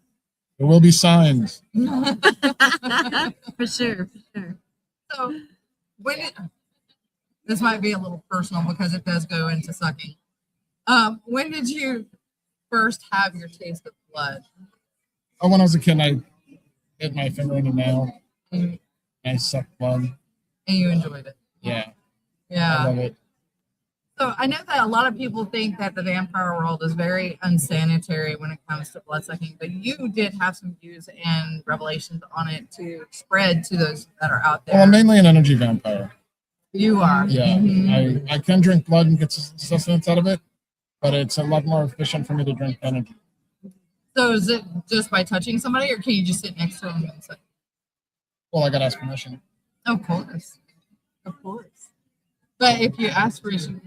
L: There will be signs.
B: For sure.
C: So this might be a little personal because it does go into sucking. When did you first have your taste of blood?
L: Oh, when I was a kid, I hit my finger in a nail. I sucked blood.
C: And you enjoyed it.
L: Yeah, I
C: Yeah.
L: love it.
C: So I know that a lot of people think that the vampire world is very unsanitary when it comes to blood sucking, but you did have some views and revelations on it to spread to those that are out there.
L: Well, I'm mainly an energy vampire.
C: You are.
L: Yeah,
C: Mhm.
L: I can drink blood and get sustenance out of it, but it's a lot more efficient for me to drink energy.
C: So is it just by touching somebody, or can you just sit next to them and say,
L: Well, I gotta ask permission.
C: of course. Of course. But if you ask permission,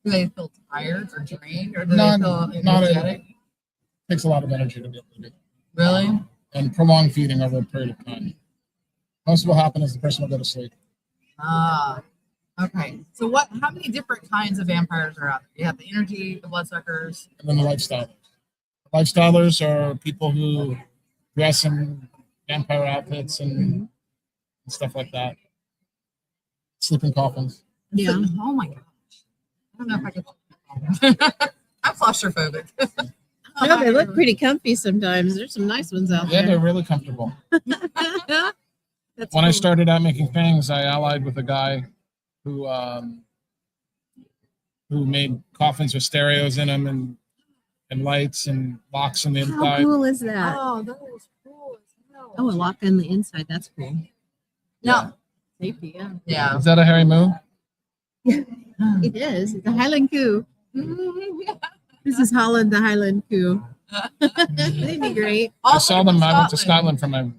C: do they feel tired or drained, or do they feel energetic?
L: It takes a lot of energy to be able to do it.
C: Really?
L: And prolonged feeding over a period of time. Most will happen is the person will go to sleep.
C: Ah, okay. So how many different kinds of vampires are out there? You have the energy, the bloodsuckers.
L: And then the lifestylers. Lifestylers are people who dress in vampire outfits and stuff like that. Sleep in coffins.
B: Yeah.
C: Oh my gosh. I don't know if I could. I'm claustrophobic.
B: No, they look pretty comfy sometimes. There's some nice ones out
L: Yeah,
B: there.
L: they're really comfortable.
B: That's
L: When I
B: cool.
L: started out making fangs, I allied with a guy who made coffins with stereos in them and lights and locks on the
B: How
L: inside.
B: cool is that?
C: Oh, that is cool as hell.
B: Oh, a lock on the inside. That's cool.
C: No.
B: Safety, yeah.
C: Yeah.
L: Is that a hairy moo?
B: It is. It's a Highland Coo. This is Holland, the Highland Coo. They'd be great.
L: I saw them. I went to Scotland for my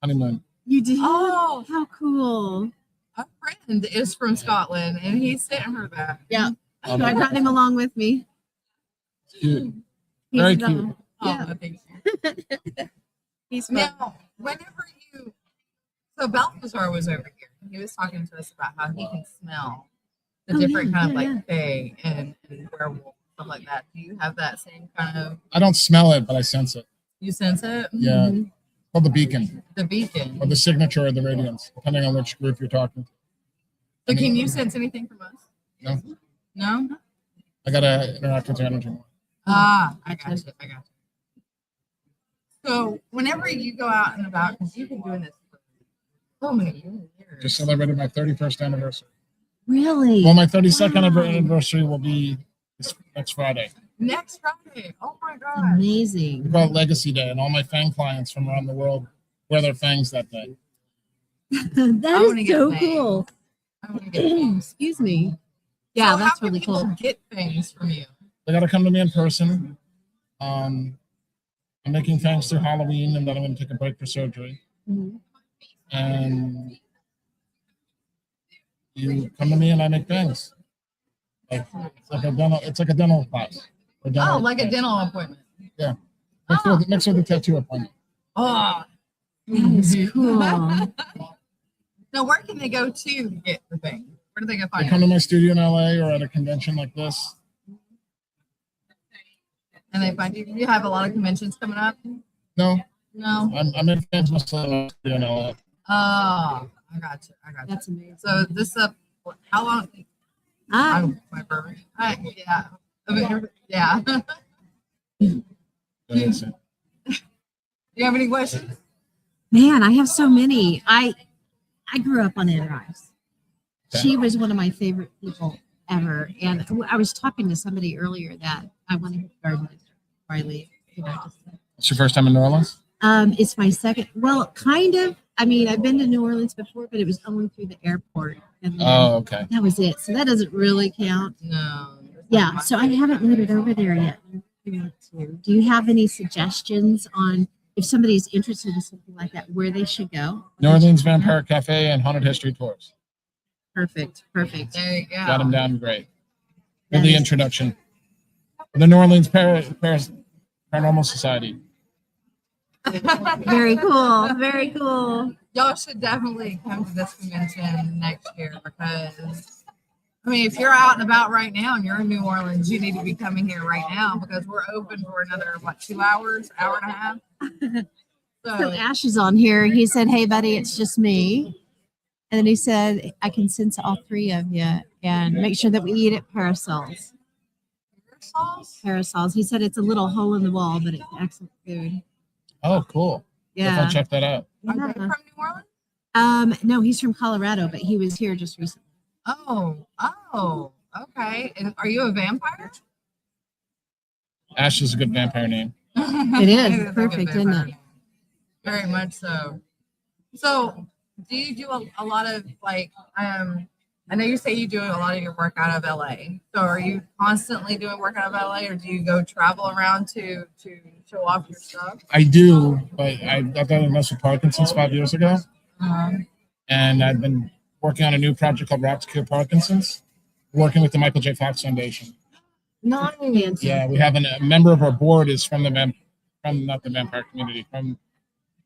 L: honeymoon.
B: You did?
C: Oh.
B: How cool.
C: A friend is from Scotland, and he sent her that.
B: Yeah. So I brought him along with me.
L: Cute.
B: He's
L: Very
B: the-
L: cute.
C: Oh, thank you.
B: He's fun.
C: Now, whenever so Balthazar was over here. He was talking to us about how he can smell the
B: Oh,
C: different
B: yeah,
C: kind of
B: yeah,
C: like fae and werewolf, stuff like that. Do you have that same kind of?
L: I don't smell it, but I sense it.
C: You sense it?
L: Yeah.
B: Mhm.
L: Called the beacon
C: The beacon.
L: or the signature or the radiance, depending on which group you're talking to.
C: So can you sense anything from us?
L: No,
C: No?
L: I gotta interact with your energy more.
C: Ah, I got you. So whenever you go out and about, because you've been doing this for so many years.
L: Just celebrated my 31st anniversary.
B: Really?
L: Well, my 32nd
B: Wow.
L: anniversary will be next Friday.
C: Next Friday. Oh my gosh.
L: We
B: Amazing.
L: call it Legacy Day, and all my fang clients from around the world wear their fangs that day.
B: That
C: I wanna
B: is
C: get
B: so
C: banged.
B: cool.
C: I want to get things.
B: Excuse me. Yeah,
C: So
B: that's
C: how can
B: really
C: people
B: cool.
C: get things from you?
L: They got to come to me in person. I'm making fangs through Halloween, and then I'm going to take a break for surgery.
B: Mhm.
L: And you come to me, and I make fangs. It's like a dental class. Or
C: Oh, like a
L: class.
C: dental appointment.
L: Yeah. Mixed with a tattoo appointment.
C: Oh,
B: That's cool.
C: now where can they go to get the thing? Where do they go
L: They
C: find
L: come
C: it?
L: to my studio in LA or at a convention like this.
C: And they find you. You have a lot of conventions coming up.
L: No,
C: No.
L: I'm in fans mostly in my studio in LA.
C: Oh, I got you.
B: That's amazing.
C: So this how long?
B: Ah,
C: My bourbon. Yeah. I mean, yeah.
L: Amazing.
C: Do you have any questions?
B: Man, I have so many. I grew up on Anne Rice.
L: Okay.
B: She was one of my favorite people ever. And I was talking to somebody earlier that I want to hit the garden before I leave.
L: It's your first time in New Orleans?
B: It's my second. Well, kind of. I mean, I've been to New Orleans before, but it was only through the airport. And then
L: Oh, okay.
B: that was it. So that doesn't really count.
C: No.
B: Yeah. So I haven't made it over there yet. Do you have any suggestions on if somebody's interested in something like that, where they should go?
L: New Orleans Vampire Cafe and Haunted History Tours.
B: Perfect.
C: There you go.
L: Got them down great.
B: That
L: For the
B: is-
L: introduction. The New Orleans Paranormal Society.
B: Very cool. Very cool.
C: Y'all should definitely come to this convention next year because, I mean, if you're out and about right now and you're in New Orleans, you need to be coming here right now because we're open for another, 2 hours, hour and a half.
B: So Ash is on here. He said, "Hey, buddy, it's just me." And then he said, "I can sense all three of you, and make sure that we eat at Parasols." Parasols. He said it's a little hole in the wall, but it's excellent food.
L: Oh, cool.
B: Yeah.
L: Definitely check that out.
C: Are they from New Orleans?
B: No, he's from Colorado, but he was here just recently.
C: Oh, okay. And are you a vampire?
L: Ash is a good vampire name.
B: It is
C: a good
B: perfect, isn't
C: vampire
B: it?
C: name. Very much so. So, do you do a lot of I know you say you do a lot of your work out of LA. So, are you constantly doing work out of LA, or do you go travel around to show off your stuff?
L: I do, but I got diagnosed with Parkinson's 5 years ago. And I've been working on a new project called Rock to Cure Parkinson's, working with the Michael J. Fox Foundation.
B: Nice.
L: Yeah, we have a member of our board is from not the vampire community, from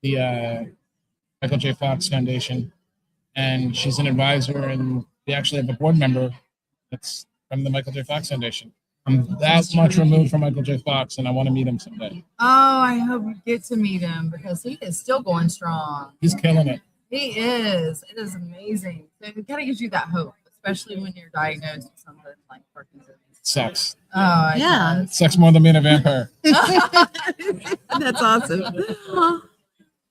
L: the Michael J. Fox Foundation, and she's an advisor, and we actually have a board member that's from the Michael J. Fox Foundation. I'm that much removed from Michael J. Fox, and I want to meet him someday.
C: Oh, I hope you get to meet him because he is still going strong.
L: He's killing it.
C: He is. It is amazing. So it kind of gives you that hope, especially when you're diagnosed with something like Parkinson's.
L: Sucks.
C: Oh,
B: Yeah.
L: Sucks more than being a vampire.
B: That's awesome.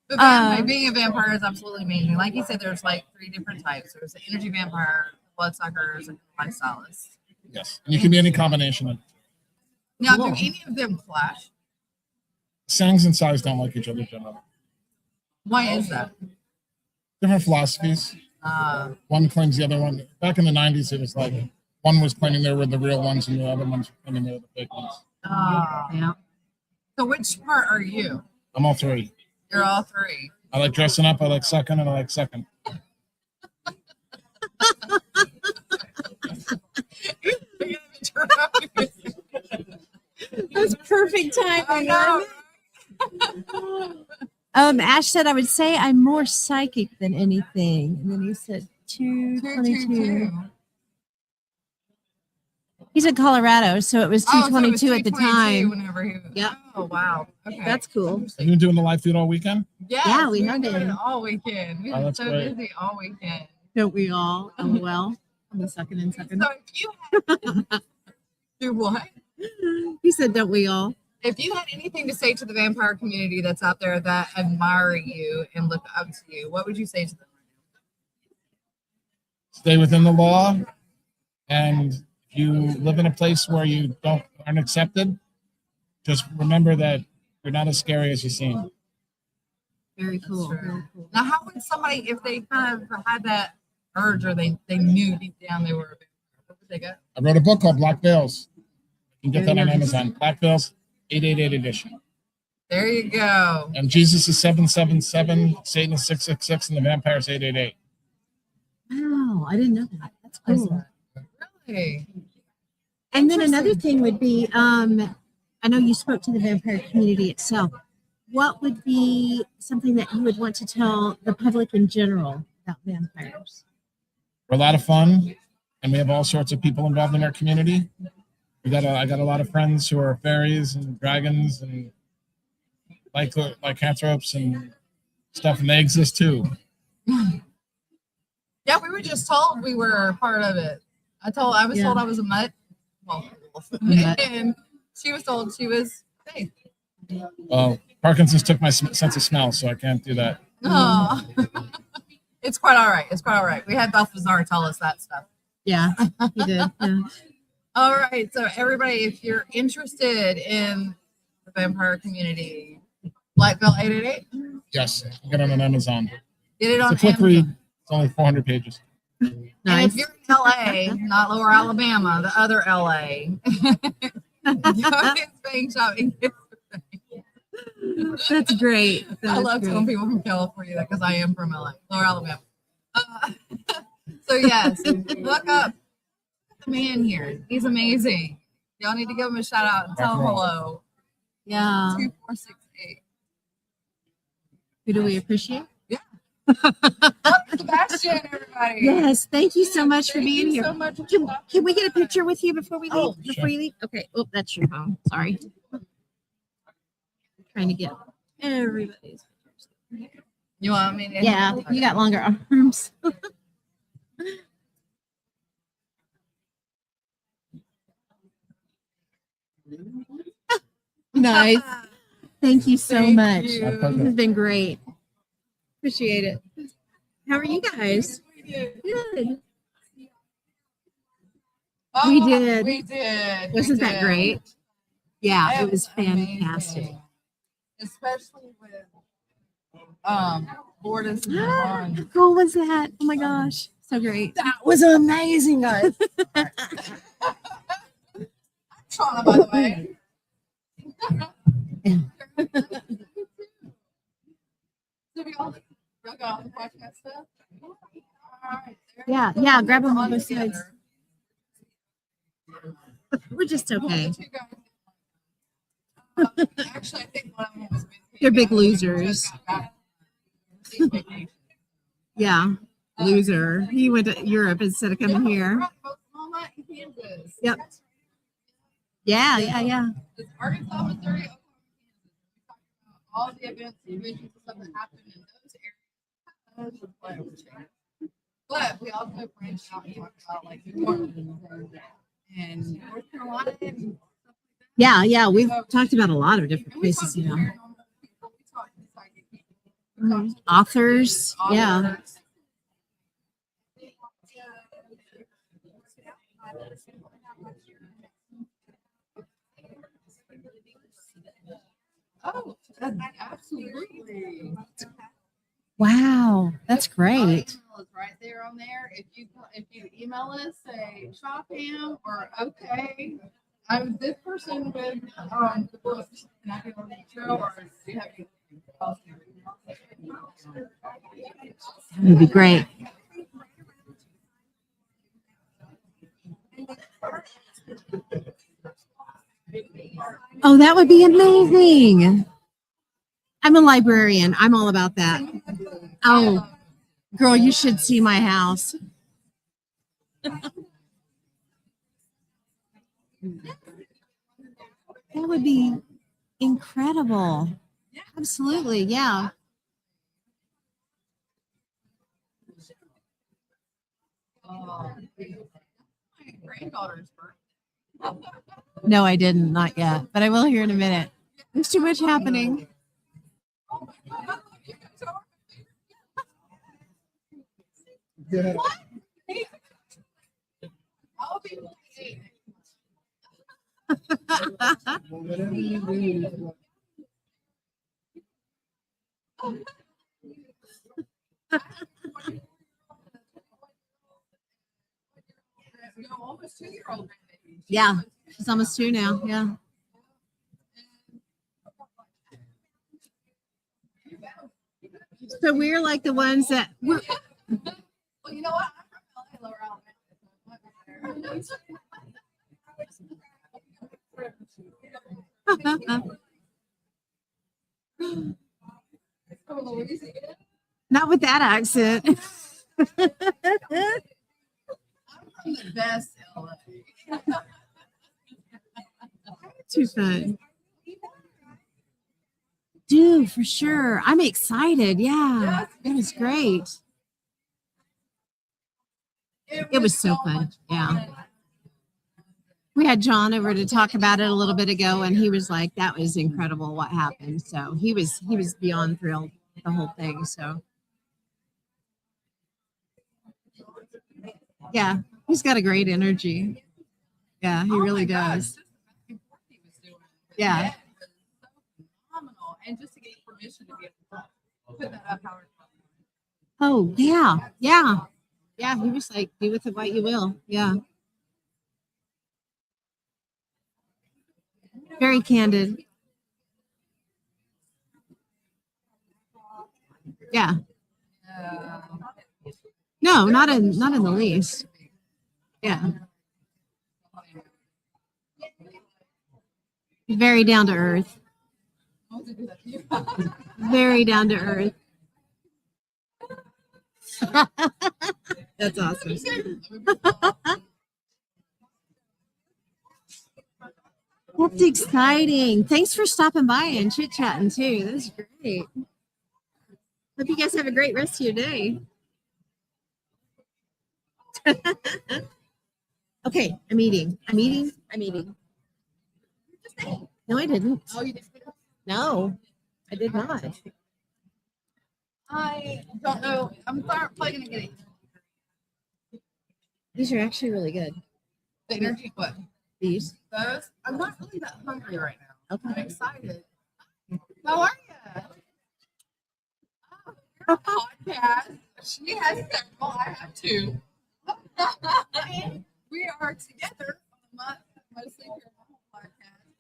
C: But being a vampire is absolutely amazing. Like you said, there's 3 different types. There's the energy vampire, bloodsuckers, and lifestylists.
L: Yes, and you can be any combination of.
C: Now, do any of them clash?
L: Sangs and Sais don't like each other generally.
C: Why is that?
L: Different philosophies. One claims the other one. Back in the 90s, it was like one was claiming they were the real ones and the other one's claiming they were the fake ones.
B: Yeah.
C: So which part are you?
L: I'm all three.
C: You're all three.
L: I like dressing up, I like sucking, and I like sucking.
B: That's perfect timing. Ash said, "I would say I'm more psychic than anything." And then he said 222. He's in Colorado, so it was 222 at the time.
C: Whenever he was,
B: Yep.
C: Oh, wow. Okay.
B: That's cool.
L: Have you been doing the live feed all weekend?
C: Yes,
B: Yeah, we
C: we've
B: have
C: been
B: been.
C: all weekend. We've
L: Oh,
C: been
L: that's
C: so
L: great.
C: busy all weekend.
B: Don't we all? Oh, well. I'm sucking and sucking.
C: So if you had, do what?
B: He said, "Don't we all?"
C: If you had anything to say to the vampire community that's out there that admire you and look up to you, what would you say to them?
L: Stay within the law, and if you live in a place where you aren't accepted, just remember that you're not as scary as you seem.
B: Very cool.
C: True.
B: Very cool.
C: Now, how would somebody, if they kind of had that urge or they knew deep down they were a vampire, what would they get?
L: I wrote a book called Black Veils. You can get that on
B: Very nice.
L: Amazon. Black Veils, 888 edition.
C: There you go.
L: And Jesus is 777, Satan is 666, and the vampire is 888.
B: Wow, I didn't know that. That's cool.
C: Really?
B: And then another thing would be, I know you spoke to the vampire community itself. What would be something that you would want to tell the public in general about vampires?
L: We're a lot of fun, and we have all sorts of people involved in our community. I got a lot of friends who are fairies and dragons and lycanthropes and stuff, and they exist too.
C: Yeah, we were just told we were part of it. I was told I was a mutt. Well,
B: Mutt.
C: and she was told she was fake.
L: Well, Parkinson's took my sense of smell, so I can't do that.
C: Oh. It's quite all right. It's quite all right. We had Balthazar tell us that stuff.
B: Yeah, he did. Yeah.
C: All right. So everybody, if you're interested in the vampire community, Black Belt 888,
L: Yes, get it on Amazon.
C: get it
L: It's
C: on
L: a quick
C: Amazon.
L: read. It's only 400 pages.
C: And
B: Nice.
C: if you're in LA, not Lower Alabama, the other LA, go get Spain shopping.
B: That's great. That
C: I
B: is
C: love
B: great.
C: telling people from California that because I am from LA, Lower Alabama. So yes, look up the man here. He's amazing. Y'all need to give him a shout out and tell him hello.
B: Yeah.
C: 2468.
B: Who do we appreciate?
C: Sebastian, everybody.
B: Yes. Thank you so much for
C: Thank
B: being
C: you
B: here.
C: so much for
B: Can we get a picture with you before we leave?
C: Oh,
B: before you leave? Okay. Oh, that's your phone. Sorry. Trying to get everybody's pictures.
C: You want me to?
B: Yeah, you got longer arms. Nice. Thank you so
C: Thank
B: much.
C: you.
L: My pleasure.
B: This has been great. Appreciate it. How are you guys? Good.
C: Oh,
B: We did.
C: We did.
B: Wasn't
C: we
B: that
C: did.
B: great? Yeah, it was
C: amazing.
B: fantastic.
C: Especially with Borders and
B: How
C: Bourbon.
B: cool was that? Oh my gosh. So great.
C: That was amazing, guys. Shauna, by the way. So we all got all the podcast stuff? All right, there we
B: Yeah,
C: go.
B: yeah, grab them on
C: All
B: both
C: together.
B: sides. We're just okay.
C: The two guys- Actually, I think one of them was
B: They're big losers.
C: Vacation.
B: Yeah, loser. He went to Europe instead of coming here.
C: Oklahoma and Kansas.
B: Yep. Yeah, yeah, yeah.
C: It's Arkansas, Missouri, Oklahoma, Kansas. We talked about all the events, divisions, and stuff that happened in those areas. But we also branched out and talked about like New Orleans and North Carolina. And
B: Yeah, yeah. We've talked about a lot of different places, you know. Authors. Yeah.
C: Oh, absolutely.
B: Wow, that's great.
C: Our email is right there on there. If you email us, say shop Pam or okay. I'm this person with the books. Can I get on the show or do you have anything else?
B: That would be great. Oh, that would be amazing. I'm a librarian. I'm all about that. Oh, girl, you should see my house. That would be incredible. Absolutely. Yeah.
C: My granddaughter's birthday.
B: No, I didn't. Not yet. But I will here in a minute. There's too much happening.
C: Oh my God. You guys are-
F: Yeah.
C: What? I'll be 48.
F: Well, whatever you do,
C: No, almost 2-year-old grandbaby.
B: Yeah. She's almost 2 now. Yeah. So we're like the ones that we're,
C: Well, you know what? I'm from LA, Lower Alabama. From Louisiana.
B: not with that accent.
C: I'm from the best LA.
B: Too fun. Dude, for sure. I'm excited. Yeah. It was great. It was so fun.
C: much
B: Yeah.
C: fun.
B: We had John over to talk about it a little bit ago, and he was like, "That was incredible what happened." So he was beyond thrilled with the whole thing. So yeah, he's got a great energy. Yeah, he really does. Yeah.
C: Phenomenal. And just to get permission to be able to put that up, Howard.
B: Oh yeah, yeah, yeah. He was like, "Do with it what you will." Yeah. Very candid. Yeah. No, not in the least. Yeah. Very down to earth. Very down to earth. That's awesome. That's exciting. Thanks for stopping by and chit chatting too. That's great. Hope you guys have a great rest of your day. Okay, I'm eating. No, I didn't.
C: Oh, you did?
B: No, I did not.
C: I don't know. I'm probably going to get it.
B: These are actually really good.
C: The energy, what?
B: These.
C: Those? I'm not really that hungry right now.
B: Okay.
C: I'm excited. How are you? Oh, podcast. She has several. I have two. We are together on the Mostly Paranormal Podcast.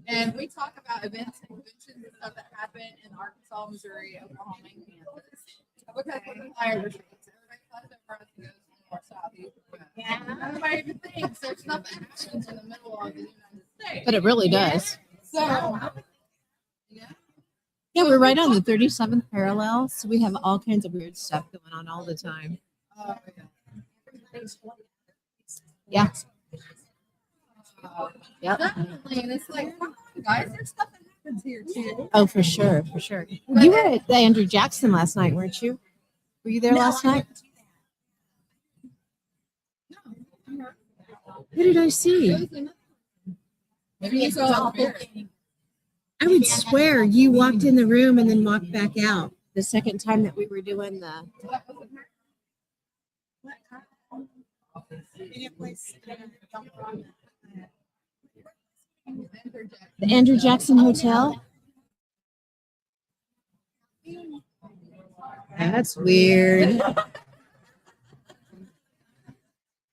C: And we talk about events and conventions and stuff that happen in Arkansas, Missouri, Oklahoma, and Kansas. Because we're the Irish states, everybody flies over us and goes north, south, east, west. Yeah. Nobody even thinks there's stuff that happens in the middle of the United States.
B: But it really does.
C: So, yeah.
B: Yeah, we're right on the 37th parallel, so we have all kinds of weird stuff going on all the time. Yeah. Yep.
C: Definitely. And it's like, come on, guys, there's stuff that happens here too.
B: Oh, for sure, for sure. You were at the Andrew Jackson last night, weren't you? Were you there last night? Who did I see?
C: Maybe you saw
B: I would swear you walked in the room and then walked back out the second time that we were doing the. The Andrew Jackson Hotel. That's weird.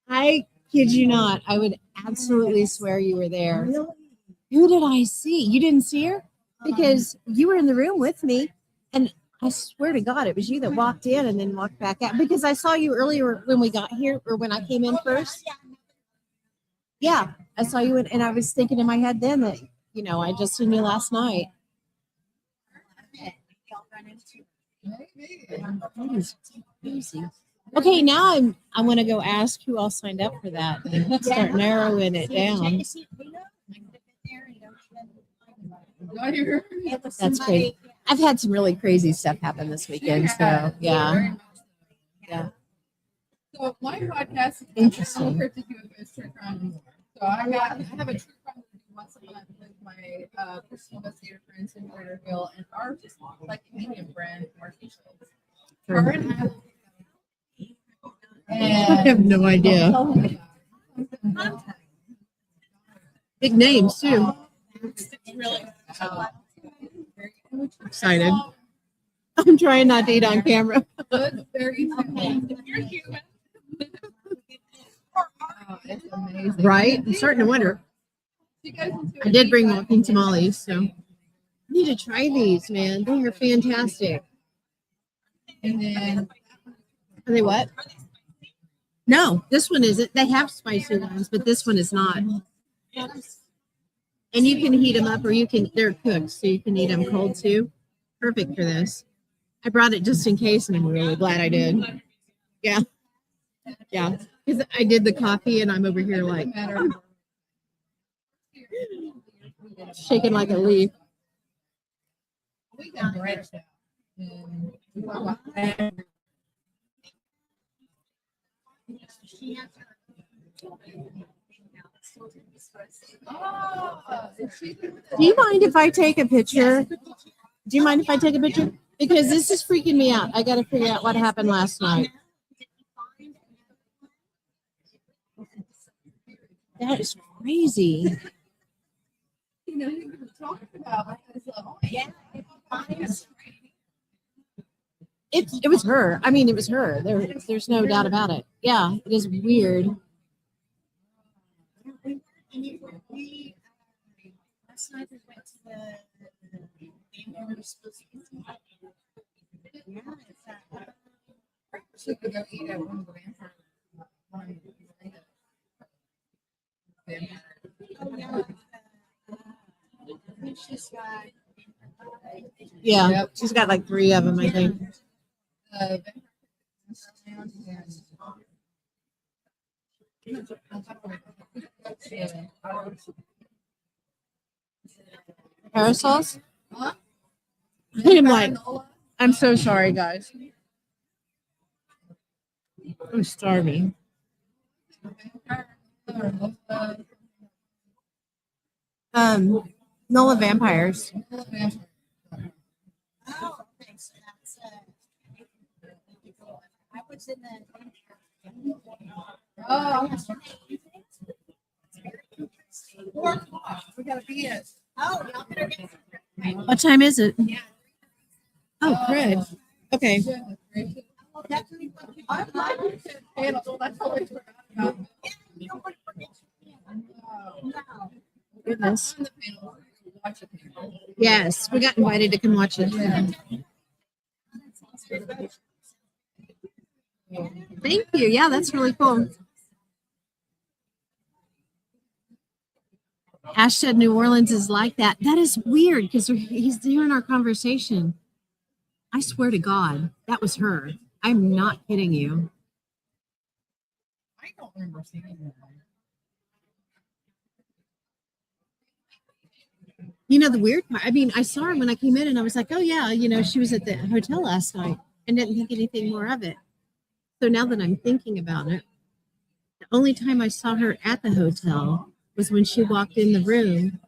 B: I kid you not. I would absolutely swear you were there. Who did I see? You didn't see her? Because you were in the room with me. And I swear to God, it was you that walked in and then walked back out. Because I saw you earlier when we got here or when I came in first. Yeah, I saw you and I was thinking in my head then that, you know, I just seen you last night. That is crazy. Okay, now I want to go ask who all signed up for that and start narrowing it down. That's great. I've had some really crazy stuff happen this weekend, so yeah. Yeah.
C: So my podcast is
B: Interesting.
C: Cryptic UFOs True Crime. So I have a true crime review once a month with my personal investigator friends in Porterville and our just like Canadian friend Marcy Schultz. Her and
B: I have no idea. Big names too. Excited. I'm trying not to eat on camera.
C: very You're human. It's amazing.
B: Right? I'm starting to wonder. I did bring walking tamales, so I need to try these, man. They are fantastic.
C: And then
B: Are they what? No, this one isn't. They have spicy ones, but this one is not. And you can heat them up or they're cooked, so you can eat them cold too. Perfect for this. I brought it just in case, and I'm really glad I did. Yeah. Yeah. Because I did the coffee, and I'm over here like shaking like a leaf.
C: we can branch out.
B: Do you mind if I take a picture? Do you mind if I take a picture? Because this is freaking me out. I got to figure out what happened last night. That is crazy. It was her. I mean, it was her. There's no doubt about it. Yeah, it is weird.
D: Last night we went to the
C: So we could go eat at one of the vampire.
B: Yeah,
C: Yep.
B: she's got like 3 of them, I think. Parasols? I'm like, I'm so sorry, guys. I'm starving. Nola Vampires.
D: Oh, okay. So that's I was in the
C: We gotta be it.
D: oh, y'all better get
B: What time is it? Oh, crud. Okay. Goodness. Yes, we got invited to come watch it. Thank you. Yeah, that's really cool. Ash said New Orleans is like that. That is weird because he's hearing our conversation. I swear to God, that was her. I'm not kidding you.
C: I don't remember seeing that.
B: You know, the weird part, I mean, I saw her when I came in and I was like, oh, yeah, you know, she was at the hotel last night and didn't think anything more of it. So now that I'm thinking about it, the only time I saw her at the hotel was when she walked in the room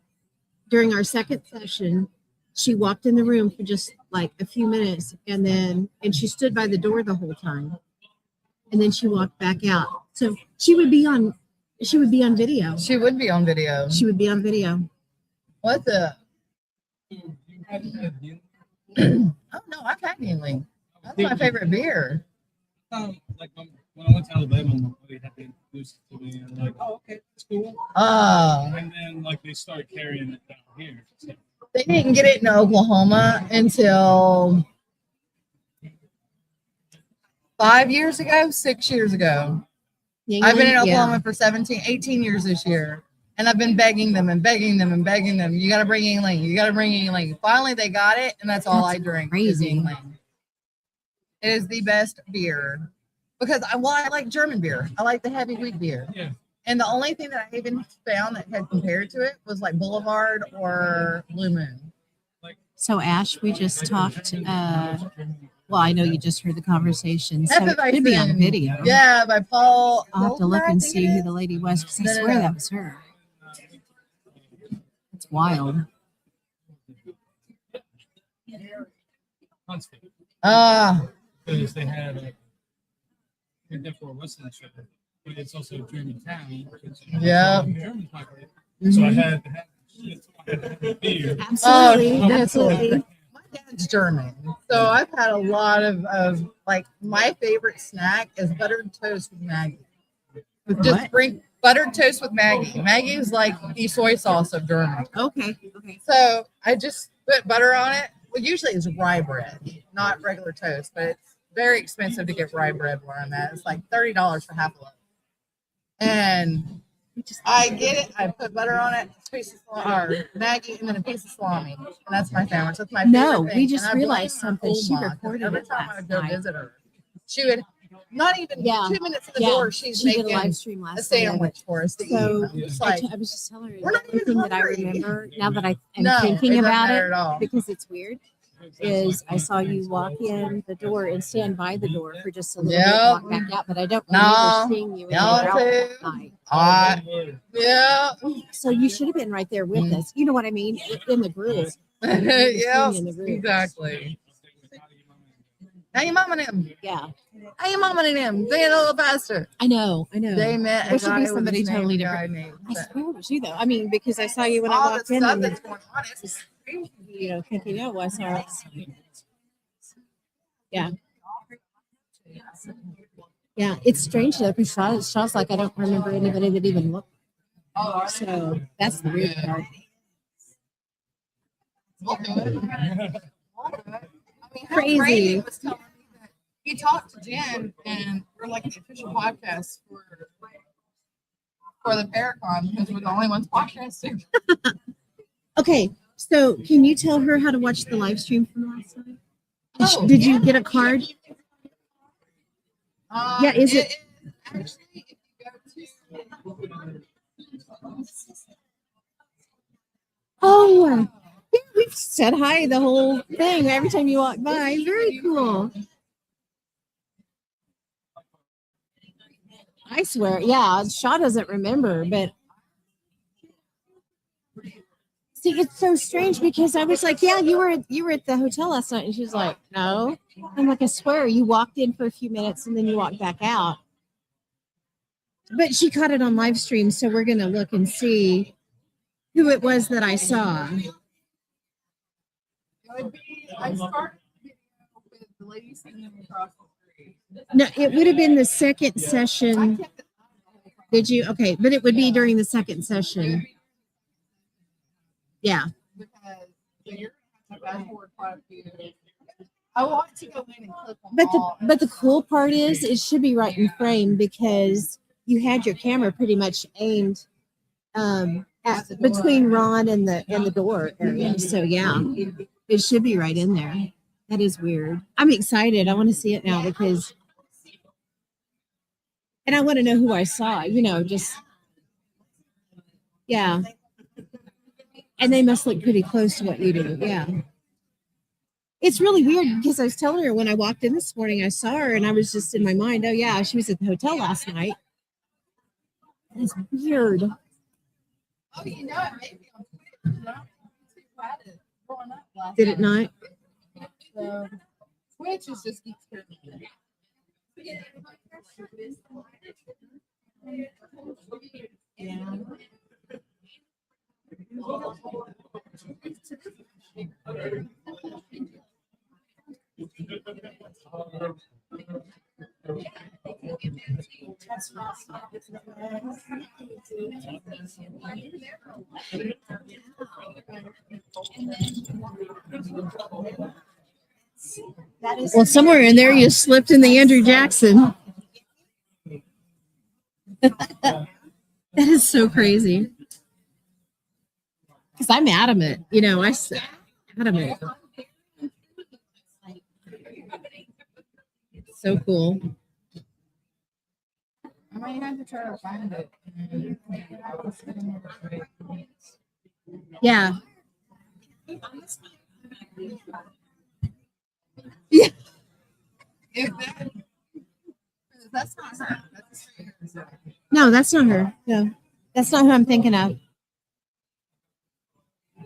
B: during our second session. She walked in the room for just like a few minutes and she stood by the door the whole time. And then she walked back out. So she would be on video.
C: She would be on video.
B: She would be on video.
C: What the? Oh no, I've had Yingling. That's my favorite beer.
A: Like when I went to Alabama, my buddy had to introduce it to me, and like, oh, okay, that's cool. And then like they started carrying it down here. So.
C: They didn't get it in Oklahoma until 5 years ago, 6 years ago. I've been in Oklahoma for 18 years this year. And I've been begging them and begging them and begging them. You got to bring Yingling. You got to bring Yingling. Finally, they got it, and that's all I drink.
B: Crazy.
C: Yingling. It is the best beer because I like German beer. I like the heavy wheat beer.
A: Yeah.
C: And the only thing that I even found that had compared to it was like Boulevard or Blue Moon.
B: So Ash, we just talked. Well, I know you just heard the conversation, so it could be on video.
C: Yeah, by Paul.
B: I'll have to look and see who the lady was because I swear that was her. It's wild.
A: Because they had for Western trip, but it's also a German town.
C: Yeah.
A: So I had beer.
B: Absolutely. Absolutely.
C: My dad's German, so I've had a lot of like my favorite snack is buttered toast with Maggie. Just bring buttered toast with Maggie. Maggie is like the soy sauce of Germany.
B: Okay. Okay.
C: So I just put butter on it. Well, usually it's rye bread, not regular toast, but it's very expensive to get rye bread where I'm at. It's like $30 for half a loaf. And I get it. I put butter on it, a piece of salami, Maggie, and then a piece of salami. And that's my sandwich. That's my favorite
B: No,
C: thing.
B: we just
C: And I blame
B: realized
C: my
B: something. She
C: Oma, 'cause
B: recorded
C: every
B: it
C: time I
B: last
C: go
B: night.
C: visit her, she would not even 2 minutes in the door. She's
B: she did a
C: making
B: live stream last
C: a
B: night.
C: sandwich for us to
B: So
C: eat. It's like,
B: I was just telling her
C: we're not
B: the
C: even
B: thing that I
C: hungry.
B: remember now that I'm
C: No, it
B: thinking
C: doesn't
B: about
C: matter
B: it
C: at all.
B: because it's weird. is I saw you walk in the door and stand by the door for just a little bit,
C: Yep.
B: walk back out, but I don't remember
C: No.
B: seeing you in
C: No,
B: your outfit
C: too.
B: that night.
C: Yeah.
B: So you should have been right there with us. You know what I mean? In the group.
C: Yeah.
B: In the group.
C: Exactly. How you mama them?
B: Yeah.
C: How you mama them? Say it a little faster.
B: I know.
C: They met a
B: There should
C: guy
B: be
C: with
B: somebody
C: his name,
B: totally
C: a guy
B: different.
C: named
B: I swear it was you though. I mean, because I saw you when I
C: all the
B: walked in
C: stuff
B: and
C: that's going on. It's
B: you know, thinking, oh, I saw it. Yeah. Yeah, it's strange though, because Shaw's like, I don't remember anybody that even looked. So that's the weird part.
C: We'll do it. We'll do it. I mean, how
B: Crazy.
C: Brady was telling me that he talked to Jen and we're like the official podcast for the Paracon because we're the only ones podcasting.
B: Okay, so can you tell her how to watch the live stream from last night?
C: Oh,
B: Did you get a card? Yeah, is it?
C: Actually, if you go to
B: Oh, yeah, we've said hi the whole thing every time you walk by. Very cool. I swear, yeah, Shaw doesn't remember, but see, it's so strange because I was like, yeah, you were at the hotel last night, and she's like, no. I'm like, I swear, you walked in for a few minutes and then you walked back out. But she caught it on live stream, so we're gonna look and see who it was that I saw.
C: I started with the lady sitting across the street.
B: No, it would have been the second session. Did you? Okay, but it would be during the second session. Yeah.
C: Because you're gonna have to fast forward quite a few. I want to go in and click on
B: But the cool part is it should be right in frame because you had your camera pretty much aimed at between Ron and the door area. So yeah, it should be right in there. That is weird. I'm excited. I want to see it now because and I want to know who I saw, you know, just yeah. And they must look pretty close to what you do. Yeah. It's really weird because I was telling her when I walked in this morning, I saw her and I was just in my mind, oh yeah, she was at the hotel last night. It's weird.
C: Oh, you know, it made me on Twitch. Not too bad at growing up last
B: Did it not?
C: So, Twitch is just keeps turning. Yeah.
B: Well, somewhere in there you slipped in the Andrew Jackson. That is so crazy. Because I'm adamant, you know, I said adamant. So cool.
C: I might have to try to find it.
B: Yeah. Yeah.
C: If that's not her. That's
B: No, that's not her. No, that's not who I'm thinking of.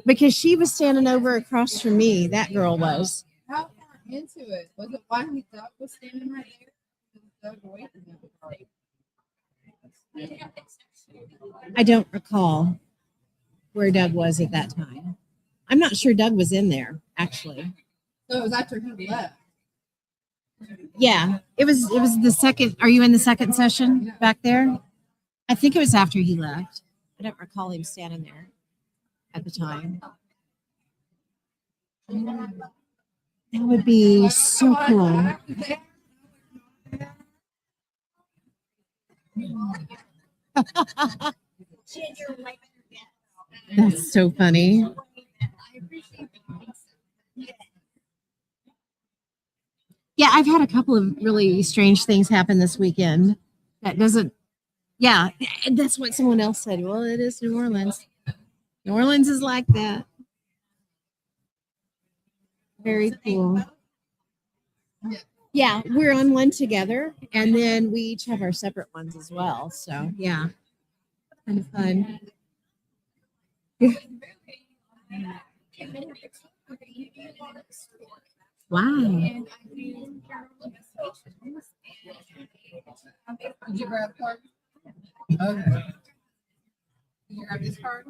B: Because she was standing over across from me. That girl was.
C: how far into it? Was it why Doug was standing right there? Doug away from him.
B: I don't recall where Doug was at that time. I'm not sure Doug was in there, actually.
C: So it was after he left.
B: Yeah, it was the second. Are you in the second session back there? I think it was after he left. I don't recall him standing there at the time. That would be so cool. That's so funny. Yeah, I've had a couple of really strange things happen this weekend. That doesn't, yeah, that's what someone else said. Well, it is New Orleans. New Orleans is like that. Very cool. Yeah, we're on one together, and then we each have our separate ones as well. So yeah, kind of fun. Wow.
C: Did you grab card? Okay. Did you grab this card?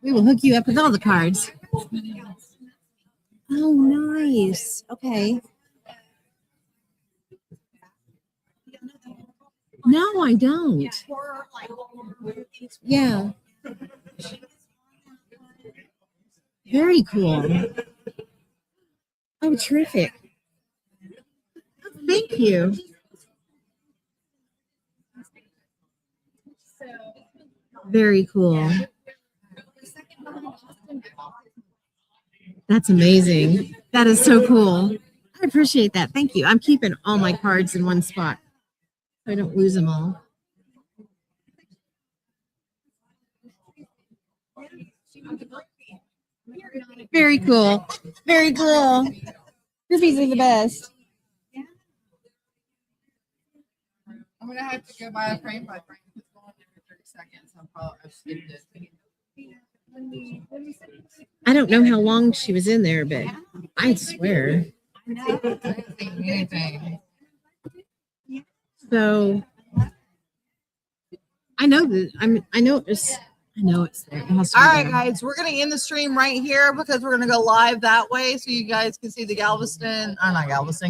B: We will hook you up with all the cards. Oh, nice. Okay. No, I don't. Yeah. Very cool. Oh, terrific. Thank you. Very cool. That's amazing. That is so cool. I appreciate that. Thank you. I'm keeping all my cards in one spot so I don't lose them all. Very cool. Very cool. Groupies are the best.
C: I'm gonna have to go by frame by frame. It's going every 30 seconds. I've skipped it.
B: I don't know how long she was in there, but I swear.
C: I haven't seen anything.
B: So I know that I know it's there. It has to be
C: All right,
B: there.
C: guys, we're gonna end the stream right here because we're gonna go live that way so you guys can see the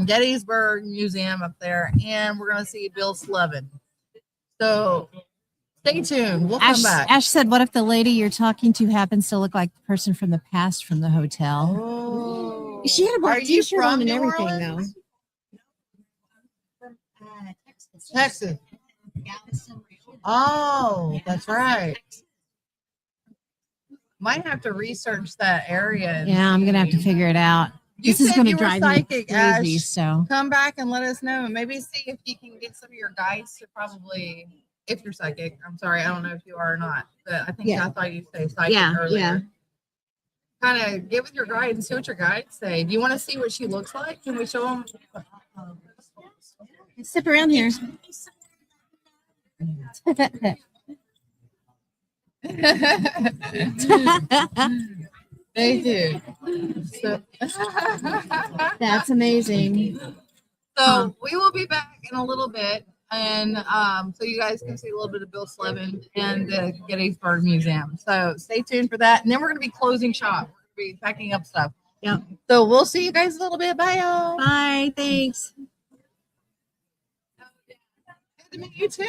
C: Gettysburg Museum up there, and we're gonna see Bill Slevin. So stay tuned. We'll come back.
B: Ash said, "What if the lady you're talking to happens to look like the person from the past from the hotel?"
C: Oh,
B: She had a
C: are
B: black
C: you
B: T-shirt
C: from
B: on and
C: New
B: everything,
C: Orleans?
B: though.
C: Texas. Oh, that's right. Might have to research that area. and
B: Yeah, I'm gonna have to
C: see.
B: figure it out.
C: You
B: This is
C: said
B: gonna
C: you were
B: drive me
C: psychic,
B: crazy.
C: Ash.
B: So
C: Come back and let us know. Maybe see if you can get some of your guides to probably, if you're psychic. I'm sorry, I don't know if you are or not, but I think
B: Yeah.
C: I thought you said psychic
B: Yeah,
C: earlier.
B: yeah.
C: Kind of get with your guide and see what your guides say. Do you want to see what she looks like? Can we show them?
B: Step around here.
C: They do. So,
B: That's amazing.
C: so we will be back in a little bit, and so you guys can see a little bit of Bill Slevin and the Gettysburg Museum. So stay tuned for that, and then we're going to be closing shop. We're going to be packing up stuff.
B: Yep.
C: So we'll see you guys a little bit. Bye, y'all.
B: Bye. Thanks.
C: Good to meet you too.